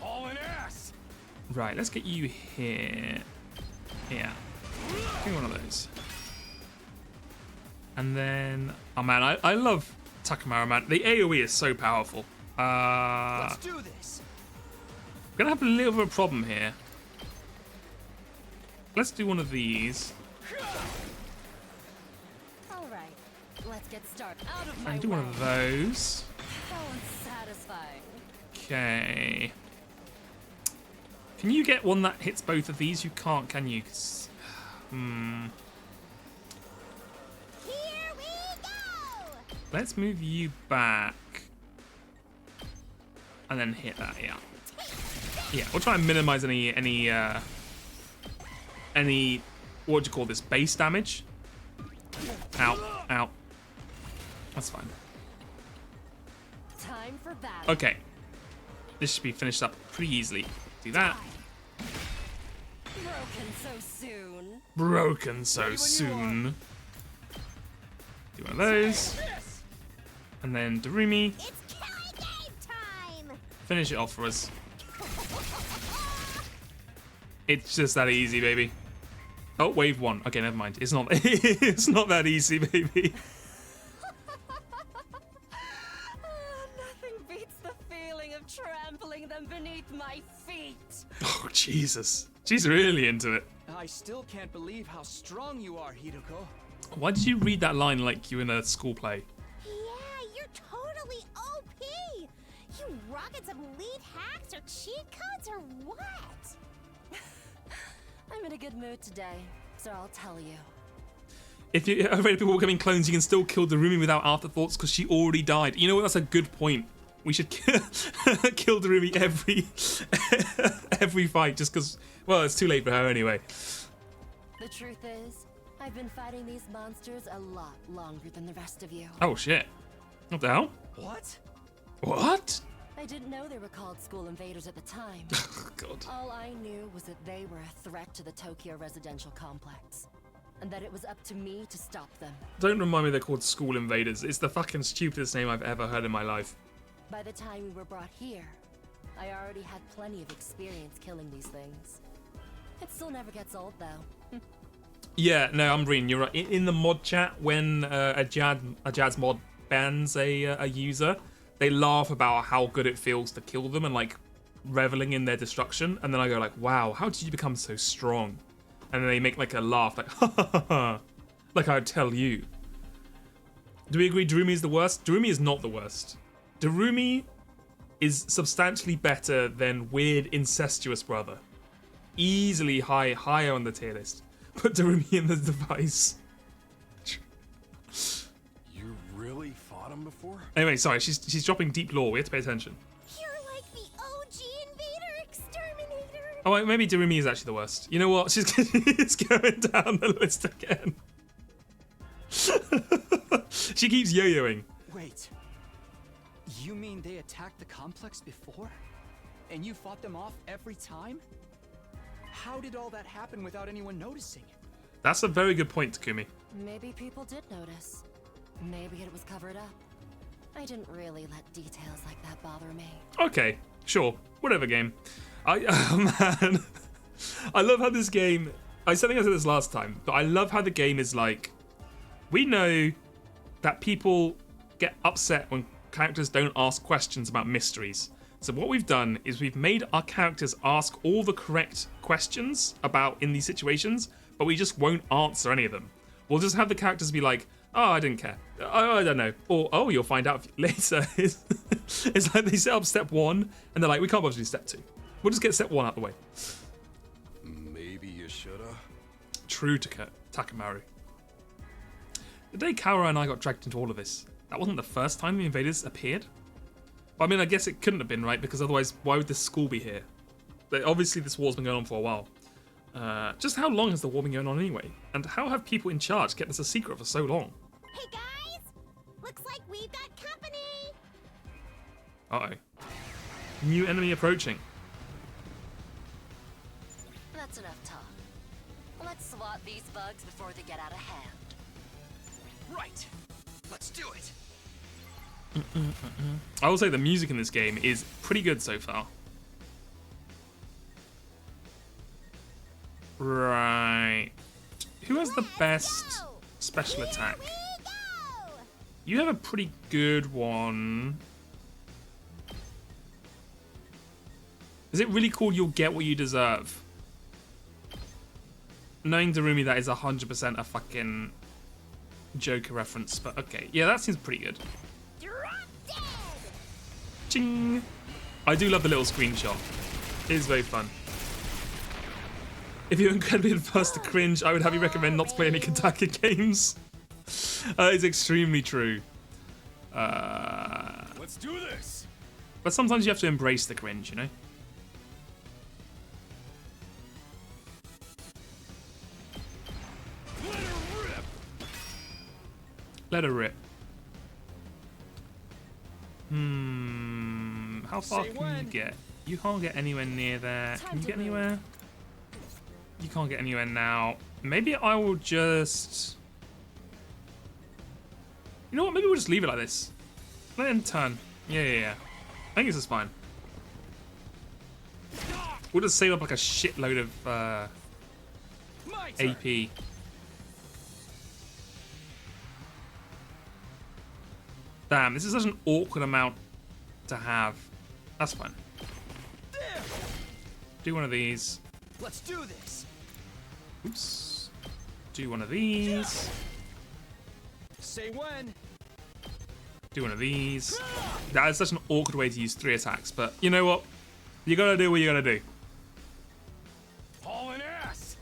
Hauling ass! Right, let's get you here. Yeah. Give me one of those. And then, oh man, I love Takamaru, man. The AoE is so powerful. Let's do this. We're gonna have a little bit of a problem here. Let's do one of these. Alright, let's get started. Out of my And do one of those. How unsatisfying. Okay. Can you get one that hits both of these? You can't, can you? 'Cause, Here we go! let's move you back. And then hit that, yeah. Yeah, we'll try and minimize any what do you call this, base damage? Ow, ow. That's fine. Time for battle. Okay. This should be finished up pretty easily. Do that. Broken so soon. Broken so soon. Do one of those. And then Darumi, It's killing game time! finish it off for us. It's just that easy, baby. Oh, wave 1. Okay, never mind. It's not it's not that easy, baby. Nothing beats the feeling of trampling them beneath my feet. Oh, Jesus. She's really into it. I still can't believe how strong you are, Hiroko. Why did you read that line like you in a school play? Yeah, you're totally OP! You rocket some elite hacks or cheat codes or what? I'm in a good mood today, so I'll tell you. If you're afraid of people becoming clones, you can still kill Darumi without afterthoughts because she already died. You know what? That's a good point. We should kill Darumi every fight just because, well, it's too late for her anyway. The truth is, I've been fighting these monsters a lot longer than the rest of you. Oh, shit. What the hell? What? What? I didn't know they were called school invaders at the time. God. All I knew was that they were a threat to the Tokyo residential complex, and that it was up to me to stop them. Don't remind me they're called school invaders. It's the fucking stupidest name I've ever heard in my life. By the time we were brought here, I already had plenty of experience killing these things. It still never gets old, though. Yeah, no, I'm reading. You're right. In the mod chat, when a Jazz mod bans a user, they laugh about how good it feels to kill them and like reveling in their destruction. And then I go like, wow, how did you become so strong? And then they make like a laugh, like, ha ha ha ha, like I'd tell you. Do we agree Darumi is the worst? Darumi is not the worst. Darumi is substantially better than Weird Incestuous Brother. Easily higher on the tier list. Put Darumi in the device. You really fought him before? Anyway, sorry, she's dropping deep lore. We have to pay attention. You're like the OG invader exterminator! Oh, wait, maybe Darumi is actually the worst. You know what? She's going down the list again. She keeps yo-yoing. Wait. You mean they attacked the complex before? And you fought them off every time? How did all that happen without anyone noticing? That's a very good point, Takumi. Maybe people did notice. Maybe it was covered up. I didn't really let details like that bother me. Okay, sure. Whatever, game. Man. I love how this game... I think I said this last time, but I love how the game is like... We know that people get upset when characters don't ask questions about mysteries. So what we've done is we've made our characters ask all the correct questions about in these situations, but we just won't answer any of them. We'll just have the characters be like, oh, I didn't care. Oh, I don't know. Or, oh, you'll find out later. It's like they set up step 1, and they're like, we can't bother to do step 2. We'll just get step 1 out the way. Maybe you shoulda. True to Takamaru. The day Kaora and I got dragged into all of this, that wasn't the first time the invaders appeared. I mean, I guess it couldn't have been, right? Because otherwise, why would this school be here? But obviously, this war's been going on for a while. Just how long has the war been going on anyway? And how have people in charge kept this a secret for so long? Hey guys! Looks like we've got company! Uh-oh. New enemy approaching. That's enough talk. Let's swat these bugs before they get out of hand. Right. Let's do it. I will say the music in this game is pretty good so far. Right. Who has the best special attack? Here we go! You have a pretty good one. Is it really called You'll Get What You Deserve? Knowing Darumi, that is 100% a fucking Joker reference, but okay. Yeah, that seems pretty good. Drop dead! Ching! I do love the little screenshot. It is very fun. If you're incredibly adverse to cringe, I would have you recommend not to play any Kentucky games. It's extremely true. Let's do this. But sometimes you have to embrace the cringe, you know? Let her rip. Let her rip. How far Say can you when. get? You can't get anywhere near there. Can Time you to get move. anywhere? You can't get anywhere now. Maybe I will just... You know what? Maybe we'll just leave it like this. Let him turn. Yeah. I think this is fine. We'll just save up like a shitload of AP. Damn, this is such an awkward amount to have. That's fine. Do one of these. Let's do this. Oops. Do one of these. Say when. Do one of these. That is such an awkward way to use 3 attacks, but you know what? You gotta do what you gotta do. Hauling ass.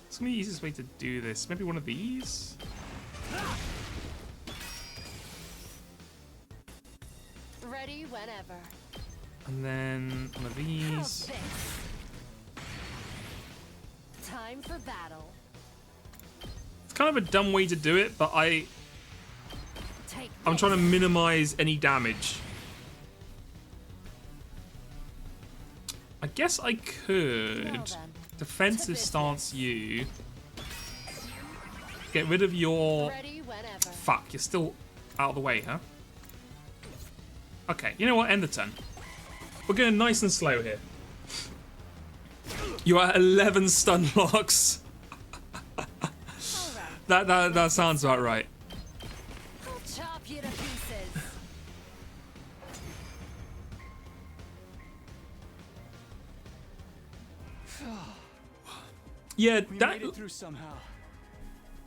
It's gonna be the easiest way to do this. Maybe one of these? Ready whenever. And then one of these. Time for battle. It's kind of a dumb way to do it, but I'm trying to minimize any damage. I guess I could defensive stance you. Get rid of your... Fuck, you're still out of the way, huh? Okay, you know what? End the turn. We're going nice and slow here. You are 11 stun locks. That sounds about right. I'll chop you to pieces. Yeah, We that... made it through somehow.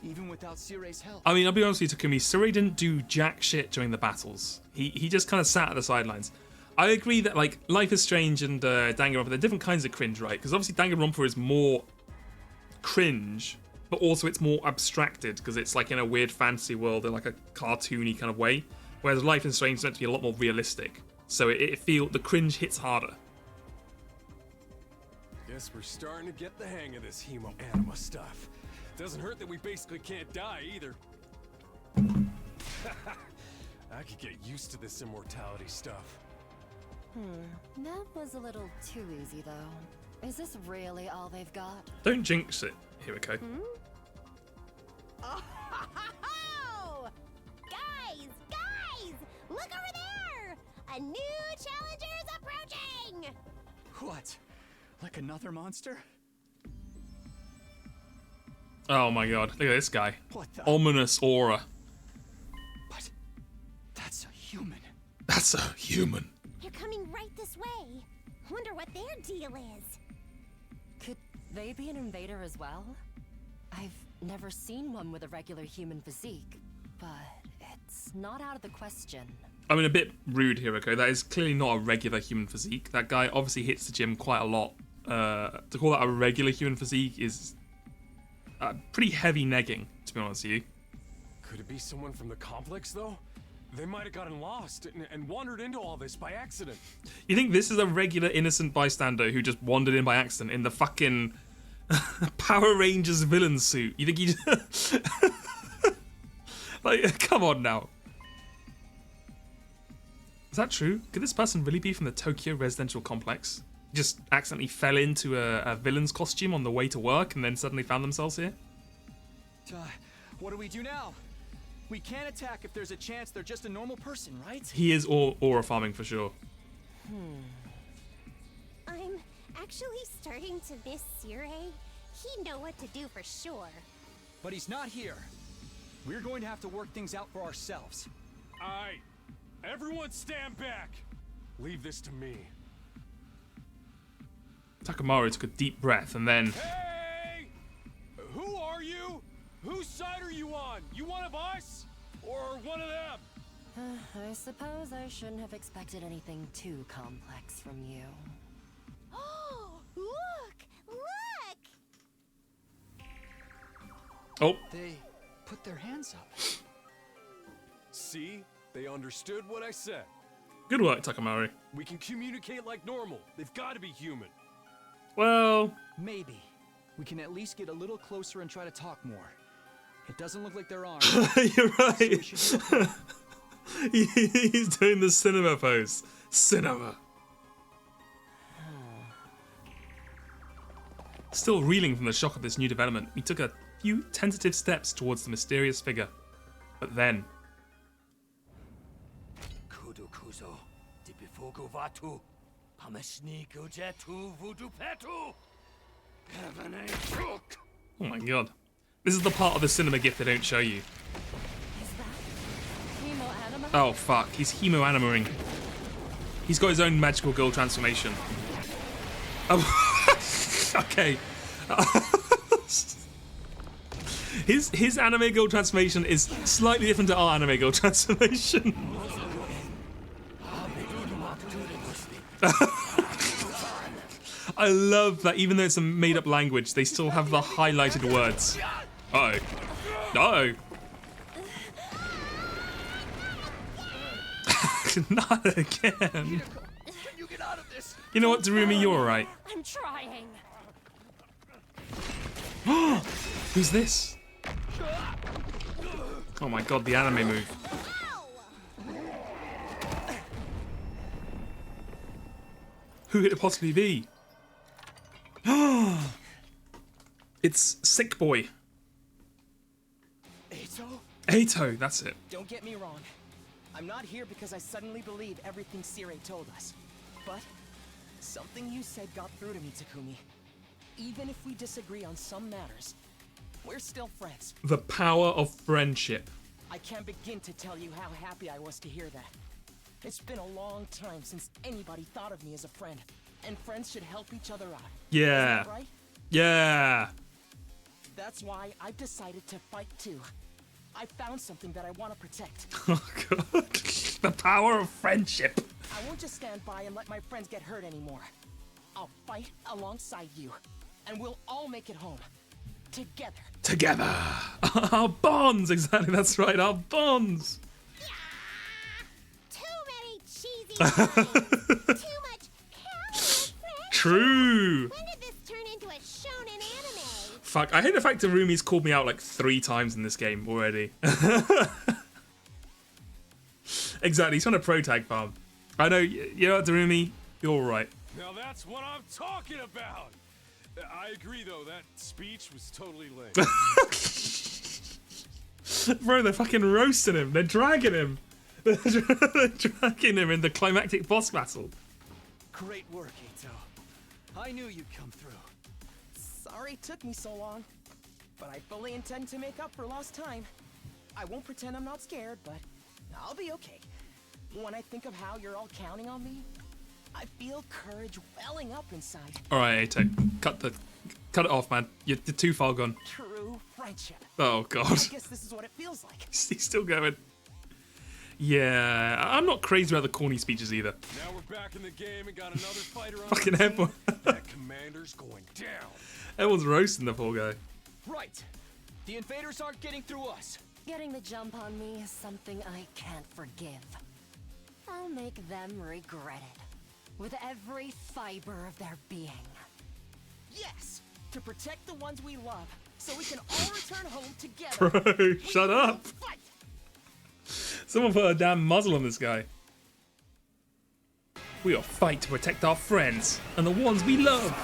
Even without Sire's help. I mean, I'll be honest with you, Takumi. Suri didn't do jack shit during the battles. He just kind of sat at the sidelines. I agree that, like, Life is Strange and Danganronpa, they're different kinds of cringe, right? Because obviously Danganronpa is more cringe, but also it's more abstracted, because it's, like, in a weird fantasy world in, like, a cartoony kind of way. Whereas Life is Strange is meant to be a lot more realistic. So the cringe hits harder. Guess we're starting to get the hang of this hemo anima stuff. Doesn't hurt that we basically can't die either. I could get used to this immortality stuff. That was a little too easy, though. Is this really all they've got? Don't jinx it, Himiko. Oh! Guys! Look over there! A new challenger's approaching! What? Like another monster? Oh my god, look at this guy. What the? Ominous aura. But that's a human. That's a human. They're coming right this way. Wonder what their deal is. Could they be an invader as well? I've never seen one with a regular human physique, but it's not out of the question. I mean, a bit rude, Hiroko. That is clearly not a regular human physique. That guy obviously hits the gym quite a lot. To call that a regular human physique is pretty heavy negging, to be honest with you. Could it be someone from the complex, though? They might have gotten lost and wandered into all this by accident. You think this is a regular innocent bystander who just wandered in by accident in the fucking Power Rangers villain suit? You think he just... Like, come on now. Is that true? Could this person really be from the Tokyo residential complex? Just accidentally fell into a villain's costume on the way to work and then suddenly found themselves here? What do we do now? We can't attack if there's a chance they're just a normal person, right? He is aura farming for sure. I'm actually starting to miss Sire. He'd know what to do for sure. But he's not here. We're going to have to work things out for ourselves. Aye. Everyone stand back. Leave this to me. Takamaru took a deep breath and then... Hey! Who are you? Whose side are you on? You one of us? Or one of them? I suppose I shouldn't have expected anything too complex from you. Oh, look! Oh, They put their hands up. See? They understood what I said. good work, Takamaru. We can communicate like normal. They've got to be human. Well, Maybe. We can at least get a little closer and try to talk more. It doesn't look like they're armed. you're so we right. should be okay. He's doing the cinema pose. Cinema. Still reeling from the shock of this new development, he took a few tentative steps towards the mysterious figure. But then... Oh my god. This is the part of the cinema gift they don't show you. Is that hemo-anima? Oh fuck, he's hemo-animering. He's got his own magical girl transformation. Oh, okay. His anime girl transformation is slightly different to our anime girl transformation. I love that even though it's a made-up language, they still have the highlighted words. Uh-oh. Uh-oh. Not again. Can you get out of this? You know what, Darumi, you're alright. I'm trying. Who's this? Oh my god, the anime move. Who could it possibly be? It's Sick Boy. Ato, that's it. Don't get me wrong. I'm not here because I suddenly believe everything Sirei told us. But something you said got through to me, Takumi. Even if we disagree on some matters, we're still friends. The power of friendship. I can't begin to tell you how happy I was to hear that. It's been a long time since anybody thought of me as a friend, and friends should help each other out. Yeah. Isn't that right? Yeah. That's why I've decided to fight too. I found something that I want to protect. Oh god. The power of friendship. I won't just stand by and let my friends get hurt anymore. I'll fight alongside you, and we'll all make it home. Together. Together. Our bonds, exactly, that's right, our bonds. Too many cheesy lines. Too much cowboy friendship. True. When did this turn into a shonen anime? Fuck, I hate the fact that Rumi's called me out like 3 times in this game already. Exactly, he's trying to pro tag farm. I know, you know what, Darumi? You're alright. Now that's what I'm talking about. I agree, though. That speech was totally lame. Bro, they're fucking roasting him. They're dragging him. They're dragging him in the climactic boss battle. Great work, Ito. I knew you'd come through. Sorry it took me so long, but I fully intend to make up for lost time. I won't pretend I'm not scared, but I'll be okay. When I think of how you're all counting on me, I feel courage welling up inside. Alright, Ato. Cut it off, man. You're too far gone. True friendship. Oh god. I guess this is what it feels like. He's still going. Yeah, I'm not crazy about the corny speeches either. Now we're back in the game and got another fighter on Fucking our team. everyone. That commander's going down. Everyone's roasting the poor guy. Right. The invaders aren't getting through us. Getting the jump on me is something I can't forgive. I'll make them regret it. With every fiber of their being. Yes! To protect the ones we love, so we can all return home together. Bro, shut up. Fight! Someone put a damn muzzle on this guy. We'll fight to protect our friends and the ones we love.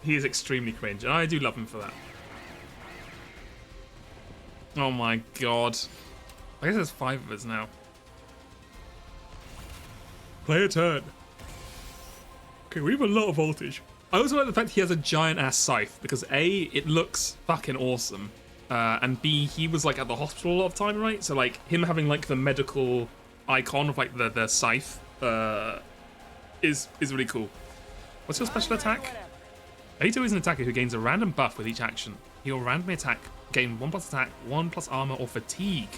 He is extremely cringe, and I do love him for that. Oh my god. I guess there's 5 of us now. Play a turn. Okay, we have a lot of voltage. I also like the fact he has a giant ass scythe because A, it looks fucking awesome. And B, he was like at the hospital a lot of time, right? So like him having like the medical icon of like the scythe is really cool. What's your special attack? Ato is an attacker who gains a random buff with each action. He will randomly attack, gain 1+ attack, 1+ armor or fatigue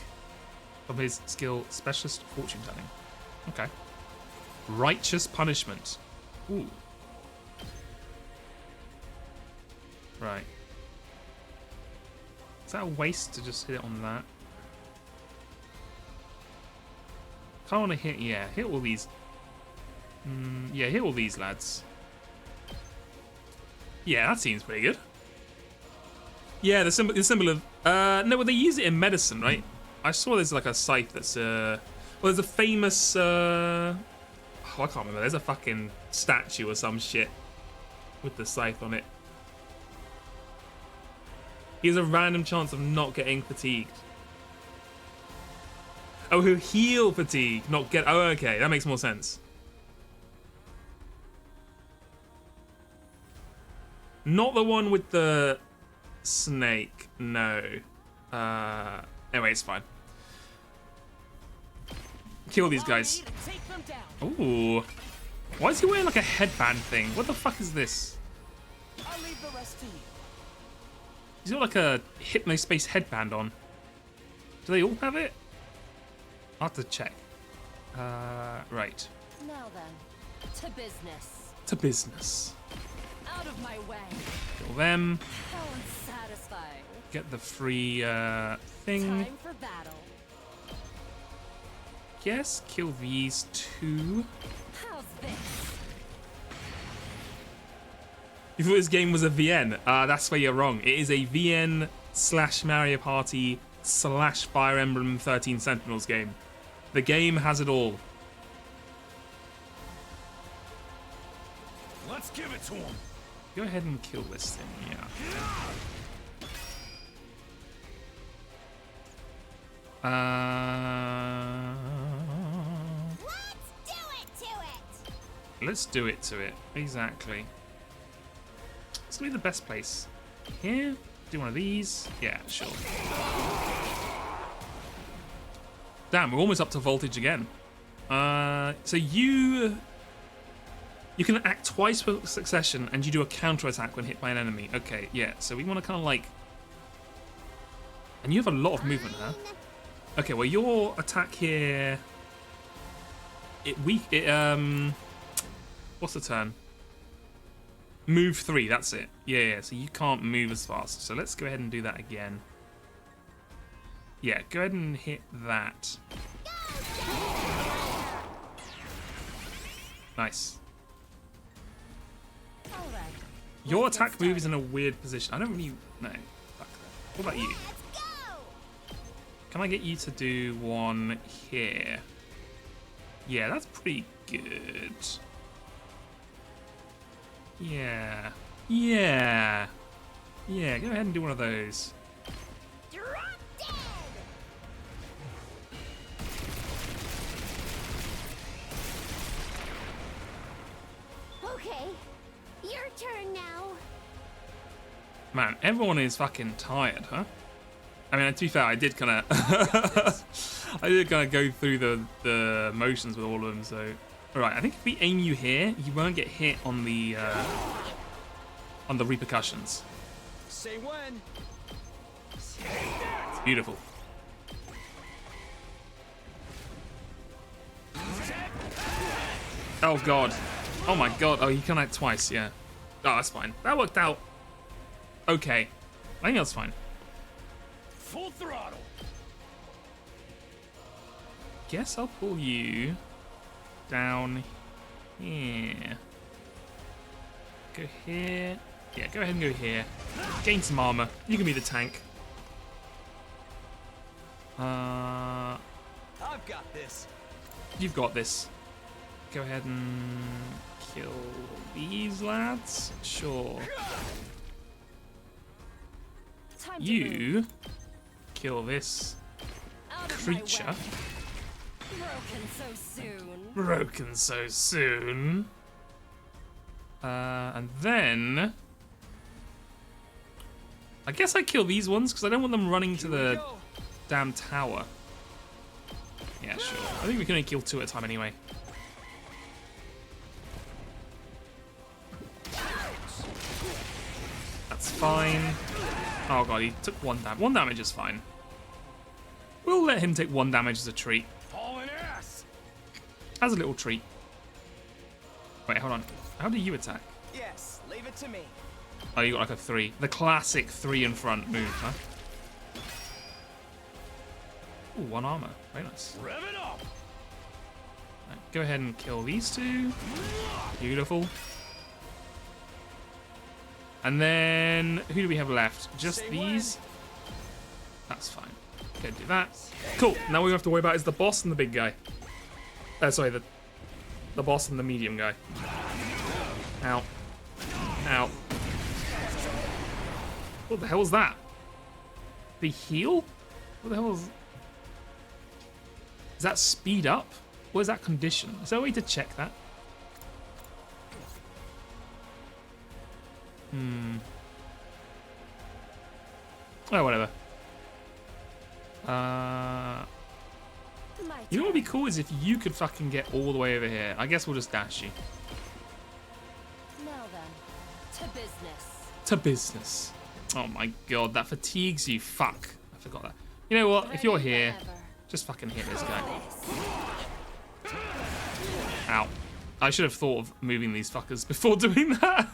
from his skill Specialist Fortune Telling. Okay. Righteous Punishment. Ooh. Right. Is that a waste to just hit it on that? Kind of want to hit, yeah, hit all these. Yeah, hit all these lads. Yeah, that seems pretty good. Yeah, the symbol of, no, well, they use it in medicine, right? I saw there's like a scythe that's well, there's a famous oh, I can't remember. There's a fucking statue or some shit with the scythe on it. He has a random chance of not getting fatigued. Oh, he'll heal fatigue, not get. Oh, okay, that makes more sense. Not the one with the snake. No. Anyway, it's fine. Kill these guys. Ooh. Why is he wearing like a headband thing? What the fuck is this? I'll leave the rest to you. He's got like a hypnospace headband on. Do they all have it? I'll have to check. Right. Now then, to business. To business. Out of my way. Kill them. How unsatisfying. Get the free thing. Time for battle. Yes, kill these two. How's this? You thought this game was a VN? That's where you're wrong. It is a VN / Mario Party / Fire Emblem 13 Sentinels game. The game has it all. Let's give it to him. Go ahead and kill this thing, yeah. Let's do it to it. Exactly. It's gonna be the best place. Here? Do one of these? Yeah, sure. Damn, we're almost up to voltage again. So you can act twice per succession and you do a counter attack when hit by an enemy. Okay, yeah, so we want to kind of like... And you have a lot of movement, huh? Okay, well your attack here... What's the turn? Move 3, that's it. Yeah, so you can't move as fast. So let's go ahead and do that again. Yeah, go ahead and hit that. Nice. Your attack move is in a weird position. I don't really... No. Fuck that. What about you? Can I get you to do one here? Yeah, that's pretty good. Yeah. Yeah. Yeah, go ahead and do one of those. Drop dead. Okay, your turn now. Man, everyone is fucking tired, huh? I mean, to be fair, I did kind of... I did kind of go through the motions with all of them, so... Alright, I think if we aim you here, you won't get hit on the repercussions. Say when. Beautiful. Oh god. Oh my god. Oh, you can act twice, yeah. Oh, that's fine. That worked out. Okay. I think that's fine. Full throttle. Guess I'll pull you down here. Go here. Yeah, go ahead and go here. Gain some armor. You can be the tank. I've got this. You've got this. Go ahead and kill these lads. Sure. Time to move. You kill this Out of my creature. way. Broken so soon. Broken so soon. And then I guess I kill these ones because I don't want them running to the damn tower. Yeah, sure. I think we can only kill 2 at a time anyway. That's fine. Oh god, he took 1 damage. 1 damage is fine. We'll let him take 1 damage as a treat. Hauling ass. As a little treat. Wait, hold on. How do you attack? Yes, leave it to me. Oh, you got like a 3. The classic 3 in front move, huh? Ooh, 1 armor. Very nice. Rev it up. Right, go ahead and kill these 2. Beautiful. And then, who do we have left? Just Say these? That's fine. Okay, do that. Cool. Now we have to worry about is the boss and the big guy. Sorry, the boss and the medium guy. Ow. Ow. What the hell was that? The heal? What the hell is... Is that speed up? Or is that condition? Is there a way to check that? Oh, whatever. You know what would be cool is if you could fucking get all the way over here. I guess we'll just dash you. Now then, to business. To business. Oh my god, that fatigues you. Fuck. I forgot that. You know what? If you're here, just fucking hit this guy. Ow. I should have thought of moving these fuckers before doing that.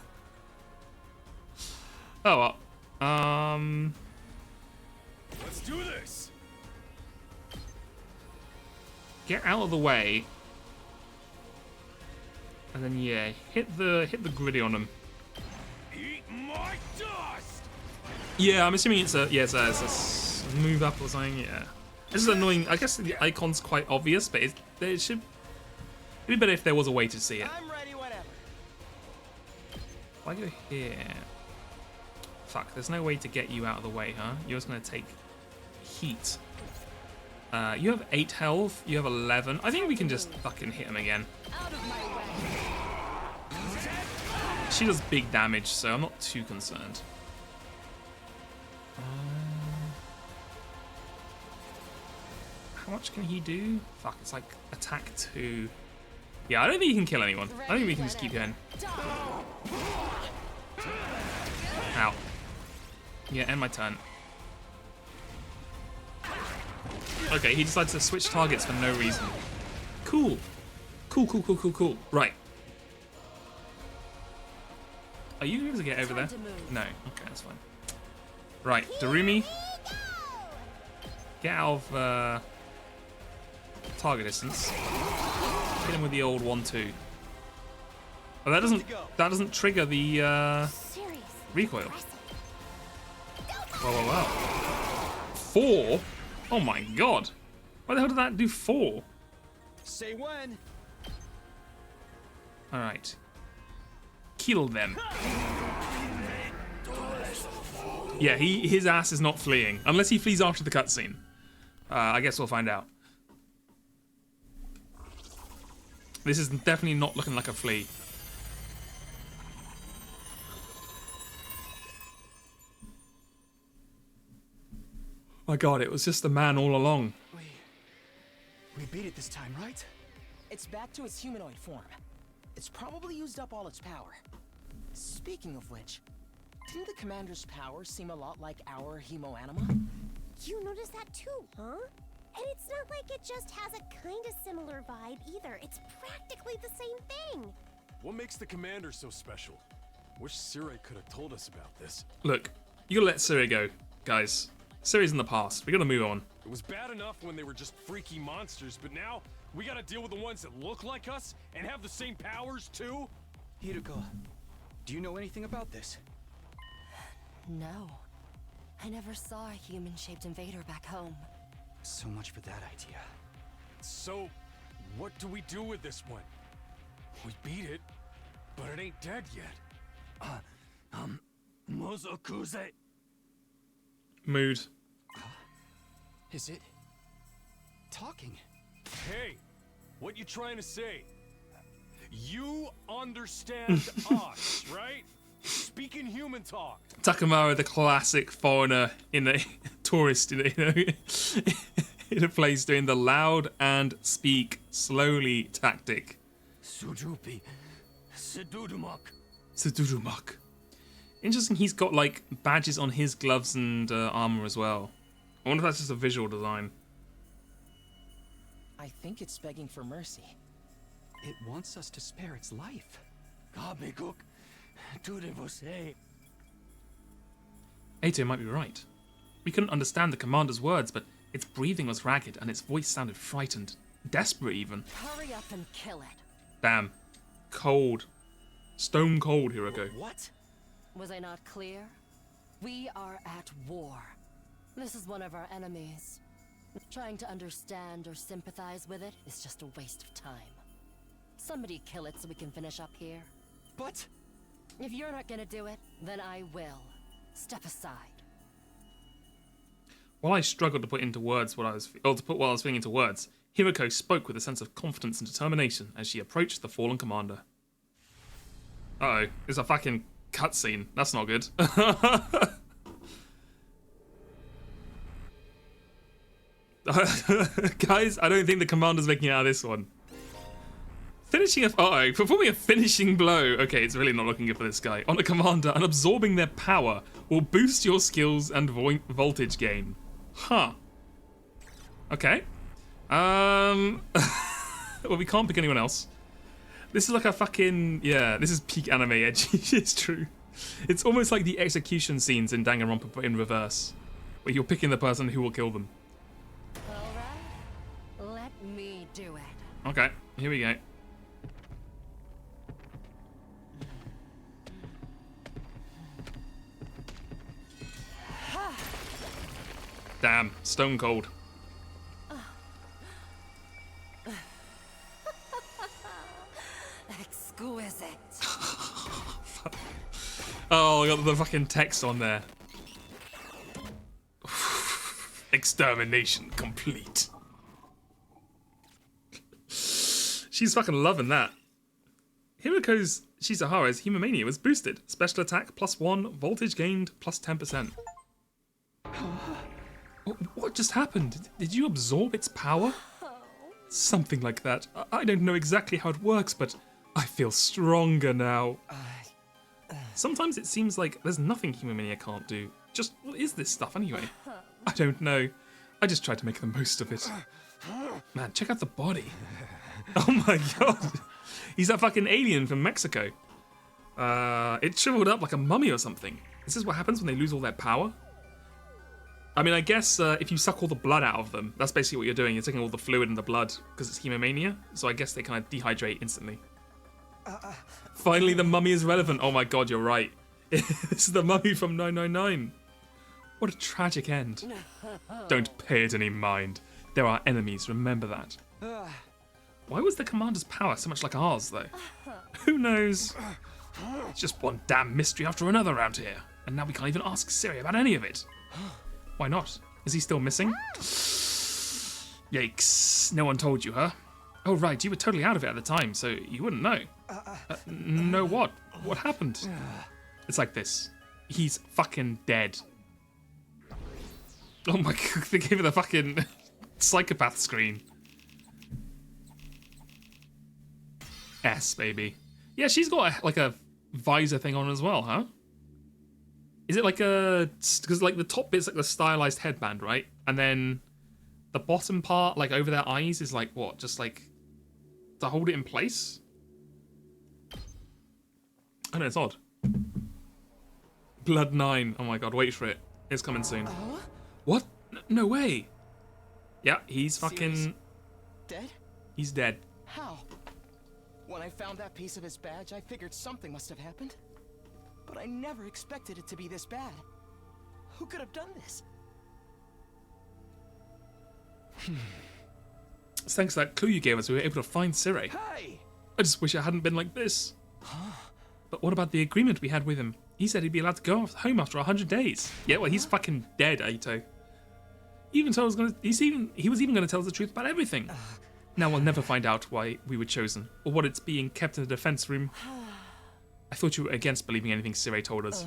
Oh well. Let's do this. Get out of the way. And then yeah, hit the griddy on them. Eat my dust. Yeah, I'm assuming it's a move up or something. Yeah, this is annoying. I guess the icon's quite obvious, but it'd be better if there was a way to see it. I'm ready whenever. If I go here, fuck. There's no way to get you out of the way, huh? You're just gonna take heat. You have 8 health. You have 11. I think we can just fucking hit him again. Out of my way. She does big damage, so I'm not too concerned. How much can he do? Fuck, it's like attack 2. Yeah, I don't think he can kill anyone. I think we can just keep going. Ow. Yeah, end my turn. Okay, he decides to switch targets for no reason. Cool. Cool. Right. Are you able to get over there? No. Okay, that's fine. Right, Darumi. Get out of target distance. Hit him with the old 1-2. Oh, that doesn't trigger the recoil. Whoa. 4? Oh my god. Why the hell did that do 4? Say when. Alright. Kill them. Yeah, his ass is not fleeing. Unless he flees after the cutscene. I guess we'll find out. This is definitely not looking like a flea. My god, it was just a man all along. We beat it this time, right? It's back to its humanoid form. It's probably used up all its power. Speaking of which, didn't the commander's powers seem a lot like our hemoanima? You noticed that too, huh? And it's not like it just has a kind of similar vibe either. It's practically the same thing. What makes the commander so special? Wish Siri could have told us about this. Look, you gotta let Siri go, guys. Siri's in the past. We gotta move on. It was bad enough when they were just freaky monsters, but now we gotta deal with the ones that look like us and have the same powers too? Hiruko, do you know anything about this? No. I never saw a human-shaped invader back home. So much for that idea. So, what do we do with this one? We beat it, but it ain't dead yet. Mozokuze. Mood. Is it talking? Hey, what you trying to say? You understand us, right? Speaking human talk. Takamaro, the classic foreigner in a tourist in a place doing the loud and speak slowly tactic. Sujupi. Sedudumak. Sedudumak. Interesting, he's got like badges on his gloves and armor as well. I wonder if that's just a visual design. I think it's begging for mercy. It wants us to spare its life. Gabeguk. Ato might be right. We couldn't understand the commander's words, but its breathing was ragged and its voice sounded frightened. Desperate even. Hurry up and kill it. Damn. Cold. Stone cold, Hiroko. What? Was I not clear? We are at war. This is one of our enemies. Trying to understand or sympathize with it is just a waste of time. Somebody kill it so we can finish up here. But If you're not gonna do it, then I will. Step aside. While I struggled to put into words what I was, or to put what I was feeling into words, Himiko spoke with a sense of confidence and determination as she approached the fallen commander. Uh-oh, it's a fucking cutscene. That's not good. Guys, I don't think the commander's making it out of this one. Performing a finishing blow. Okay, it's really not looking good for this guy. On a commander and absorbing their power will boost your skills and voltage gain. Huh. Okay. Well, we can't pick anyone else. This is like a fucking, yeah, this is peak anime edgy. It's true. It's almost like the execution scenes in Danganronpa but in reverse, where you're picking the person who will kill them. Alright, let me do it. Okay, here we go. Damn, stone cold. Exquisite. Oh, I got the fucking text on there. Extermination complete. She's fucking loving that. Himiko's Shizuhara's Humamania was boosted. Special attack +1, voltage gained +10%. What just happened? Did you absorb its power? Something like that. I don't know exactly how it works, but I feel stronger now. Sometimes it seems like there's nothing Humamania can't do. Just, what is this stuff anyway? I don't know. I just tried to make the most of it. Man, check out the body. Oh my god. He's that fucking alien from Mexico. It shriveled up like a mummy or something. Is this what happens when they lose all their power? I mean, I guess if you suck all the blood out of them, that's basically what you're doing. You're taking all the fluid in the blood because it's Humamania. So I guess they kind of dehydrate instantly. Finally, the mummy is relevant. Oh my god, you're right. This is the mummy from 999. What a tragic end. Don't pay it any mind. There are enemies, remember that. Why was the commander's power so much like ours, though? Who knows? It's just one damn mystery after another around here. And now we can't even ask Siri about any of it. Why not? Is he still missing? Yikes. No one told you, huh? Oh, right, you were totally out of it at the time, so you wouldn't know. Know what? What happened? It's like this. He's fucking dead. Oh my god, they gave her the fucking psychopath screen. S, baby. Yeah, she's got like a visor thing on as well, huh? Is it like a... Because like the top bit's like the stylized headband, right? And then the bottom part, like over their eyes, is like what? Just like to hold it in place? I know, it's odd. Blood 9. Oh my god, wait for it. It's coming soon. What? No way. Yeah, he's fucking... Serious? Dead? He's dead. How? When I found that piece of his badge, I figured something must have happened. But I never expected it to be this bad. Who could have done this? Thanks to that clue you gave us, we were able to find Siri. Hey! I just wish it hadn't been like this. But what about the agreement we had with him? He said he'd be allowed to go home after 100 days. Yeah, well, he's fucking dead, Aito. He was even going to tell us the truth about everything. Now we'll never find out why we were chosen, or what it's being kept in the defense room. I thought you were against believing anything Siri told us.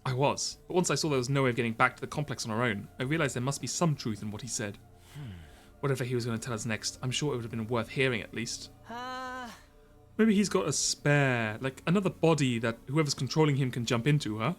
I was, but once I saw there was no way of getting back to the complex on our own, I realized there must be some truth in what he said. Whatever he was going to tell us next, I'm sure it would have been worth hearing at least. Maybe he's got a spare, like another body that whoever's controlling him can jump into, huh?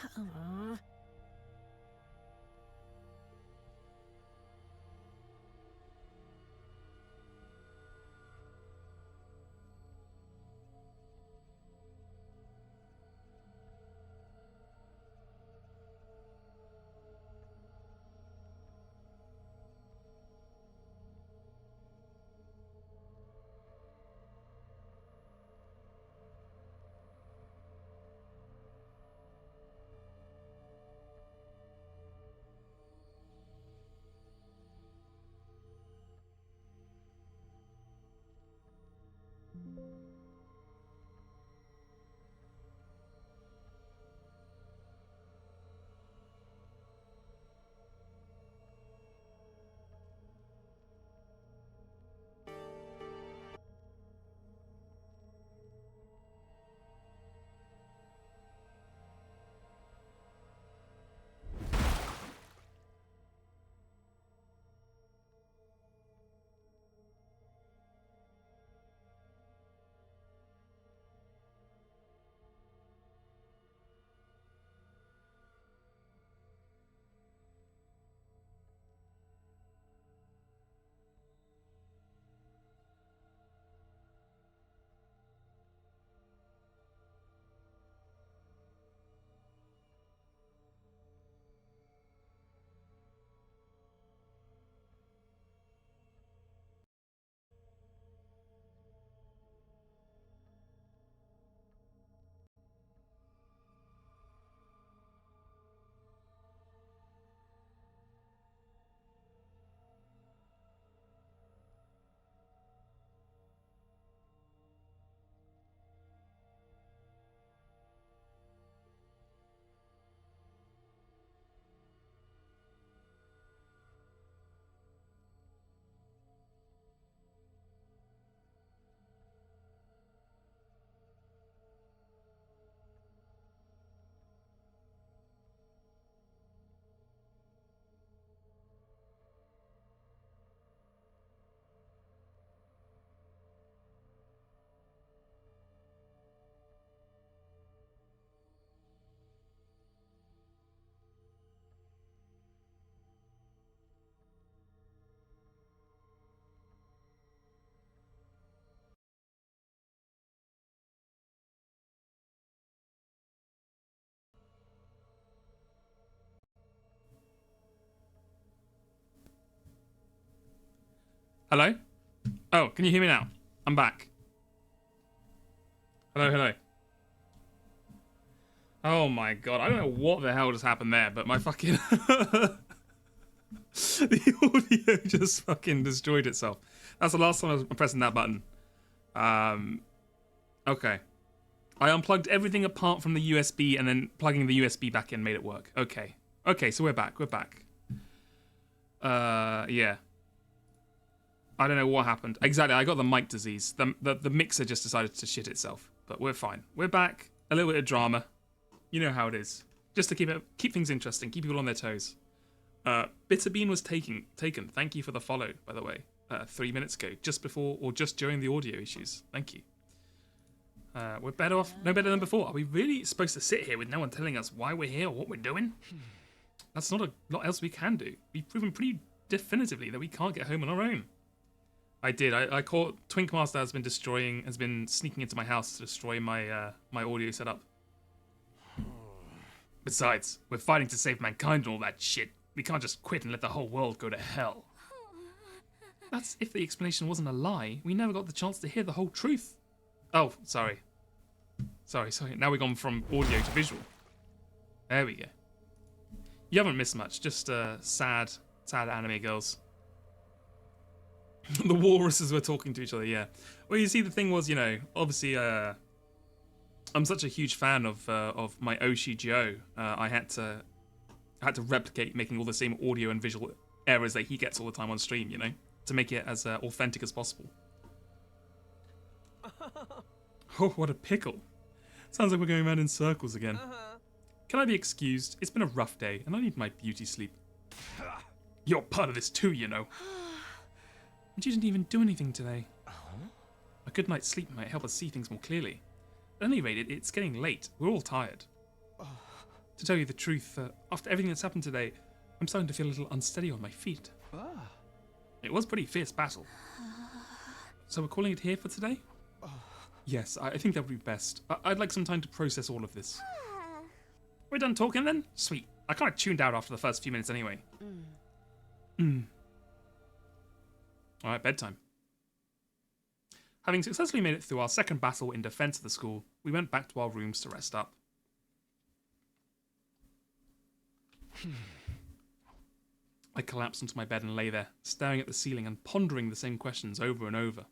Aw. Hello? Oh, can you hear me now? I'm back. Hello, hello. Oh my god, I don't know what the hell just happened there, but my fucking... the audio just fucking destroyed itself. That's the last time I was pressing that button. Okay. I unplugged everything apart from the USB and then plugging the USB back in made it work. Okay. Okay, so we're back. We're back. Yeah. I don't know what happened. Exactly, I got the mic disease. The mixer just decided to shit itself. But we're fine. We're back. A little bit of drama. You know how it is. Just to keep things interesting, keep people on their toes. Bitterbean was taken. Thank you for the follow, by the way. 3 minutes ago, just before or just during the audio issues. Thank you. We're better off, no better than before. Are we really supposed to sit here with no one telling us why we're here or what we're doing? That's not a lot else we can do. We've proven pretty definitively that we can't get home on our own. I did. I caught Twinkmaster has been sneaking into my house to destroy my my audio setup. Besides, we're fighting to save mankind and all that shit. We can't just quit and let the whole world go to hell. That's if the explanation wasn't a lie. We never got the chance to hear the whole truth. Oh, sorry. Sorry. Now we've gone from audio to visual. There we go. You haven't missed much. Just sad anime girls. The walruses were talking to each other, yeah. Well, you see, the thing was, you know, obviously, I'm such a huge fan of my Oshi Joe. I had to replicate making all the same audio and visual errors that he gets all the time on stream, you know, to make it as authentic as possible. Oh, what a pickle! Sounds like we're going around in circles again. Can I be excused? It's been a rough day, and I need my beauty sleep. You're part of this too, you know. And you didn't even do anything today. A good night's sleep might help us see things more clearly. At any rate, it's getting late. We're all tired. To tell you the truth, after everything that's happened today, I'm starting to feel a little unsteady on my feet. Ah. It was a pretty fierce battle. So we're calling it here for today? Yes, I think that would be best. I'd like some time to process all of this. We're done talking then? Sweet. I kind of tuned out after the first few minutes anyway. Alright, bedtime. Having successfully made it through our second battle in defense of the school, we went back to our rooms to rest up. I collapsed onto my bed and lay there, staring at the ceiling and pondering the same questions over and over.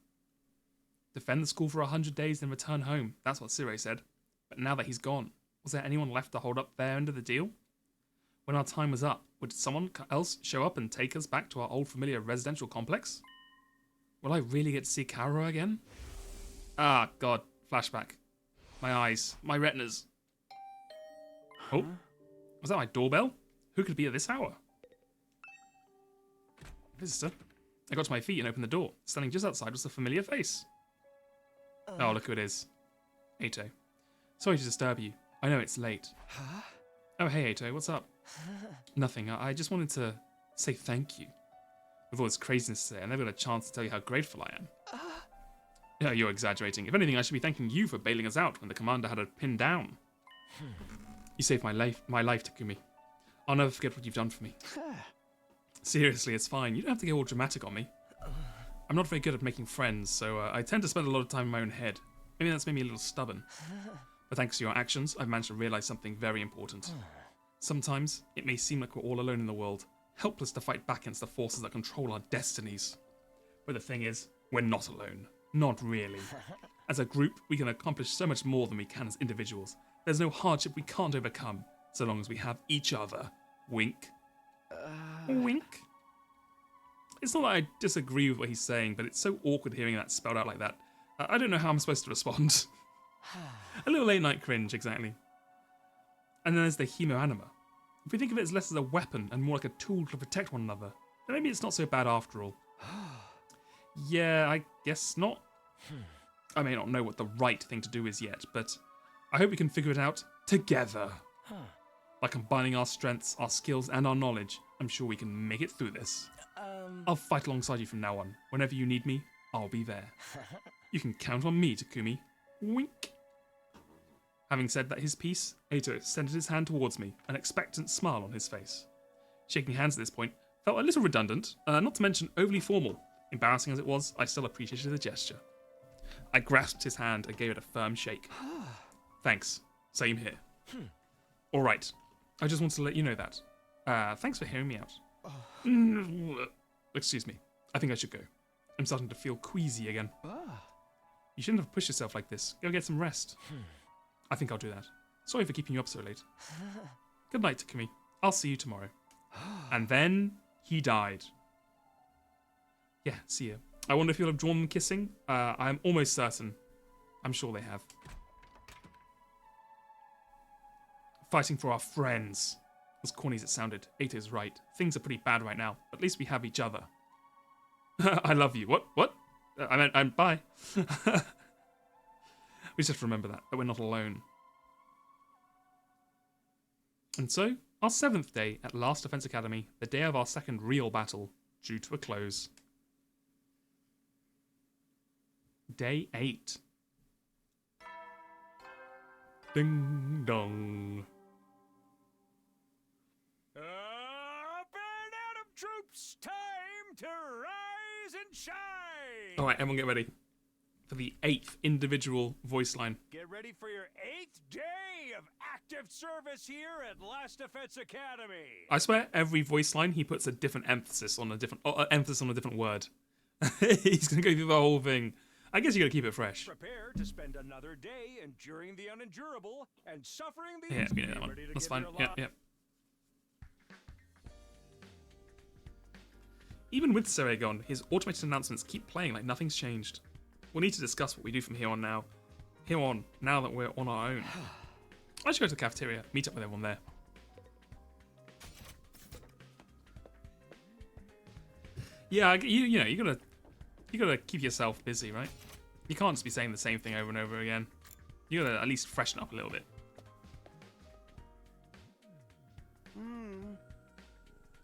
Defend the school for 100 days, then return home. That's what Sire said. But now that he's gone, was there anyone left to hold up their end of the deal? When our time was up, would someone else show up and take us back to our old familiar residential complex? Will I really get to see Kara again? Ah, God. Flashback. My eyes. My retinas. Oh. Was that my doorbell? Who could be at this hour? Visitor. I got to my feet and opened the door. Standing just outside was a familiar face. Oh, look who it is. Ato. Sorry to disturb you. I know it's late. Huh? Oh, hey, Ato. What's up? Nothing. I just wanted to say thank you. With all this craziness today, I never got a chance to tell you how grateful I am. Yeah, you're exaggerating. If anything, I should be thanking you for bailing us out when the commander had it pinned down. You saved my life, Takumi. I'll never forget what you've done for me. Seriously, it's fine. You don't have to get all dramatic on me. I'm not very good at making friends, so I tend to spend a lot of time in my own head. Maybe that's made me a little stubborn. But thanks to your actions, I've managed to realize something very important. Sometimes, it may seem like we're all alone in the world, helpless to fight back against the forces that control our destinies. But the thing is, we're not alone. Not really. As a group, we can accomplish so much more than we can as individuals. There's no hardship we can't overcome, so long as we have each other. Wink. Wink. It's not that I disagree with what he's saying, but it's so awkward hearing that spelled out like that. I don't know how I'm supposed to respond. A little late night cringe, exactly. And then there's the hemoanima. If we think of it as less as a weapon and more like a tool to protect one another, then maybe it's not so bad after all. Yeah, I guess not. I may not know what the right thing to do is yet, but I hope we can figure it out together. By combining our strengths, our skills, and our knowledge, I'm sure we can make it through this. I'll fight alongside you from now on. Whenever you need me, I'll be there. You can count on me, Takumi. Wink. Having said that his piece, Ato extended his hand towards me, an expectant smile on his face. Shaking hands at this point felt a little redundant, not to mention overly formal. Embarrassing as it was, I still appreciated the gesture. I grasped his hand and gave it a firm shake. Thanks. Same here. Alright. I just wanted to let you know that. Thanks for hearing me out. Excuse me. I think I should go. I'm starting to feel queasy again. You shouldn't have pushed yourself like this. Go get some rest. I think I'll do that. Sorry for keeping you up so late. Good night, Takumi. I'll see you tomorrow. And then he died. Yeah, see you. I wonder if you'll have drawn them kissing. I'm almost certain. I'm sure they have. Fighting for our friends. As corny as it sounded, Ato's right. Things are pretty bad right now. At least we have each other. I love you. What? I'm bye. We just have to remember that we're not alone. And so, our 7th day at Last Defense Academy, the day of our second real battle, drew to a close. Day 8. Ding dong. Band Adam troops, time to rise and shine! Alright, everyone get ready for the 8th individual voice line. Get ready for your 8th day of active service here at Last Defense Academy. I swear, every voice line he puts a different emphasis on a different word. He's gonna go through the whole thing. I guess you gotta keep it fresh. Prepare to spend another day enduring the unendurable and suffering the Yeah, give me that one. ready to That's give fine. your Yep, lot. yep. Even with Sere gone, his automated announcements keep playing like nothing's changed. We'll need to discuss what we do from here on now. Now that we're on our own. I should go to the cafeteria, meet up with everyone there. Yeah, you gotta keep yourself busy, right? You can't just be saying the same thing over and over again. You gotta at least freshen up a little bit.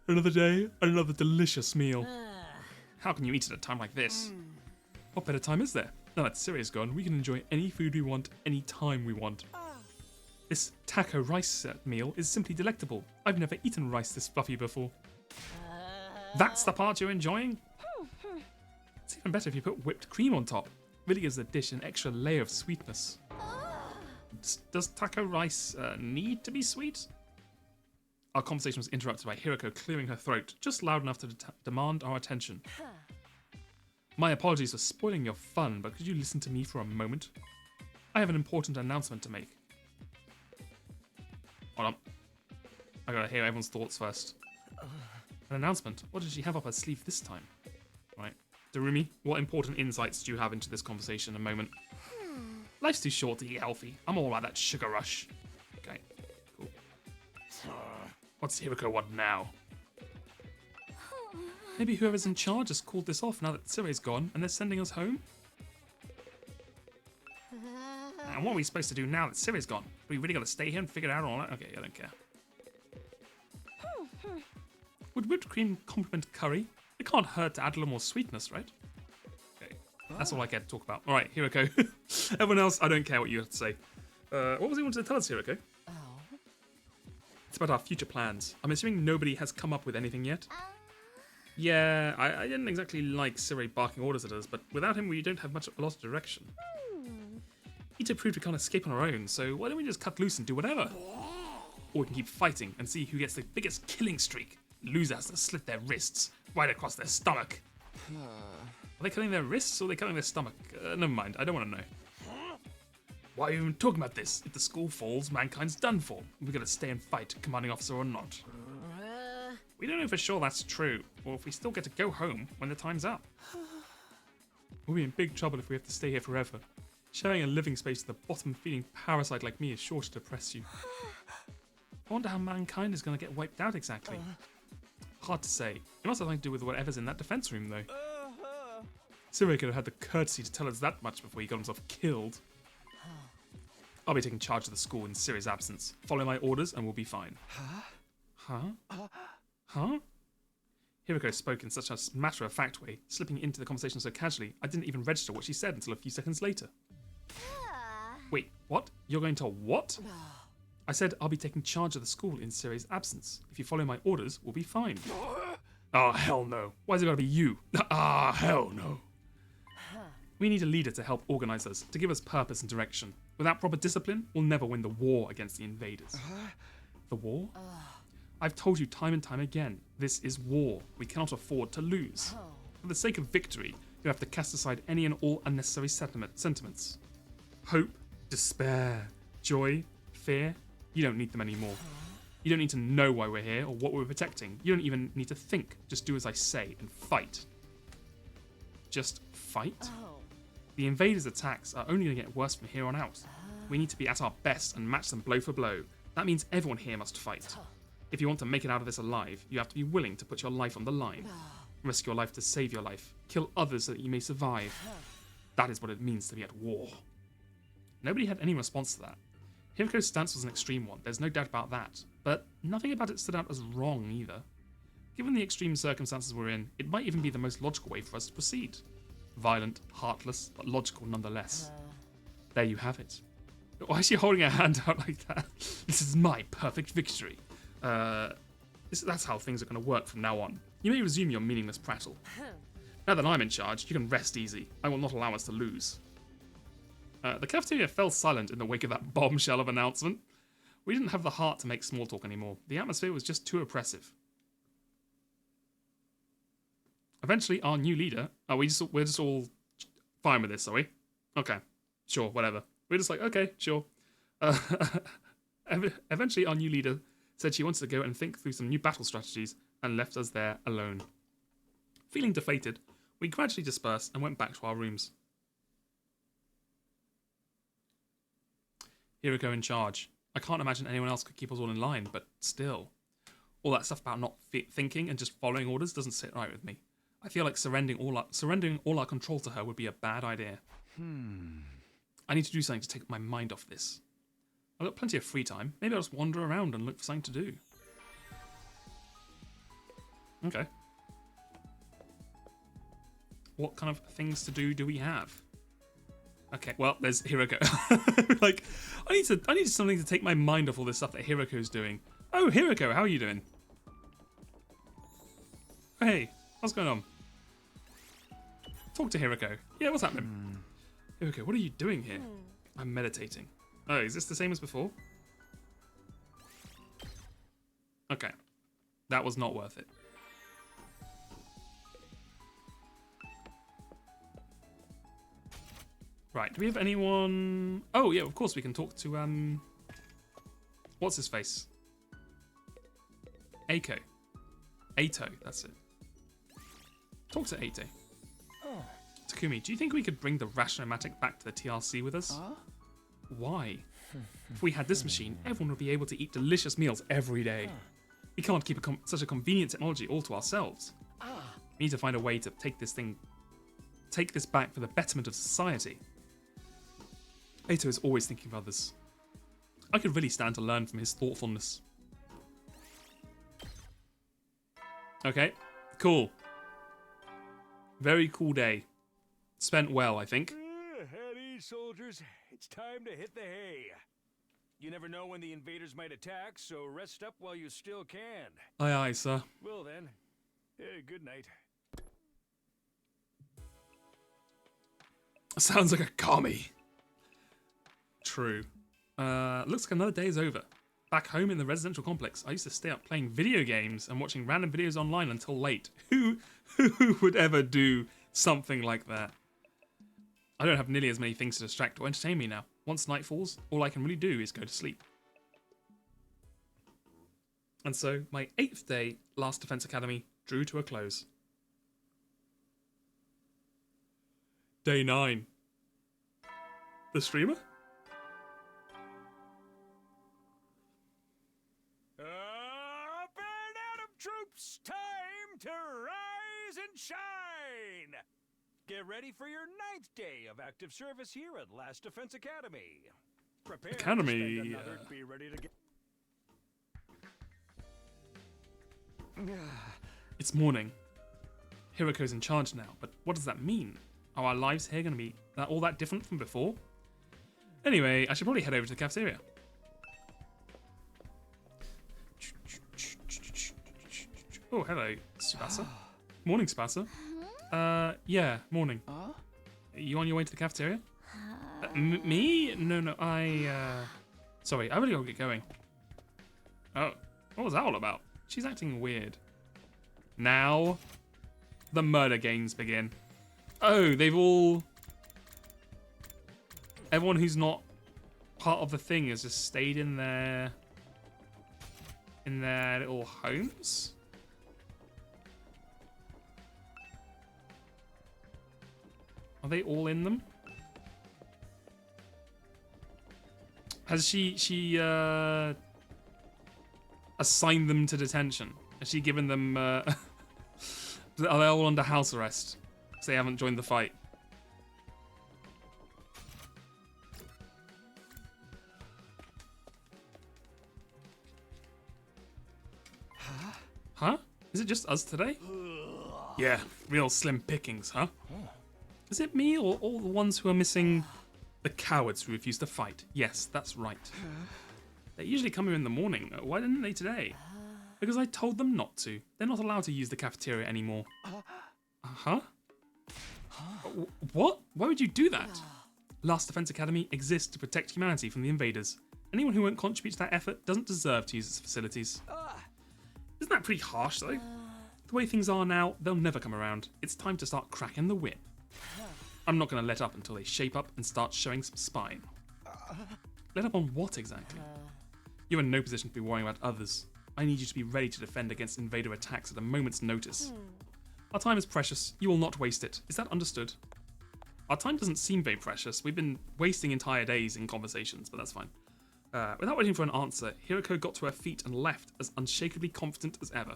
Another day, another delicious meal. How can you eat at a time like this? What better time is there? Now that Syria's gone, we can enjoy any food we want, any time we want. This taco rice set meal is simply delectable. I've never eaten rice this fluffy before. That's the part you're enjoying? It's even better if you put whipped cream on top. Really gives the dish an extra layer of sweetness. Does taco rice need to be sweet? Our conversation was interrupted by Hiroko clearing her throat, just loud enough to demand our attention. My apologies for spoiling your fun, but could you listen to me for a moment? I have an important announcement to make. Hold on. I gotta hear everyone's thoughts first. An announcement? What did she have up her sleeve this time? Right. Darumi, what important insights do you have into this conversation in a moment? Life's too short to eat healthy. I'm all about that sugar rush. Okay, cool. What's Hiroko want now? Maybe whoever's in charge has called this off now that Tsure's gone and they're sending us home? And what are we supposed to do now that Tsure's gone? We really gotta stay here and figure it out all that? Okay, I don't care. Would whipped cream complement curry? It can't hurt to add a little more sweetness, right? Okay, that's all I care to talk about. Alright, Hiroko. Everyone else, I don't care what you have to say. What was he wanting to tell us, Hiroko? It's about our future plans. I'm assuming nobody has come up with anything yet? Yeah, I didn't exactly like Siri barking orders at us, but without him we don't have a lot of direction. Ito proved we can't escape on our own, so why don't we just cut loose and do whatever? Or we can keep fighting and see who gets the biggest killing streak. Loser has to slit their wrists right across their stomach. Are they cutting their wrists or are they cutting their stomach? Never mind, I don't want to know. Why are you even talking about this? If the school falls, mankind's done for. We gotta stay and fight, commanding officer or not. We don't know for sure that's true, or if we still get to go home when the time's up. We'll be in big trouble if we have to stay here forever. Sharing a living space with a bottom-feeding parasite like me is sure to depress you. I wonder how mankind is gonna get wiped out exactly. Hard to say. It must have something to do with whatever's in that defense room, though. Siri could have had the courtesy to tell us that much before he got himself killed. I'll be taking charge of the school in Siri's absence. Follow my orders and we'll be fine. Huh? Hiroko spoke in such a matter-of-fact way, slipping into the conversation so casually, I didn't even register what she said until a few seconds later. Wait, what? You're going to what? I said I'll be taking charge of the school in Siri's absence. If you follow my orders, we'll be fine. Oh, hell no. Why's it gotta be you? Ah, hell no. We need a leader to help organize us, to give us purpose and direction. Without proper discipline, we'll never win the war against the invaders. The war? I've told you time and time again, this is war. We cannot afford to lose. For the sake of victory, you have to cast aside any and all unnecessary sentiments. Hope, despair, joy, fear, you don't need them anymore. You don't need to know why we're here or what we're protecting. You don't even need to think. Just do as I say and fight. Just fight? The invaders' attacks are only going to get worse from here on out. We need to be at our best and match them blow for blow. That means everyone here must fight. If you want to make it out of this alive, you have to be willing to put your life on the line. Risk your life to save your life. Kill others so that you may survive. That is what it means to be at war. Nobody had any response to that. Hiriko's stance was an extreme one, there's no doubt about that. But nothing about it stood out as wrong either. Given the extreme circumstances we're in, it might even be the most logical way for us to proceed. Violent, heartless, but logical nonetheless. There you have it. Why is she holding her hand out like that? This is my perfect victory. That's how things are going to work from now on. You may resume your meaningless prattle. Now that I'm in charge, you can rest easy. I will not allow us to lose. The cafeteria fell silent in the wake of that bombshell of announcement. We didn't have the heart to make small talk anymore. The atmosphere was just too oppressive. Eventually, our new leader... we're just all fine with this, are we? Okay, sure, whatever. We're just like, okay, sure. Eventually, our new leader said she wanted to go and think through some new battle strategies and left us there alone. Feeling deflated, we gradually dispersed and went back to our rooms. Hiroko in charge. I can't imagine anyone else could keep us all in line, but still. All that stuff about not thinking and just following orders doesn't sit right with me. I feel like surrendering all our control to her would be a bad idea. I need to do something to take my mind off this. I've got plenty of free time. Maybe I'll just wander around and look for something to do. Okay. What kind of things to do we have? Okay, well, there's Hiroko. Like, I need something to take my mind off all this stuff that Hiroko's doing. Oh, Hiroko, how are you doing? Oh, hey, what's going on? Talk to Hiroko. Yeah, what's happening? Hiroko, what are you doing here? I'm meditating. Oh, is this the same as before? Okay. That was not worth it. Right, do we have anyone... Oh, yeah, of course we can talk to, what's his face? Aiko. Ato, that's it. Talk to Ato. Oh. Takumi, do you think we could bring the Rationomatic back to the TRC with us? Why? If we had this machine, everyone would be able to eat delicious meals every day. We can't keep such a convenient technology all to ourselves. We need to find a way to take this back for the betterment of society. Ato is always thinking of others. I could really stand to learn from his thoughtfulness. Okay, cool. Very cool day. Spent well, I think. At ease, soldiers. It's time to hit the hay. You never know when the invaders might attack, so rest up while you still can. Aye, aye, sir. Well then, good night. Sounds like a commie. True. Looks like another day is over. Back home in the residential complex, I used to stay up playing video games and watching random videos online until late. Who would ever do something like that? I don't have nearly as many things to distract or entertain me now. Once night falls, all I can really do is go to sleep. And so, my 8th day, Last Defense Academy, drew to a close. Day 9. The streamer? Up and out of troops! Time to rise and shine! Get ready for your 9th day of active service here at Last Defense Academy. Prepare Academy, to spend another, be ready to get... It's morning. Hiroko's in charge now, but what does that mean? Are our lives here going to be all that different from before? Anyway, I should probably head over to the cafeteria. Oh, hello, Tsubasa. Morning, Tsubasa. Yeah, morning. Are you on your way to the cafeteria? Me? No, Sorry, I really gotta get going. Oh, what was that all about? She's acting weird. Now, the murder games begin. Oh, they've all... Everyone who's not part of the thing has just stayed in their little homes? Are they all in them? Has she assigned them to detention? Has she given them... are they all under house arrest? Because they haven't joined the fight. Huh? Is it just us today? Yeah, real slim pickings, huh? Is it me or all the ones who are missing the cowards who refuse to fight? Yes, that's right. They usually come here in the morning. Why didn't they today? Because I told them not to. They're not allowed to use the cafeteria anymore. Huh? What? Why would you do that? Last Defense Academy exists to protect humanity from the invaders. Anyone who won't contribute to that effort doesn't deserve to use its facilities. Isn't that pretty harsh, though? The way things are now, they'll never come around. It's time to start cracking the whip. I'm not going to let up until they shape up and start showing some spine. Let up on what exactly? You're in no position to be worrying about others. I need you to be ready to defend against invader attacks at a moment's notice. Our time is precious. You will not waste it. Is that understood? Our time doesn't seem very precious. We've been wasting entire days in conversations, but that's fine. Without waiting for an answer, Hiroko got to her feet and left as unshakably confident as ever.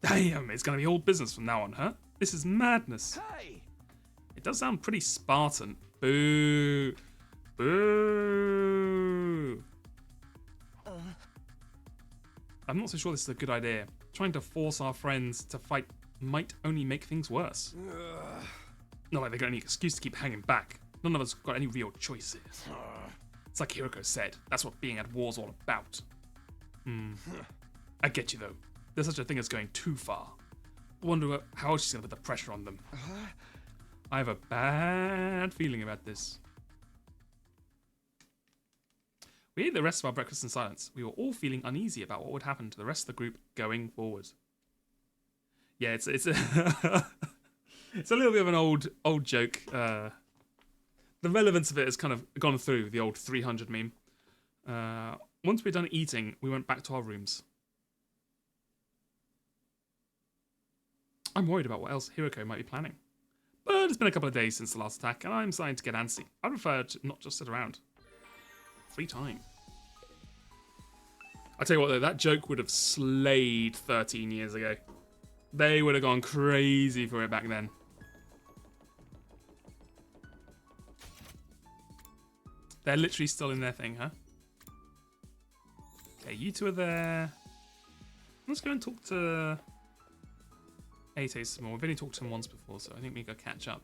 Damn, it's going to be all business from now on, huh? This is madness. Hey! It does sound pretty Spartan. Boo. Boo. I'm not so sure this is a good idea. Trying to force our friends to fight might only make things worse. Not like they got any excuse to keep hanging back. None of us got any real choices. It's like Hiroko said, that's what being at war's all about. I get you though. There's such a thing as going too far. I wonder how she's gonna put the pressure on them. I have a bad feeling about this. We ate the rest of our breakfast in silence. We were all feeling uneasy about what would happen to the rest of the group going forward. Yeah, it's a it's a little bit of an old joke. The relevance of it has kind of gone through the old 300 meme. Once we'd done eating, we went back to our rooms. I'm worried about what else Hiroko might be planning. But it's been a couple of days since the last attack, and I'm starting to get antsy. I prefer to not just sit around. Free time. I tell you what though, that joke would have slayed 13 years ago. They would have gone crazy for it back then. They're literally still in their thing, huh? Okay, you two are there. Let's go and talk to Ate some more. We've only talked to him once before, so I think we go catch up.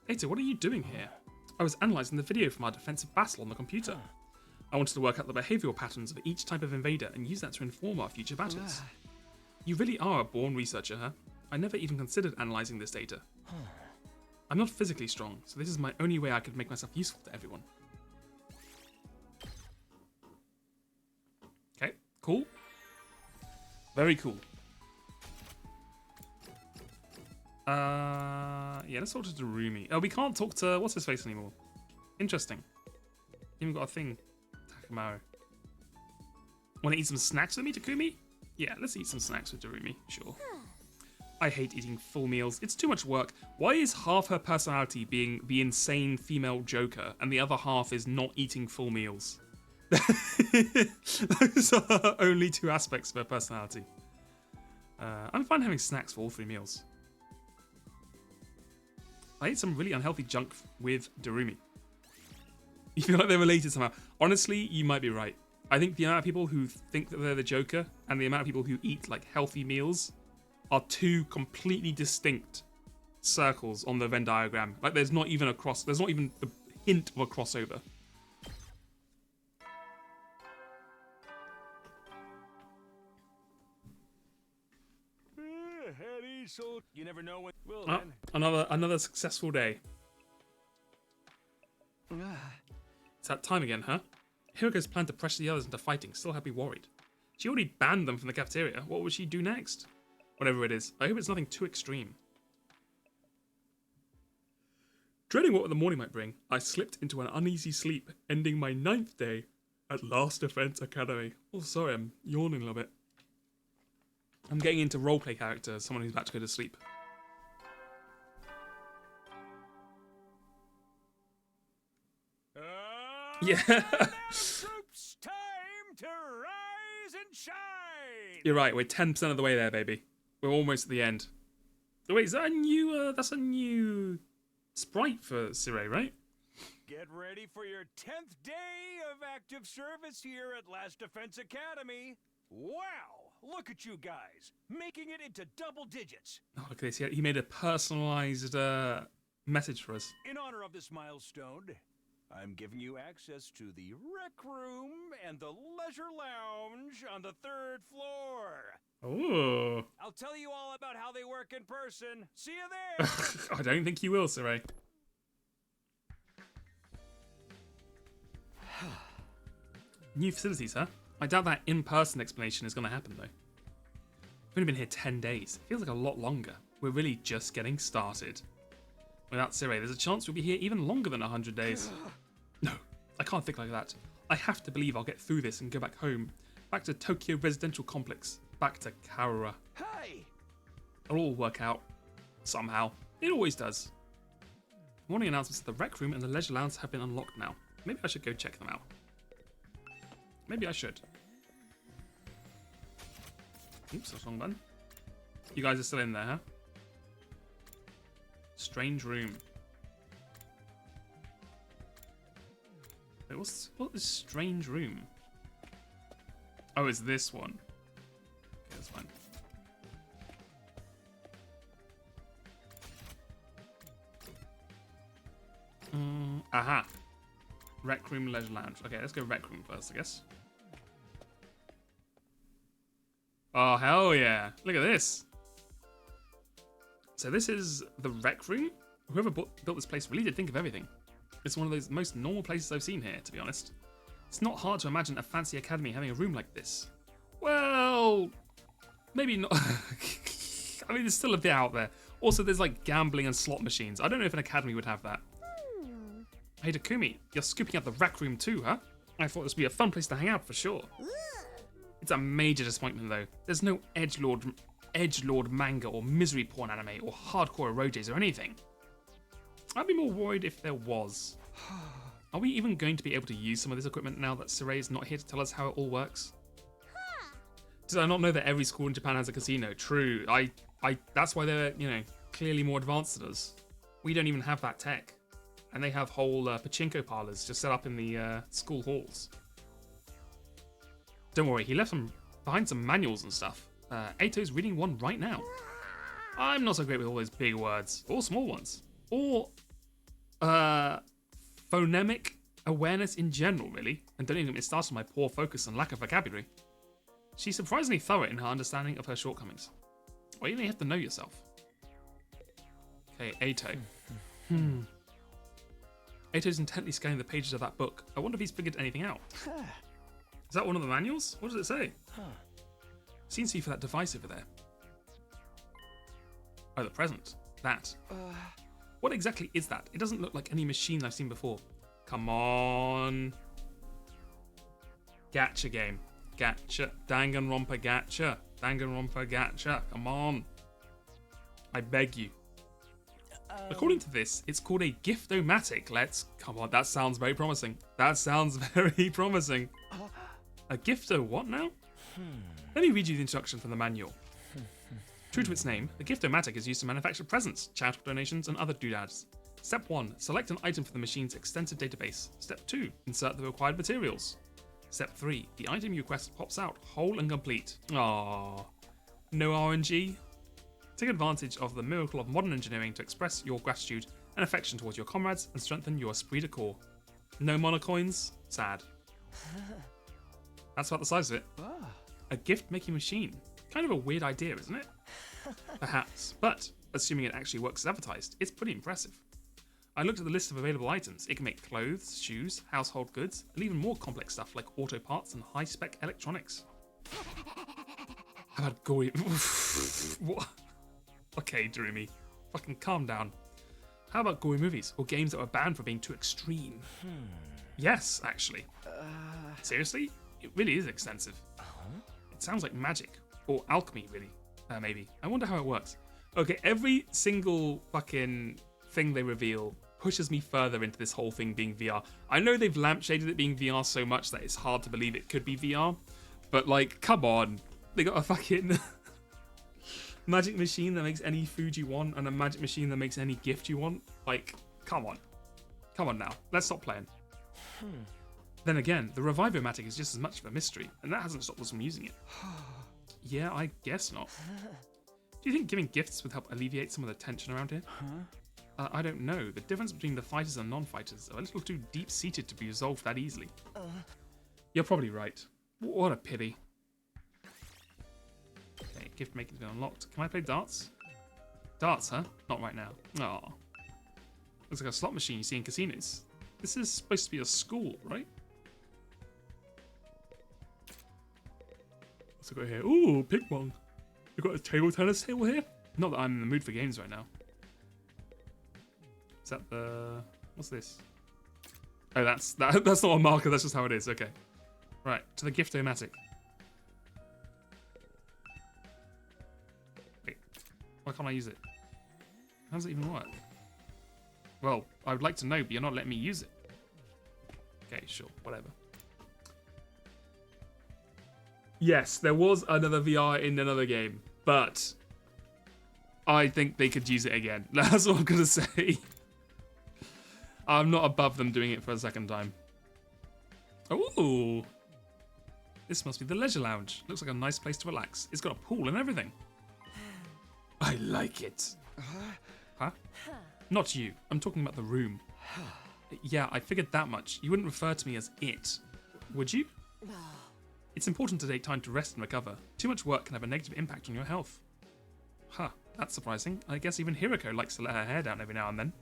Ate, what are you doing here? I was analysing the video from our defensive battle on the computer. I wanted to work out the behavioural patterns of each type of invader and use that to inform our future battles. You really are a born researcher, huh? I never even considered analysing this data. I'm not physically strong, so this is my only way I could make myself useful to everyone. Okay, cool. Very cool. Yeah, let's talk to Darumi. Oh, we can't talk to what's his face anymore. Interesting. Even got a thing. Takamaru. Want to eat some snacks with me, Takumi? Yeah, let's eat some snacks with Darumi. Sure. I hate eating full meals. It's too much work. Why is half her personality being the insane female Joker and the other half is not eating full meals? Those are only two aspects of her personality. I'm fine having snacks for all 3 meals. I ate some really unhealthy junk with Darumi. You feel like they're related somehow. Honestly, you might be right. I think the amount of people who think that they're the Joker and the amount of people who eat like healthy meals are 2 completely distinct circles on the Venn diagram. Like there's not even there's not even a hint of a crossover. So you never know when. Well, Oh, then. another successful day. It's that time again, huh? Hiroko's plan to pressure the others into fighting still had me worried. She already banned them from the cafeteria. What would she do next? Whatever it is, I hope it's nothing too extreme. Dreading what the morning might bring, I slipped into an uneasy sleep, ending my 9th day at Last Defense Academy. Oh, sorry, I'm yawning a little bit. I'm getting into roleplay character, someone who's about to go to sleep. Yeah. Troops, time to rise and shine. You're right, we're 10% of the way there, baby. We're almost at the end. Oh, wait, is that a new, that's a new sprite for Sirei, right? Get ready for your 10th day of active service here at Last Defense Academy. Wow, look at you guys, making it into double digits. Oh, look at this, he made a personalized message for us. In honor of this milestone, I'm giving you access to the rec room and the leisure lounge on the 3rd floor. Oh. I'll tell you all about how they work in person. See you there. I don't think you will, Sirei. New facilities, huh? I doubt that in-person explanation is going to happen, though. We've only been here 10 days. It feels like a lot longer. We're really just getting started. Without Sirei, there's a chance we'll be here even longer than 100 days. No, I can't think like that. I have to believe I'll get through this and go back home. Back to Tokyo Residential Complex. Back to Karura. Hey! It'll all work out. Somehow. It always does. Morning announcements that the rec room and the leisure lounge have been unlocked now. Maybe I should go check them out. Maybe I should. Oops, that's the wrong button. You guys are still in there, huh? Strange room. Wait, what is strange room? Oh, it's this one. Okay, that's fine. Aha. Rec room, leisure lounge. Okay, let's go rec room first, I guess. Oh, hell yeah. Look at this. So this is the rec room. Whoever built this place really did think of everything. It's one of those most normal places I've seen here, to be honest. It's not hard to imagine a fancy academy having a room like this. Well, maybe not. I mean, there's still a bit out there. Also, there's like gambling and slot machines. I don't know if an academy would have that. Hey, Takumi, you're scooping up the rec room too, huh? I thought this would be a fun place to hang out for sure. It's a major disappointment though. There's no edgelord manga or misery porn anime or hardcore eroges or anything. I'd be more worried if there was. Are we even going to be able to use some of this equipment now that Sarai is not here to tell us how it all works? Did I not know that every school in Japan has a casino? True. That's why they're, you know, clearly more advanced than us. We don't even have that tech. And they have whole pachinko parlors just set up in the school halls. Don't worry, he left behind some manuals and stuff. Eito's reading one right now. I'm not so great with all those big words, or small ones, or phonemic awareness in general, really. And don't even get me started on my poor focus and lack of vocabulary. She's surprisingly thorough in her understanding of her shortcomings. Well, you have to know yourself. Okay, Eito. Eito's intently scanning the pages of that book. I wonder if he's figured anything out. Is that one of the manuals? What does it say? Seems to be for that device over there. Oh, the present. That. What exactly is that? It doesn't look like any machine I've seen before. Come on. Gacha game. Gacha. Danganronpa gacha. Danganronpa gacha. Come on. I beg you. According to this, it's called a gift-o-matic. Come on, that sounds very promising. That sounds very promising. A gifto what now? Let me read you the instruction from the manual. True to its name, the gift-o-matic is used to manufacture presents, charitable donations, and other doodads. Step 1. Select an item from the machine's extensive database. Step 2. Insert the required materials. Step 3. The item you request pops out, whole and complete. Aww. No RNG? Take advantage of the miracle of modern engineering to express your gratitude and affection towards your comrades and strengthen your esprit de corps. No monocoins? Sad. That's about the size of it. A gift-making machine. Kind of a weird idea, isn't it? Perhaps, but assuming it actually works as advertised, it's pretty impressive. I looked at the list of available items. It can make clothes, shoes, household goods, and even more complex stuff like auto parts and high-spec electronics. How about gory... What? Okay, Dreamy. Fucking calm down. How about gory movies or games that were banned for being too extreme? Yes, actually. Seriously? It really is extensive. It sounds like magic. Or alchemy, really. Maybe. I wonder how it works. Okay, every single fucking thing they reveal pushes me further into this whole thing being VR. I know they've lampshaded it being VR so much that it's hard to believe it could be VR. But, like, come on. They got a fucking... magic machine that makes any food you want and a magic machine that makes any gift you want. Like, come on. Come on now. Let's stop playing. Then again, the Revivomatic is just as much of a mystery, and that hasn't stopped us from using it. Yeah, I guess not. Do you think giving gifts would help alleviate some of the tension around here? I don't know. The difference between the fighters and non-fighters are a little too deep-seated to be resolved that easily. You're probably right. What a pity. Okay, gift making's been unlocked. Can I play darts? Darts, huh? Not right now. Aw. Looks like a slot machine you see in casinos. This is supposed to be a school, right? What's it got here? Ooh, ping pong. We've got a table tennis table here? Not that I'm in the mood for games right now. Is that the... What's this? Oh, that's not a marker, that's just how it is. Okay. Right, to the gift-o-matic. Wait, why can't I use it? How does it even work? Well, I would like to know, but you're not letting me use it. Okay, sure, whatever. Yes, there was another VR in another game, but I think they could use it again. That's all I'm going to say. I'm not above them doing it for a second time. Ooh. This must be the leisure lounge. Looks like a nice place to relax. It's got a pool and everything. I like it. Huh? Not you. I'm talking about the room. Yeah, I figured that much. You wouldn't refer to me as it, would you? It's important to take time to rest and recover. Too much work can have a negative impact on your health. Huh, that's surprising. I guess even Hiroko likes to let her hair down every now and then.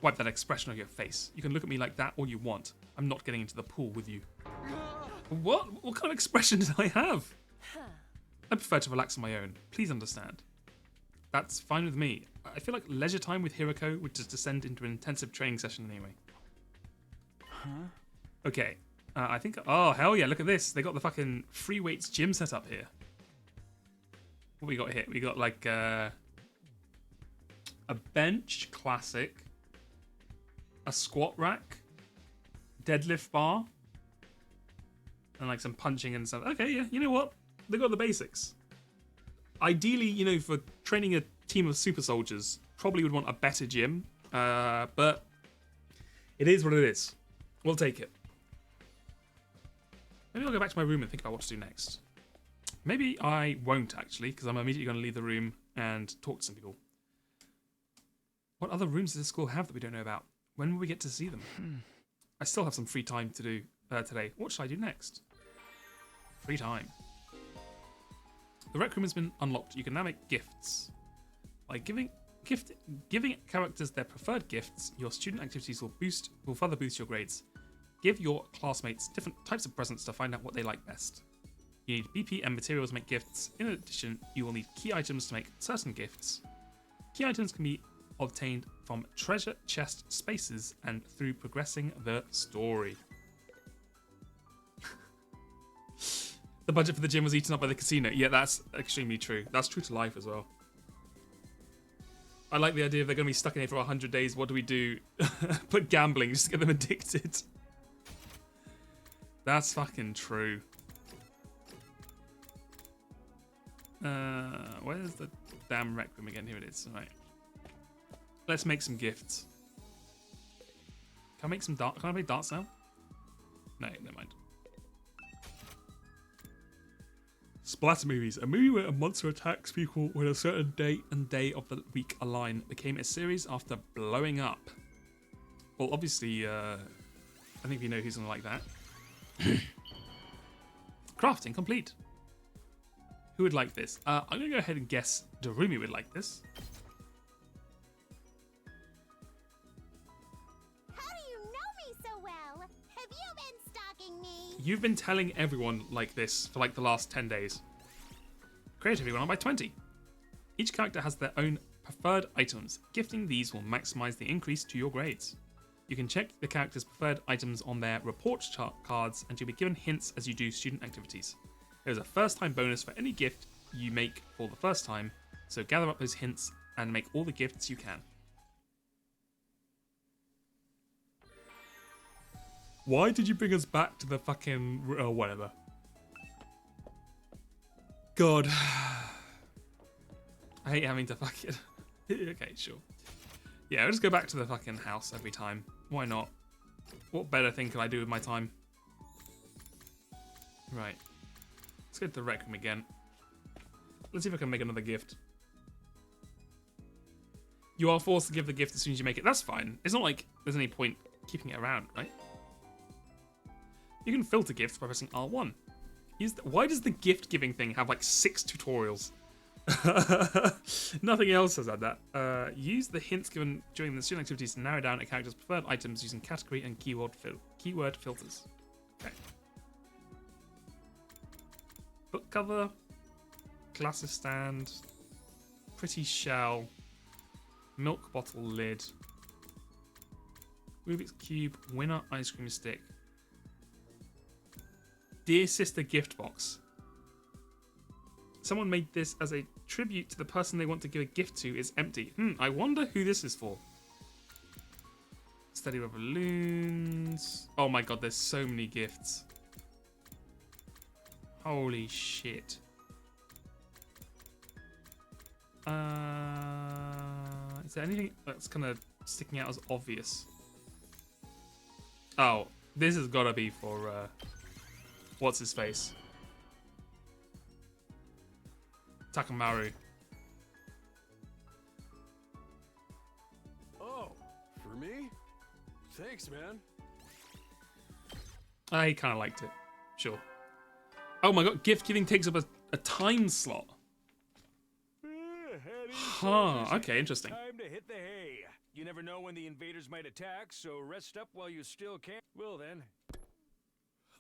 Wipe that expression on your face. You can look at me like that all you want. I'm not getting into the pool with you. What? What kind of expression did I have? I prefer to relax on my own. Please understand. That's fine with me. I feel like leisure time with Hiroko would just descend into an intensive training session anyway. Okay. I think... Oh, hell yeah, look at this. They got the fucking free weights gym set up here. What we got here? We got like a bench, classic. A squat rack. Deadlift bar. And like some punching and stuff. Okay, yeah, you know what? They got the basics. Ideally, you know, for training a team of super soldiers, probably would want a better gym. But it is what it is. We'll take it. Maybe I'll go back to my room and think about what to do next. Maybe I won't, actually, because I'm immediately going to leave the room and talk to some people. What other rooms does this school have that we don't know about? When will we get to see them? I still have some free time to do today. What should I do next? Free time. The rec room has been unlocked. You can now make gifts. By giving characters their preferred gifts, your student activities will further boost your grades. Give your classmates different types of presents to find out what they like best. You need BP and materials to make gifts. In addition, you will need key items to make certain gifts. Key items can be obtained from treasure chest spaces and through progressing the story. The budget for the gym was eaten up by the casino. Yeah, that's extremely true. That's true to life as well. I like the idea of they're going to be stuck in here for 100 days. What do we do? Put gambling just to get them addicted. That's fucking true. Where's the damn rec room again? Here it is. All right. Let's make some gifts. Can I make some darts? Can I play darts now? No, never mind. Splatter movies. A movie where a monster attacks people when a certain date and day of the week align became a series after blowing up. Well, obviously, I think we know who's gonna like that. Crafting complete. Who would like this? I'm gonna go ahead and guess Darumi would like this. How do you know me so well? Have you been stalking me? You've been telling everyone like this for like the last 10 days. Creativity went up by 20. Each character has their own preferred items. Gifting these will maximize the increase to your grades. You can check the character's preferred items on their report chart cards, and you'll be given hints as you do student activities. There's a first-time bonus for any gift you make for the first time, so gather up those hints and make all the gifts you can. Why did you bring us back to the fucking... whatever. God. I hate having to fucking... Okay, sure. Yeah, I'll just go back to the fucking house every time. Why not? What better thing can I do with my time? Right. Let's go to the rec room again. Let's see if I can make another gift. You are forced to give the gift as soon as you make it. That's fine. It's not like there's any point keeping it around, right? You can filter gifts by pressing R1. Why does the gift giving thing have like 6 tutorials? Nothing else has had that. Use the hints given during the student activities to narrow down a character's preferred items using category and keyword filters. Okay. Book cover, glasses stand, pretty shell, milk bottle lid, Rubik's cube, winner ice cream stick, dear sister gift box. Someone made this as a tribute to the person they want to give a gift to is empty. I wonder who this is for. Steady rubber balloons. Oh my god, there's so many gifts. Holy shit. Is there anything that's kind of sticking out as obvious? Oh, this has got to be for what's his face? Takamaru. Oh, for me? Thanks, man. I kind of liked it. Sure. Oh my god, gift giving takes up a time slot. Huh, okay, interesting. Time to hit the hay. You never know when the invaders might attack, so rest up while you still can. Well then.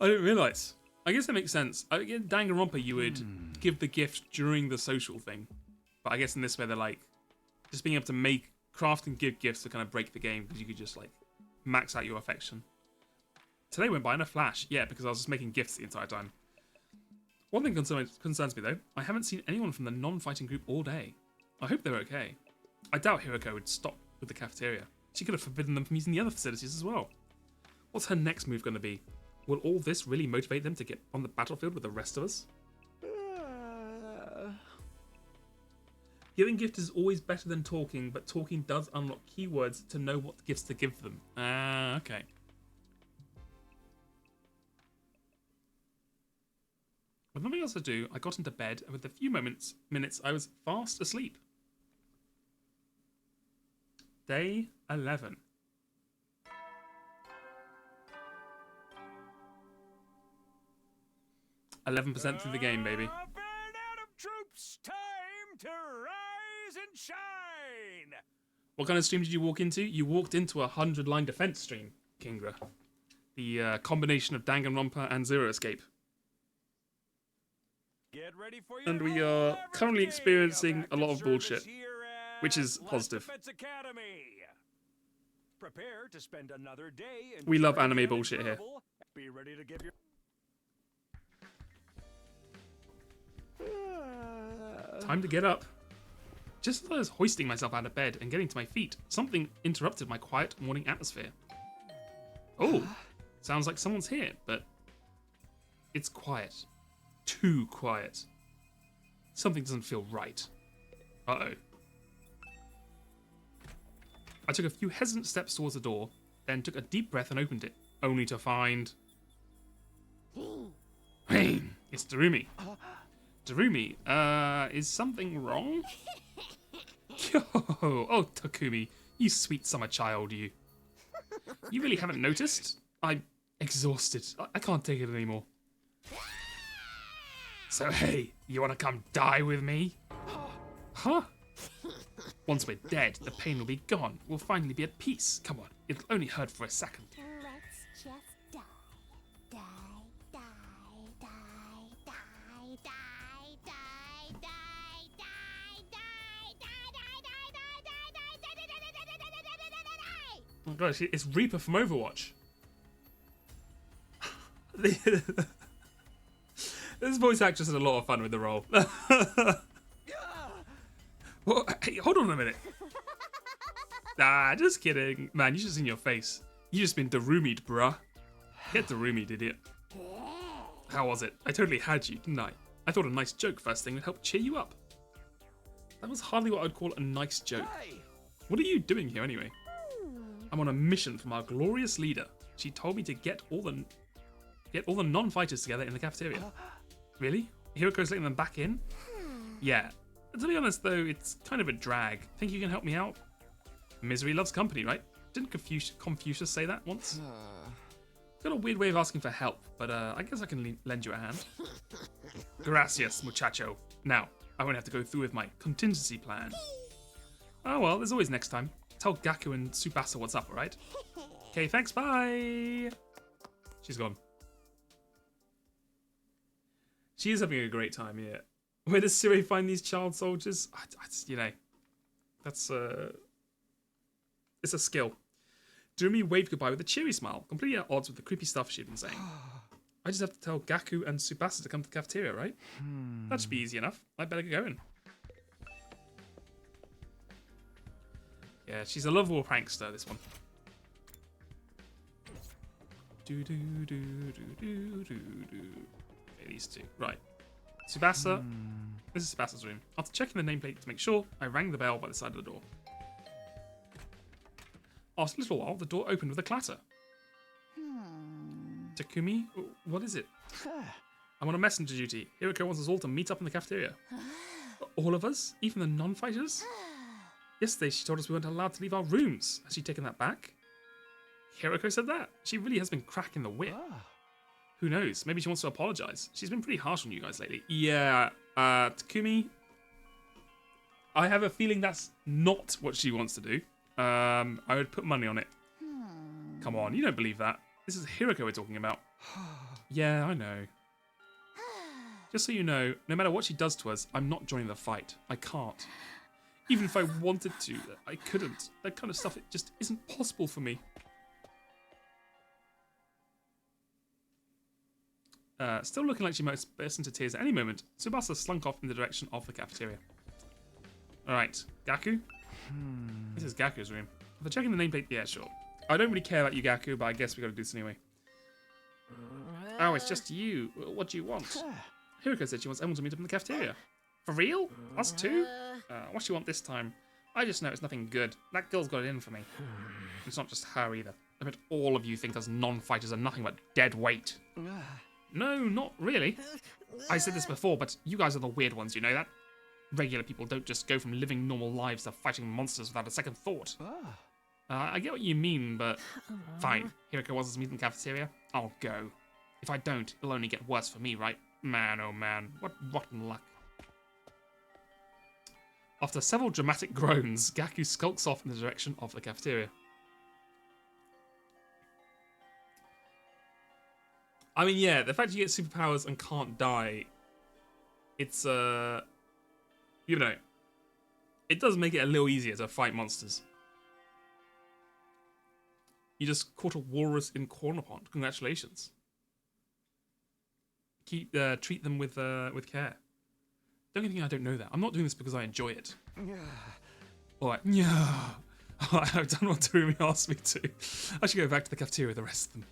I didn't realise. I guess that makes sense. I guess Danganronpa you would give the gift during the social thing. But I guess in this way they're like, just being able to make, craft and give gifts to kind of break the game because you could just like max out your affection. Today went by in a flash. Yeah, because I was just making gifts the entire time. One thing concerns me though. I haven't seen anyone from the non-fighting group all day. I hope they're okay. I doubt Hiroko would stop with the cafeteria. She could have forbidden them from using the other facilities as well. What's her next move going to be? Will all this really motivate them to get on the battlefield with the rest of us? Giving gifts is always better than talking, but talking does unlock keywords to know what gifts to give them. Okay. With nothing else to do, I got into bed, and with a few minutes I was fast asleep. Day 11. %11 through the game, baby. Band out of troops, time to rise and shine. What kind of stream did you walk into? You walked into a 100-line defense stream, Kingra. The combination of Danganronpa and Zero Escape. Get ready for your And we are currently average day experiencing a lot of active bullshit, service here at which is Last positive. Defense Academy. Prepare to spend another day in We love training anime and bullshit here. trouble. Be ready to give your Time to get up. Just as I was hoisting myself out of bed and getting to my feet, something interrupted my quiet morning atmosphere. Oh, sounds like someone's here, but it's quiet. Too quiet. Something doesn't feel right. Uh-oh. I took a few hesitant steps towards the door, then took a deep breath and opened it, only to find... It's Darumi. Darumi, is something wrong? Oh, Takumi, you sweet summer child, you. You really haven't noticed? I'm exhausted. I can't take it anymore. So hey, you wanna come die with me? Huh? Once we're dead, the pain will be gone. We'll finally be at peace. Come on, it'll only hurt for a second. Let's just die. Die, die, die, die, die, die, die, die, die. Oh gosh, it's Reaper from Overwatch. This voice actress had a lot of fun with the role. Well, hey, hold on a minute. Just kidding. Man, you should have seen your face. You just been Darumi'd, bruh. Get Darumi'd, idiot. How was it? I totally had you, didn't I? I thought a nice joke first thing would help cheer you up. That was hardly what I'd call a nice joke. What are you doing here anyway? I'm on a mission from our glorious leader. She told me to get all the non-fighters together in the cafeteria. Really? Hiroko's letting them back in? Yeah. To be honest though, it's kind of a drag. Think you can help me out? Misery loves company, right? Didn't Confucius say that once? Got a weird way of asking for help, but I guess I can lend you a hand. Gracias, muchacho. Now, I won't have to go through with my contingency plan. Oh well, there's always next time. Tell Gaku and Tsubasa what's up, alright? Okay, thanks, bye! She's gone. She is having a great time, yeah. Where does Siri find these child soldiers? You know, that's it's a skill. Darumi waved goodbye with a cheery smile, completely at odds with the creepy stuff she'd been saying. I just have to tell Gaku and Tsubasa to come to the cafeteria, right? That should be easy enough. I'd better get going. Yeah, she's a lovable prankster, this one. Okay, these two. Right. Tsubasa. This is Tsubasa's room. After checking the nameplate to make sure, I rang the bell by the side of the door. After a little while, the door opened with a clatter. Takumi, what is it? I'm on a messenger duty. Hiroko wants us all to meet up in the cafeteria. All of us? Even the non-fighters? Yesterday she told us we weren't allowed to leave our rooms. Has she taken that back? Hiroko said that. She really has been cracking the whip. Who knows? Maybe she wants to apologize. She's been pretty harsh on you guys lately. Yeah, Takumi, I have a feeling that's not what she wants to do. I would put money on it. Come on, you don't believe that. This is Hiroko we're talking about. Yeah, I know. Just so you know, no matter what she does to us, I'm not joining the fight. I can't. Even if I wanted to, I couldn't. That kind of stuff, it just isn't possible for me. Still looking like she might burst into tears at any moment, Tsubasa slunk off in the direction of the cafeteria. Alright, Gaku? This is Gaku's room. After checking the nameplate, yeah, sure. I don't really care about you, Gaku, but I guess we gotta do this anyway. Oh, it's just you. What do you want? Hiroko said she wants everyone to meet up in the cafeteria. For real? Us too? What do you want this time? I just know it's nothing good. That girl's got it in for me. It's not just her either. I bet all of you think us non-fighters are nothing but dead weight. No, not really. I said this before, but you guys are the weird ones, you know that? Regular people don't just go from living normal lives to fighting monsters without a second thought. I get what you mean, but... Fine, Hiroko wants us to meet in the cafeteria. I'll go. If I don't, it'll only get worse for me, right? Man, oh man, what rotten luck. After several dramatic groans, Gaku skulks off in the direction of the cafeteria. I mean, yeah, the fact you get superpowers and can't die, it's, you know, it does make it a little easier to fight monsters. You just caught a walrus in Corner Pond. Congratulations. Treat them with care. Don't you think I don't know that? I'm not doing this because I enjoy it. Alright, yeah. I've done what Turumi asked me to. I should go back to the cafeteria with the rest of them.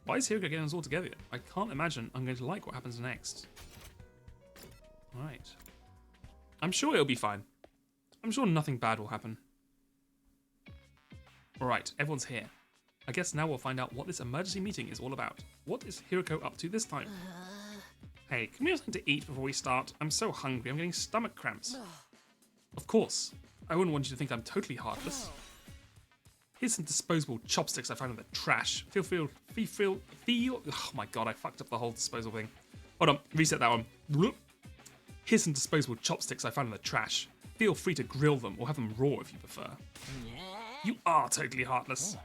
Why is Hiroko getting us all together? I can't imagine I'm going to like what happens next. Alright. I'm sure it'll be fine. I'm sure nothing bad will happen. Alright, everyone's here. I guess now we'll find out what this emergency meeting is all about. What is Hiroko up to this time? Hey, can we have something to eat before we start? I'm so hungry, I'm getting stomach cramps. Of course. I wouldn't want you to think I'm totally heartless. Here's some disposable chopsticks I found in the trash. Feel. Oh my god, I fucked up the whole disposable thing. Hold on, reset that one. Here's some disposable chopsticks I found in the trash. Feel free to grill them or have them raw if you prefer. You are totally heartless.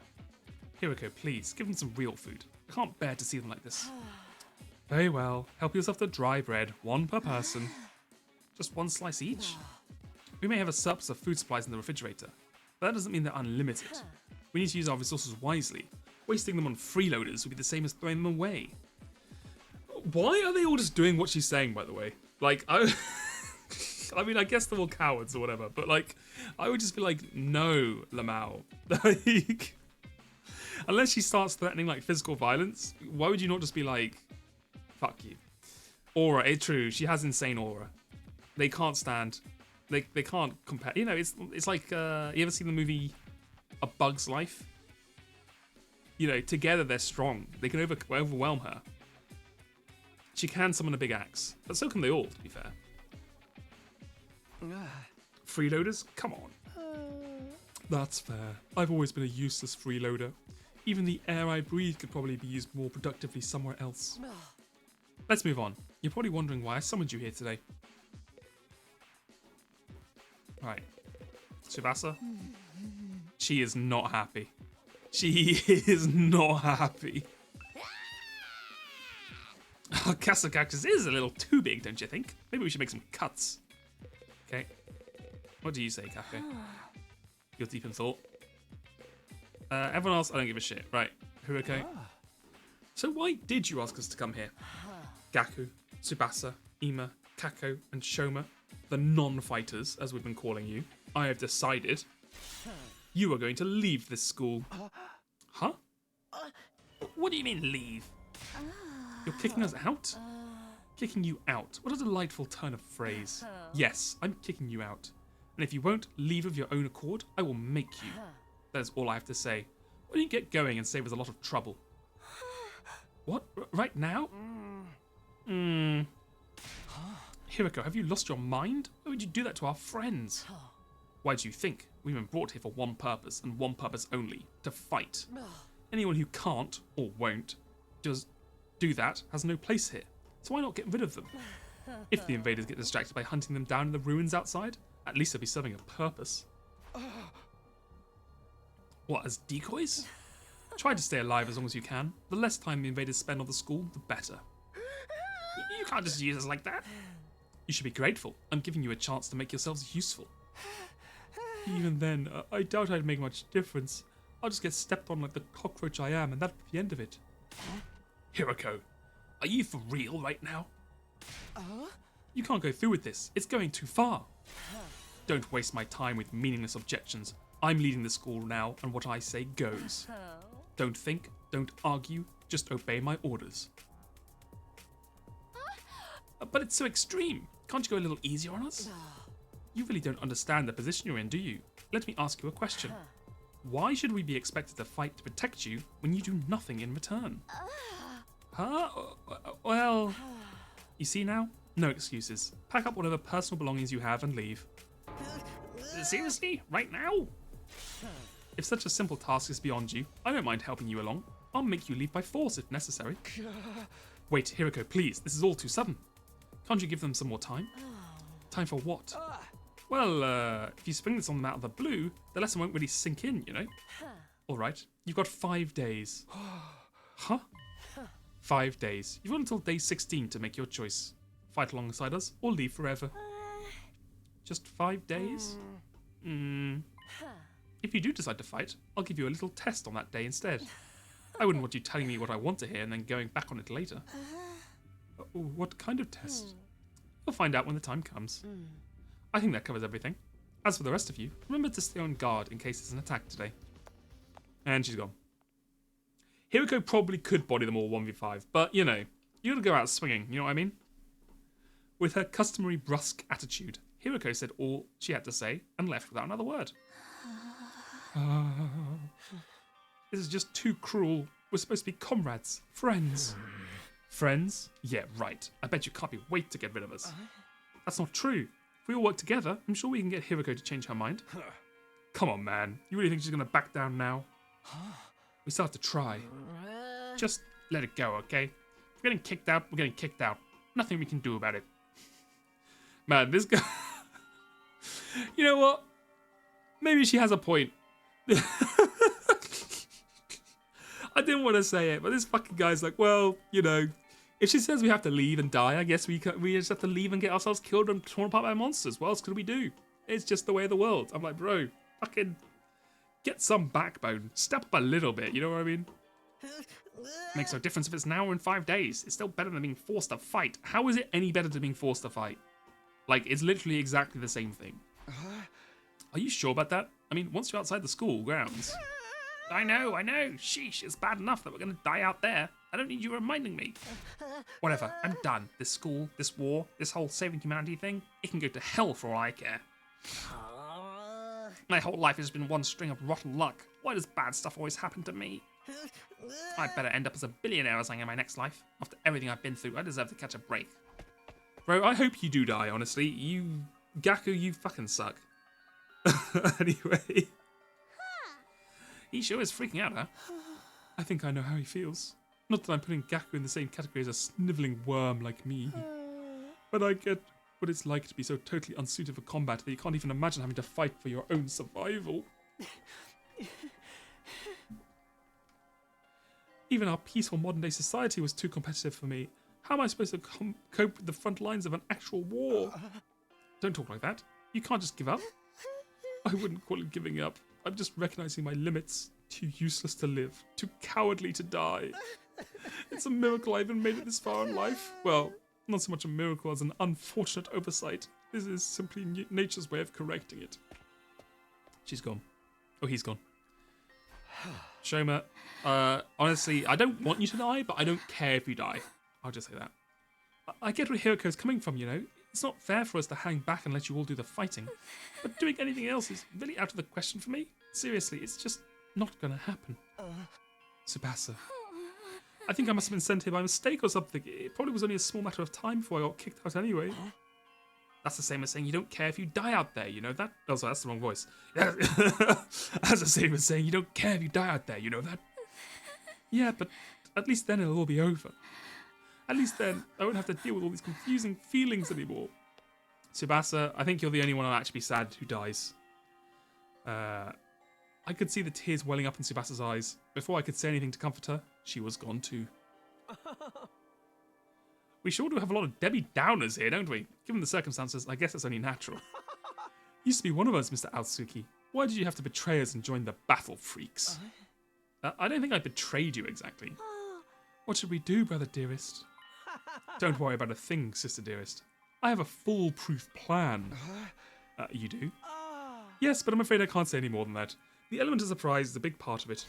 Hiroko, please, give them some real food. I can't bear to see them like this. Very well. Help yourself to dry bread, one per person. Just one slice each. We may have a surplus of food supplies in the refrigerator, but that doesn't mean they're unlimited. We need to use our resources wisely. Wasting them on freeloaders would be the same as throwing them away. Why are they all just doing what she's saying, by the way? Like, I mean, I guess they're all cowards or whatever, but like, I would just be like, no, Lamau. Like, unless she starts threatening like physical violence, why would you not just be like, fuck you? Aura, it's true, she has insane aura. They can't stand, they can't compare. You know, it's like, you ever seen the movie A Bug's Life? You know, together they're strong. They can overwhelm her. She can summon a big axe, but so can they all, to be fair. Freeloaders? Come on. That's fair. I've always been a useless freeloader. Even the air I breathe could probably be used more productively somewhere else. Let's move on. You're probably wondering why I summoned you here today. Right. Tsubasa? She is not happy. She is not happy. Castle Cactus is a little too big, don't you think? Maybe we should make some cuts. Okay. What do you say, Cafe? You're deep in thought. Everyone else, I don't give a shit. Right. Hiroko. So why did you ask us to come here? Gaku, Tsubasa, Ima, Kako, and Shoma, the non-fighters, as we've been calling you, I have decided you are going to leave this school. Huh? What do you mean, leave? You're kicking us out? Kicking you out. What a delightful turn of phrase. Yes, I'm kicking you out. And if you won't leave of your own accord, I will make you. That is all I have to say. Why don't you get going and save us a lot of trouble? What? Right now? Hiroko, have you lost your mind? Why would you do that to our friends? Why do you think we've been brought here for one purpose and one purpose only? To fight. Anyone who can't, or won't, do that has no place here. So why not get rid of them? If the invaders get distracted by hunting them down in the ruins outside, at least they'll be serving a purpose. What, as decoys? Try to stay alive as long as you can. The less time the invaders spend on the school, the better. You can't just use us like that. You should be grateful. I'm giving you a chance to make yourselves useful. Even then, I doubt I'd make much difference. I'll just get stepped on like the cockroach I am, and that'll be the end of it. Hiroko, are you for real right now? You can't go through with this. It's going too far. Don't waste my time with meaningless objections. I'm leading the school now, and what I say goes. Don't think, don't argue, just obey my orders. But it's so extreme. Can't you go a little easier on us? You really don't understand the position you're in, do you? Let me ask you a question. Why should we be expected to fight to protect you when you do nothing in return? Huh? Well, you see now? No excuses. Pack up whatever personal belongings you have and leave. Seriously? Right now? If such a simple task is beyond you, I don't mind helping you along. I'll make you leave by force if necessary. Wait, Hiroko, please. This is all too sudden. Can't you give them some more time? Time for what? Well, if you spring this on them out of the blue, the lesson won't really sink in, you know? Alright, you've got 5 days. Huh? 5 days. You've got until day 16 to make your choice. Fight alongside us, or leave forever. Just 5 days? If you do decide to fight, I'll give you a little test on that day instead. I wouldn't want you telling me what I want to hear and then going back on it later. What kind of test? You'll find out when the time comes. I think that covers everything. As for the rest of you, remember to stay on guard in case there's an attack today. And she's gone. Hiroko probably could body them all 1v5, but you know, you gotta go out swinging, you know what I mean? With her customary brusque attitude, Hiroko said all she had to say and left without another word. This is just too cruel. We're supposed to be comrades, friends. Friends? Yeah, right. I bet you can't be wait to get rid of us. That's not true. If we all work together, I'm sure we can get Hiroko to change her mind. Come on, man. You really think she's gonna back down now? We still have to try. Just let it go, okay? If we're getting kicked out, we're getting kicked out. Nothing we can do about it. Man, this guy... You know what? Maybe she has a point. I didn't want to say it, but this fucking guy's like, well, you know, if she says we have to leave and die, I guess we just have to leave and get ourselves killed and torn apart by monsters. What else could we do? It's just the way of the world. I'm like, bro, fucking get some backbone. Step up a little bit, you know what I mean? Makes no difference if it's now or in 5 days. It's still better than being forced to fight. How is it any better than being forced to fight? Like, it's literally exactly the same thing. Are you sure about that? I mean, once you're outside the school grounds... I know. Sheesh, it's bad enough that we're gonna die out there. I don't need you reminding me. Whatever, I'm done. This school, this war, this whole saving humanity thing, it can go to hell for all I care. My whole life has been one string of rotten luck. Why does bad stuff always happen to me? I'd better end up as a billionaire as I am in my next life. After everything I've been through, I deserve to catch a break. Bro, I hope you do die, honestly. Gaku, you fucking suck. Anyway. He sure is freaking out, huh? I think I know how he feels. Not that I'm putting Gaku in the same category as a snivelling worm like me. But I get what it's like to be so totally unsuited for combat that you can't even imagine having to fight for your own survival. Even our peaceful modern-day society was too competitive for me. How am I supposed to cope with the front lines of an actual war? Don't talk like that. You can't just give up. I wouldn't call it giving up. I'm just recognizing my limits. Too useless to live. Too cowardly to die. It's a miracle I even made it this far in life. Well, not so much a miracle as an unfortunate oversight. This is simply nature's way of correcting it. She's gone. Oh, he's gone. Shoma, honestly, I don't want you to die, but I don't care if you die. I'll just say that. I get where Hiroko's coming from, you know. It's not fair for us to hang back and let you all do the fighting. But doing anything else is really out of the question for me. Seriously, it's just not gonna happen. Tsubasa. I think I must have been sent here by mistake or something. It probably was only a small matter of time before I got kicked out anyway. That's the same as saying you don't care if you die out there, you know that? Oh, sorry, that's the wrong voice. That's the same as saying you don't care if you die out there, you know that? Yeah, but at least then it'll all be over. At least then I won't have to deal with all these confusing feelings anymore. Tsubasa, I think you're the only one I'll actually be sad who dies. I could see the tears welling up in Tsubasa's eyes. Before I could say anything to comfort her, she was gone too. We sure do have a lot of Debbie Downers here, don't we? Given the circumstances, I guess it's only natural. Used to be one of us, Mr. Aotsuki. Why did you have to betray us and join the battle freaks? I don't think I betrayed you exactly. What should we do, brother dearest? Don't worry about a thing, sister dearest. I have a foolproof plan. You do? Yes, but I'm afraid I can't say any more than that. The element of surprise is a big part of it.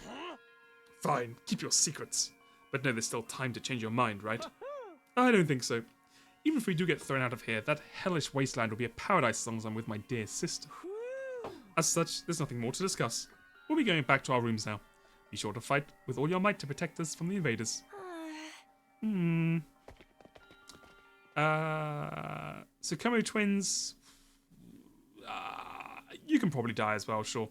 Fine, keep your secrets. But no, there's still time to change your mind, right? I don't think so. Even if we do get thrown out of here, that hellish wasteland will be a paradise as long as I'm with my dear sister. As such, there's nothing more to discuss. We'll be going back to our rooms now. Be sure to fight with all your might to protect us from the invaders. Sukomo twins... you can probably die as well, sure.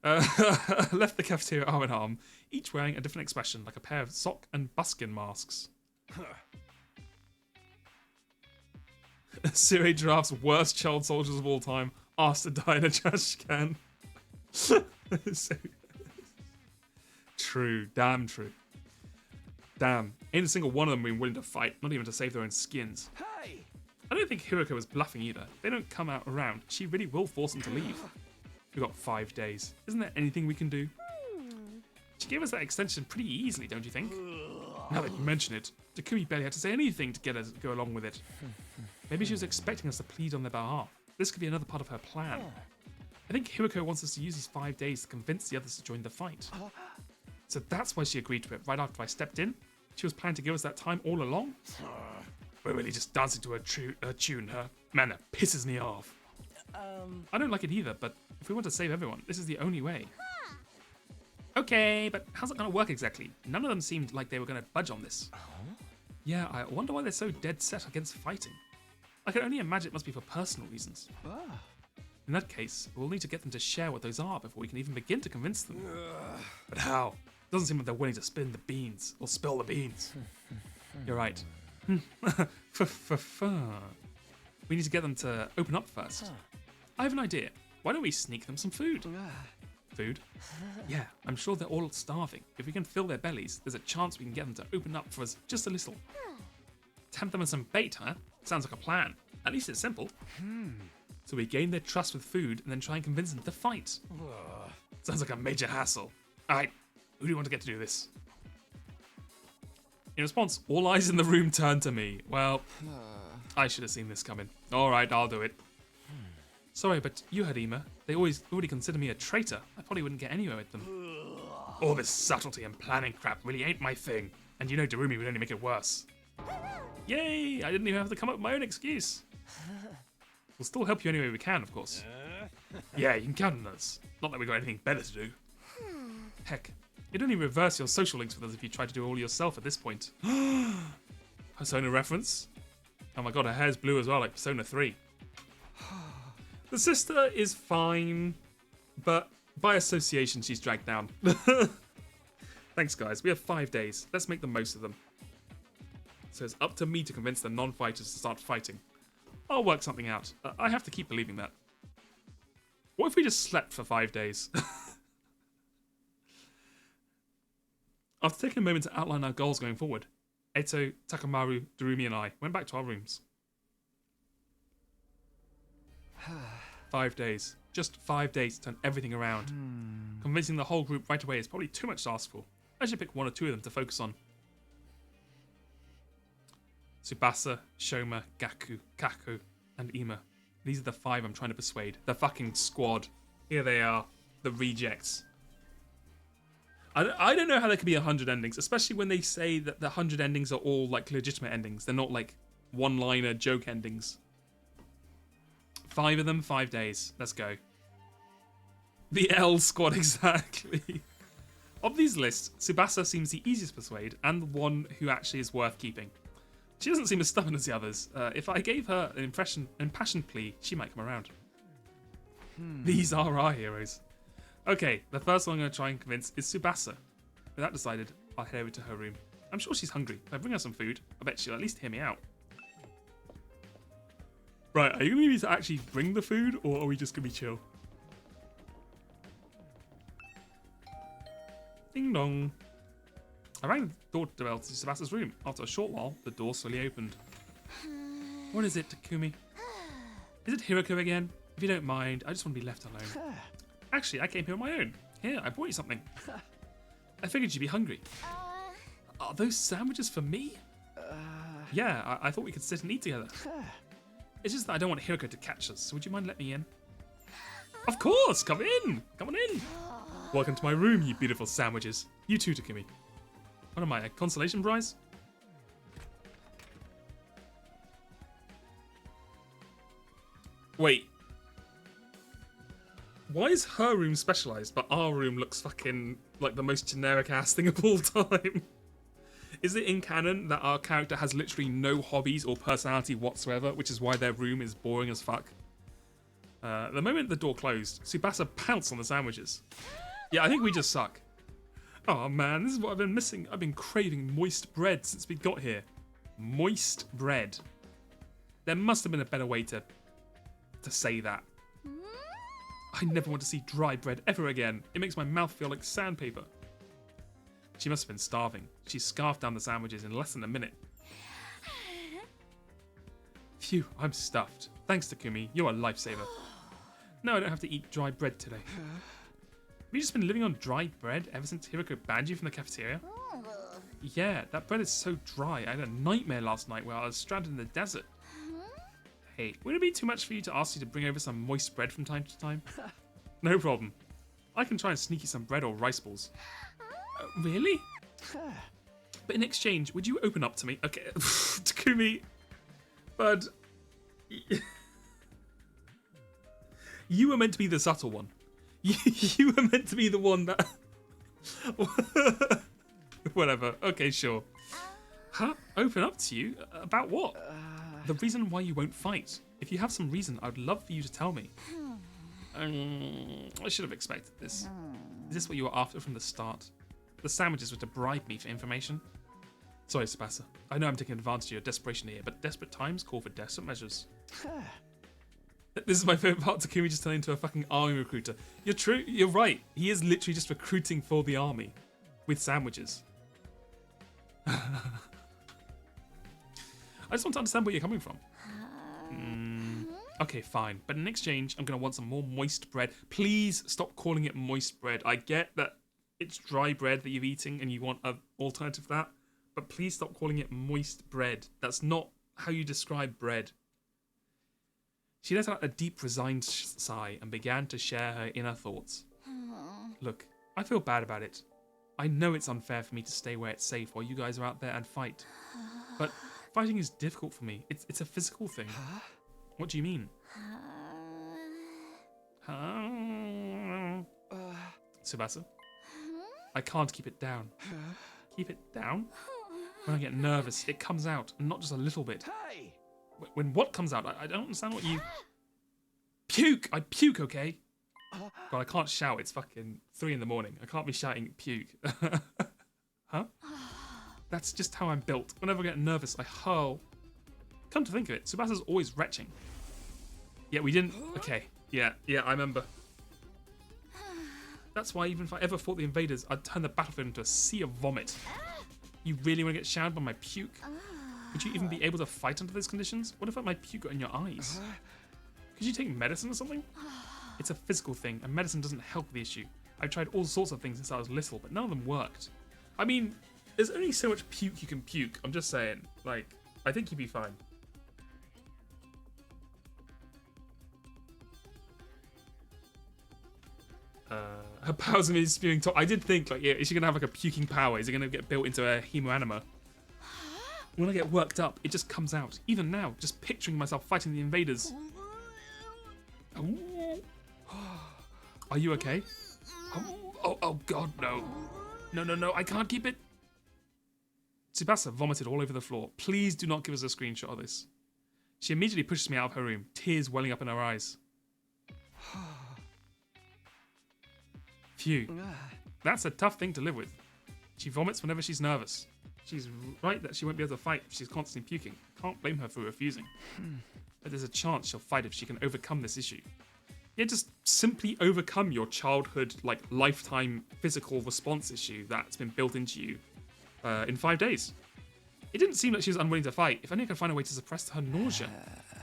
Left the cafeteria arm in arm, each wearing a different expression, like a pair of sock and buskin masks. Siri Giraffe's worst child soldiers of all time asked to die in a trash can. So, true, damn true. Damn, ain't a single one of them been willing to fight, not even to save their own skins. Hey! I don't think Hiroko was bluffing either. If they don't come out around, she really will force them to leave. We've got 5 days. Isn't there anything we can do? She gave us that extension pretty easily, don't you think? Now that you mention it, Takumi barely had to say anything to get us to go along with it. Maybe she was expecting us to plead on their behalf. This could be another part of her plan. I think Hiroko wants us to use these 5 days to convince the others to join the fight. So that's why she agreed to it right after I stepped in? She was planning to give us that time all along? We're really just dancing to her tune. Her manner pisses me off. I don't like it either, but if we want to save everyone, this is the only way. Okay, but how's it going to work exactly? None of them seemed like they were going to budge on this. Yeah, I wonder why they're so dead set against fighting. I can only imagine it must be for personal reasons. In that case, we'll need to get them to share what those are before we can even begin to convince them. But how? It doesn't seem like they're willing to spin the beans, or spill the beans. You're right. We need to get them to open up first. I have an idea. Why don't we sneak them some food? Food? Yeah, I'm sure they're all starving. If we can fill their bellies, there's a chance we can get them to open up for us just a little. Tempt them with some bait, huh? Sounds like a plan. At least it's simple. So we gain their trust with food and then try and convince them to fight. Sounds like a major hassle. Alright, who do you want to get to do this? In response, all eyes in the room turned to me. Well, I should have seen this coming. Alright, I'll do it. Sorry, but you heard Ema. They already consider me a traitor. I probably wouldn't get anywhere with them. All this subtlety and planning crap really ain't my thing. And you know Darumi would only make it worse. Yay! I didn't even have to come up with my own excuse. We'll still help you any way we can, of course. Yeah, you can count on us. Not that we've got anything better to do. Heck, you'd only reverse your social links with us if you tried to do it all yourself at this point. Persona reference? Oh my god, her hair's blue as well, like Persona 3. The sister is fine, but by association, she's dragged down. Thanks, guys. We have 5 days. Let's make the most of them. So it's up to me to convince the non-fighters to start fighting. I'll work something out. I have to keep believing that. What if we just slept for 5 days? After taking a moment to outline our goals going forward, Eto, Takamaru, Darumi and I went back to our rooms. 5 days. Just 5 days to turn everything around. Convincing the whole group right away is probably too much to ask for. I should pick 1 or 2 of them to focus on. Tsubasa, Shoma, Gaku, Kaku, and Ema. These are the 5 I'm trying to persuade. The fucking squad. Here they are. The rejects. I don't know how there could be 100 endings, especially when they say that the 100 endings are all like legitimate endings. They're not like one-liner joke endings. 5 of them, 5 days. Let's go. The L squad, exactly. Of these lists, Tsubasa seems the easiest to persuade and the one who actually is worth keeping. She doesn't seem as stubborn as the others. If I gave her an impassioned plea, she might come around. These are our heroes. Okay, the first one I'm going to try and convince is Tsubasa. With that decided, I'll head over to her room. I'm sure she's hungry. If I bring her some food, I bet she'll at least hear me out. Right, are you going to need to actually bring the food, or are we just going to be chill? Ding dong. I rang the doorbell to Tsubasa's room. After a short while, the door slowly opened. What is it, Takumi? Is it Hiroko again? If you don't mind, I just want to be left alone. Actually, I came here on my own. Here, I brought you something. I figured you'd be hungry. Are those sandwiches for me? Yeah, I thought we could sit and eat together. It's just that I don't want Hiroko to catch us, so would you mind letting me in? Of course, come in. Come on in. Welcome to my room, you beautiful sandwiches. You too, Takumi. What am I, a consolation prize? Wait. Why is her room specialised, but our room looks fucking like the most generic ass thing of all time? Is it in canon that our character has literally no hobbies or personality whatsoever, which is why their room is boring as fuck? The moment the door closed, Tsubasa pounced on the sandwiches. Yeah, I think we just suck. Oh man, this is what I've been missing. I've been craving moist bread since we got here. Moist bread. There must have been a better way to say that. I never want to see dry bread ever again. It makes my mouth feel like sandpaper. She must have been starving. She scarfed down the sandwiches in less than a minute. Phew, I'm stuffed. Thanks, Takumi. You're a lifesaver. No, I don't have to eat dry bread today. Have you just been living on dry bread ever since Hiroko banned you from the cafeteria? Yeah, that bread is so dry. I had a nightmare last night where I was stranded in the desert. Hey, would it be too much for you to ask you to bring over some moist bread from time to time? No problem. I can try and sneak you some bread or rice balls. Really? But in exchange, would you open up to me? Okay, Takumi, bud. You were meant to be the subtle one. You were meant to be the one that... Whatever. Okay, sure. Huh? Open up to you? About what? The reason why you won't fight. If you have some reason, I'd love for you to tell me. I should have expected this. Is this what you were after from the start? The sandwiches were to bribe me for information? Sorry, Tsubasa. I know I'm taking advantage of your desperation here, but desperate times call for desperate measures. This is my favourite part, Takumi just turning into a fucking army recruiter. You're true, you're right. He is literally just recruiting for the army. With sandwiches. I just want to understand where you're coming from. Okay, fine. But in exchange, I'm going to want some more moist bread. Please stop calling it moist bread. I get that it's dry bread that you're eating and you want an alternative to that. But please stop calling it moist bread. That's not how you describe bread. She let out a deep, resigned sigh and began to share her inner thoughts. Look, I feel bad about it. I know it's unfair for me to stay where it's safe while you guys are out there and fight. But fighting is difficult for me. It's a physical thing. What do you mean? Tsubasa? I can't keep it down. Keep it down? When I get nervous, it comes out, and not just a little bit. Hey! When what comes out? I don't understand what you... Puke! I puke, okay? God, I can't shout. It's fucking 3 in the morning. I can't be shouting puke. Huh? That's just how I'm built. Whenever I get nervous, I hurl. Come to think of it, Tsubasa's always retching. Yeah, we didn't... Okay. Yeah, I remember. That's why even if I ever fought the invaders, I'd turn the battlefield into a sea of vomit. You really want to get showered by my puke? Would you even be able to fight under those conditions? What if my puke got in your eyes? Could you take medicine or something? It's a physical thing, and medicine doesn't help the issue. I've tried all sorts of things since I was little, but none of them worked. I mean, there's only so much puke you can puke. I'm just saying. Like, I think you'd be fine. Her powers of spewing top. I did think, like, yeah, is she gonna have like a puking power? Is it gonna get built into a hemoanima? When I get worked up, it just comes out. Even now, just picturing myself fighting the invaders. Are you okay? Oh God, no. No, I can't keep it. Tsubasa vomited all over the floor. Please do not give us a screenshot of this. She immediately pushes me out of her room, tears welling up in her eyes. Phew. That's a tough thing to live with. She vomits whenever she's nervous. She's right that she won't be able to fight if she's constantly puking. Can't blame her for refusing. But there's a chance she'll fight if she can overcome this issue. Yeah, just simply overcome your childhood, like, lifetime physical response issue that's been built into you in 5 days. It didn't seem like she was unwilling to fight. If only I could find a way to suppress her nausea.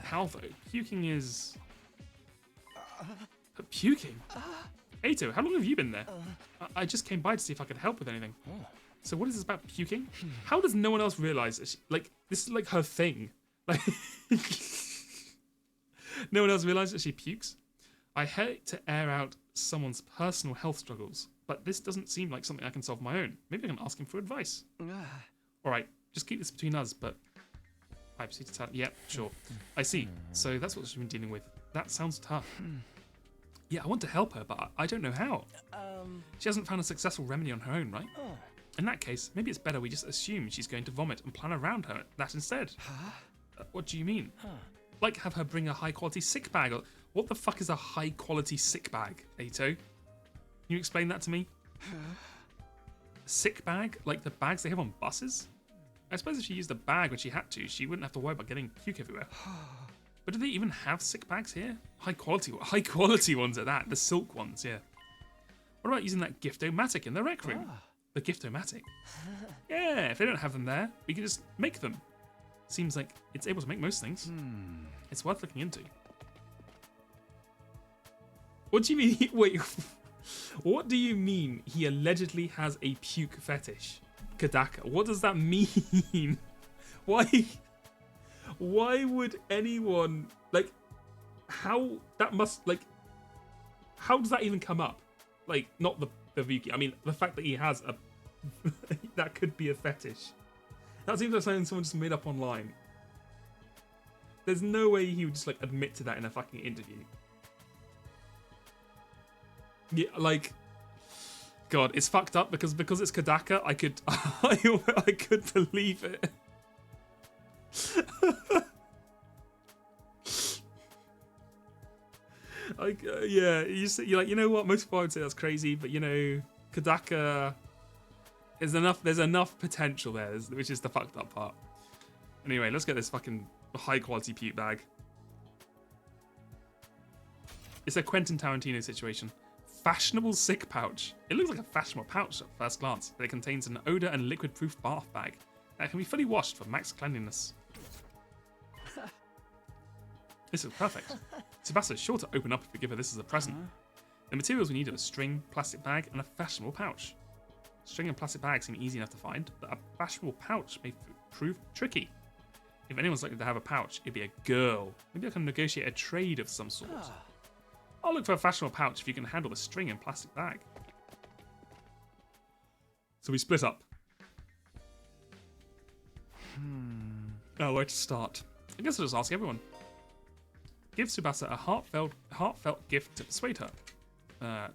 How, though? Puking is... Puking? Eito, how long have you been there? I just came by to see if I could help with anything. So what is this about puking? How does no one else realize that she, like, this is like her thing? Like, no one else realizes that she pukes? I hate to air out someone's personal health struggles, but this doesn't seem like something I can solve on my own. Maybe I can ask him for advice. Alright, just keep this between us, but... I proceed to tell... Yeah, sure. I see. So that's what she's been dealing with. That sounds tough. Yeah, I want to help her, but I don't know how. She hasn't found a successful remedy on her own, right? In that case, maybe it's better we just assume she's going to vomit and plan around her that instead. What do you mean? Like have her bring a high-quality sick bag? Or what the fuck is a high-quality sick bag, Eito? Can you explain that to me? Sick bag? Like the bags they have on buses? I suppose if she used a bag when she had to, she wouldn't have to worry about getting puke everywhere. But do they even have sick bags here? High quality ones at that. The silk ones, yeah. What about using that gift-o-matic in the rec room? The gift-o-matic? Yeah, if they don't have them there, we can just make them. Seems like it's able to make most things. It's worth looking into. What do you mean? Wait, what do you mean he allegedly has a puke fetish? Kadaka, what does that mean? Why would anyone, like, how does that even come up? Like, not the Viki. I mean, the fact that he has a... that could be a fetish. That seems like something someone just made up online. There's no way he would just, like, admit to that in a fucking interview. Yeah, like... God, it's fucked up because it's Kadaka, I could... I could believe it. Like, yeah, you're like, you know what, most people would say that's crazy, but you know, Kadaka, there's enough potential there, which is the fucked up part. Anyway, let's get this fucking high quality puke bag. It's a Quentin Tarantino situation. Fashionable sick pouch. It looks like a fashionable pouch at first glance, but it contains an odor and liquid proof bath bag that can be fully washed for max cleanliness. This is perfect. Tsubasa is sure to open up if we give her this as a present. The materials we need are a string, plastic bag, and a fashionable pouch. String and plastic bags seem easy enough to find, but a fashionable pouch may prove tricky. If anyone's likely to have a pouch, it'd be a girl. Maybe I can negotiate a trade of some sort. I'll look for a fashionable pouch if you can handle the string and plastic bag. So we split up. Oh, where to start? I guess I'll just ask everyone. Give Tsubasa a heartfelt gift to persuade her.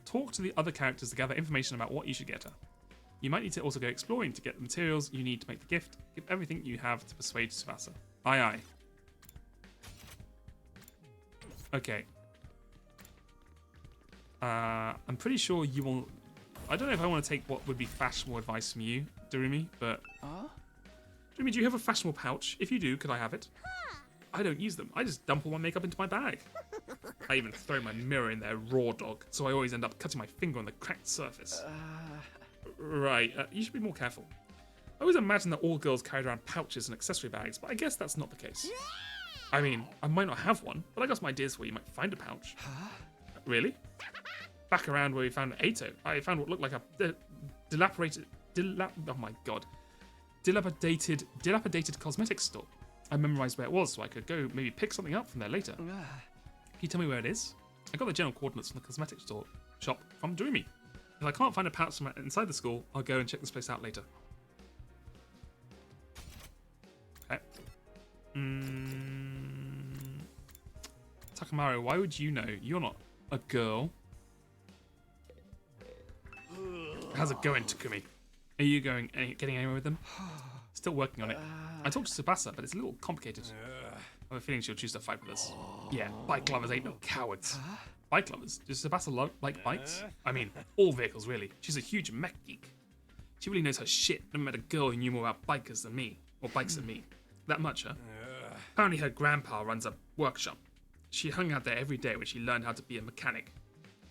Talk to the other characters to gather information about what you should get her. You might need to also go exploring to get the materials you need to make the gift. Give everything you have to persuade Tsubasa. Aye, aye. Okay. I'm pretty sure you will... I don't know if I want to take what would be fashionable advice from you, Darumi, but... Darumi, do you have a fashionable pouch? If you do, could I have it? I don't use them. I just dump all my makeup into my bag. I even throw my mirror in there, raw dog, so I always end up cutting my finger on the cracked surface. Right, you should be more careful. I always imagined that all girls carried around pouches and accessory bags, but I guess that's not the case. I mean, I might not have one, but I got some ideas where you might find a pouch. Really? Back around where we found Eito, I found what looked like a dilapidated cosmetics store. I memorized where it was, so I could go maybe pick something up from there later. Can you tell me where it is? I got the general coordinates from the cosmetics store shop from Darumi. If I can't find a pouch from inside the school, I'll go and check this place out later. Okay. Takamaru, why would you know? You're not a girl. How's it going, Takumi? Are you getting anywhere with them? Still working on it. I talked to Tsubasa, but it's a little complicated. I have a feeling she'll choose to fight with us. Yeah, bike lovers ain't no cowards. Bike lovers? Does Tsubasa like bikes? I mean, all vehicles, really. She's a huge mech geek. She really knows her shit. Never met a girl who knew more about bikers than me. Or bikes than me. That much, huh? Apparently her grandpa runs a workshop. She hung out there every day when she learned how to be a mechanic.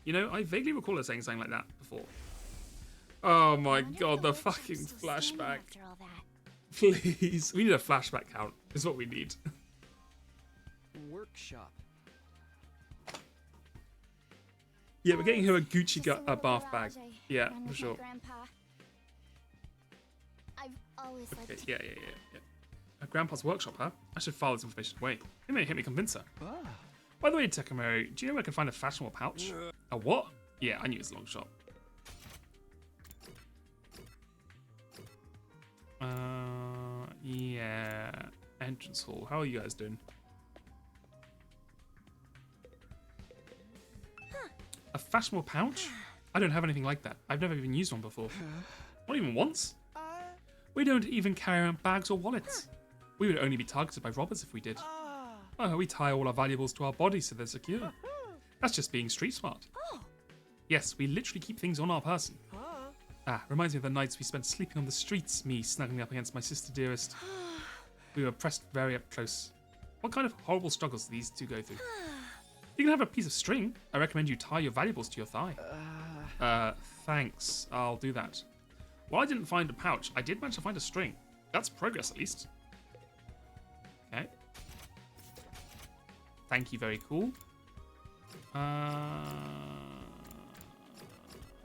You know, I vaguely recall her saying something like that before. Oh my god, the fucking flashback. After all that. Please. We need a flashback count, is what we need. Workshop. Yeah, we're getting her a Gucci bath bag. Yeah, for sure. I've always Okay, liked yeah. Her grandpa's workshop, huh? I should file this information away. It may help me convince her. By the way, Takamoto, do you know where I can find a fashionable pouch? A what? Yeah, I knew it was a long shot. Yeah. Entrance hall. How are you guys doing? A fashionable pouch? I don't have anything like that. I've never even used one before. Not even once? We don't even carry around bags or wallets. We would only be targeted by robbers if we did. Oh, we tie all our valuables to our bodies so they're secure. That's just being street smart. Yes, we literally keep things on our person. Reminds me of the nights we spent sleeping on the streets, me snuggling up against my sister dearest. We were pressed very up close. What kind of horrible struggles do these two go through? You can have a piece of string. I recommend you tie your valuables to your thigh. Thanks. I'll do that. Well, I didn't find a pouch. I did manage to find a string. That's progress, at least. Okay. Thank you. Very cool.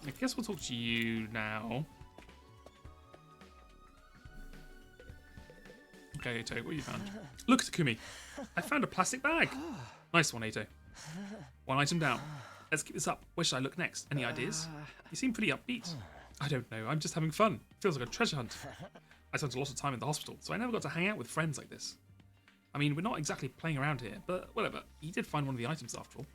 I guess we'll talk to you now. Okay, Ato, what have you found? Look, Takumi. I found a plastic bag. Nice one, Ato. One item down. Let's keep this up. Where should I look next? Any ideas? You seem pretty upbeat. I don't know. I'm just having fun. Feels like a treasure hunt. I spent a lot of time in the hospital, so I never got to hang out with friends like this. I mean, we're not exactly playing around here, but whatever. You did find one of the items after all.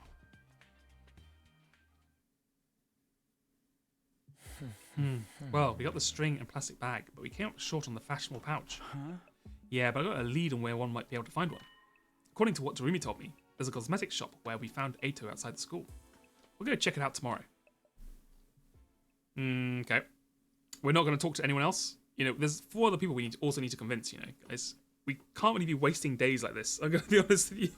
Well, we got the string and plastic bag, but we came up short on the fashionable pouch. Yeah, but I got a lead on where one might be able to find one. According to what Darumi told me, there's a cosmetics shop where we found Ato outside the school. We'll go check it out tomorrow. Okay. We're not going to talk to anyone else. You know, there's 4 other people we also need to convince, you know, guys. We can't really be wasting days like this. I'm going to be honest with you.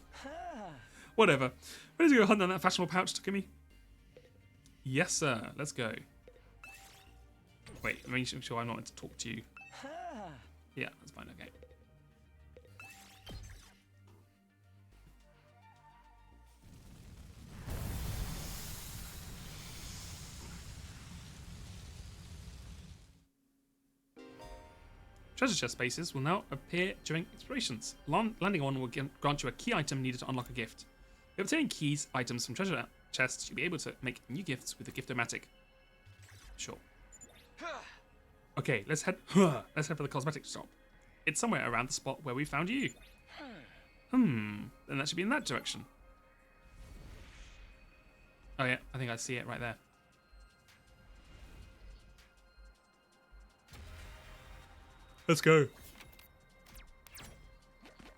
Whatever. Ready to go hunt down that fashionable pouch, Takumi? Yes, sir. Let's go. Wait, make sure I'm not meant to talk to you. Yeah, that's fine, okay. Treasure chest spaces will now appear during explorations. Landing on will grant you a key item needed to unlock a gift. By obtaining keys, items from treasure chests, you'll be able to make new gifts with the Gift-O-Matic. Sure. Okay, let's head for the cosmetics shop. It's somewhere around the spot where we found you. Then that should be in that direction. Oh yeah, I think I see it right there. Let's go.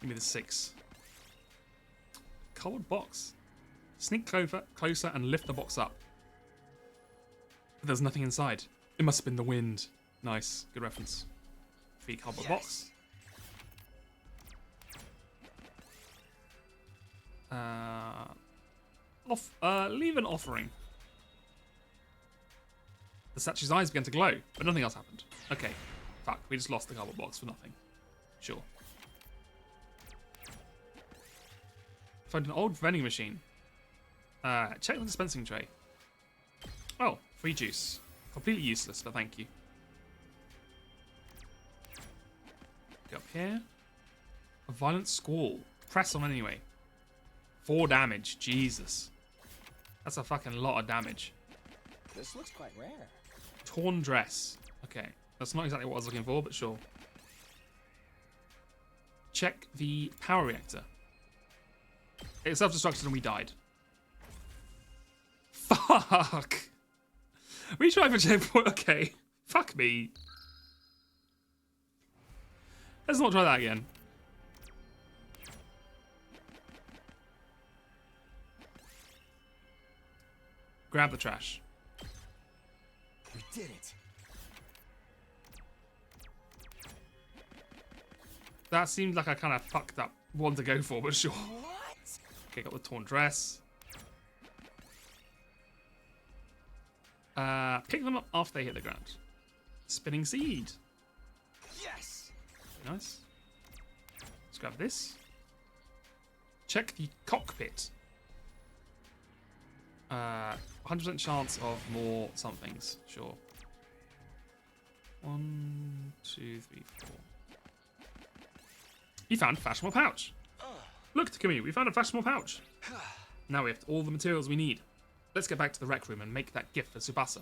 Give me the 6. Colored box. Sneak closer and lift the box up. But there's nothing inside. It must have been the wind. Nice. Good reference. Free cardboard box. Leave an offering. The statue's eyes began to glow, but nothing else happened. Okay. Fuck, we just lost the cardboard box for nothing. Sure. Found an old vending machine. Check the dispensing tray. Oh, free juice. Completely useless, but thank you. Go up here. A violent squall. Press on anyway. 4 damage. Jesus. That's a fucking lot of damage. This looks quite rare. Torn dress. Okay. That's not exactly what I was looking for, but sure. Check the power reactor. It self-destructed and we died. Fuck! Retry for checkpoint. Okay. Fuck me. Let's not try that again. Grab the trash. We did it. That seemed like a kind of fucked up one to go for, but sure. What? Okay, got the torn dress. Pick them up after they hit the ground. Spinning seed. Yes. Very nice. Let's grab this. Check the cockpit. 100% chance of more somethings. Sure. 1, 2, 3, 4. You found a fashionable pouch. Look, Takumi, we found a fashionable pouch. Now we have all the materials we need. Let's get back to the rec room and make that gift for Tsubasa.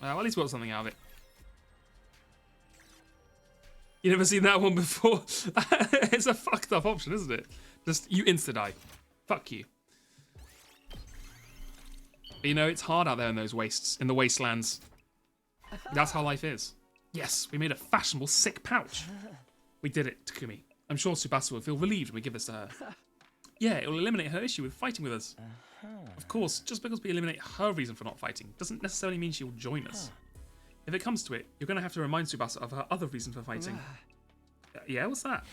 Well, at least we got something out of it. You never seen that one before? It's a fucked up option, isn't it? Just, you insta-die. Fuck you. But you know, it's hard out there in those wastes, in the wastelands. That's how life is. Yes, we made a fashionable sick pouch. We did it, Takumi. I'm sure Tsubasa will feel relieved when we give this to her. Yeah, it will eliminate her issue with fighting with us. Of course, just because we eliminate her reason for not fighting doesn't necessarily mean she will join us. If it comes to it, you're going to have to remind Tsubasa of her other reason for fighting. Yeah, what's that?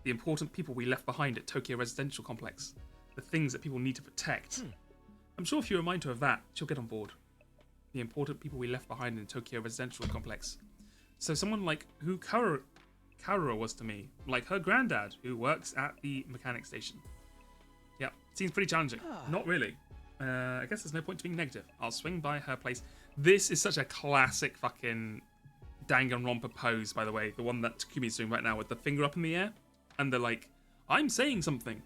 The important people we left behind at Tokyo Residential Complex. The things that people need to protect. I'm sure if you remind her of that, she'll get on board. The important people we left behind in Tokyo Residential Complex. So someone like who Karura was to me, like her granddad who works at the mechanic station. Yeah, seems pretty challenging. Not really. I guess there's no point to being negative. I'll swing by her place. This is such a classic fucking Danganronpa pose, by the way. The one that Takumi's doing right now with the finger up in the air. And they're like, I'm saying something.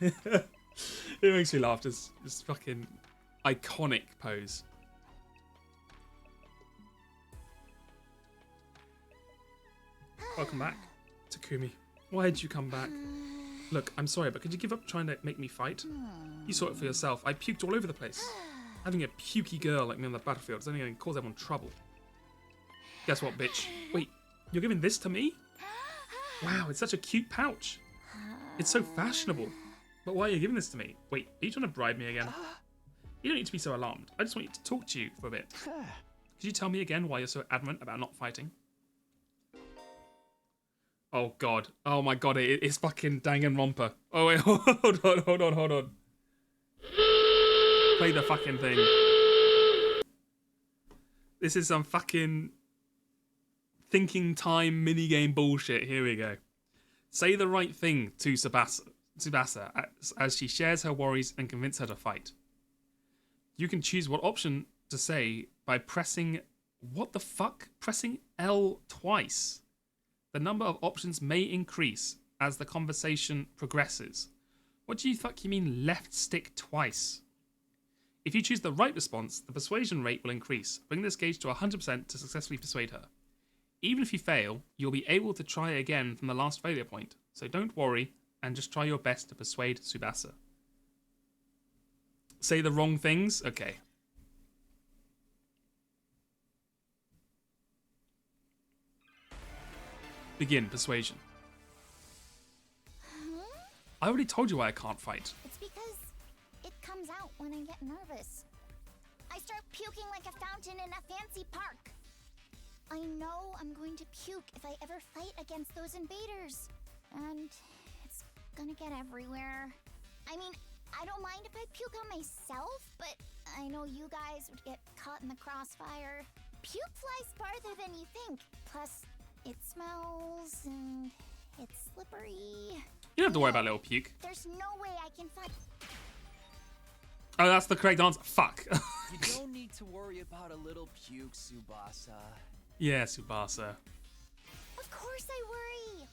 It makes me laugh. It's fucking iconic pose. Welcome back, Takumi. Why did you come back? Look, I'm sorry, but could you give up trying to make me fight? You saw it for yourself. I puked all over the place. Having a pukey girl like me on the battlefield is only going to cause everyone trouble. Guess what, bitch? Wait, you're giving this to me? Wow, it's such a cute pouch. It's so fashionable. But why are you giving this to me? Wait, are you trying to bribe me again? You don't need to be so alarmed. I just want you to talk to you for a bit. Could you tell me again why you're so adamant about not fighting? Oh god. Oh my god, it's fucking Danganronpa. Oh wait, hold on. Play the fucking thing. This is some fucking thinking time minigame bullshit. Here we go. Say the right thing to Tsubasa as she shares her worries and convince her to fight. You can choose what option to say by pressing... What the fuck? Pressing L twice. The number of options may increase as the conversation progresses. What do you fuck you mean left stick twice? If you choose the right response, the persuasion rate will increase. Bring this gauge to 100% to successfully persuade her. Even if you fail, you'll be able to try again from the last failure point. So don't worry and just try your best to persuade Tsubasa. Say the wrong things? Okay. Begin persuasion. I already told you why I can't fight. It's because it comes out when I get nervous. I start puking like a fountain in a fancy park. I know I'm going to puke if I ever fight against those invaders. And it's gonna get everywhere. I mean, I don't mind if I puke on myself, but I know you guys would get caught in the crossfire. Puke flies farther than you think. Plus, it smells and it's slippery. You don't have to worry about little puke. There's no way I can fight. Oh, that's the correct answer. Fuck. You don't need to worry about a little puke, Tsubasa. Yeah, Tsubasa. Of course I worry.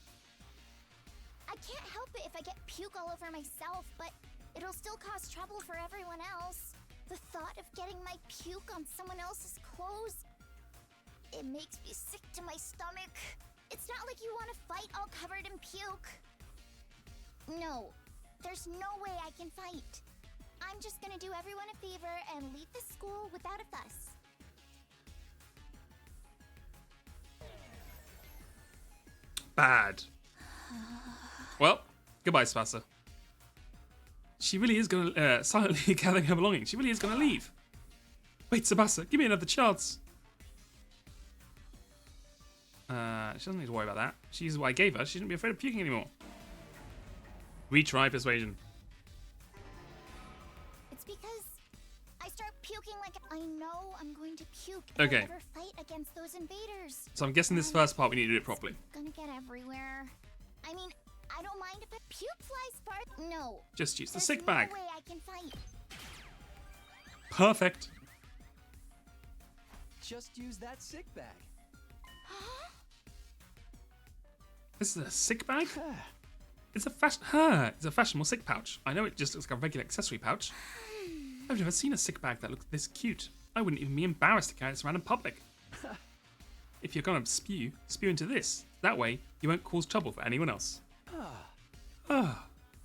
I can't help it if I get puke all over myself, but it'll still cause trouble for everyone else. The thought of getting my puke on someone else's clothes, it makes me sick to my stomach. It's not like you want to fight all covered in puke. No, there's no way I can fight. I'm just gonna do everyone a favor and leave the school without a fuss. bad. Well, goodbye, Tsubasa. She really is gonna silently gathering her belongings. She really is gonna leave. Wait, Tsubasa, give me another chance. She doesn't need to worry about that. She uses what I gave her. She shouldn't be afraid of puking anymore. Retry persuasion. It's because I start puking like I know I'm going to puke if Okay. I ever fight against those invaders. So I'm guessing this first part we need to do it properly. Gonna get everywhere. I mean, I don't mind if a puke flies part. No. Just use the There's sick no bag. way I can fight. Perfect. Just use that sick bag. This is a sick bag? It's a fashionable sick pouch. I know it just looks like a regular accessory pouch. I've never seen a sick bag that looks this cute. I wouldn't even be embarrassed to carry this around in public. If you're gonna spew into this. That way, you won't cause trouble for anyone else.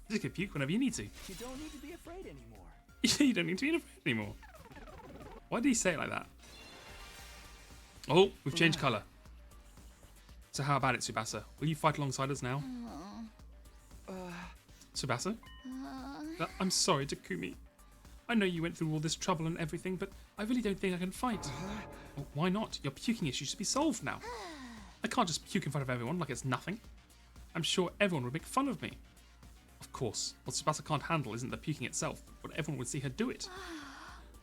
Just get puke whenever you need to. You don't need to be afraid anymore. You don't need to be afraid anymore. Why did he say it like that? Oh, we've changed colour. So how about it, Tsubasa? Will you fight alongside us now? Tsubasa? I'm sorry, Takumi. I know you went through all this trouble and everything, but I really don't think I can fight. Well, why not? Your puking issue should be solved now. I can't just puke in front of everyone like it's nothing. I'm sure everyone would make fun of me. Of course, what Tsubasa can't handle isn't the puking itself, but everyone would see her do it.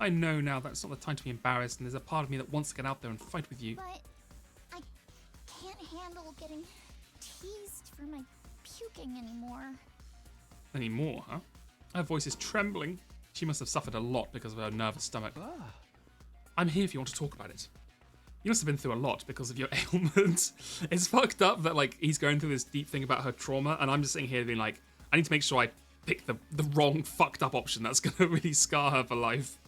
I know now that it's not the time to be embarrassed, and there's a part of me that wants to get out there and fight with you. But I can't handle getting teased for my puking anymore. Anymore, huh? Her voice is trembling. She must have suffered a lot because of her nervous stomach. I'm here if you want to talk about it. You must have been through a lot because of your ailment. It's fucked up that like he's going through this deep thing about her trauma, and I'm just sitting here being like, I need to make sure I pick the wrong fucked up option that's gonna really scar her for life.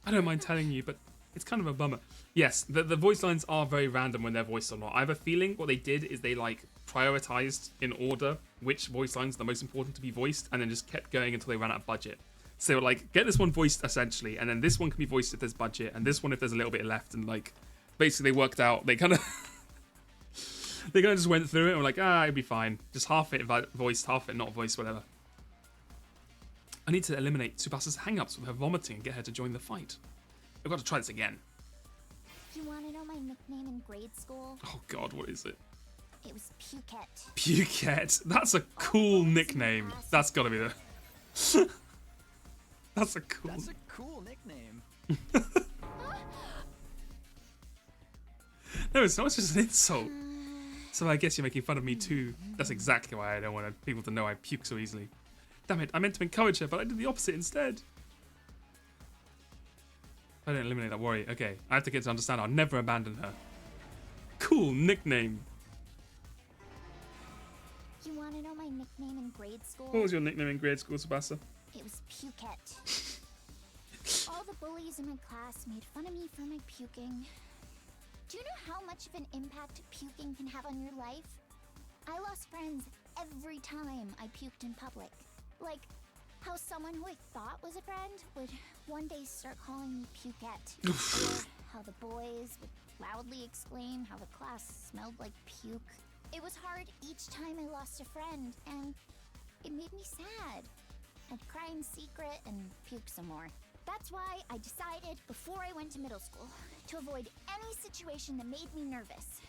I don't mind telling you, but it's kind of a bummer. Yes, the voice lines are very random when they're voiced or not. I have a feeling what they did is they like prioritized in order which voice lines are the most important to be voiced, and then just kept going until they ran out of budget. So they were like, get this one voiced essentially, and then this one can be voiced if there's budget, and this one if there's a little bit left, and like basically they worked out. They kind of just went through it and were like, it'd be fine. Just half it voiced, half it not voiced, whatever. I need to eliminate Tsubasa's hang-ups with her vomiting and get her to join the fight. I've got to try this again. You want to know my nickname in grade school? Oh god, what is it? It was Pukette. Pukette. That's a cool nickname. That's gotta be the... That's a cool nickname. No, it's not just an insult. So I guess you're making fun of me too. That's exactly why I don't want people to know I puke so easily. Damn it, I meant to encourage her, but I did the opposite instead. I don't eliminate that worry. Okay, I have to get to understand I'll never abandon her. Cool nickname. You want to know my nickname in grade school? What was your nickname in grade school, Tsubasa? It was Pukette. All the bullies in my class made fun of me for my puking. Do you know how much of an impact puking can have on your life? I lost friends every time I puked in public. Like how someone who I thought was a friend would one day start calling me Pukette. Or how the boys would loudly exclaim how the class smelled like puke. It was hard each time I lost a friend, and it made me sad. I'd cry in secret and puke some more. That's why I decided before I went to middle school to avoid any situation that made me nervous.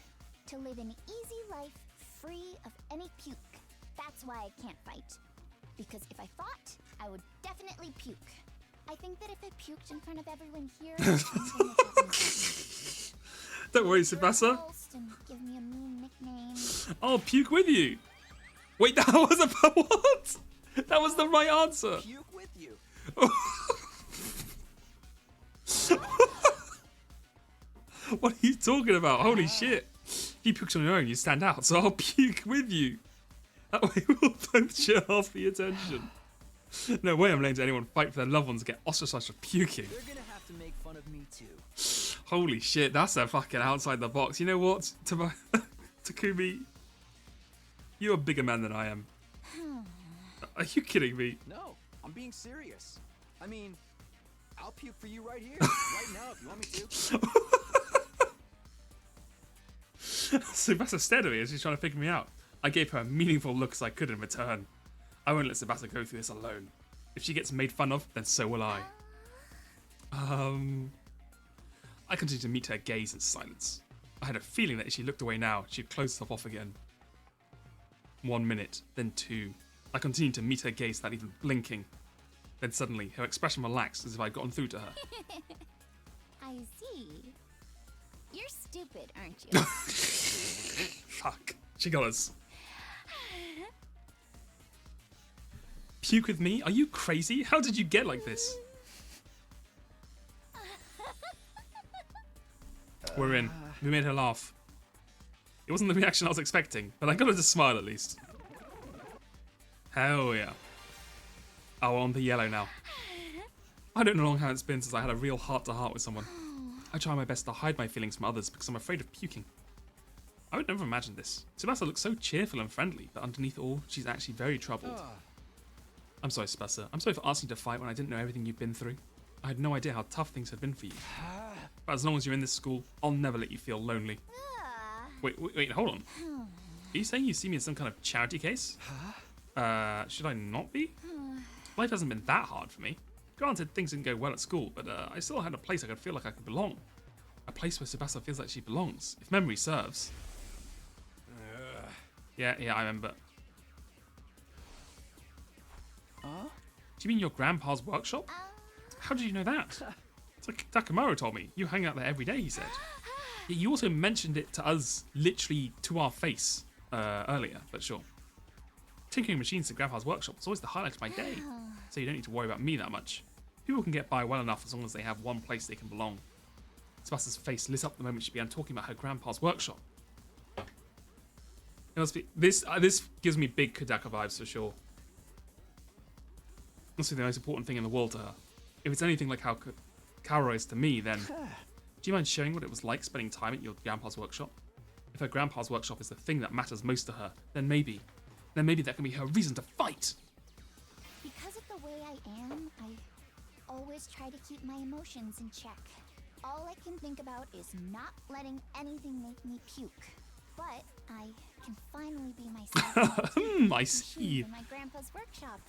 To live an easy life free of any puke. That's why I can't fight. Because if I fought, I would definitely puke. I think that if I puked in front of everyone here, something would happen to me. Don't worry, Tsubasa. And give me a mean nickname. I'll puke with you. Wait, that was about what? That was the right answer. Puke with you. What are you talking about? Holy shit. If you puke on your own, you stand out, so I'll puke with you. That way we'll both share half the attention. No way I'm letting anyone fight for their loved ones and get ostracized for puking. They're gonna have to make fun of me too. Holy shit, that's a fucking outside the box. You know what, Takumi? You're a bigger man than I am. Are you kidding me? No, I'm being serious. I mean, I'll puke for you right here, right now if you want me to. Tsubasa stared at me as she's trying to figure me out. I gave her a meaningful look as I could in return. I won't let Tsubasa go through this alone. If she gets made fun of, then so will I. I continued to meet her gaze in silence. I had a feeling that if she looked away now, she'd close herself off again. 1 minute, then 2. I continued to meet her gaze without even blinking. Then suddenly, her expression relaxed as if I'd gotten through to her. I see. You're stupid, aren't you? Fuck. She got us. Puke with me? Are you crazy? How did you get like this? We're in. We made her laugh. It wasn't the reaction I was expecting, but I got her to smile at least. Hell yeah. Oh, on the yellow now. I don't know how long it's been since I had a real heart-to-heart with someone. I try my best to hide my feelings from others because I'm afraid of puking. I would never imagine this. Tsubasa looks so cheerful and friendly, but underneath all, she's actually very troubled. I'm sorry, Tsubasa. I'm sorry for asking you to fight when I didn't know everything you've been through. I had no idea how tough things had been for you. But as long as you're in this school, I'll never let you feel lonely. Wait, hold on. Are you saying you see me as some kind of charity case? Should I not be? Life hasn't been that hard for me. Granted, things didn't go well at school, but I still had a place I could feel like I could belong. A place where Tsubasa feels like she belongs, if memory serves. Yeah, I remember. Do you mean your grandpa's workshop? How did you know that? It's like Takamaro told me. You hang out there every day, he said. Yeah, you also mentioned it to us, literally to our face, earlier, but sure. Tinkering machines at Grandpa's workshop was always the highlight of my day, so you don't need to worry about me that much. People can get by well enough as long as they have one place they can belong. Tsubasa's face lit up the moment she began talking about her grandpa's workshop. It must be this gives me big Kodaka vibes for sure. Must be the most important thing in the world to her. If it's anything like how Kaoru is to me, then do you mind sharing what it was like spending time at your grandpa's workshop? If her grandpa's workshop is the thing that matters most to her, then maybe that can be her reason to fight. Because of the way I am, I always try to keep my emotions in check. All I can think about is not letting anything make me puke. But I can finally be myself. I see. In my grandpa's workshop.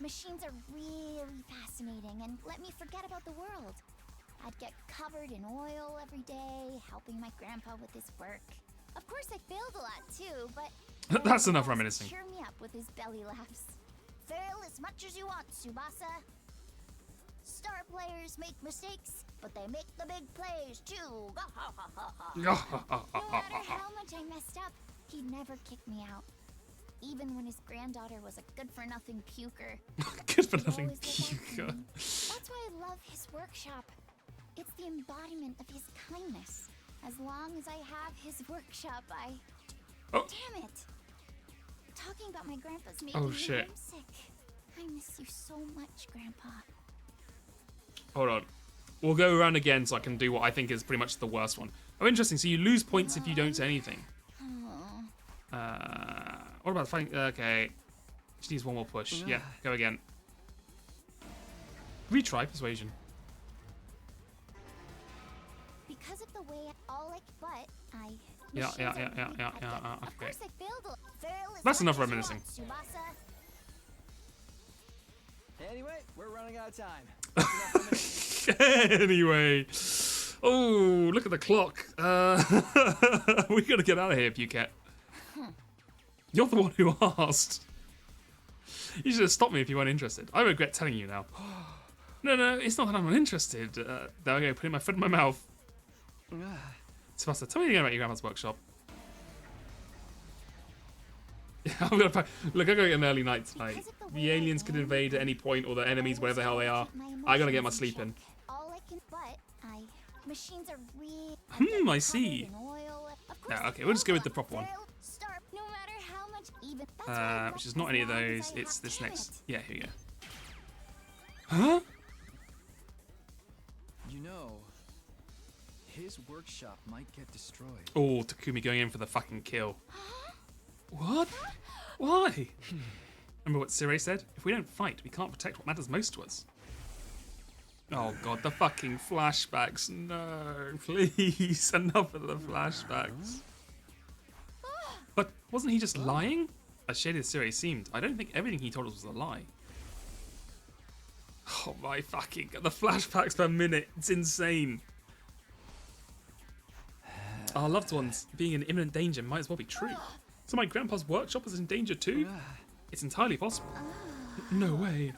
Machines are really fascinating and let me forget about the world. I'd get covered in oil every day, helping my grandpa with his work. Of course, I failed a lot too, but that's enough reminiscing. Cheer me up with his belly laughs. Fail as much as you want, Tsubasa. Star players make mistakes, but they make the big plays too. No matter how much I messed up, he'd never kick me out. Even when his granddaughter was a good-for-nothing puker. Good-for-nothing puker. That's why I love his workshop. It's the embodiment of his kindness. As long as I have his workshop, Damn it! Talking about my grandpa's making me homesick. I miss you so much, Grandpa. Hold on. We'll go around again so I can do what I think is pretty much the worst one. Oh, interesting. So you lose points if you don't say anything. What about fighting? Okay. Just needs one more push. Yeah, go again. Retry persuasion. Because of the way Yeah. Of Okay. course I failed. That's enough reminiscing. Anyway, we're running out of time. Anyway. Oh, look at the clock. We gotta get out of here, Puket. You're the one who asked. You should have stopped me if you weren't interested. I regret telling you now. No, it's not that I'm not interested. There I go, putting my foot in my mouth. Tsubasa, tell me again about your grandma's workshop. I'm gonna look, I gotta get an early night tonight. The aliens could invade at any point, or the enemies, wherever the hell they are. I gotta get my sleep in. Machines are real. I see. Yeah, okay, we'll just go with the proper one. Which is not any of those. It's this next. Yeah, here we go. Huh? You know, his workshop might get destroyed. Oh, Takumi going in for the fucking kill. What? Why? Remember what Sirei said? If we don't fight, we can't protect what matters most to us. Oh god, the fucking flashbacks. No, please. Enough of the flashbacks. But wasn't he just lying? As shady as Siri seemed, I don't think everything he told us was a lie. Oh my fucking god, the flashbacks per minute, it's insane. Our loved ones being in imminent danger might as well be true. So my grandpa's workshop is in danger too? It's entirely possible. No way.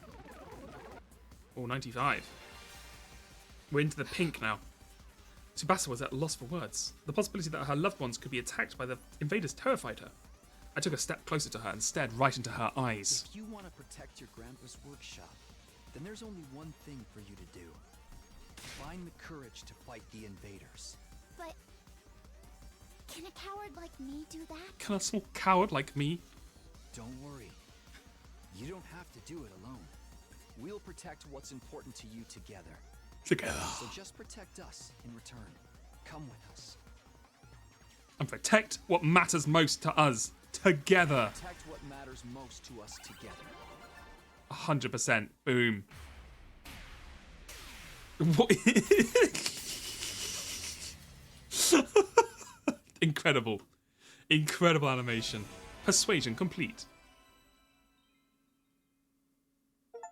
Oh, 95. We're into the pink now. Tsubasa was at a loss for words. The possibility that her loved ones could be attacked by the invaders terrified her. I took a step closer to her and stared right into her eyes. If you want to protect your grandpa's workshop, then there's only one thing for you to do. Find the courage to fight the invaders. But can a coward like me do that? Can a small coward like me? Don't worry. You don't have to do it alone. We'll protect what's important to you together. Together. So just protect us in return. Come with us. And protect what matters most to us. Together. Protect what matters most to us together. 100%. Boom. What? Incredible. Incredible animation. Persuasion complete.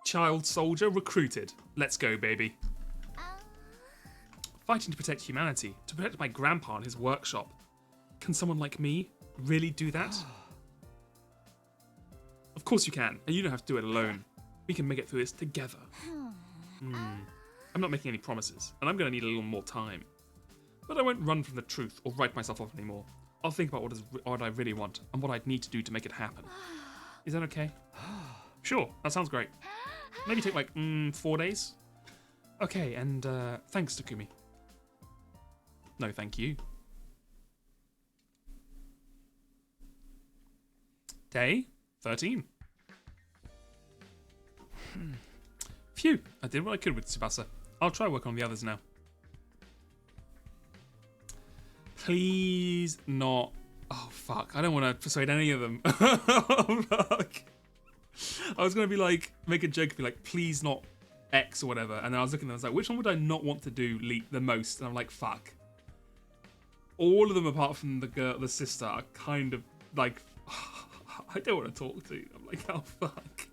Child soldier recruited. Let's go, baby. Fighting to protect humanity, to protect my grandpa and his workshop. Can someone like me really do that? Of course you can, and you don't have to do it alone. We can make it through this together. I'm not making any promises, and I'm going to need a little more time. But I won't run from the truth or write myself off anymore. I'll think about what I really want and what I'd need to do to make it happen. Is that okay? Sure, that sounds great. Maybe take like 4 days? Okay, and thanks, Takumi. No, thank you. Day 13. Phew, I did what I could with Tsubasa. I'll try work on the others now. Please not. Oh, fuck. I don't want to persuade any of them. Oh, fuck. I was going to be like, make a joke, be like, please not X or whatever. And then I was looking at them, I was like, which one would I not want to do the most? And I'm like, fuck. All of them apart from the girl, the sister, are kind of like, I don't want to talk to. I'm like, oh, fuck.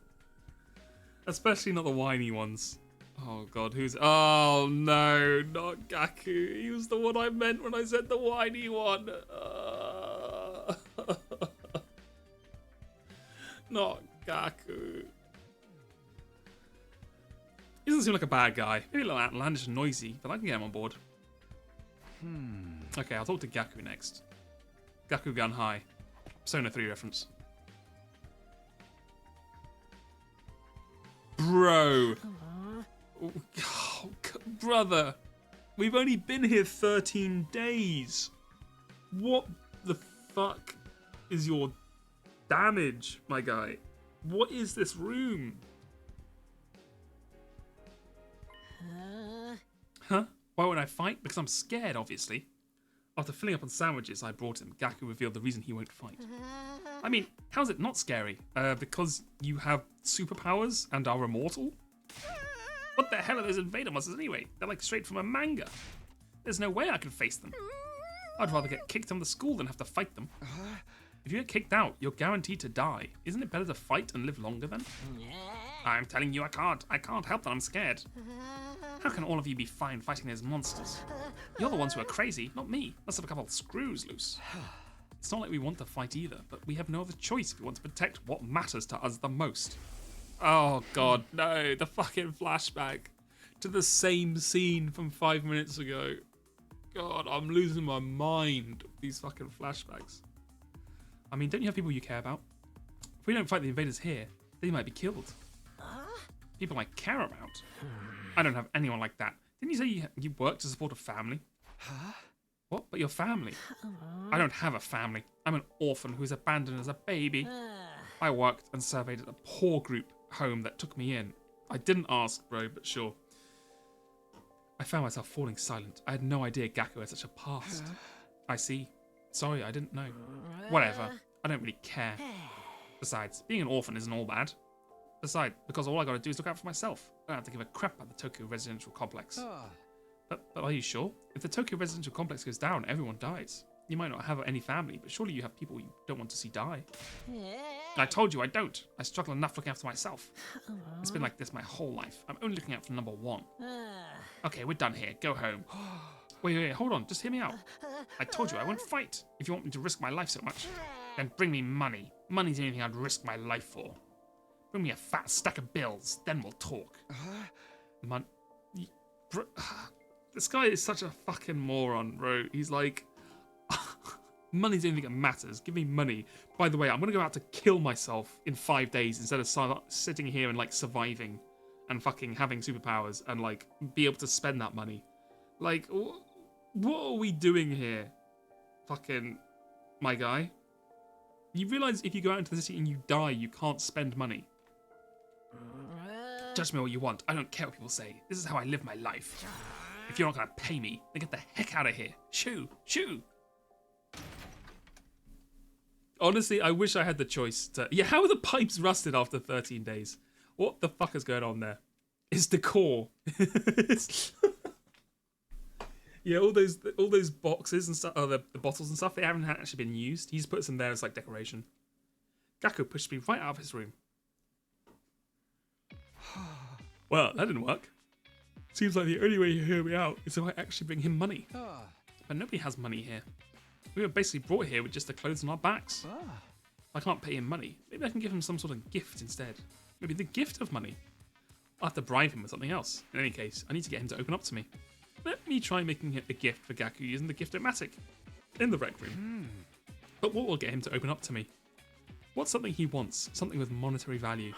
Especially not the whiny ones. Oh, God, who's... Oh, no, not Gaku. He was the one I meant when I said the whiny one. Not Gaku. He doesn't seem like a bad guy. Maybe a little outlandish and noisy, but I can get him on board. Okay, I'll talk to Gaku next. Gaku Gun High. Persona 3 reference. Bro. Oh, brother. We've only been here 13 days. What the fuck is your damage, my guy? What is this room? Huh? Why would I fight? Because I'm scared, obviously. After filling up on sandwiches I brought him, Gaku revealed the reason he won't fight. I mean, how's it not scary? Because you have superpowers and are immortal? What the hell are those invader monsters anyway? They're like straight from a manga. There's no way I can face them. I'd rather get kicked from the school than have to fight them. If you get kicked out, you're guaranteed to die. Isn't it better to fight and live longer then? I'm telling you I can't. I can't help that I'm scared. How can all of you be fine fighting those monsters? You're the ones who are crazy, not me. Must have a couple of screws loose. It's not like we want to fight either, but we have no other choice if we want to protect what matters to us the most. Oh god, no, the fucking flashback to the same scene from 5 minutes ago. God, I'm losing my mind with these fucking flashbacks. I mean, don't you have people you care about? If we don't fight the invaders here, they might be killed. People I care about? I don't have anyone like that. Didn't you say you work to support a family? What? But your family? I don't have a family. I'm an orphan who was abandoned as a baby. I worked and surveyed at a poor group home that took me in. I didn't ask, bro, but sure. I found myself falling silent. I had no idea Gaku had such a past. I see. Sorry, I didn't know. Whatever. I don't really care. Besides, being an orphan isn't all bad. Besides, because all I gotta do is look out for myself. I don't have to give a crap about the Tokyo residential complex. But are you sure? If the Tokyo residential complex goes down, everyone dies. You might not have any family, but surely you have people you don't want to see die. I told you I don't. I struggle enough looking after myself. It's been like this my whole life. I'm only looking out for number one. Okay, we're done here. Go home. Wait, hold on. Just hear me out. I told you I won't fight. If you want me to risk my life so much, then bring me money. Money's the only thing I'd risk my life for. Bring me a fat stack of bills, then we'll talk. This guy is such a fucking moron, bro. He's like, money's the only thing that matters. Give me money. By the way, I'm gonna go out to kill myself in 5 days instead of sitting here and like surviving and fucking having superpowers and like be able to spend that money. Like, what are we doing here? Fucking, my guy. You realise if you go out into the city and you die, you can't spend money. Judge me all you want. I don't care what people say. This is how I live my life. If you're not gonna pay me, then get the heck out of here. Shoo, shoo. Honestly, I wish I had the choice to... Yeah, how are the pipes rusted after 13 days? What the fuck is going on there? It's decor. Yeah, all those boxes and stuff, the bottles and stuff, they haven't actually been used. He just puts them there as like decoration. Gaku pushed me right out of his room. Well, that didn't work. Seems like the only way you hear me out is if I actually bring him money. But nobody has money here. We were basically brought here with just the clothes on our backs. I can't pay him money. Maybe I can give him some sort of gift instead. Maybe the gift of money. I'll have to bribe him with something else. In any case, I need to get him to open up to me. Let me try making a gift for Gaku using the Gift-O-Matic in the rec room. But what will get him to open up to me? What's something he wants? Something with monetary value.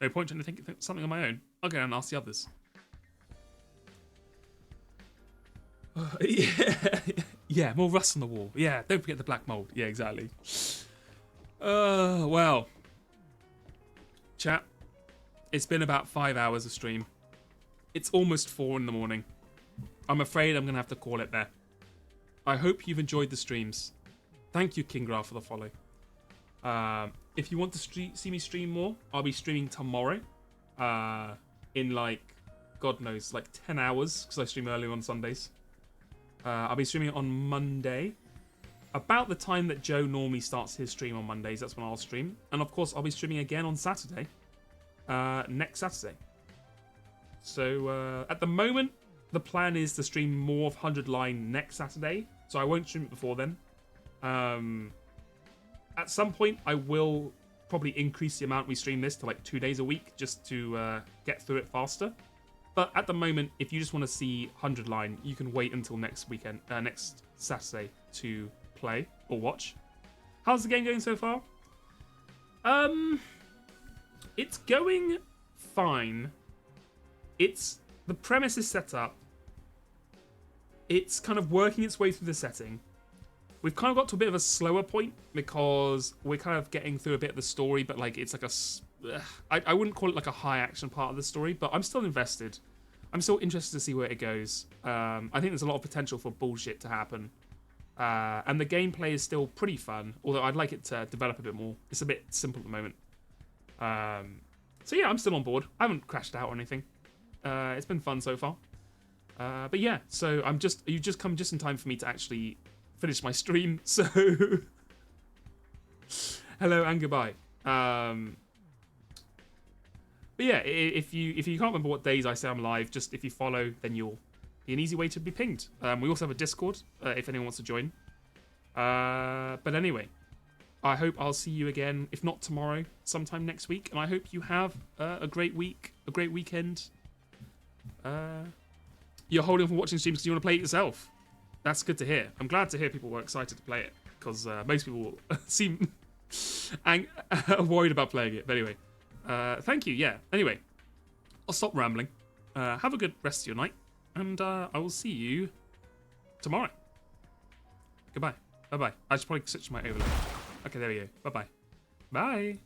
No point trying to think of something on my own. I'll go and ask the others. Yeah, more rust on the wall. Yeah, don't forget the black mold. Yeah, exactly. Well. Chat. It's been about 5 hours of stream. It's almost 4 in the morning. I'm afraid I'm going to have to call it there. I hope you've enjoyed the streams. Thank you, Kingra, for the follow. If you want to see me stream more, I'll be streaming tomorrow. In like, God knows, like 10 hours, because I stream early on Sundays. I'll be streaming on Monday. About the time that Joe normally starts his stream on Mondays, that's when I'll stream. And of course, I'll be streaming again on Saturday. Next Saturday. So, at the moment, the plan is to stream more of 100 Line next Saturday. So I won't stream it before then. At some point, I will probably increase the amount we stream this to like 2 days a week just to get through it faster. But at the moment, if you just want to see 100 Line, you can wait until next weekend, next Saturday to play or watch. How's the game going so far? It's going fine. The premise is set up. It's kind of working its way through the setting. We've kind of got to a bit of a slower point because we're kind of getting through a bit of the story, but like it's like I wouldn't call it like a high action part of the story, but I'm still invested. I'm still interested to see where it goes. I think there's a lot of potential for bullshit to happen. And the gameplay is still pretty fun, although I'd like it to develop a bit more. It's a bit simple at the moment. So yeah, I'm still on board. I haven't crashed out or anything. It's been fun so far. But yeah, so you've just come just in time for me to actually finish my stream. So hello and goodbye. But yeah, if you can't remember what days I say I'm live, just if you follow, then you'll be an easy way to be pinged. We also have a Discord if anyone wants to join. But anyway, I hope I'll see you again, if not tomorrow, sometime next week. And I hope you have a great week, a great weekend. You're holding on for watching streams because you want to play it yourself. That's good to hear. I'm glad to hear people were excited to play it because most people seem worried about playing it. But anyway, thank you. Yeah. Anyway, I'll stop rambling. Have a good rest of your night, and I will see you tomorrow. Goodbye. Bye-bye. I should probably switch my overlay. Okay, there we go. Bye-bye. Bye.